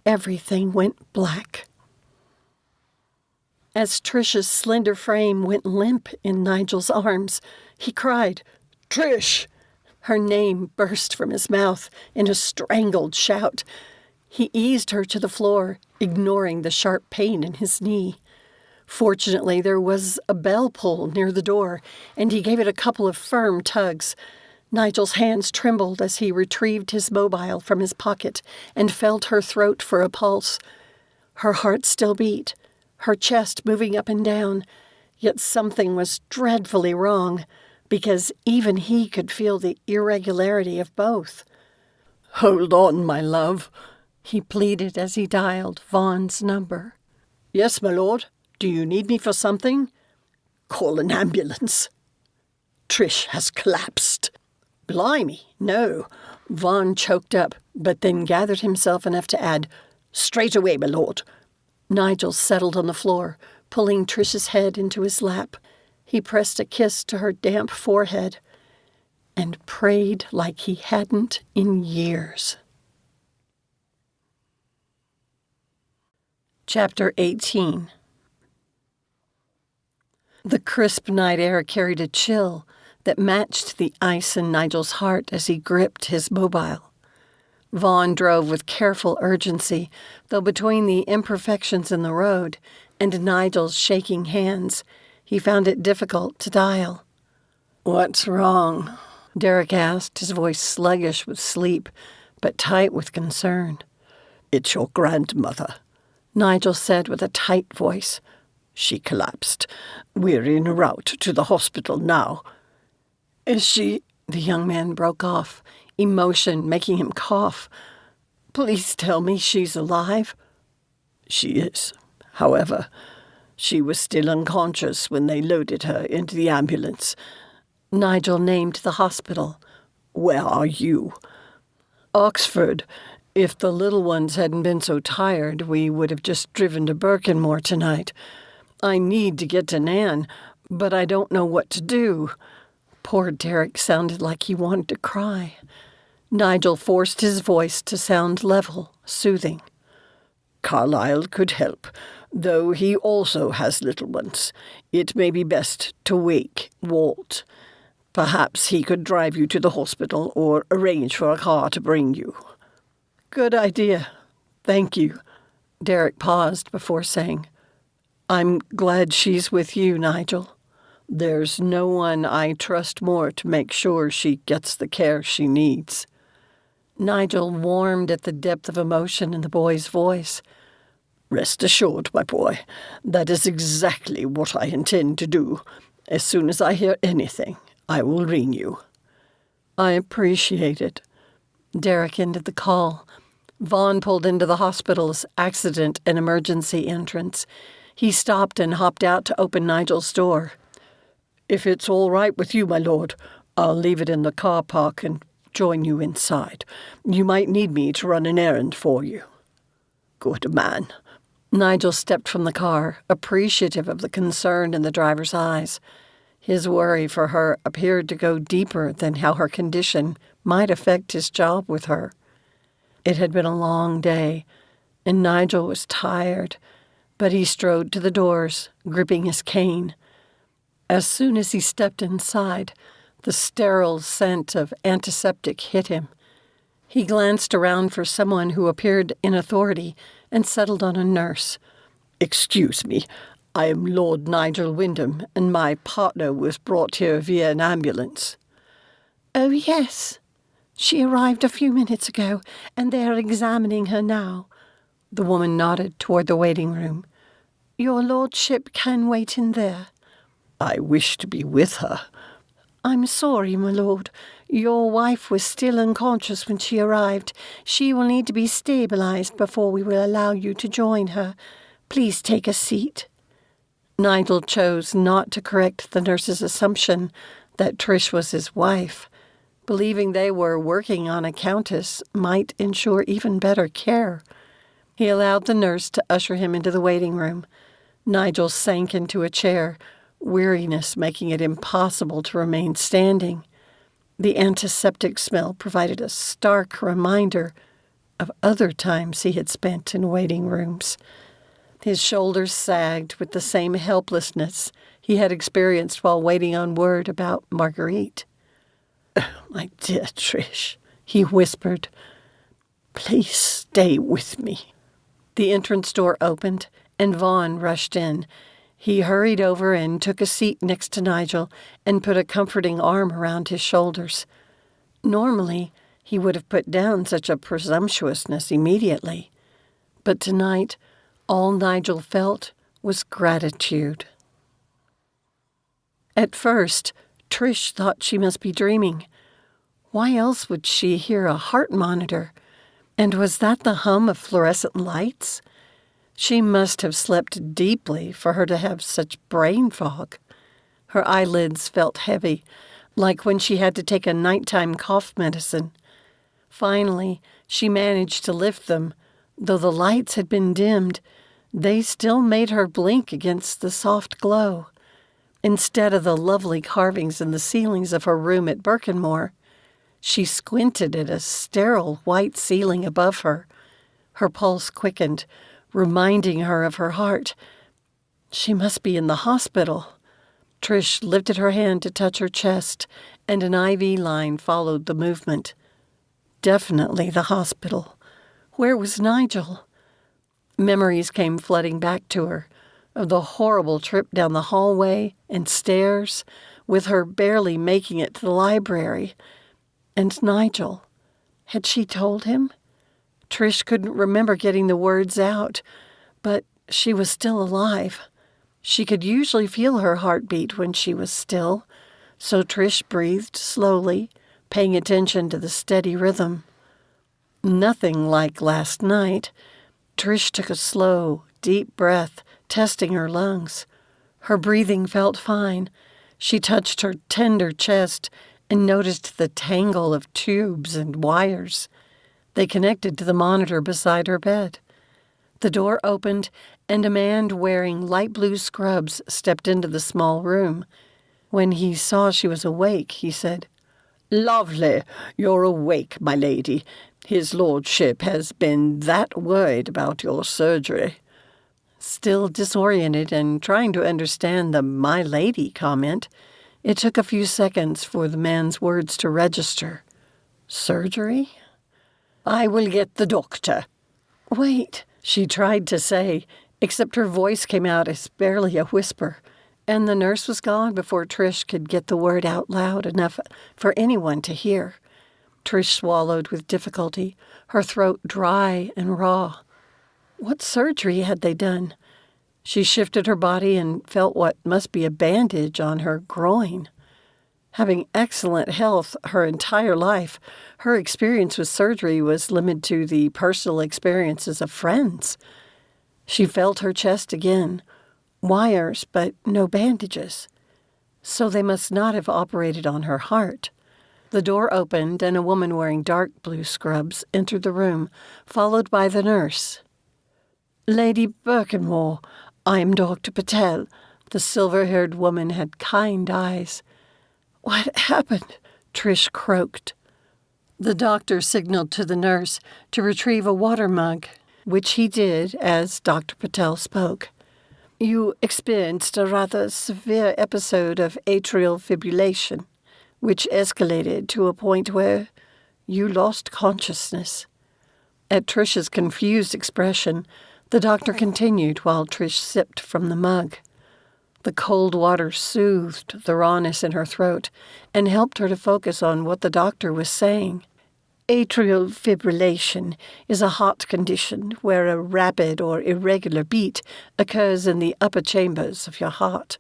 S2: Everything went black. As Trish's slender frame went limp in Nigel's arms, he cried,
S3: Trish!
S2: Her name burst from his mouth in a strangled shout. He eased her to the floor, ignoring the sharp pain in his knee. Fortunately, there was a bell pull near the door, and he gave it a couple of firm tugs. Nigel's hands trembled as he retrieved his mobile from his pocket and felt her throat for a pulse. Her heart still beat, her chest moving up and down, yet something was dreadfully wrong, because even he could feel the irregularity of both.
S3: Hold on, my love,
S2: he pleaded as he dialed Vaughn's number.
S3: Yes, my lord. Do you need me for something? Call an ambulance. Trish has collapsed.
S2: Blimey, no. Vaughn choked up, but then gathered himself enough to add,
S3: Straight away, my lord.
S2: Nigel settled on the floor, pulling Trish's head into his lap. He pressed a kiss to her damp forehead and prayed like he hadn't in years. Chapter 18. The crisp night air carried a chill that matched the ice in Nigel's heart as he gripped his mobile. Vaughn drove with careful urgency, though between the imperfections in the road and Nigel's shaking hands, he found it difficult to dial.
S3: What's wrong?
S2: Derek asked, his voice sluggish with sleep, but tight with concern.
S3: It's your grandmother,
S2: Nigel said with a tight voice.
S3: She collapsed. We're en route to the hospital now.
S2: Is she... The young man broke off, emotion making him cough. Please tell me she's alive.
S3: She is. However, she was still unconscious when they loaded her into the ambulance.
S2: Nigel named the hospital.
S3: Where are you?
S2: Oxford. If the little ones hadn't been so tired, we would have just driven to Birkenmor tonight. I need to get to Nan, but I don't know what to do. Poor Derek sounded like he wanted to cry. Nigel forced his voice to sound level, soothing.
S3: Carlyle could help, though he also has little ones. It may be best to wake Walt. Perhaps he could drive you to the hospital or arrange for a car to bring you.
S2: Good idea. Thank you. Derek paused before saying, I'm glad she's with you, Nigel. There's no one I trust more to make sure she gets the care she needs. Nigel warmed at the depth of emotion in the boy's voice.
S3: Rest assured, my boy, that is exactly what I intend to do. As soon as I hear anything, I will ring you."
S4: "I appreciate it." Derek ended the call. Vaughn pulled into the hospital's accident and emergency entrance. He stopped and hopped out to open Nigel's door.
S3: "If it's all right with you, my lord, I'll leave it in the car park and join you inside. You might need me to run an errand for you." "Good man."
S4: Nigel stepped from the car, appreciative of the concern in the driver's eyes. His worry for her appeared to go deeper than how her condition might affect his job with her. It had been a long day, and Nigel was tired, but he strode to the doors, gripping his cane. As soon as he stepped inside, the sterile scent of antiseptic hit him. He glanced around for someone who appeared in authority and settled on a nurse.
S3: "Excuse me, I am Lord Nigel Wyndham, and my partner was brought here via an ambulance."
S2: "Oh, yes. She arrived a few minutes ago, and they are examining her now." The woman nodded toward the waiting room. "Your lordship can wait in there."
S3: "I wish to be with her."
S2: "I'm sorry, my lord. Your wife was still unconscious when she arrived. She will need to be stabilized before we will allow you to join her. Please take a seat." Nigel chose not to correct the nurse's assumption that Trish was his wife. Believing they were working on a countess might ensure even better care. He allowed the nurse to usher him into the waiting room. Nigel sank into a chair, weariness making it impossible to remain standing. The antiseptic smell provided a stark reminder of other times he had spent in waiting rooms. His shoulders sagged with the same helplessness he had experienced while waiting on word about Marguerite.
S3: "My dear Trish," he whispered, "please stay with me."
S4: The entrance door opened, and Vaughn rushed in. He hurried over and took a seat next to Nigel and put a comforting arm around his shoulders. Normally, he would have put down such a presumptuousness immediately. But tonight, all Nigel felt was gratitude. At first, Trish thought she must be dreaming. Why else would she hear a heart monitor? And was that the hum of fluorescent lights? She must have slept deeply for her to have such brain fog. Her eyelids felt heavy, like when she had to take a nighttime cough medicine. Finally, she managed to lift them. Though the lights had been dimmed, they still made her blink against the soft glow. Instead of the lovely carvings in the ceilings of her room at Birkenmor, she squinted at a sterile white ceiling above her. Her pulse quickened, reminding her of her heart. She must be in the hospital. Trish lifted her hand to touch her chest, and an IV line followed the movement. Definitely the hospital. Where was Nigel? Memories came flooding back to her of the horrible trip down the hallway and stairs, with her barely making it to the library. And Nigel. Had she told him? Trish couldn't remember getting the words out, but she was still alive. She could usually feel her heartbeat when she was still, so Trish breathed slowly, paying attention to the steady rhythm. Nothing like last night. Trish took a slow, deep breath, testing her lungs. Her breathing felt fine. She touched her tender chest and noticed the tangle of tubes and wires. They connected to the monitor beside her bed. The door opened, and a man wearing light blue scrubs stepped into the small room. When he saw she was awake, he said,
S3: "Lovely, you're awake, my lady. His lordship has been that worried about your surgery."
S4: Still disoriented and trying to understand the "my lady" comment, it took a few seconds for the man's words to register. Surgery?
S3: "I will get the doctor."
S4: "Wait," she tried to say, except her voice came out as barely a whisper, and the nurse was gone before Trish could get the word out loud enough for anyone to hear. Trish swallowed with difficulty, her throat dry and raw. What surgery had they done?
S2: She shifted her body and felt what must be a bandage on her groin. Having excellent health her entire life, her experience with surgery was limited to the personal experiences of friends. She felt her chest again. Wires, but no bandages. So they must not have operated on her heart. The door opened, and a woman wearing dark blue scrubs entered the room, followed by the nurse. "Lady Birkenmor, I'm Dr. Patel." The silver-haired woman had kind eyes. "What happened?" Trish croaked. The doctor signaled to the nurse to retrieve a water mug, which he did as Dr. Patel spoke. "You experienced a rather severe episode of atrial fibrillation, which escalated to a point where you lost consciousness." At Trish's confused expression, the doctor continued while Trish sipped from the mug. The cold water soothed the rawness in her throat and helped her to focus on what the doctor was saying. Atrial fibrillation is a heart condition where a rapid or irregular beat occurs in the upper chambers of your heart.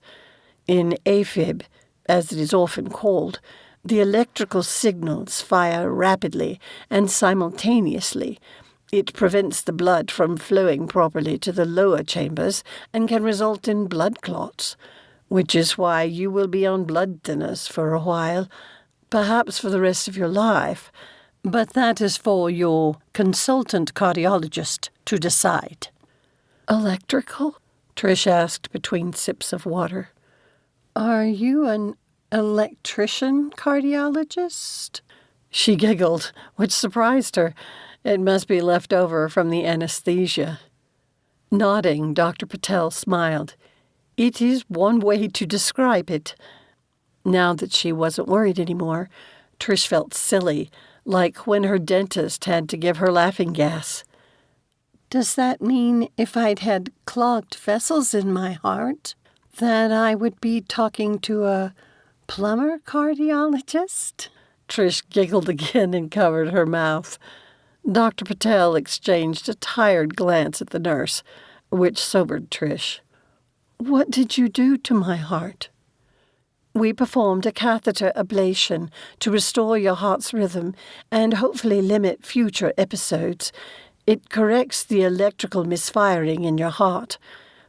S2: In AFib, as it is often called, the electrical signals fire rapidly and simultaneously. It prevents the blood from flowing properly to the lower chambers and can result in blood clots, which is why you will be on blood thinners for a while, perhaps for the rest of your life. But that is for your consultant cardiologist to decide. "Electrical?" Trish asked between sips of water. "Are you an electrician cardiologist?" She giggled, which surprised her. It must be left over from the anesthesia. Nodding, Dr. Patel smiled. "It is one way to describe it." Now that she wasn't worried anymore, Trish felt silly, like when her dentist had to give her laughing gas. "Does that mean if I'd had clogged vessels in my heart, that I would be talking to a plumber cardiologist?" Trish giggled again and covered her mouth. Dr. Patel exchanged a tired glance at the nurse, which sobered Trish. "What did you do to my heart?" "We performed a catheter ablation to restore your heart's rhythm and hopefully limit future episodes. It corrects the electrical misfiring in your heart.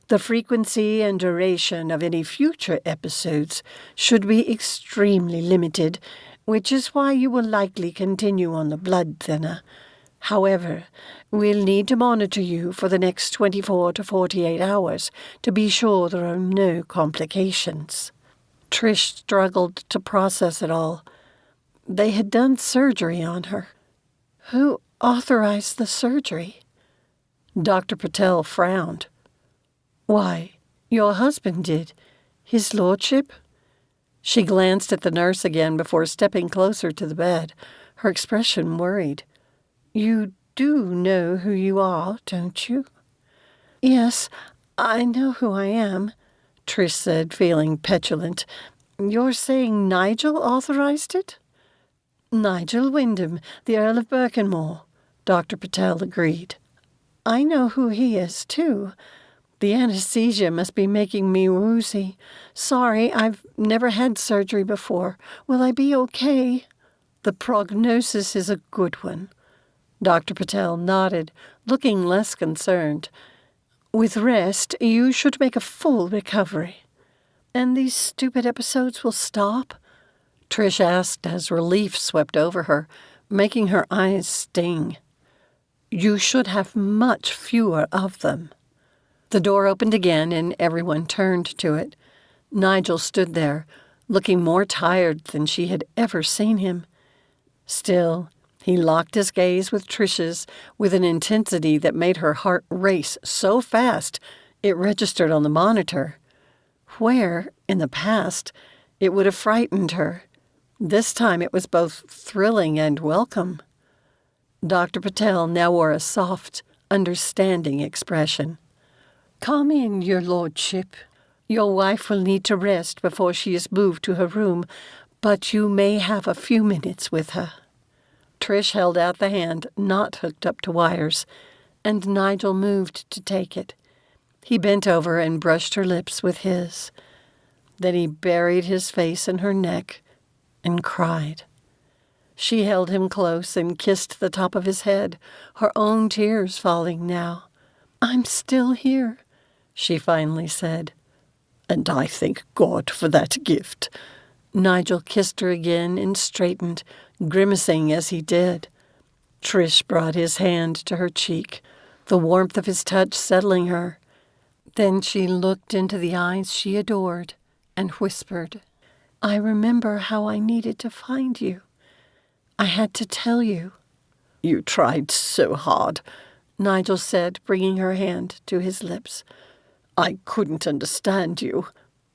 S2: The frequency and duration of any future episodes should be extremely limited, which is why you will likely continue on the blood thinner. However, we'll need to monitor you for the next 24 to 48 hours to be sure there are no complications." Trish struggled to process it all. They had done surgery on her. Who authorized the surgery? Dr. Patel frowned. "Why, your husband did. His lordship?" She glanced at the nurse again before stepping closer to the bed, her expression worried. "You do know who you are, don't you?" "Yes, I know who I am," Trish said, feeling petulant. "You're saying Nigel authorized it?" "Nigel Wyndham, the Earl of Birkenmor," Dr. Patel agreed. "I know who he is, too. The anesthesia must be making me woozy. Sorry, I've never had surgery before. Will I be okay?" "The prognosis is a good one." Dr. Patel nodded, looking less concerned. "With rest, you should make a full recovery." "And these stupid episodes will stop?" Trish asked as relief swept over her, making her eyes sting. "You should have much fewer of them." The door opened again and everyone turned to it. Nigel stood there, looking more tired than she had ever seen him. Still, he locked his gaze with Trish's with an intensity that made her heart race so fast it registered on the monitor. Where, in the past, it would have frightened her. This time it was both thrilling and welcome. Dr. Patel now wore a soft, understanding expression. "Come in, your lordship. Your wife will need to rest before she is moved to her room, but you may have a few minutes with her." Trish held out the hand not hooked up to wires, and Nigel moved to take it. He bent over and brushed her lips with his. Then he buried his face in her neck and cried. She held him close and kissed the top of his head, her own tears falling now. "I'm still here," she finally said.
S3: "And I thank God for that gift."
S2: Nigel kissed her again and straightened, grimacing as he did. Trish brought his hand to her cheek, the warmth of his touch settling her. Then she looked into the eyes she adored and whispered, "I remember how I needed to find you. I had to tell you."
S3: "You tried so hard,"
S2: Nigel said, bringing her hand to his lips.
S3: "I couldn't understand you."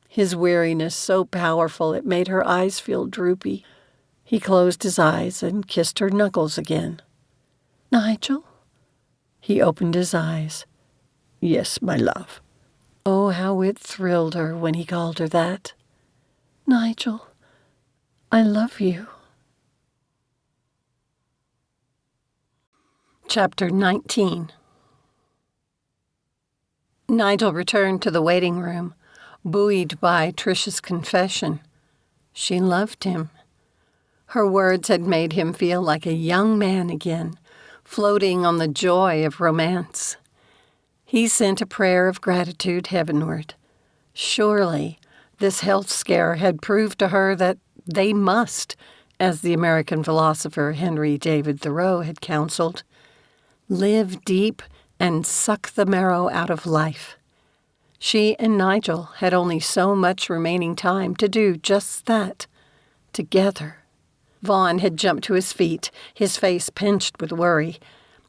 S2: His weariness so powerful it made her eyes feel droopy. He closed his eyes and kissed her knuckles again. "Nigel?" He opened his eyes.
S3: "Yes, my love."
S2: Oh, how it thrilled her when he called her that. "Nigel, I love you." Chapter 19. Nigel returned to the waiting room, buoyed by Trish's confession. She loved him. Her words had made him feel like a young man again, floating on the joy of romance. He sent a prayer of gratitude heavenward. Surely this health scare had proved to her that they must, as the American philosopher Henry David Thoreau had counseled, live deep and suck the marrow out of life. She and Nigel had only so much remaining time to do just that, together. Vaughn had jumped to his feet, his face pinched with worry.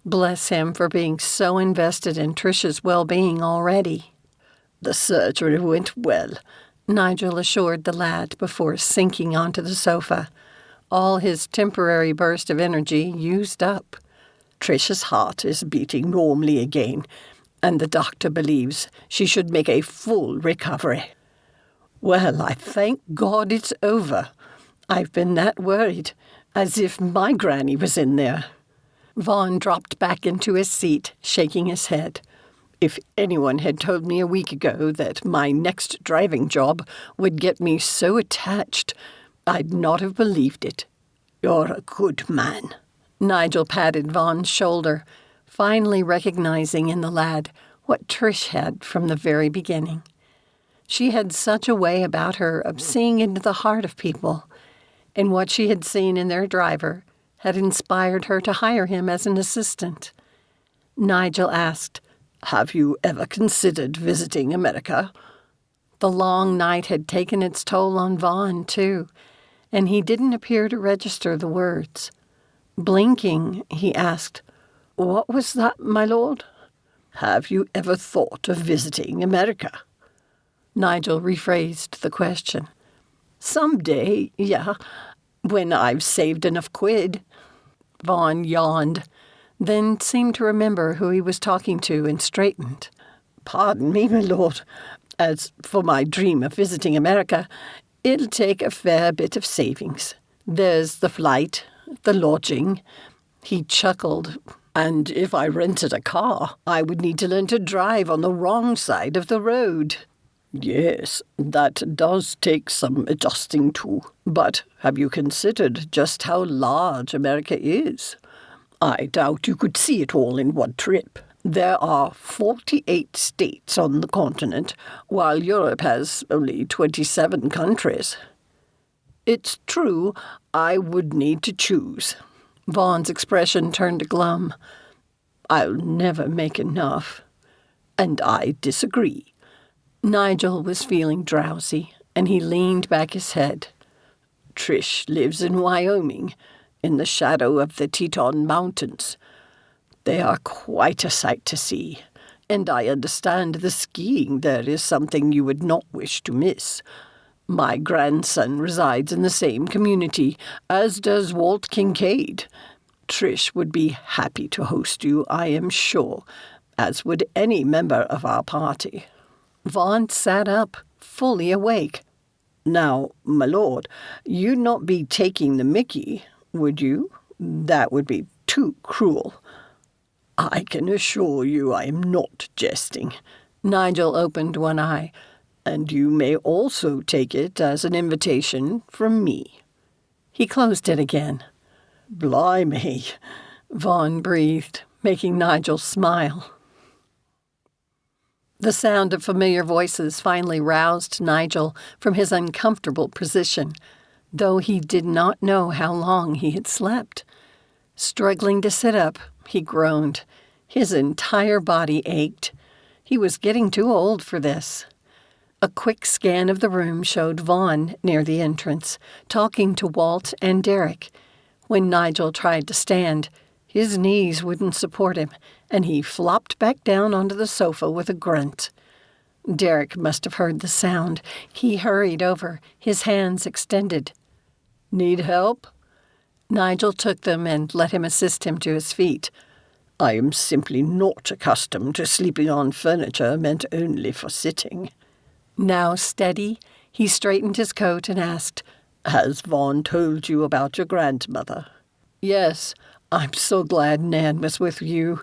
S2: Bless him for being so invested in Trish's well-being already.
S3: "The surgery went well,"
S2: Nigel assured the lad before sinking onto the sofa, all his temporary burst of energy used up.
S3: "Trish's heart is beating normally again, and the doctor believes she should make a full recovery." "Well, I thank God it's over. I've been that worried, as if my granny was in there."
S2: Vaughn dropped back into his seat, shaking his head.
S3: "If anyone had told me a week ago that my next driving job would get me so attached, I'd not have believed it. You're a good man."
S2: Nigel patted Vaughn's shoulder, finally recognizing in the lad what Trish had from the very beginning. She had such a way about her of seeing into the heart of people, and what she had seen in their driver had inspired her to hire him as an assistant. Nigel asked,
S3: "Have you ever considered visiting America?"
S2: The long night had taken its toll on Vaughn, too, and he didn't appear to register the words. Blinking, he asked, "What was that, my lord?"
S3: "Have you ever thought of visiting America?"
S2: Nigel rephrased the question.
S3: "Someday, yeah, when I've saved enough quid."
S2: Vaughn yawned, then seemed to remember who he was talking to and straightened.
S3: "Pardon me, my lord. As for my dream of visiting America, it'll take a fair bit of savings. There's the flight, the lodging." He chuckled. "And if I rented a car, I would need to learn to drive on the wrong side of the road." "Yes, that does take some adjusting to. But have you considered just how large America is? I doubt you could see it all in one trip. There are 48 states on the continent, while Europe has only 27 countries." "It's true, I would need to choose." Vaughn's expression turned glum. "I'll never make enough." "And I disagree." Nigel was feeling drowsy, and he leaned back his head. "Trish lives in Wyoming, in the shadow of the Teton Mountains. They are quite a sight to see, and I understand the skiing there is something you would not wish to miss. My grandson resides in the same community, as does Walt Kincaid. Trish would be happy to host you, I am sure, as would any member of our party." Vaughn sat up, fully awake. "Now, my lord, you'd not be taking the mickey, would you? That would be too cruel." "I can assure you I am not jesting."
S2: Nigel opened one eye.
S3: "And you may also take it as an invitation from me."
S2: He closed it again.
S3: "Blimey,"
S2: Vaughn breathed, making Nigel smile. The sound of familiar voices finally roused Nigel from his uncomfortable position, though he did not know how long he had slept. Struggling to sit up, he groaned. His entire body ached. He was getting too old for this. A quick scan of the room showed Vaughn near the entrance, talking to Walt and Derek. When Nigel tried to stand, his knees wouldn't support him, and he flopped back down onto the sofa with a grunt. Derek must have heard the sound. He hurried over, his hands extended.
S3: "Need help?"
S2: Nigel took them and let him assist him to his feet.
S3: "I am simply not accustomed to sleeping on furniture meant only for sitting."
S2: Now steady, he straightened his coat and asked,
S3: "Has Vaughn told you about your grandmother?"
S2: "Yes, I'm so glad Nan was with you."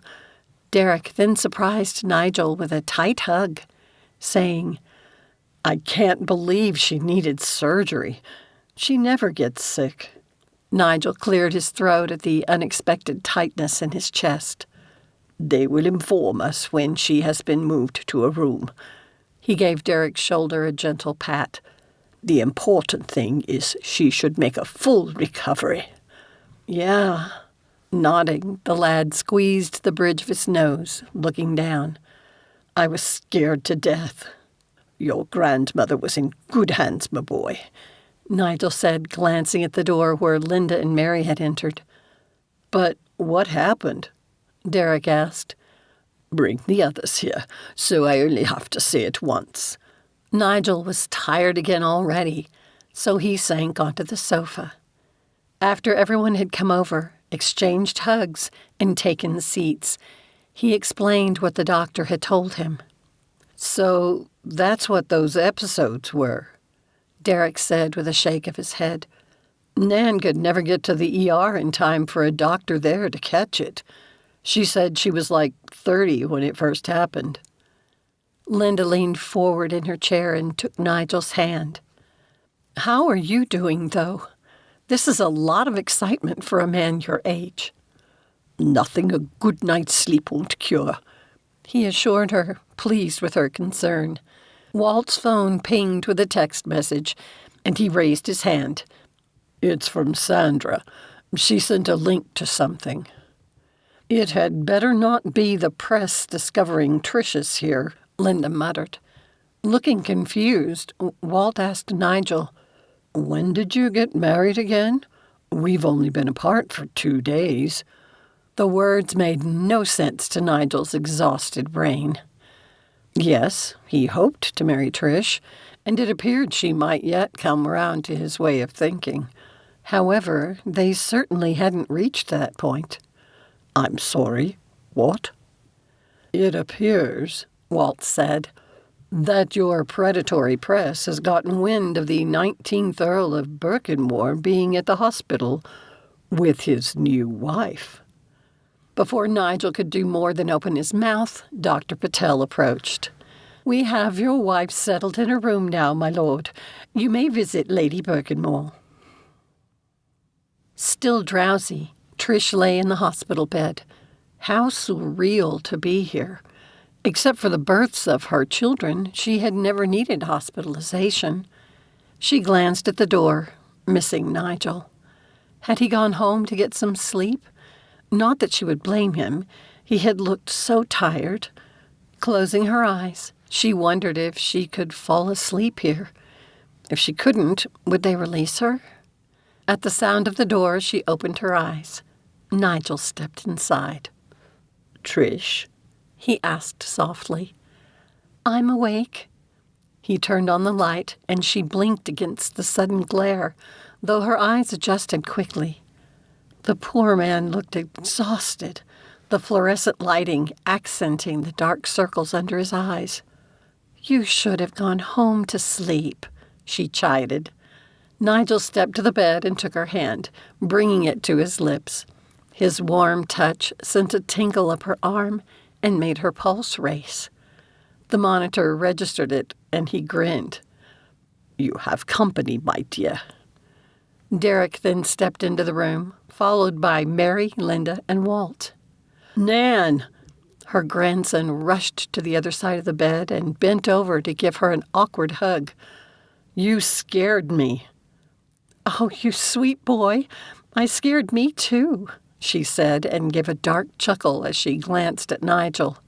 S2: Derek then surprised Nigel with a tight hug, saying,
S3: "I can't believe she needed surgery. She never gets sick."
S2: Nigel cleared his throat at the unexpected tightness in his chest.
S3: "They will inform us when she has been moved to a room."
S2: He gave Derek's shoulder a gentle pat.
S3: "The important thing is she should make a full recovery."
S2: "Yeah." Nodding, the lad squeezed the bridge of his nose, looking down.
S3: "I was scared to death." "Your grandmother was in good hands, my boy,"
S2: Nigel said, glancing at the door where Linda and Mary had entered.
S3: "But what happened?"
S2: Derek asked.
S3: "Bring the others here, so I only have to say it once."
S2: Nigel was tired again already, so he sank onto the sofa. After everyone had come over, exchanged hugs, and taken seats, he explained what the doctor had told him.
S3: "So that's what those episodes were,"
S2: Derek said with a shake of his head.
S3: "Nan could never get to the ER in time for a doctor there to catch it. She said she was like 30 when it first happened."
S2: Linda leaned forward in her chair and took Nigel's hand. "How are you doing, though? This is a lot of excitement for a man your age."
S3: "Nothing a good night's sleep won't cure,"
S2: he assured her, pleased with her concern. Walt's phone pinged with a text message, and he raised his hand.
S3: "It's from Sandra. She sent a link to something."
S2: "It had better not be the press discovering Trish is here," Linda muttered. Looking confused, Walt asked Nigel,
S3: "When did you get married again? We've only been apart for 2 days."
S2: The words made no sense to Nigel's exhausted brain. Yes, he hoped to marry Trish, and it appeared she might yet come round to his way of thinking. However, they certainly hadn't reached that point.
S3: "I'm sorry, what?"
S2: "It appears," Walt said, "that your predatory press has gotten wind of the 19th Earl of Birkenmor being at the hospital with his new wife." Before Nigel could do more than open his mouth, Dr. Patel approached. "We have your wife settled in her room now, my lord. You may visit Lady Birkenmor." Still drowsy, Trish lay in the hospital bed. How surreal to be here. Except for the births of her children, she had never needed hospitalization. She glanced at the door, missing Nigel. Had he gone home to get some sleep? Not that she would blame him. He had looked so tired. Closing her eyes, she wondered if she could fall asleep here. If she couldn't, would they release her? At the sound of the door, she opened her eyes. Nigel stepped inside.
S3: "Trish?"
S2: he asked softly. "I'm awake." He turned on the light, and she blinked against the sudden glare, though her eyes adjusted quickly. The poor man looked exhausted, the fluorescent lighting accenting the dark circles under his eyes. "You should have gone home to sleep," she chided. Nigel stepped to the bed and took her hand, bringing it to his lips. His warm touch sent a tingle up her arm and made her pulse race. The monitor registered it, and he grinned.
S3: "You have company, my dear."
S2: Derek then stepped into the room, followed by Mary, Linda, and Walt.
S3: "Nan!"
S2: Her grandson rushed to the other side of the bed and bent over to give her an awkward hug.
S3: "You scared me."
S2: "Oh, you sweet boy. I scared me too," she said, and gave a dark chuckle as she glanced at Nigel.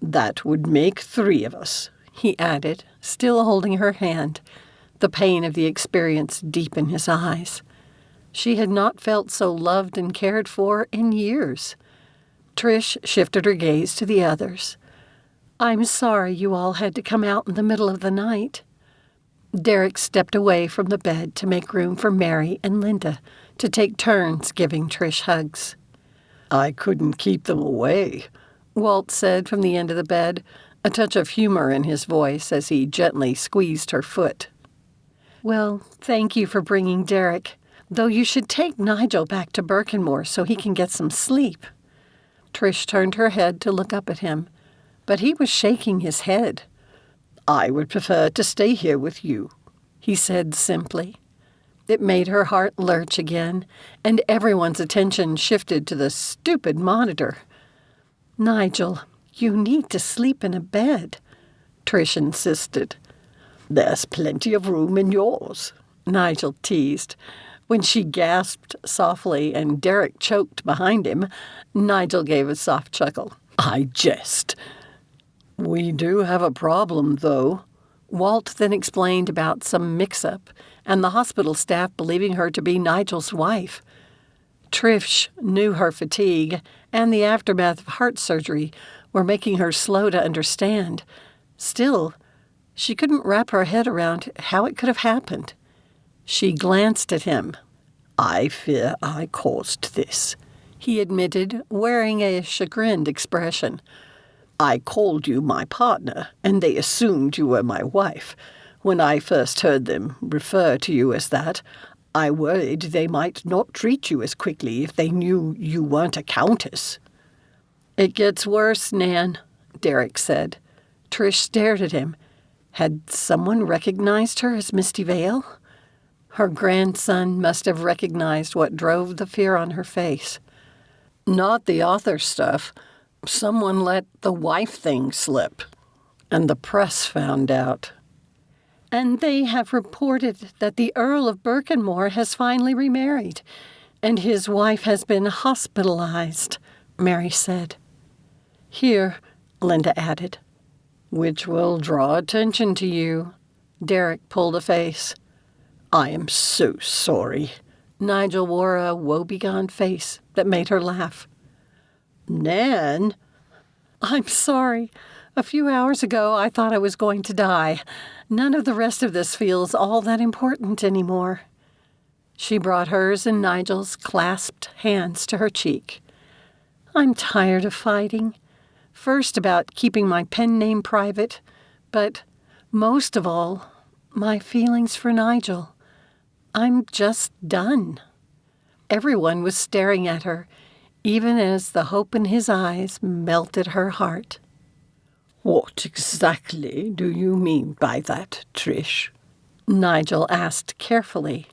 S3: "That would make 3 of us,"
S2: he added, still holding her hand, the pain of the experience deep in his eyes. She had not felt so loved and cared for in years. Trish shifted her gaze to the others. "I'm sorry you all had to come out in the middle of the night." Derek stepped away from the bed to make room for Mary and Linda to take turns giving Trish hugs.
S3: "I couldn't keep them away,"
S2: Walt said from the end of the bed, a touch of humor in his voice as he gently squeezed her foot. "Well, thank you for bringing Derek, though you should take Nigel back to Birkenmor so he can get some sleep." Trish turned her head to look up at him, but he was shaking his head.
S3: "I would prefer to stay here with you,"
S2: he said simply. It made her heart lurch again, and everyone's attention shifted to the stupid monitor. "Nigel, you need to sleep in a bed," Trish insisted.
S3: "There's plenty of room in yours,"
S2: Nigel teased. When she gasped softly and Derek choked behind him, Nigel gave a soft chuckle.
S3: "I jest."
S2: "We do have a problem, though." Walt then explained about some mix-up and the hospital staff believing her to be Nigel's wife. Trish knew her fatigue and the aftermath of heart surgery were making her slow to understand. Still, she couldn't wrap her head around how it could have happened. She glanced at him.
S3: "I fear I caused this,"
S2: he admitted, wearing a chagrined expression.
S3: "I called you my partner, and they assumed you were my wife. When I first heard them refer to you as that, I worried they might not treat you as quickly if they knew you weren't a countess."
S2: "It gets worse, Nan," Derek said. Trish stared at him. Had someone recognized her as Misty Vale? Her grandson must have recognized what drove the fear on her face. "Not the author stuff. Someone let the wife thing slip, and the press found out." "And they have reported that the Earl of Birkenmor has finally remarried, and his wife has been hospitalized," Mary said. "Here," Linda added. "Which will draw attention to you." Derek pulled a face.
S3: "I am so sorry."
S2: Nigel wore a woebegone face that made her laugh.
S3: "Nan!"
S2: "I'm sorry. A few hours ago, I thought I was going to die. None of the rest of this feels all that important anymore." She brought hers and Nigel's clasped hands to her cheek. "I'm tired of fighting. First about keeping my pen name private, but most of all, my feelings for Nigel. I'm just done." Everyone was staring at her, even as the hope in his eyes melted her heart.
S3: "What exactly do you mean by that, Trish?"
S2: Nigel asked carefully.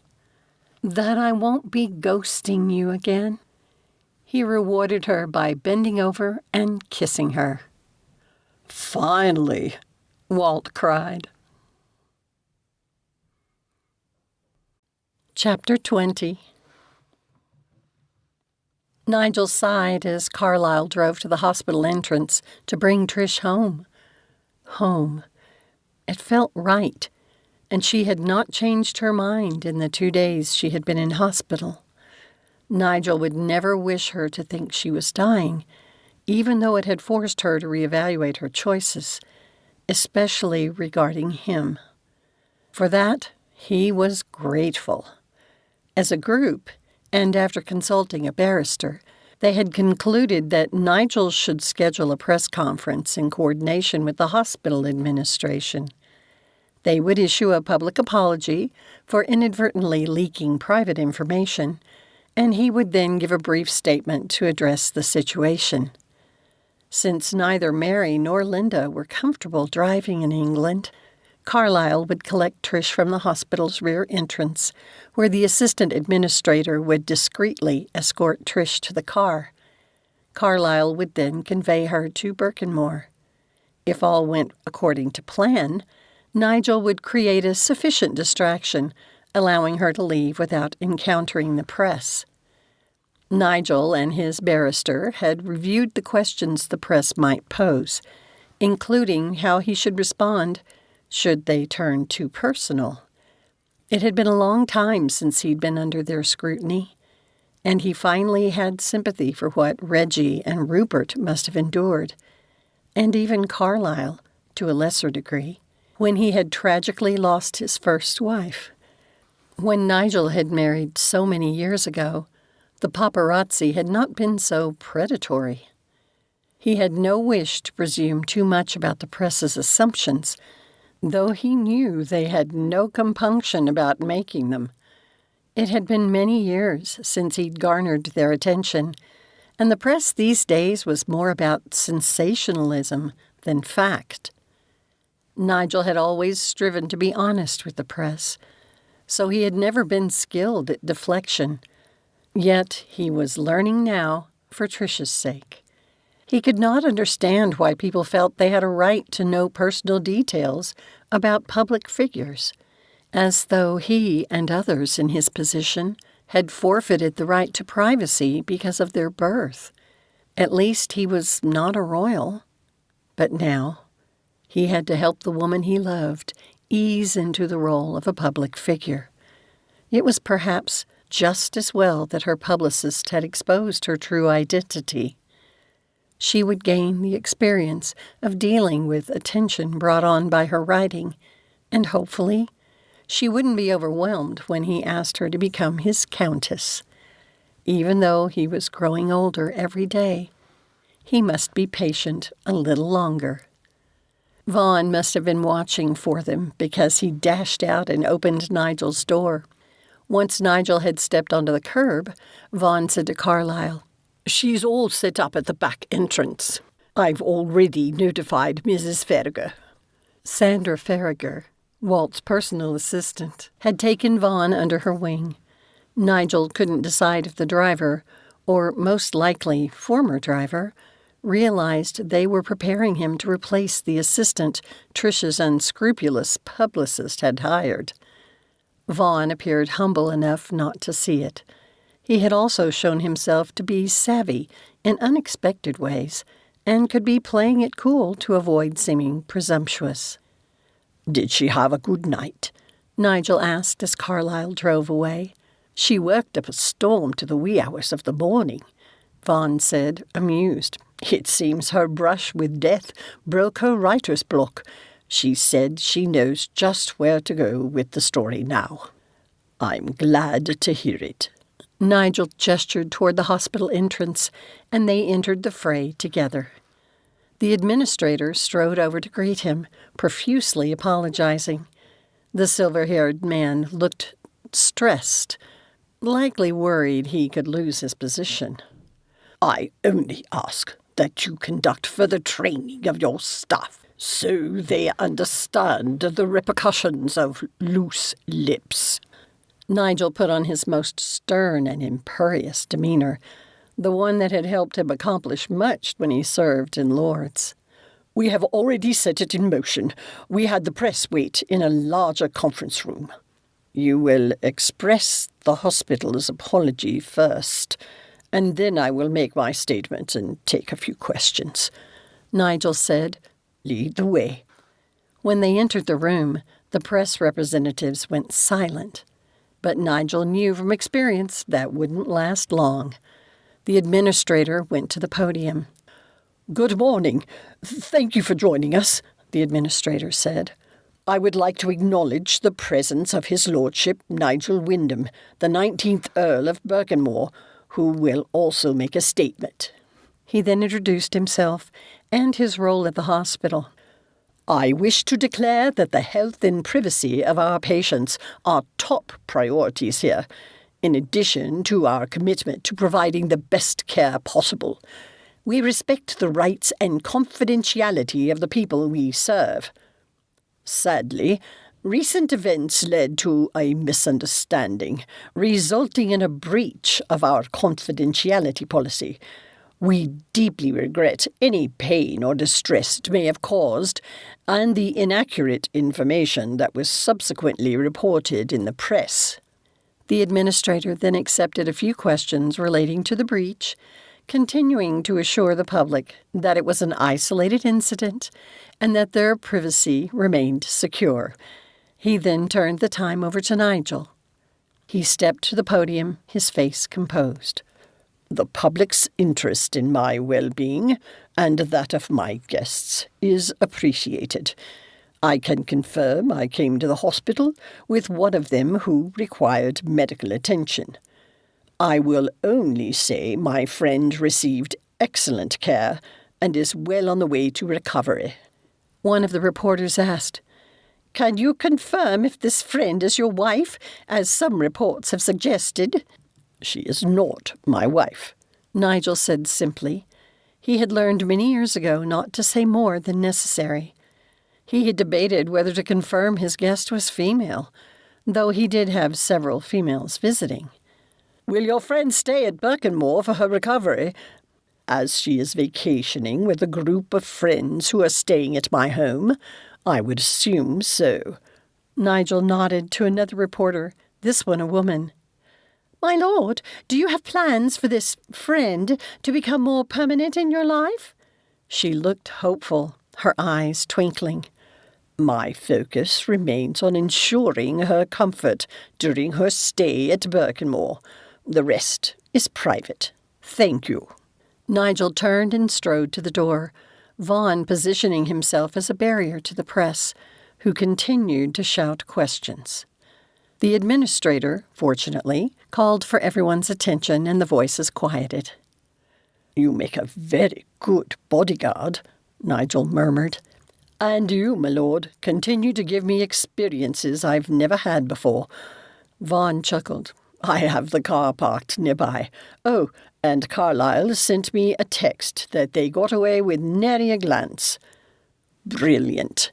S2: "That I won't be ghosting you again." He rewarded her by bending over and kissing her.
S3: "Finally,"
S2: Walt cried. Chapter 20. Nigel sighed as Carlyle drove to the hospital entrance to bring Trish home. Home. It felt right, and she had not changed her mind in the 2 days she had been in hospital. Nigel would never wish her to think she was dying, even though it had forced her to reevaluate her choices, especially regarding him. For that, he was grateful. As a group, and after consulting a barrister, they had concluded that Nigel should schedule a press conference in coordination with the hospital administration. They would issue a public apology for inadvertently leaking private information, and he would then give a brief statement to address the situation. Since neither Mary nor Linda were comfortable driving in England, Carlyle would collect Trish from the hospital's rear entrance, where the assistant administrator would discreetly escort Trish to the car. Carlyle would then convey her to Birkenmor. If all went according to plan, Nigel would create a sufficient distraction, allowing her to leave without encountering the press. Nigel and his barrister had reviewed the questions the press might pose, including how he should respond should they turn too personal. It had been a long time since he'd been under their scrutiny, and he finally had sympathy for what Reggie and Rupert must have endured, and even Carlyle, to a lesser degree, when he had tragically lost his first wife. When Nigel had married so many years ago, the paparazzi had not been so predatory. He had no wish to presume too much about the press's assumptions, though he knew they had no compunction about making them. It had been many years since he'd garnered their attention, and the press these days was more about sensationalism than fact. Nigel had always striven to be honest with the press, so he had never been skilled at deflection. Yet he was learning now for Trish's sake. He could not understand why people felt they had a right to know personal details about public figures, as though he and others in his position had forfeited the right to privacy because of their birth. At least he was not a royal. But now he had to help the woman he loved ease into the role of a public figure. It was perhaps just as well that her publicist had exposed her true identity. She would gain the experience of dealing with attention brought on by her writing, and hopefully she wouldn't be overwhelmed when he asked her to become his countess. Even though he was growing older every day, he must be patient a little longer. Vaughn must have been watching for them because he dashed out and opened Nigel's door. Once Nigel had stepped onto the curb, Vaughn said to Carlyle,
S3: "She's all set up at the back entrance. I've already notified Mrs. Farragut."
S2: Sandra Farragut, Walt's personal assistant, had taken Vaughn under her wing. Nigel couldn't decide if the driver, or most likely former driver, realized they were preparing him to replace the assistant Trish's unscrupulous publicist had hired. Vaughn appeared humble enough not to see it. He had also shown himself to be savvy in unexpected ways and could be playing it cool to avoid seeming presumptuous.
S3: "Did she have a good night?"
S2: Nigel asked as Carlyle drove away.
S3: "She worked up a storm to the wee hours of the morning,"
S2: Vaughn said, amused.
S3: "It seems her brush with death broke her writer's block. She said she knows just where to go with the story now." "I'm glad to hear it."
S2: Nigel gestured toward the hospital entrance, and they entered the fray together. The administrator strode over to greet him, profusely apologizing. The silver-haired man looked stressed, likely worried he could lose his position.
S3: "I only ask that you conduct further training of your staff, so they understand the repercussions of loose lips."
S2: Nigel put on his most stern and imperious demeanor, the one that had helped him accomplish much when he served in Lord's.
S3: "We have already set it in motion. We had the press wait in a larger conference room." "You will express the hospital's apology first, and then I will make my statement and take a few questions," Nigel said. "Lead the way."
S2: When they entered the room, the press representatives went silent. But Nigel knew from experience that wouldn't last long. The administrator went to the podium.
S3: "Good morning. Thank you for joining us," the administrator said. "I would like to acknowledge the presence of His Lordship Nigel Wyndham, the 19th Earl of Birkenmor, who will also make a statement."
S2: He then introduced himself and his role at the hospital.
S3: "I wish to declare that the health and privacy of our patients are top priorities here, in addition to our commitment to providing the best care possible. We respect the rights and confidentiality of the people we serve. Sadly, recent events led to a misunderstanding, resulting in a breach of our confidentiality policy. We deeply regret any pain or distress it may have caused, and the inaccurate information that was subsequently reported in the press.
S2: The administrator then accepted a few questions relating to the breach, continuing to assure the public that it was an isolated incident and that their privacy remained secure. He then turned the time over to Nigel. He stepped to the podium, his face composed.
S3: The public's interest in my well-being and that of my guests is appreciated. I can confirm I came to the hospital with one of them who required medical attention. I will only say my friend received excellent care and is well on the way to recovery.
S2: One of the reporters asked,
S3: Can you confirm if this friend is your wife, as some reports have suggested? She is not my wife,
S2: Nigel said simply. He had learned many years ago not to say more than necessary. He had debated whether to confirm his guest was female, though he did have several females visiting.
S3: Will your friend stay at Birkenmor for her recovery? As she is vacationing with a group of friends who are staying at my home, I would assume so.
S2: Nigel nodded to another reporter, this one a woman.
S3: My lord, do you have plans for this friend to become more permanent in your life?
S2: She looked hopeful, her eyes twinkling.
S3: My focus remains on ensuring her comfort during her stay at Birkenmor. The rest is private. Thank you.
S2: Nigel turned and strode to the door, Vaughn positioning himself as a barrier to the press, who continued to shout questions. The administrator, fortunately, called for everyone's attention and the voices quieted.
S3: You make a very good bodyguard, Nigel murmured. And you, my lord, continue to give me experiences I've never had before.
S2: Vaughn chuckled.
S3: I have the car parked nearby. Oh, and Carlyle sent me a text that they got away with nary a glance. Brilliant.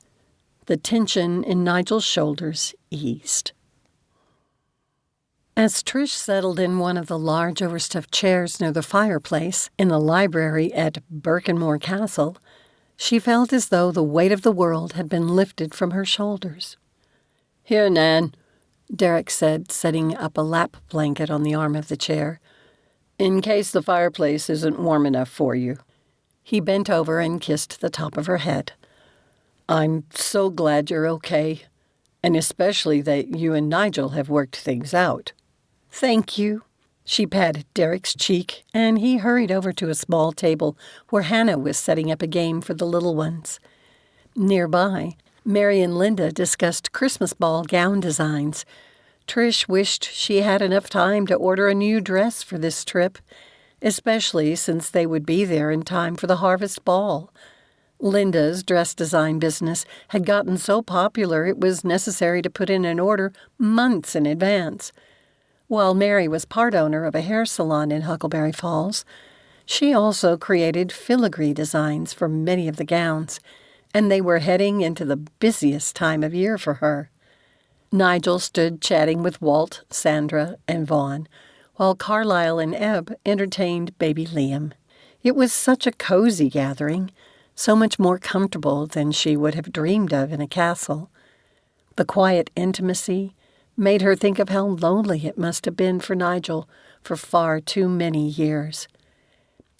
S2: The tension in Nigel's shoulders eased. As Trish settled in one of the large overstuffed chairs near the fireplace in the library at Birkenmor Castle, she felt as though the weight of the world had been lifted from her shoulders.
S3: Here, Nan,
S2: Derek said, setting up a lap blanket on the arm of the chair.
S3: In case the fireplace isn't warm enough for you.
S2: He bent over and kissed the top of her head.
S3: I'm so glad you're okay, and especially that you and Nigel have worked things out.
S2: Thank you. She patted Derek's cheek, and he hurried over to a small table where Hannah was setting up a game for the little ones. Nearby, Mary and Linda discussed Christmas ball gown designs. Trish wished she had enough time to order a new dress for this trip, especially since they would be there in time for the harvest ball. Linda's dress design business had gotten so popular it was necessary to put in an order months in advance. While Mary was part owner of a hair salon in Huckleberry Falls, she also created filigree designs for many of the gowns, and they were heading into the busiest time of year for her. Nigel stood chatting with Walt, Sandra, and Vaughn, while Carlyle and Eb entertained baby Liam. It was such a cozy gathering, so much more comfortable than she would have dreamed of in a castle. The quiet intimacy made her think of how lonely it must have been for Nigel for far too many years.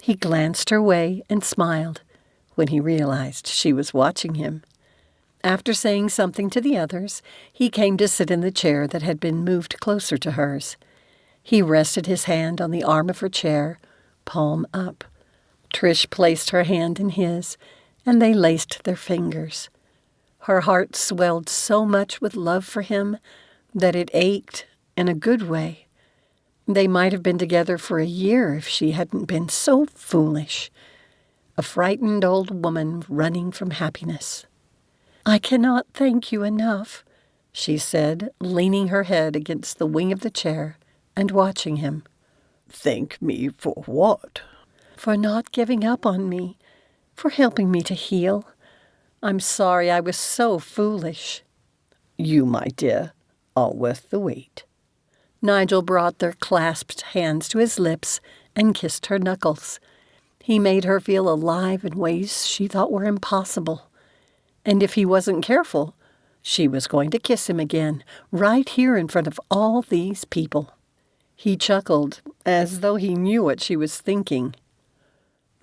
S2: He glanced her way and smiled when he realized she was watching him. After saying something to the others, he came to sit in the chair that had been moved closer to hers. He rested his hand on the arm of her chair, palm up. Trish placed her hand in his, and they laced their fingers. Her heart swelled so much with love for him that it ached in a good way. They might have been together for a year if she hadn't been so foolish. A frightened old woman running from happiness. "I cannot thank you enough," she said, leaning her head against the wing of the chair and watching him.
S3: Thank me for what?
S2: for not giving up on me, for helping me to heal. I'm sorry I was so foolish."
S3: "You, my dear, are worth the wait."
S2: Nigel brought their clasped hands to his lips and kissed her knuckles. He made her feel alive in ways she thought were impossible. And if he wasn't careful, she was going to kiss him again, right here in front of all these people. He chuckled, as though he knew what she was thinking.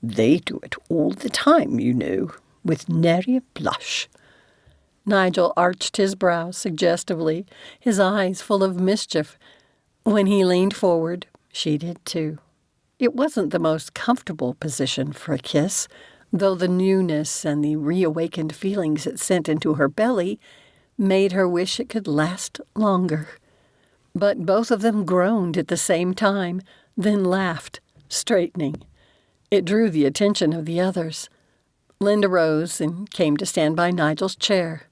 S3: "They do it all the time, you know, with nary a blush."
S2: Nigel arched his brows suggestively, his eyes full of mischief. When he leaned forward, she did too. It wasn't the most comfortable position for a kiss, though the newness and the reawakened feelings it sent into her belly made her wish it could last longer. But both of them groaned at the same time, then laughed, straightening. It drew the attention of the others. Linda rose and came to stand by Nigel's chair.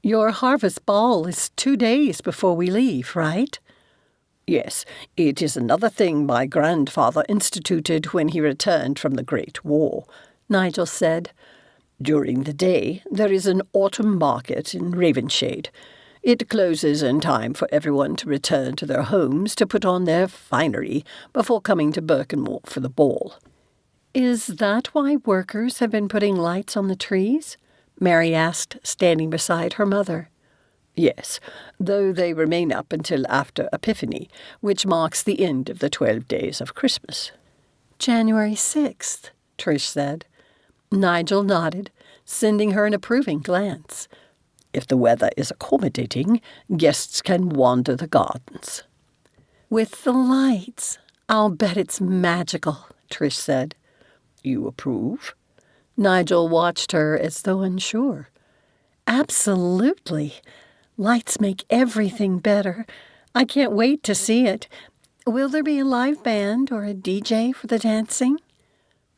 S2: "Your harvest ball is 2 days before we leave, right?"
S3: "Yes, it is another thing my grandfather instituted when he returned from the Great War,"
S2: Nigel said.
S3: "During the day, there is an autumn market in Ravenshade. It closes in time for everyone to return to their homes to put on their finery before coming to Birkenmor for the ball."
S2: "Is that why workers have been putting lights on the trees?" Mary asked, standing beside her mother.
S3: "Yes, though they remain up until after Epiphany, which marks the end of the 12 days of Christmas."
S2: "January 6th, Trish said. Nigel nodded, sending her an approving glance.
S3: "If the weather is accommodating, guests can wander the gardens."
S2: "With the lights, I'll bet it's magical," Trish said.
S3: "You approve?"
S2: Nigel watched her as though unsure. "Absolutely. Lights make everything better. I can't wait to see it. Will there be a live band or a DJ for the dancing?"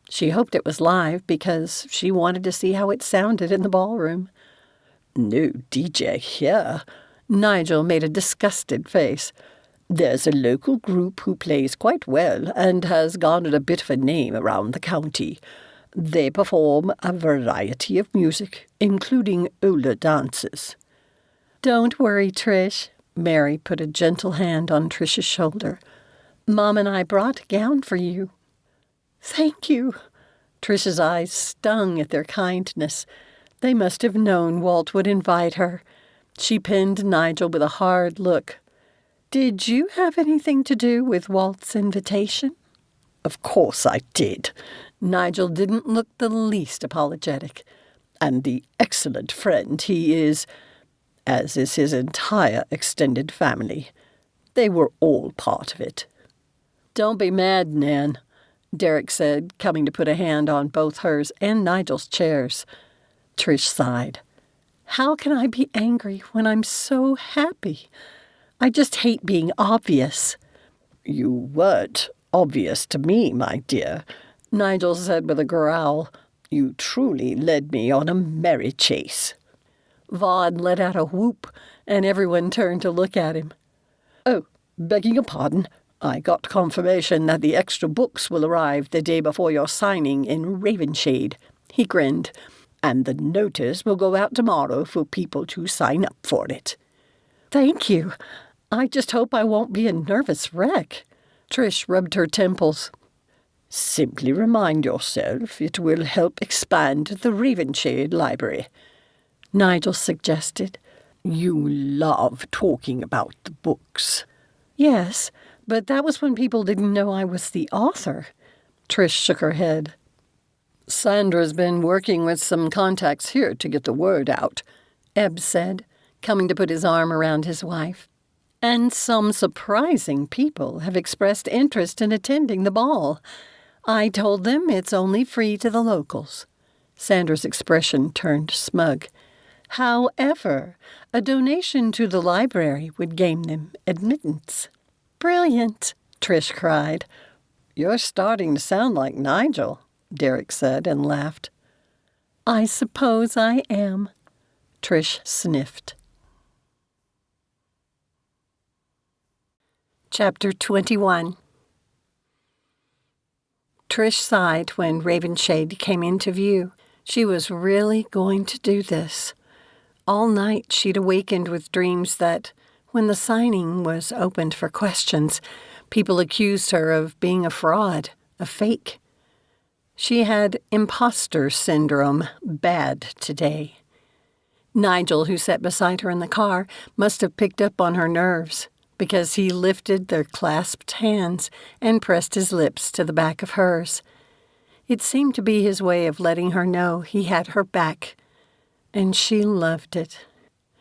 S2: She hoped it was live because she wanted to see how it sounded in the ballroom.
S3: "No DJ here."
S2: Nigel made a disgusted face.
S3: "There's a local group who plays quite well and has garnered a bit of a name around the county. They perform a variety of music, including older dances."
S2: "Don't worry, Trish." Mary put a gentle hand on Trish's shoulder. "Mom and I brought a gown for you." "Thank you." Trish's eyes stung at their kindness. They must have known Walt would invite her. She pinned Nigel with a hard look. "Did you have anything to do with Walt's invitation?"
S3: "Of course I did."
S2: Nigel didn't look the least apologetic.
S3: "And the excellent friend he is, as is his entire extended family. They were all part of it."
S2: "Don't be mad, Nan," Derek said, coming to put a hand on both hers and Nigel's chairs. Trish sighed. "How can I be angry when I'm so happy? I just hate being obvious."
S3: "You weren't obvious to me, my dear,"
S2: Nigel said with a growl.
S3: "You truly led me on a merry chase."
S2: Vaughn let out a whoop, and everyone turned to look at him.
S3: "Oh, begging your pardon, I got confirmation that the extra books will arrive the day before your signing in Ravenshade." He grinned. "And the notice will go out tomorrow for people to sign up for it."
S2: "Thank you. I just hope I won't be a nervous wreck." Trish rubbed her temples.
S3: "Simply remind yourself it will help expand the Ravenshade library,"
S2: Nigel suggested.
S3: "You love talking about the books."
S2: "Yes, but that was when people didn't know I was the author." Trish shook her head. "Sandra's been working with some contacts here to get the word out," Ebb said, coming to put his arm around his wife. "And some surprising people have expressed interest in attending the ball. I told them it's only free to the locals." Sandra's expression turned smug. "However, a donation to the library would gain them admittance." "Brilliant," Trish cried.
S3: "You're starting to sound like Nigel," Derek said and laughed.
S2: "I suppose I am," Trish sniffed. Chapter 21. Trish sighed when Ravenshade came into view. She was really going to do this. All night she'd awakened with dreams that, when the signing was opened for questions, people accused her of being a fraud, a fake. She had imposter syndrome bad today. Nigel, who sat beside her in the car, must have picked up on her nerves, because he lifted their clasped hands and pressed his lips to the back of hers. It seemed to be his way of letting her know he had her back, and she loved it.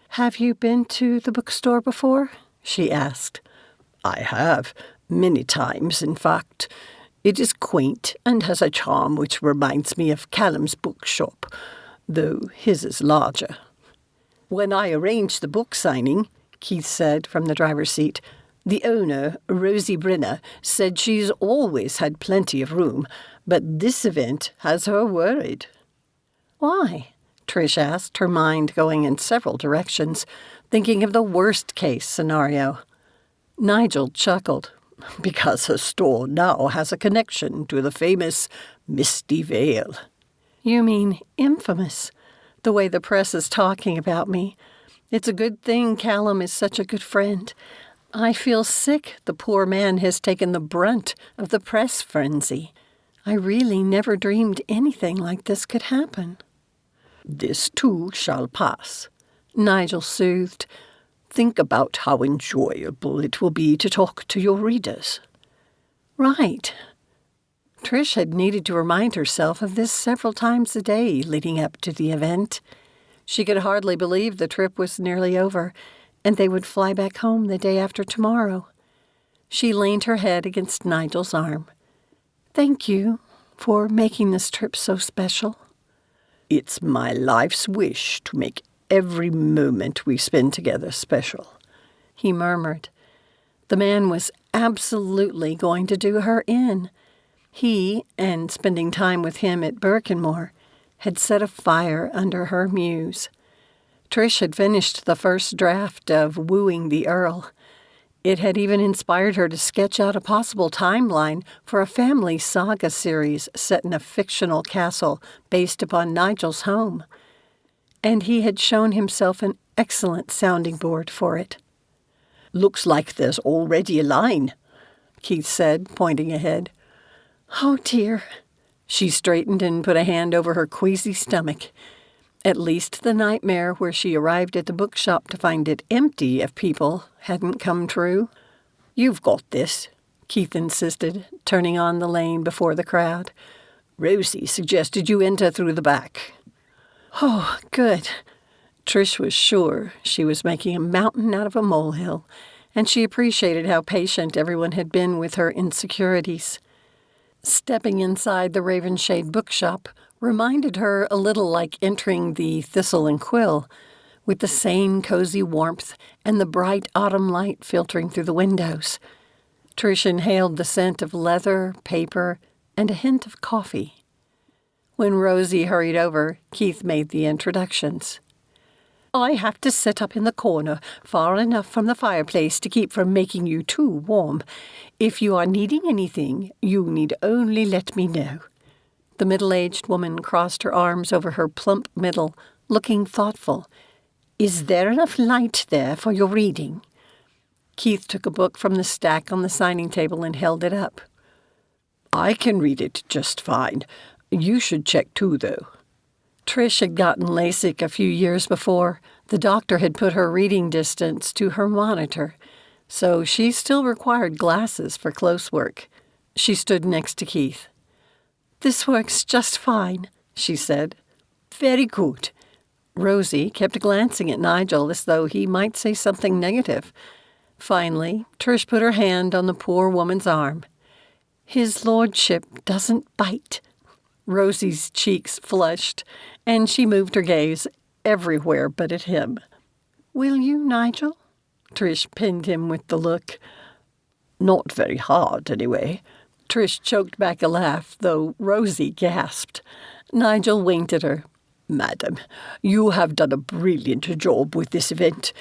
S2: "Have you been to the bookstore before?" she asked.
S3: "I have, many times, in fact. It is quaint and has a charm which reminds me of Callum's bookshop, though his is larger." "When I arranged the book signing," Keith said from the driver's seat, "the owner, Rosie Brenner, said she's always had plenty of room, but this event has her worried."
S2: "Why?" Trish asked, her mind going in several directions, thinking of the worst-case scenario. Nigel chuckled.
S3: "Because her store now has a connection to the famous Misty Vale."
S2: "You mean infamous, the way the press is talking about me. It's a good thing Callum is such a good friend. I feel sick the poor man has taken the brunt of the press frenzy. I really never dreamed anything like this could happen."
S3: "This too shall pass,"
S2: Nigel soothed.
S3: "Think about how enjoyable it will be to talk to your readers."
S2: Right. Trish had needed to remind herself of this several times a day leading up to the event. She could hardly believe the trip was nearly over, and they would fly back home the day after tomorrow. She leaned her head against Nigel's arm. "Thank you for making this trip so special."
S3: "It's my life's wish to make every moment we spend together special,"
S2: he murmured. The man was absolutely going to do her in. He, and spending time with him at Birkenmor, had set a fire under her muse. Trish had finished the first draft of Wooing the Earl. It had even inspired her to sketch out a possible timeline for a family saga series set in a fictional castle based upon Nigel's home. And he had shown himself an excellent sounding board for it.
S3: "Looks like there's already a line,"
S2: Keith said, pointing ahead. "Oh, dear." She straightened and put a hand over her queasy stomach. At least the nightmare where she arrived at the bookshop to find it empty of people hadn't come true.
S3: "You've got this,"
S2: Keith insisted, turning on the lane before the crowd.
S3: "Rosie suggested you enter through the back."
S2: "Oh, good." Trish was sure she was making a mountain out of a molehill, and she appreciated how patient everyone had been with her insecurities. Stepping inside the Ravenshade bookshop reminded her a little like entering the Thistle and Quill, with the same cozy warmth and the bright autumn light filtering through the windows. Trish inhaled the scent of leather, paper, and a hint of coffee. When Rosie hurried over, Keith made the introductions. "I have to sit up in the corner, far enough from the fireplace to keep from making you too warm. If you are needing anything, you need only let me know." The middle-aged woman crossed her arms over her plump middle, looking thoughtful. "Is there enough light there for your reading?" Keith took a book from the stack on the signing table and held it up.
S3: "I can read it just fine. You should check too, though."
S2: Trish had gotten LASIK a few years before. The doctor had put her reading distance to her monitor, so she still required glasses for close work. She stood next to Keith. "This works just fine," she said.
S3: "Very good."
S2: Rosie kept glancing at Nigel as though he might say something negative. Finally, Trish put her hand on the poor woman's arm. "His lordship doesn't bite." Rosie's cheeks flushed, and she moved her gaze everywhere but at him. "Will you, Nigel?" Trish pinned him with the look.
S3: "Not very hard, anyway."
S2: Trish choked back a laugh, though Rosie gasped. Nigel winked at her.
S3: "Madam, you have done a brilliant job with this event.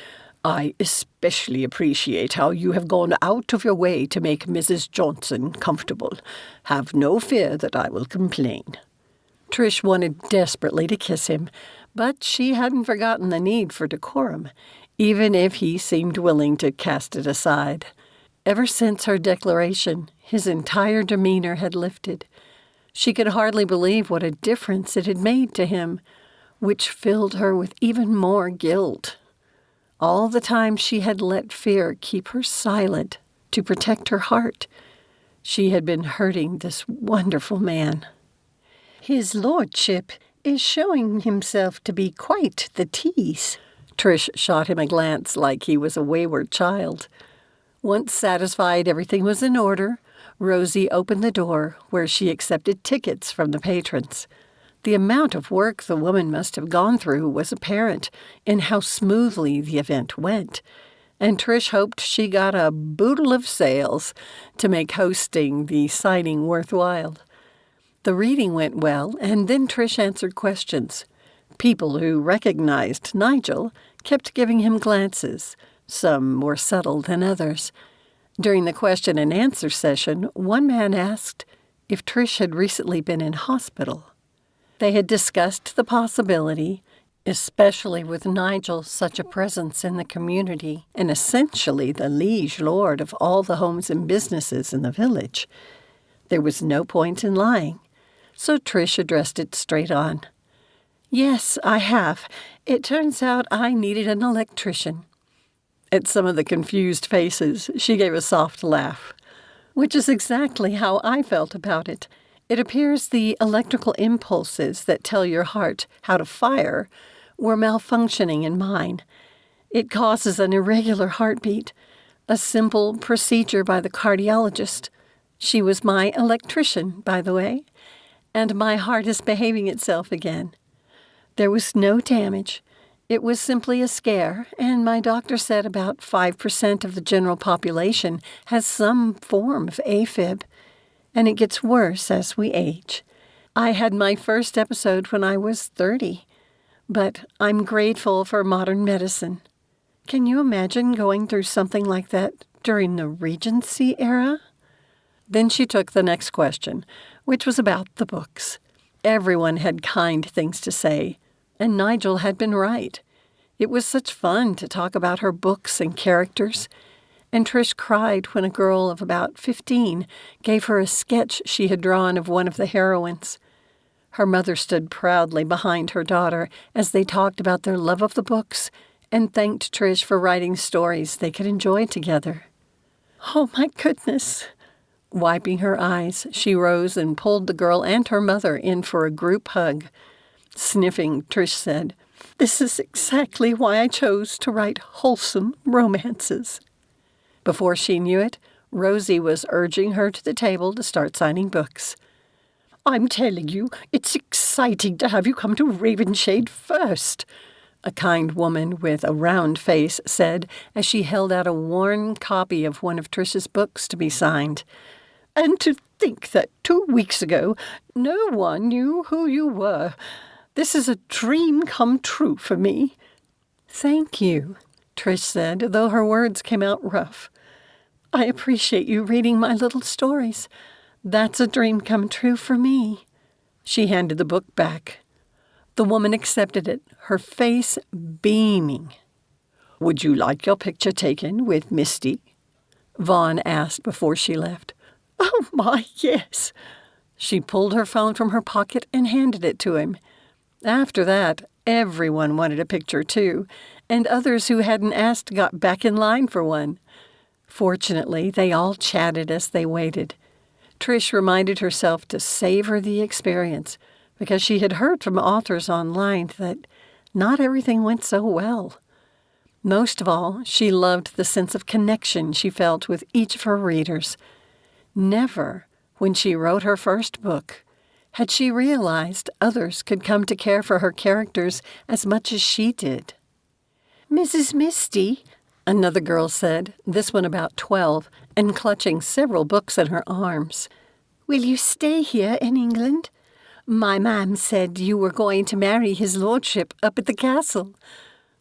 S3: I especially appreciate how you have gone out of your way to make Mrs. Johnson comfortable. Have no fear that I will complain.
S2: Trish wanted desperately to kiss him, but she hadn't forgotten the need for decorum, even if he seemed willing to cast it aside. Ever since her declaration, his entire demeanor had lifted. She could hardly believe what a difference it had made to him, which filled her with even more guilt. All the time she had let fear keep her silent to protect her heart. She had been hurting this wonderful man.
S4: His lordship is showing himself to be quite the tease.
S2: Trish shot him a glance like he was a wayward child. Once satisfied everything was in order, Rosie opened the door where she accepted tickets from the patrons. The amount of work the woman must have gone through was apparent in how smoothly the event went, and Trish hoped she got a boodle of sales to make hosting the signing worthwhile. The reading went well, and then Trish answered questions. People who recognized Nigel kept giving him glances, some more subtle than others. During the question and answer session, one man asked if Trish had recently been in hospital. They had discussed the possibility, especially with Nigel such a presence in the community and essentially the liege lord of all the homes and businesses in the village. There was no point in lying, so Trish addressed it straight on.
S4: Yes, I have. It turns out I needed an electrician.
S2: At some of the confused faces, she gave a soft laugh.
S4: Which is exactly how I felt about it. It appears the electrical impulses that tell your heart how to fire were malfunctioning in mine. It causes an irregular heartbeat, a simple procedure by the cardiologist. She was my electrician, by the way, and my heart is behaving itself again. There was no damage. It was simply a scare, and my doctor said about 5% of the general population has some form of AFib, and it gets worse as we age. I had my first episode when I was 30, but I'm grateful for modern medicine. Can you imagine going through something like that during the Regency era?
S2: Then she took the next question, which was about the books. Everyone had kind things to say, and Nigel had been right. It was such fun to talk about her books and characters, and Trish cried when a girl of about 15 gave her a sketch she had drawn of one of the heroines. Her mother stood proudly behind her daughter as they talked about their love of the books and thanked Trish for writing stories they could enjoy together.
S4: Oh, my goodness.
S2: Wiping her eyes, she rose and pulled the girl and her mother in for a group hug. Sniffing, Trish said,
S4: "This is exactly why I chose to write wholesome romances."
S2: Before she knew it, Rosie was urging her to the table to start signing books.
S3: "I'm telling you, it's exciting to have you come to Ravenshade first," a kind woman with a round face said as she held out a worn copy of one of Trish's books to be signed. "And to think that 2 weeks ago no one knew who you were. This is a dream come true for me."
S2: "Thank you," Trish said, though her words came out rough.
S4: "I appreciate you reading my little stories. That's a dream come true for me."
S2: She handed the book back. The woman accepted it, her face beaming.
S3: "Would you like your picture taken with Misty?"
S2: Vaughn asked before she left.
S3: "Oh, my, yes."
S2: She pulled her phone from her pocket and handed it to him. After that, everyone wanted a picture too, and others who hadn't asked got back in line for one. Fortunately, they all chatted as they waited. Trish reminded herself to savor the experience, because she had heard from authors online that not everything went so well. Most of all, she loved the sense of connection she felt with each of her readers. Never, when she wrote her first book, had she realized others could come to care for her characters as much as she did.
S4: "Mrs. Misty,"
S2: another girl said, this one about 12, and clutching several books in her arms.
S4: "Will you stay here in England? My mam said you were going to marry his lordship up at the castle.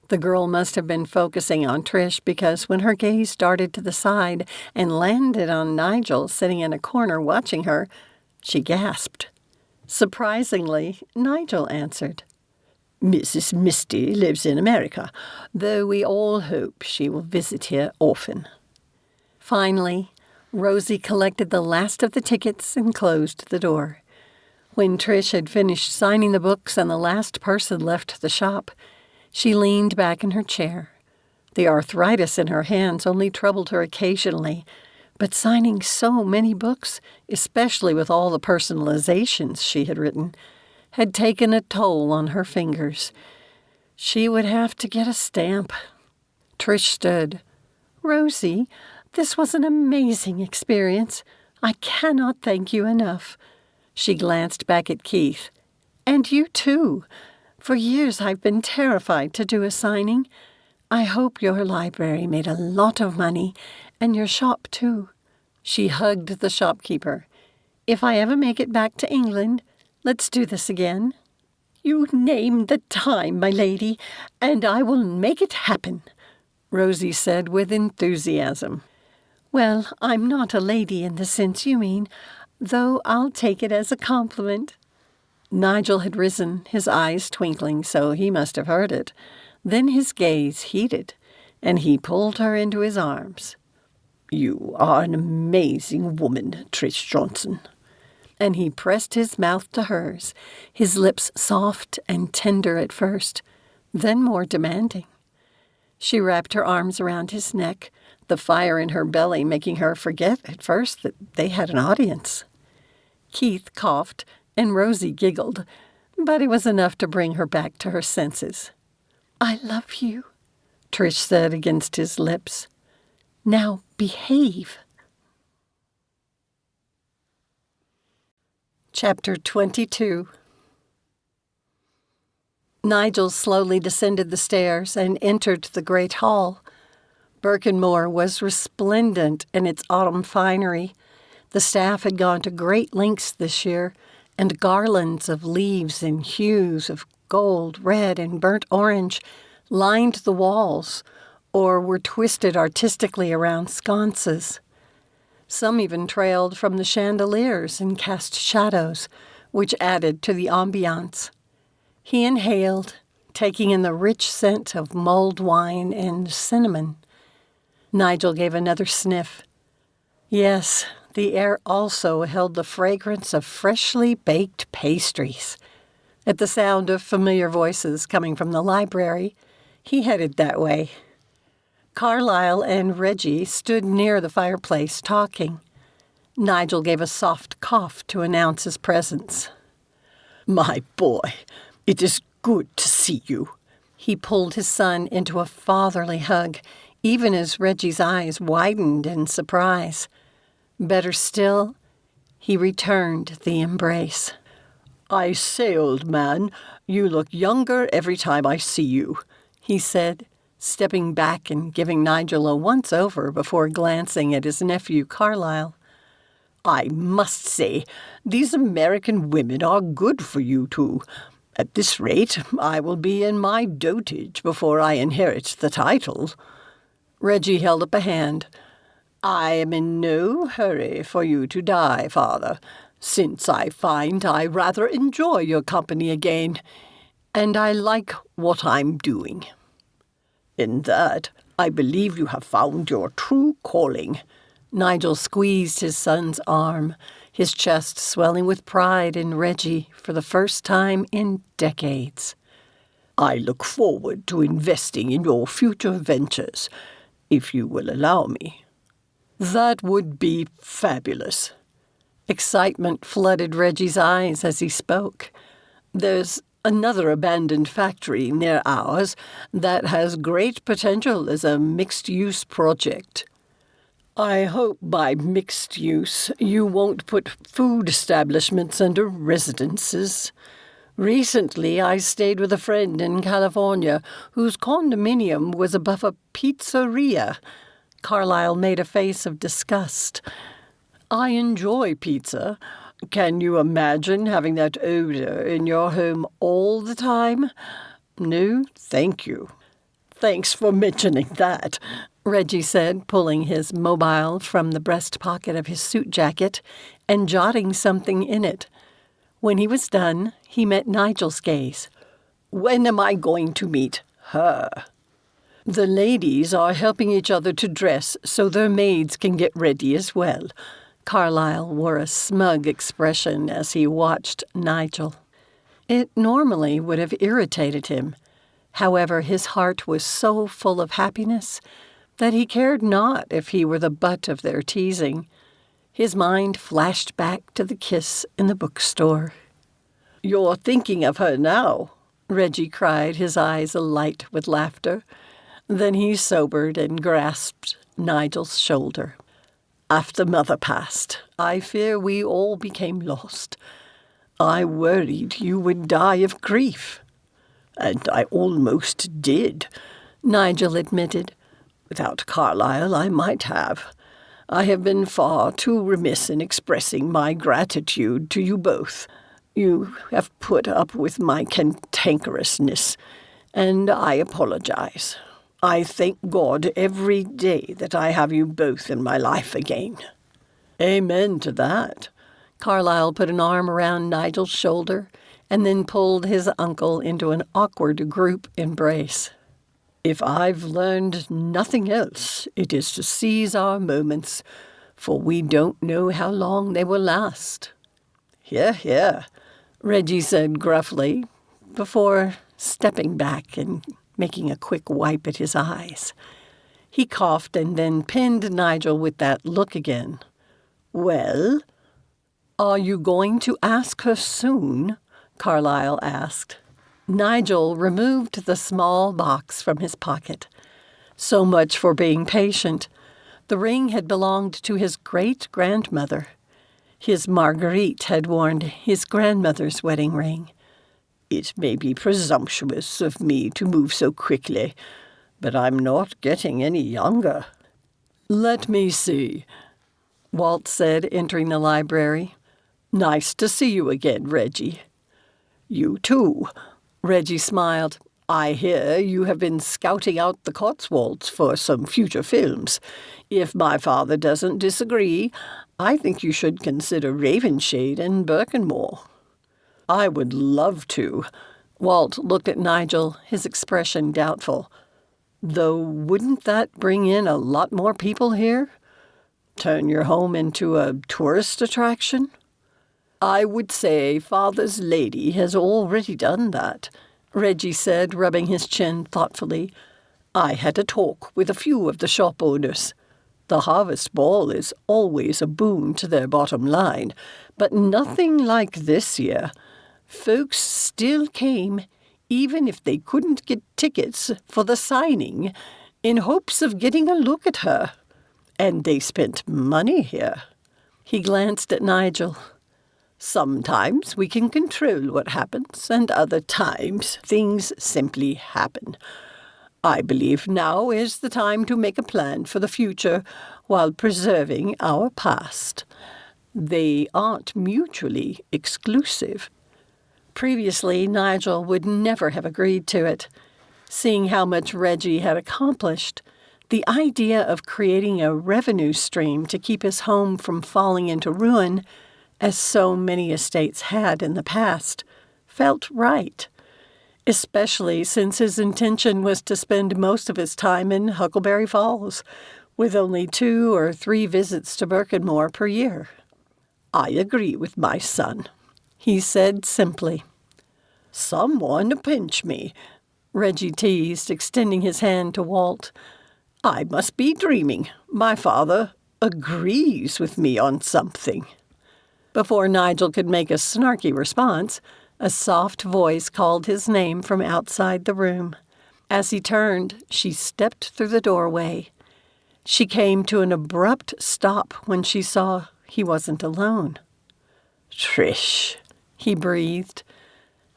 S2: The girl must have been focusing on Trish because when her gaze darted to the side and landed on Nigel sitting in a corner watching her, she gasped. Surprisingly, Nigel answered.
S3: Mrs. Misty lives in America, though we all hope she will visit here often.
S2: Finally, Rosie collected the last of the tickets and closed the door. When Trish had finished signing the books and the last person left the shop, she leaned back in her chair. The arthritis in her hands only troubled her occasionally, but signing so many books, especially with all the personalizations she had written, had taken a toll on her fingers. She would have to get a stamp. Trish stood. "Rosie, this was an amazing experience. I cannot thank you enough." She glanced back at Keith. "And you too. For years I've been terrified to do a signing. I hope your library made a lot of money, and your shop too." She hugged the shopkeeper. "If I ever make it back to England, let's do this again."
S3: "You name the time, my lady, and I will make it happen," Rosie said with enthusiasm.
S2: "Well, I'm not a lady in the sense you mean, though I'll take it as a compliment." Nigel had risen, his eyes twinkling, so he must have heard it. Then his gaze heated, and he pulled her into his arms.
S3: "You are an amazing woman, Trish Johnson."
S2: And he pressed his mouth to hers, his lips soft and tender at first, then more demanding. She wrapped her arms around his neck, the fire in her belly making her forget at first that they had an audience. Keith coughed, and Rosie giggled, but it was enough to bring her back to her senses. "I love you," Trish said against his lips. "Now behave." Chapter 22. Nigel slowly descended the stairs and entered the great hall. Birkenmor was resplendent in its autumn finery. The staff had gone to great lengths this year, and garlands of leaves in hues of gold, red, and burnt orange lined the walls or were twisted artistically around sconces. Some even trailed from the chandeliers and cast shadows, which added to the ambiance. He inhaled, taking in the rich scent of mulled wine and cinnamon. Nigel gave another sniff. Yes, the air also held the fragrance of freshly baked pastries. At the sound of familiar voices coming from the library, he headed that way. Carlyle and Reggie stood near the fireplace talking. Nigel gave a soft cough to announce his presence.
S3: "My boy, it is good to see you."
S2: He pulled his son into a fatherly hug, even as Reggie's eyes widened in surprise. Better still, he returned the embrace.
S3: "I say, old man, you look younger every time I see you,"
S2: he said, stepping back and giving Nigel a once-over before glancing at his nephew Carlyle.
S3: "I must say, these American women are good for you two. At this rate, I will be in my dotage before I inherit the title."
S2: Reggie held up a hand.
S3: "I am in no hurry for you to die, father, since I find I rather enjoy your company again, and I like what I'm doing. In that, I believe you have found your true calling."
S2: Nigel squeezed his son's arm, his chest swelling with pride in Reggie for the first time in decades.
S3: "I look forward to investing in your future ventures, if you will allow me." "That would be fabulous."
S2: Excitement flooded Reggie's eyes as he spoke.
S3: "There's another abandoned factory near ours that has great potential as a mixed-use project. I hope by mixed use you won't put food establishments under residences. Recently, I stayed with a friend in California whose condominium was above a pizzeria."
S2: Carlyle made a face of disgust.
S3: "I enjoy pizza. Can you imagine having that odor in your home all the time? No, thank you." Thanks for mentioning that, Reggie said, pulling his mobile from the breast pocket of his suit jacket and jotting something in it. When he was done, he met Nigel's gaze. When am I going to meet her? The ladies are helping each other to dress so their maids can get ready as well. Carlyle wore a smug expression as he watched Nigel. It normally would have irritated him. However, his heart was so full of happiness that he cared not if he were the butt of their teasing. His mind flashed back to the kiss in the bookstore. You're thinking of her now, Reggie cried, his eyes alight with laughter. Then he sobered and grasped Nigel's shoulder. After Mother passed, I fear we all became lost. I worried you would die of grief. And I almost did, Nigel admitted. Without Carlyle, I might have. I have been far too remiss in expressing my gratitude to you both. You have put up with my cantankerousness, and I apologize. I thank God every day that I have you both in my life again. Amen to that. Carlyle put an arm around Nigel's shoulder and then pulled his uncle into an awkward group embrace. If I've learned nothing else, it is to seize our moments, for we don't know how long they will last. Hear, hear, Reggie said gruffly, before stepping back and making a quick wipe at his eyes. He coughed and then pinned Nigel with that look again. Well, are you going to ask her soon? Carlyle asked. Nigel removed the small box from his pocket. So much for being patient. The ring had belonged to his great-grandmother. His Marguerite had worn his grandmother's wedding ring. It may be presumptuous of me to move so quickly, but I'm not getting any younger. Let me see, Walt said, entering the library. Nice to see you again, Reggie. You too, Reggie smiled. I hear you have been scouting out the Cotswolds for some future films. If my father doesn't disagree, I think you should consider Ravenshade and Birkenmor. I would love to. Walt looked at Nigel, his expression doubtful. Though wouldn't that bring in a lot more people here? Turn your home into a tourist attraction? I would say Father's lady has already done that, Reggie said, rubbing his chin thoughtfully. I had a talk with a few of the shop owners. The harvest ball is always a boon to their bottom line, but nothing like this year. Folks still came, even if they couldn't get tickets for the signing, in hopes of getting a look at her. And they spent money here. He glanced at Nigel. Sometimes we can control what happens, and other times things simply happen. I believe now is the time to make a plan for the future while preserving our past. They aren't mutually exclusive. Previously, Nigel would never have agreed to it. Seeing how much Reggie had accomplished, the idea of creating a revenue stream to keep his home from falling into ruin, as so many estates had in the past, felt right, especially since his intention was to spend most of his time in Huckleberry Falls, with only 2 or 3 visits to Birkenmor per year. I agree with my son, he said simply. Someone pinch me, Reggie teased, extending his hand to Walt. I must be dreaming. My father agrees with me on something. Before Nigel could make a snarky response, a soft voice called his name from outside the room. As he turned, she stepped through the doorway. She came to an abrupt stop when she saw he wasn't alone. Trish, he breathed.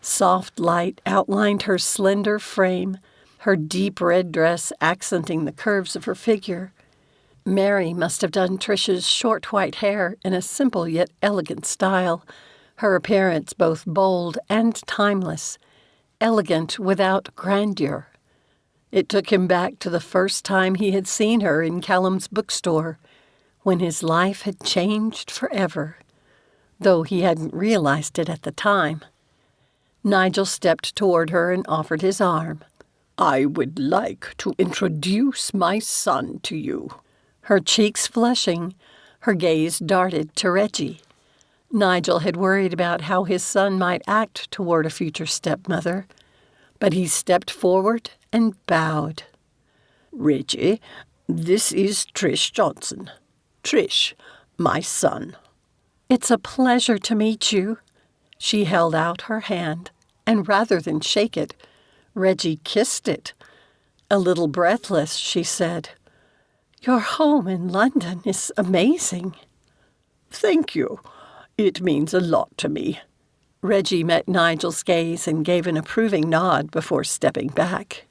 S3: Soft light outlined her slender frame, her deep red dress accenting the curves of her figure. Mary must have done Trish's short white hair in a simple yet elegant style, her appearance both bold and timeless, elegant without grandeur.
S2: It took him back to the first time he had seen her in Callum's bookstore, when his life had changed forever, though he hadn't realized it at the time. Nigel stepped toward her and offered his arm.
S3: "I would like to introduce my son to you."
S2: Her cheeks flushing, her gaze darted to Reggie. Nigel had worried about how his son might act toward a future stepmother, but he stepped forward and bowed.
S3: "Reggie, this is Trish Johnson. Trish, my son."
S2: "It's a pleasure to meet you." She held out her hand, and rather than shake it, Reggie kissed it. A little breathless, she said, "Your home in London is amazing."
S3: "Thank you. It means a lot to me."
S2: Reggie met Nigel's gaze and gave an approving nod before stepping back.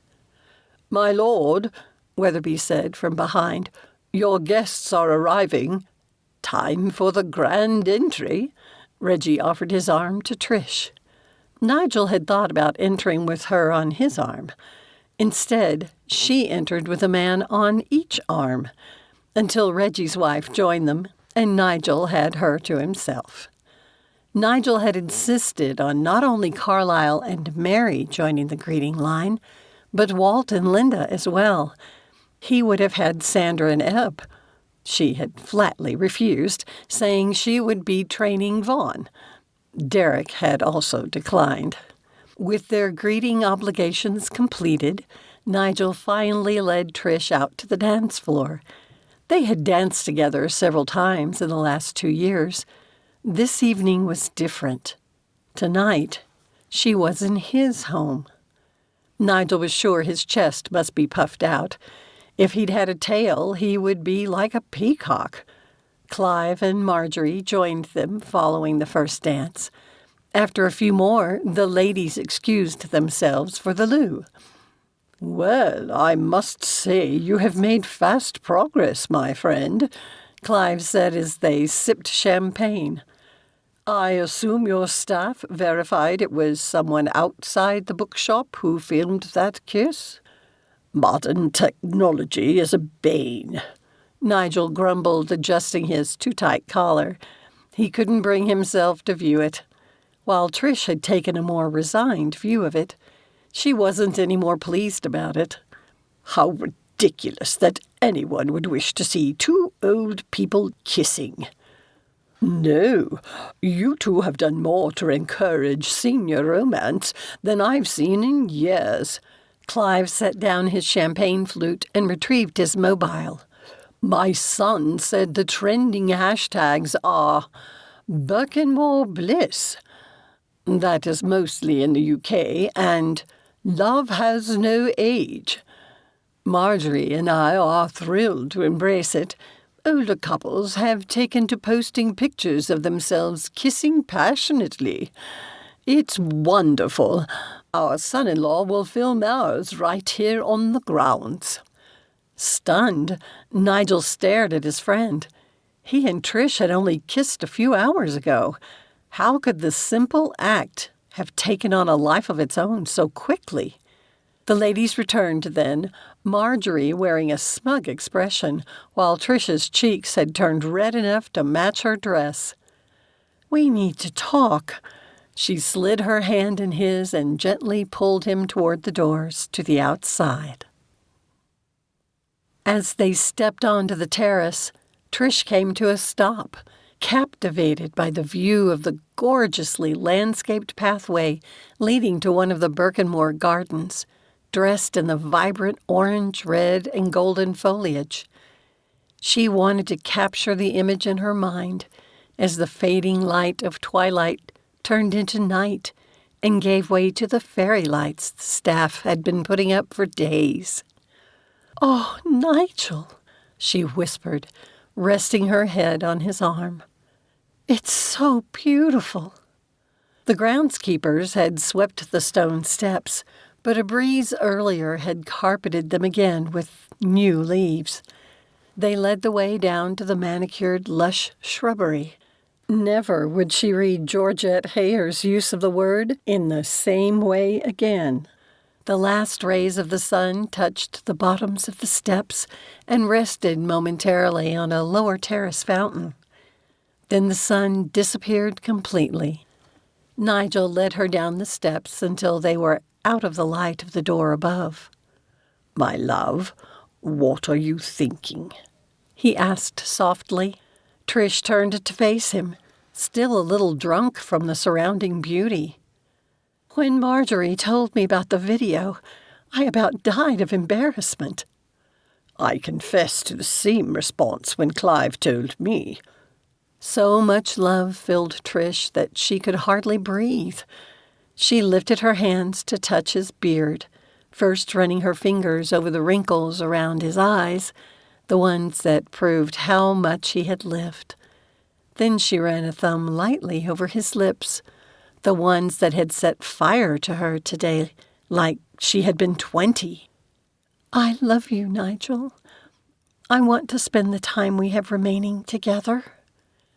S3: "My lord," Weatherby said from behind, "your guests are arriving. Time for the grand entry."
S2: Reggie offered his arm to Trish. Nigel had thought about entering with her on his arm. Instead, she entered with a man on each arm, until Reggie's wife joined them, and Nigel had her to himself. Nigel had insisted on not only Carlisle and Mary joining the greeting line, but Walt and Linda as well. He would have had Sandra and Eb. She had flatly refused, saying she would be training Vaughn. Derek had also declined. With their greeting obligations completed, Nigel finally led Trish out to the dance floor. They had danced together several times in the last 2 years. This evening was different. Tonight, she was in his home. Nigel was sure his chest must be puffed out. If he'd had a tail, he would be like a peacock. Clive and Marjorie joined them following the first dance. After a few more, the ladies excused themselves for the loo.
S3: "Well, I must say you have made fast progress, my friend,"
S2: Clive said as they sipped champagne.
S3: "I assume your staff verified it was someone outside the bookshop who filmed that kiss? Modern technology is a bane."
S2: Nigel grumbled, adjusting his too-tight collar. He couldn't bring himself to view it. While Trish had taken a more resigned view of it, she wasn't any more pleased about it.
S3: "How ridiculous that anyone would wish to see two old people kissing." "No, you two have done more to encourage senior romance than I've seen in years."
S2: Clive set down his champagne flute and retrieved his mobile.
S3: "My son said the trending hashtags are Birkenmor Bliss. That is mostly in the UK, and Love Has No Age. Marjorie and I are thrilled to embrace it. Older couples have taken to posting pictures of themselves kissing passionately. It's wonderful. Our son-in-law will film ours right here on the grounds."
S2: Stunned, Nigel stared at his friend. He and Trish had only kissed a few hours ago. How could the simple act have taken on a life of its own so quickly? The ladies returned then, Marjorie wearing a smug expression, while Trish's cheeks had turned red enough to match her dress. "We need to talk." She slid her hand in his and gently pulled him toward the doors to the outside. As they stepped onto the terrace, Trish came to a stop, captivated by the view of the gorgeously landscaped pathway leading to one of the Birkenmor gardens, dressed in the vibrant orange, red, and golden foliage. She wanted to capture the image in her mind as the fading light of twilight turned into night and gave way to the fairy lights the staff had been putting up for days. "Oh, Nigel," she whispered, resting her head on his arm. "It's so beautiful." The groundskeepers had swept the stone steps, but a breeze earlier had carpeted them again with new leaves. They led the way down to the manicured, lush shrubbery. Never would she read Georgette Hayer's use of the word in the same way again. The last rays of the sun touched the bottoms of the steps and rested momentarily on a lower terrace fountain. Then the sun disappeared completely. Nigel led her down the steps until they were out of the light of the door above.
S3: "My love, what are you thinking?"
S2: he asked softly. Trish turned to face him, still a little drunk from the surrounding beauty. "When Marjorie told me about the video, I about died of embarrassment."
S3: "I confess to the same response when Clive told me."
S2: So much love filled Trish that she could hardly breathe. She lifted her hands to touch his beard, first running her fingers over the wrinkles around his eyes, the ones that proved how much he had lived. Then she ran a thumb lightly over his lips, the ones that had set fire to her today, like she had been 20. "I love you, Nigel. I want to spend the time we have remaining together."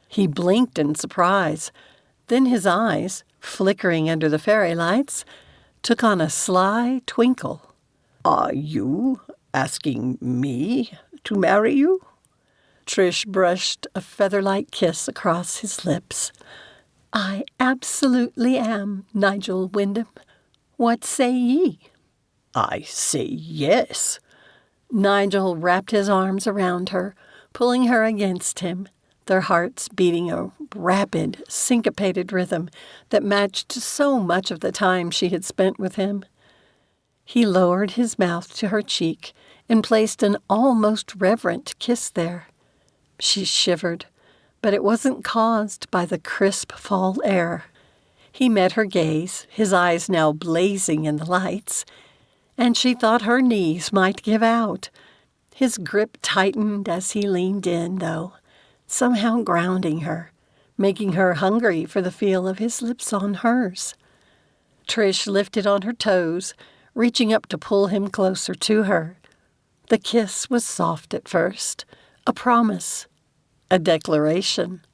S2: He blinked in surprise. Then his eyes, flickering under the fairy lights, took on a sly twinkle.
S3: "Are you asking me to marry you?"
S2: Trish brushed a feather-like kiss across his lips. "I absolutely am, Nigel Wyndham. What say ye?"
S3: "I say yes."
S2: Nigel wrapped his arms around her, pulling her against him, their hearts beating a rapid, syncopated rhythm that matched so much of the time she had spent with him. He lowered his mouth to her cheek and placed an almost reverent kiss there. She shivered, but it wasn't caused by the crisp fall air. He met her gaze, his eyes now blazing in the lights, and she thought her knees might give out. His grip tightened as he leaned in, though, somehow grounding her, making her hungry for the feel of his lips on hers. Trish lifted on her toes, reaching up to pull him closer to her. The kiss was soft at first, a promise, a declaration.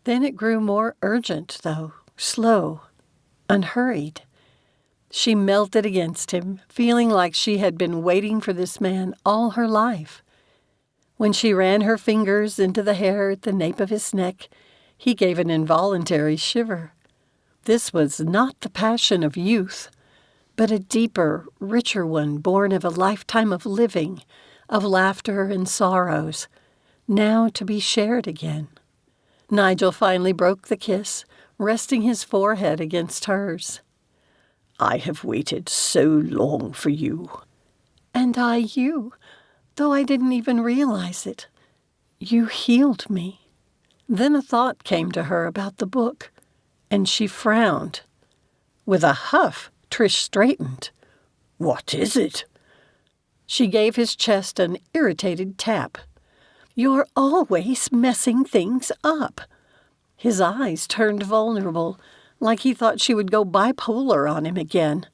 S2: Then it grew more urgent, though, slow, unhurried. She melted against him, feeling like she had been waiting for this man all her life. When she ran her fingers into the hair at the nape of his neck, he gave an involuntary shiver. This was not the passion of youth, but a deeper, richer one born of a lifetime of living, of laughter and sorrows, now to be shared again. Nigel finally broke the kiss, resting his forehead against hers.
S3: "I have waited so long for you."
S2: "And I you, though I didn't even realize it. You healed me." Then a thought came to her about the book, and she frowned. With a huff, Trish straightened.
S3: "What is it?"
S2: She gave his chest an irritated tap. "You're always messing things up." His eyes turned vulnerable, like he thought she would go bipolar on him again.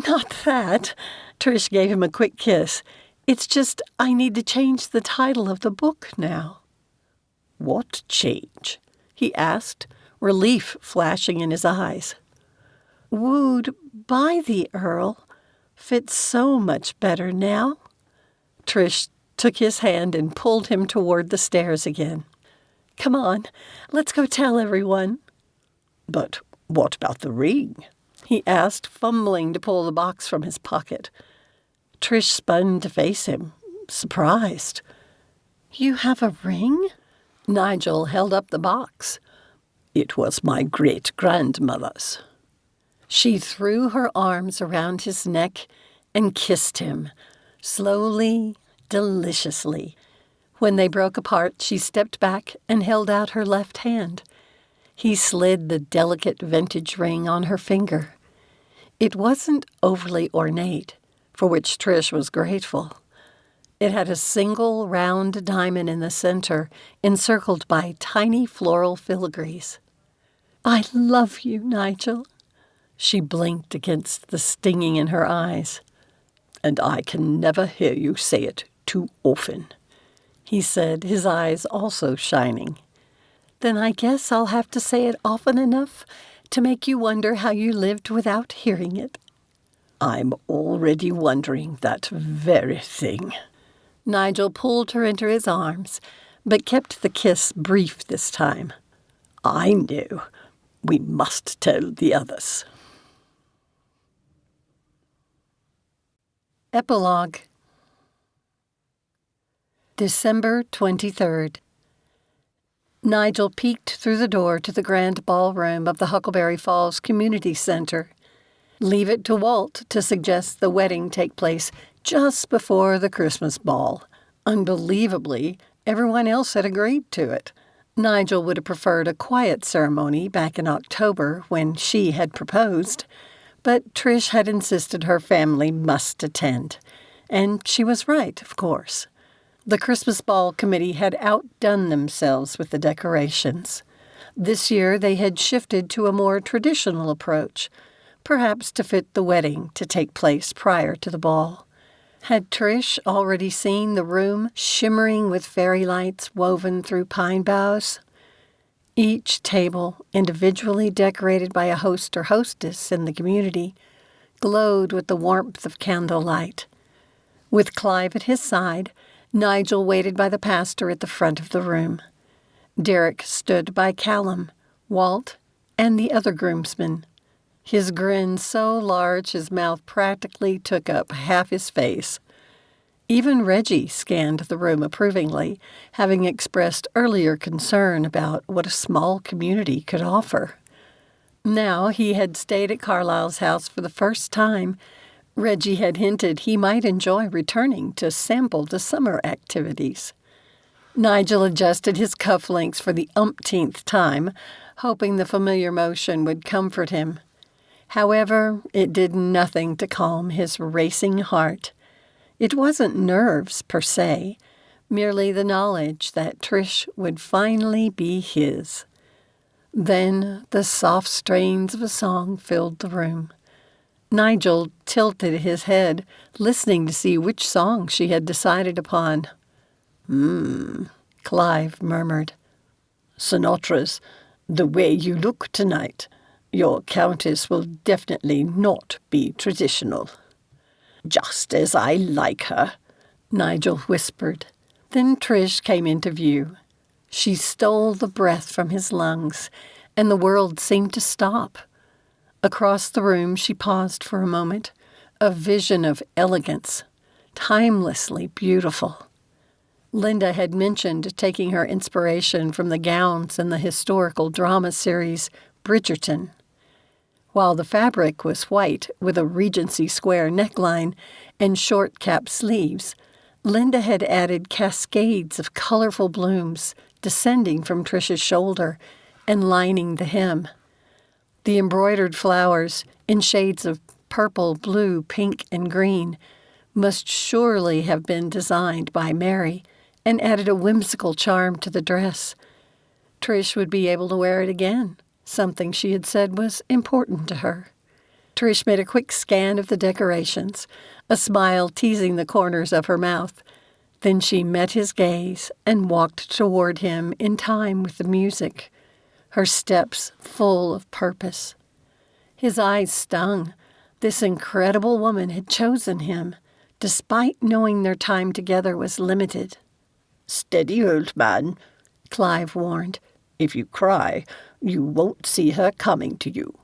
S2: "Not that." Trish gave him a quick kiss. "It's just I need to change the title of the book now."
S3: "What change?"
S2: he asked, relief flashing in his eyes. "Wooed by the Earl fits so much better now." Trish took his hand and pulled him toward the stairs again. "Come on, let's go tell everyone."
S3: "But what about the ring?"
S2: he asked, fumbling to pull the box from his pocket. Trish spun to face him, surprised. "You have a ring?" Nigel held up the box.
S3: "It was my great-grandmother's."
S2: She threw her arms around his neck and kissed him, slowly, deliciously. When they broke apart, she stepped back and held out her left hand. He slid the delicate vintage ring on her finger. It wasn't overly ornate, for which Trish was grateful. It had a single round diamond in the center, encircled by tiny floral filigrees. "I love you, Nigel." She blinked against the stinging in her eyes.
S3: "And I can never hear you say it too often,"
S2: he said, his eyes also shining. "Then I guess I'll have to say it often enough to make you wonder how you lived without hearing it."
S3: I'm already wondering that very thing.
S2: Nigel pulled her into his arms, but kept the kiss brief this time.
S3: I know. We must tell the others.
S2: Epilogue. December 23rd. Nigel peeked through the door to the grand ballroom of the Huckleberry Falls Community Center. Leave it to Walt to suggest the wedding take place just before the Christmas ball. Unbelievably, everyone else had agreed to it. Nigel would have preferred a quiet ceremony back in October when she had proposed, but Trish had insisted her family must attend. And she was right, of course. The Christmas ball committee had outdone themselves with the decorations. This year they had shifted to a more traditional approach, perhaps to fit the wedding to take place prior to the ball. Had Trish already seen the room shimmering with fairy lights woven through pine boughs? Each table, individually decorated by a host or hostess in the community, glowed with the warmth of candlelight. With Clive at his side, Nigel waited by the pastor at the front of the room. Derek stood by Callum, Walt, and the other groomsmen. His grin so large his mouth practically took up half his face. Even Reggie scanned the room approvingly, having expressed earlier concern about what a small community could offer. Now he had stayed at Carlisle's house for the first time. Reggie had hinted he might enjoy returning to sample the summer activities. Nigel adjusted his cufflinks for the umpteenth time, hoping the familiar motion would comfort him. However, it did nothing to calm his racing heart. It wasn't nerves, per se, merely the knowledge that Trish would finally be his. Then the soft strains of a song filled the room. Nigel tilted his head, listening to see which song she had decided upon. Clive murmured.
S3: Sinatra's The Way You Look Tonight. Your countess will definitely not be traditional. Just as I like her,
S2: Nigel whispered. Then Trish came into view. She stole the breath from his lungs, and the world seemed to stop. Across the room she paused for a moment, a vision of elegance, timelessly beautiful. Linda had mentioned taking her inspiration from the gowns in the historical drama series Bridgerton. While the fabric was white with a Regency square neckline and short cap sleeves, Linda had added cascades of colorful blooms descending from Trish's shoulder and lining the hem. The embroidered flowers, in shades of purple, blue, pink, and green, must surely have been designed by Mary and added a whimsical charm to the dress. Trish would be able to wear it again, something she had said was important to her. Trish made a quick scan of the decorations, a smile teasing the corners of her mouth. Then she met his gaze and walked toward him in time with the music, her steps full of purpose. His eyes stung. This incredible woman had chosen him, despite knowing their time together was limited.
S3: Steady, old man,
S2: Clive warned.
S3: If you cry, you won't see her coming to you.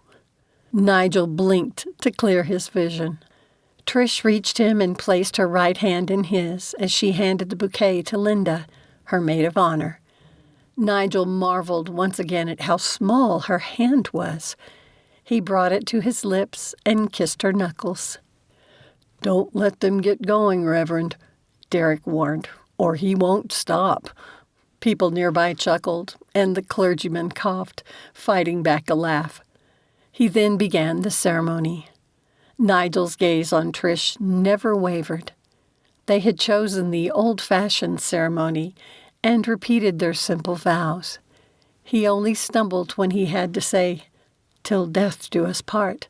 S2: Nigel blinked to clear his vision. Trish reached him and placed her right hand in his as she handed the bouquet to Linda, her maid of honor. Nigel marveled once again at how small her hand was. He brought it to his lips and kissed her knuckles.
S3: Don't let them get going, Reverend, Derek warned, or he won't stop.
S2: People nearby chuckled, and the clergyman coughed, fighting back a laugh. He then began the ceremony. Nigel's gaze on Trish never wavered. They had chosen the old-fashioned ceremony and repeated their simple vows. He only stumbled when he had to say, "Till death do us part,"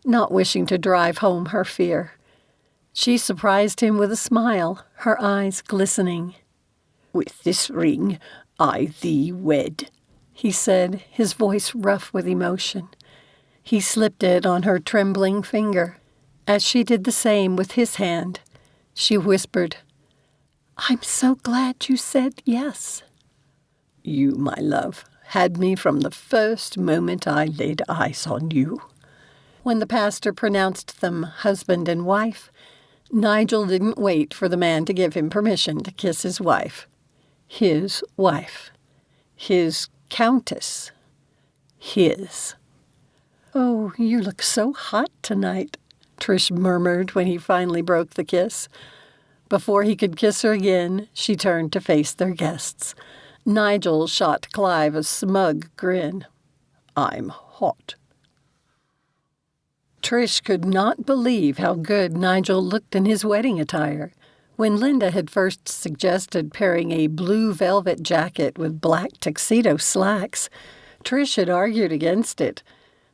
S2: not wishing to drive home her fear. She surprised him with a smile, her eyes glistening.
S3: "With this ring I thee wed,"
S2: he said, his voice rough with emotion. He slipped it on her trembling finger. As she did the same with his hand, she whispered, "I'm so glad you said yes."
S3: "You, my love, had me from the first moment I laid eyes on you."
S2: When the pastor pronounced them husband and wife, Nigel didn't wait for the man to give him permission to kiss his wife. His wife. His countess. His. "Oh, you look so hot tonight," Trish murmured when he finally broke the kiss. Before he could kiss her again, she turned to face their guests. Nigel shot Clive a smug grin.
S3: "I'm hot."
S2: Trish could not believe how good Nigel looked in his wedding attire. When Linda had first suggested pairing a blue velvet jacket with black tuxedo slacks, Trish had argued against it.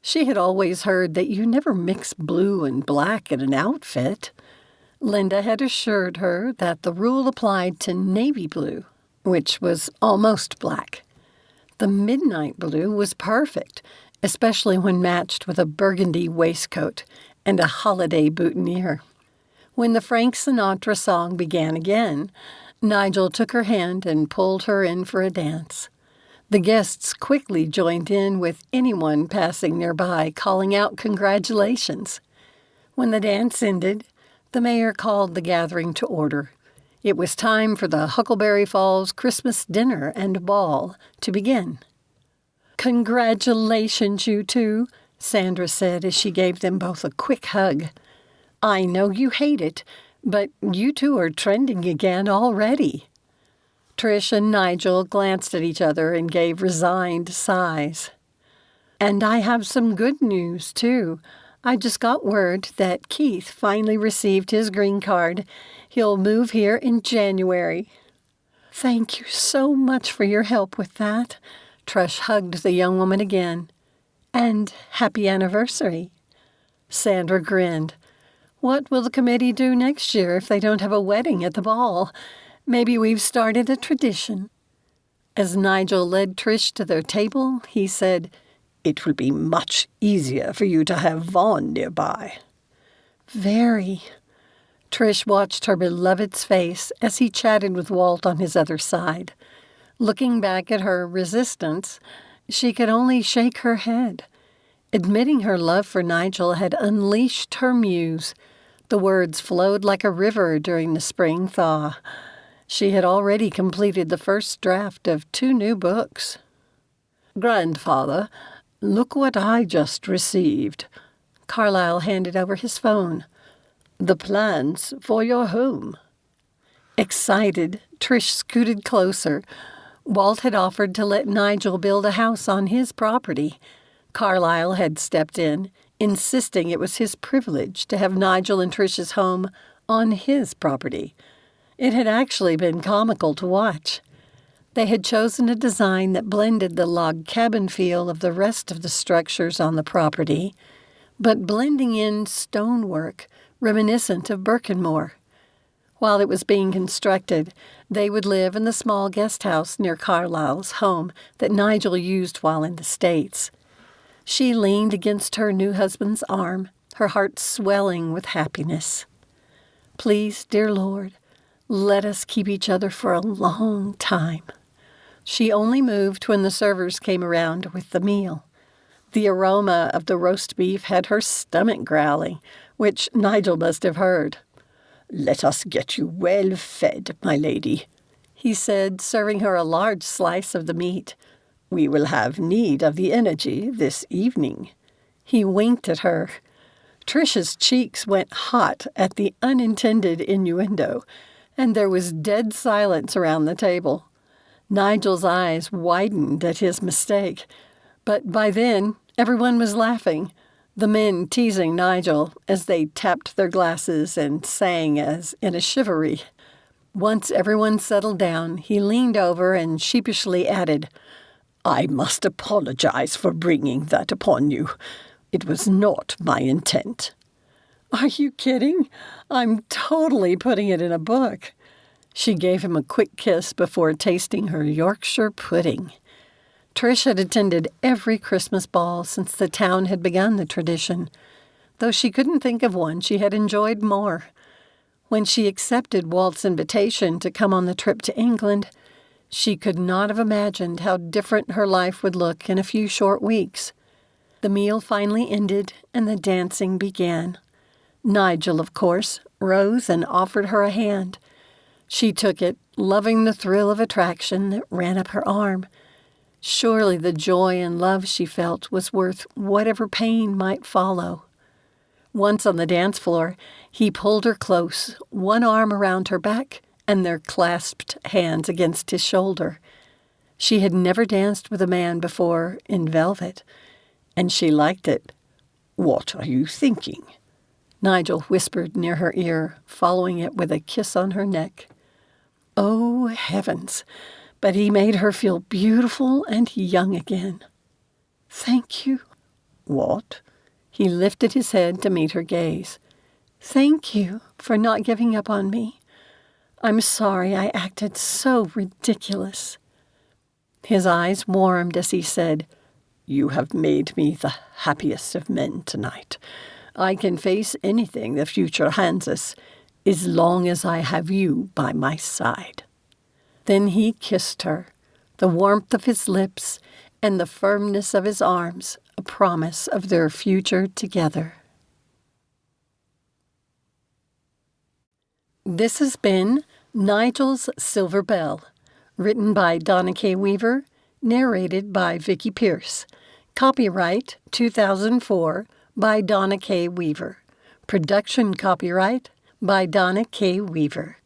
S2: She had always heard that you never mix blue and black in an outfit. Linda had assured her that the rule applied to navy blue, which was almost black. The midnight blue was perfect, especially when matched with a burgundy waistcoat and a holiday boutonniere. When the Frank Sinatra song began again, Nigel took her hand and pulled her in for a dance. The guests quickly joined in with anyone passing nearby calling out congratulations. When the dance ended, the mayor called the gathering to order. It was time for the Huckleberry Falls Christmas dinner and ball to begin. "Congratulations, you two," Sandra said as she gave them both a quick hug. "I know you hate it, but you two are trending again already." Trish and Nigel glanced at each other and gave resigned sighs. "And I have some good news, too. I just got word that Keith finally received his green card. He'll move here in January." "Thank you so much for your help with that." Trish hugged the young woman again. "And happy anniversary." Sandra grinned. "What will the committee do next year if they don't have a wedding at the ball? Maybe we've started a tradition." As Nigel led Trish to their table, he said,
S3: "It will be much easier for you to have Vaughn nearby."
S2: "Very." Trish watched her beloved's face as he chatted with Walt on his other side. Looking back at her resistance, she could only shake her head. Admitting her love for Nigel had unleashed her muse. The words flowed like a river during the spring thaw. She had already completed the first draft of 2 new books.
S3: "Grandfather, look what I just received."
S2: Carlyle handed over his phone.
S3: "The plans for your home."
S2: Excited, Trish scooted closer. Walt had offered to let Nigel build a house on his property. Carlyle had stepped in, insisting it was his privilege to have Nigel and Trish's home on his property. It had actually been comical to watch. They had chosen a design that blended the log cabin feel of the rest of the structures on the property, but blending in stonework reminiscent of Birkenmor. While it was being constructed, they would live in the small guest house near Carlyle's home that Nigel used while in the States. She leaned against her new husband's arm, her heart swelling with happiness. "Please, dear Lord, let us keep each other for a long time." She only moved when the servers came around with the meal. The aroma of the roast beef had her stomach growling, which Nigel must have heard.
S3: "Let us get you well fed, my lady,"
S2: he said, serving her a large slice of the meat.
S3: "We will have need of the energy this evening."
S2: He winked at her. Trish's cheeks went hot at the unintended innuendo, and there was dead silence around the table. Nigel's eyes widened at his mistake, but by then everyone was laughing, the men teasing Nigel as they tapped their glasses and sang as in a chivalry. Once everyone settled down, he leaned over and sheepishly added,
S3: "I must apologize for bringing that upon you. It was not my intent."
S2: "Are you kidding? I'm totally putting it in a book." She gave him a quick kiss before tasting her Yorkshire pudding. Trish had attended every Christmas ball since the town had begun the tradition. though she couldn't think of one she had enjoyed more. When she accepted Walt's invitation to come on the trip to England, she could not have imagined how different her life would look in a few short weeks. The meal finally ended, and the dancing began. Nigel, of course, rose and offered her a hand. She took it, loving the thrill of attraction that ran up her arm. Surely the joy and love she felt was worth whatever pain might follow. Once on the dance floor, he pulled her close, one arm around her back and their clasped hands against his shoulder. She had never danced with a man before in velvet, and she liked it.
S3: "What are you thinking?"
S2: Nigel whispered near her ear, following it with a kiss on her neck. Oh, heavens! But he made her feel beautiful and young again. "Thank you."
S3: "What?"
S2: He lifted his head to meet her gaze. "Thank you for not giving up on me. I'm sorry I acted so ridiculous." His eyes warmed as he said,
S3: "You have made me the happiest of men tonight. I can face anything the future hands us, as long as I have you by my side."
S2: Then he kissed her, the warmth of his lips and the firmness of his arms, a promise of their future together. This has been Nigel's Silver Belle, written by Donna K. Weaver, narrated by Vicki Pierce. Copyright 2004 by Donna K. Weaver. Production copyright by Donna K. Weaver.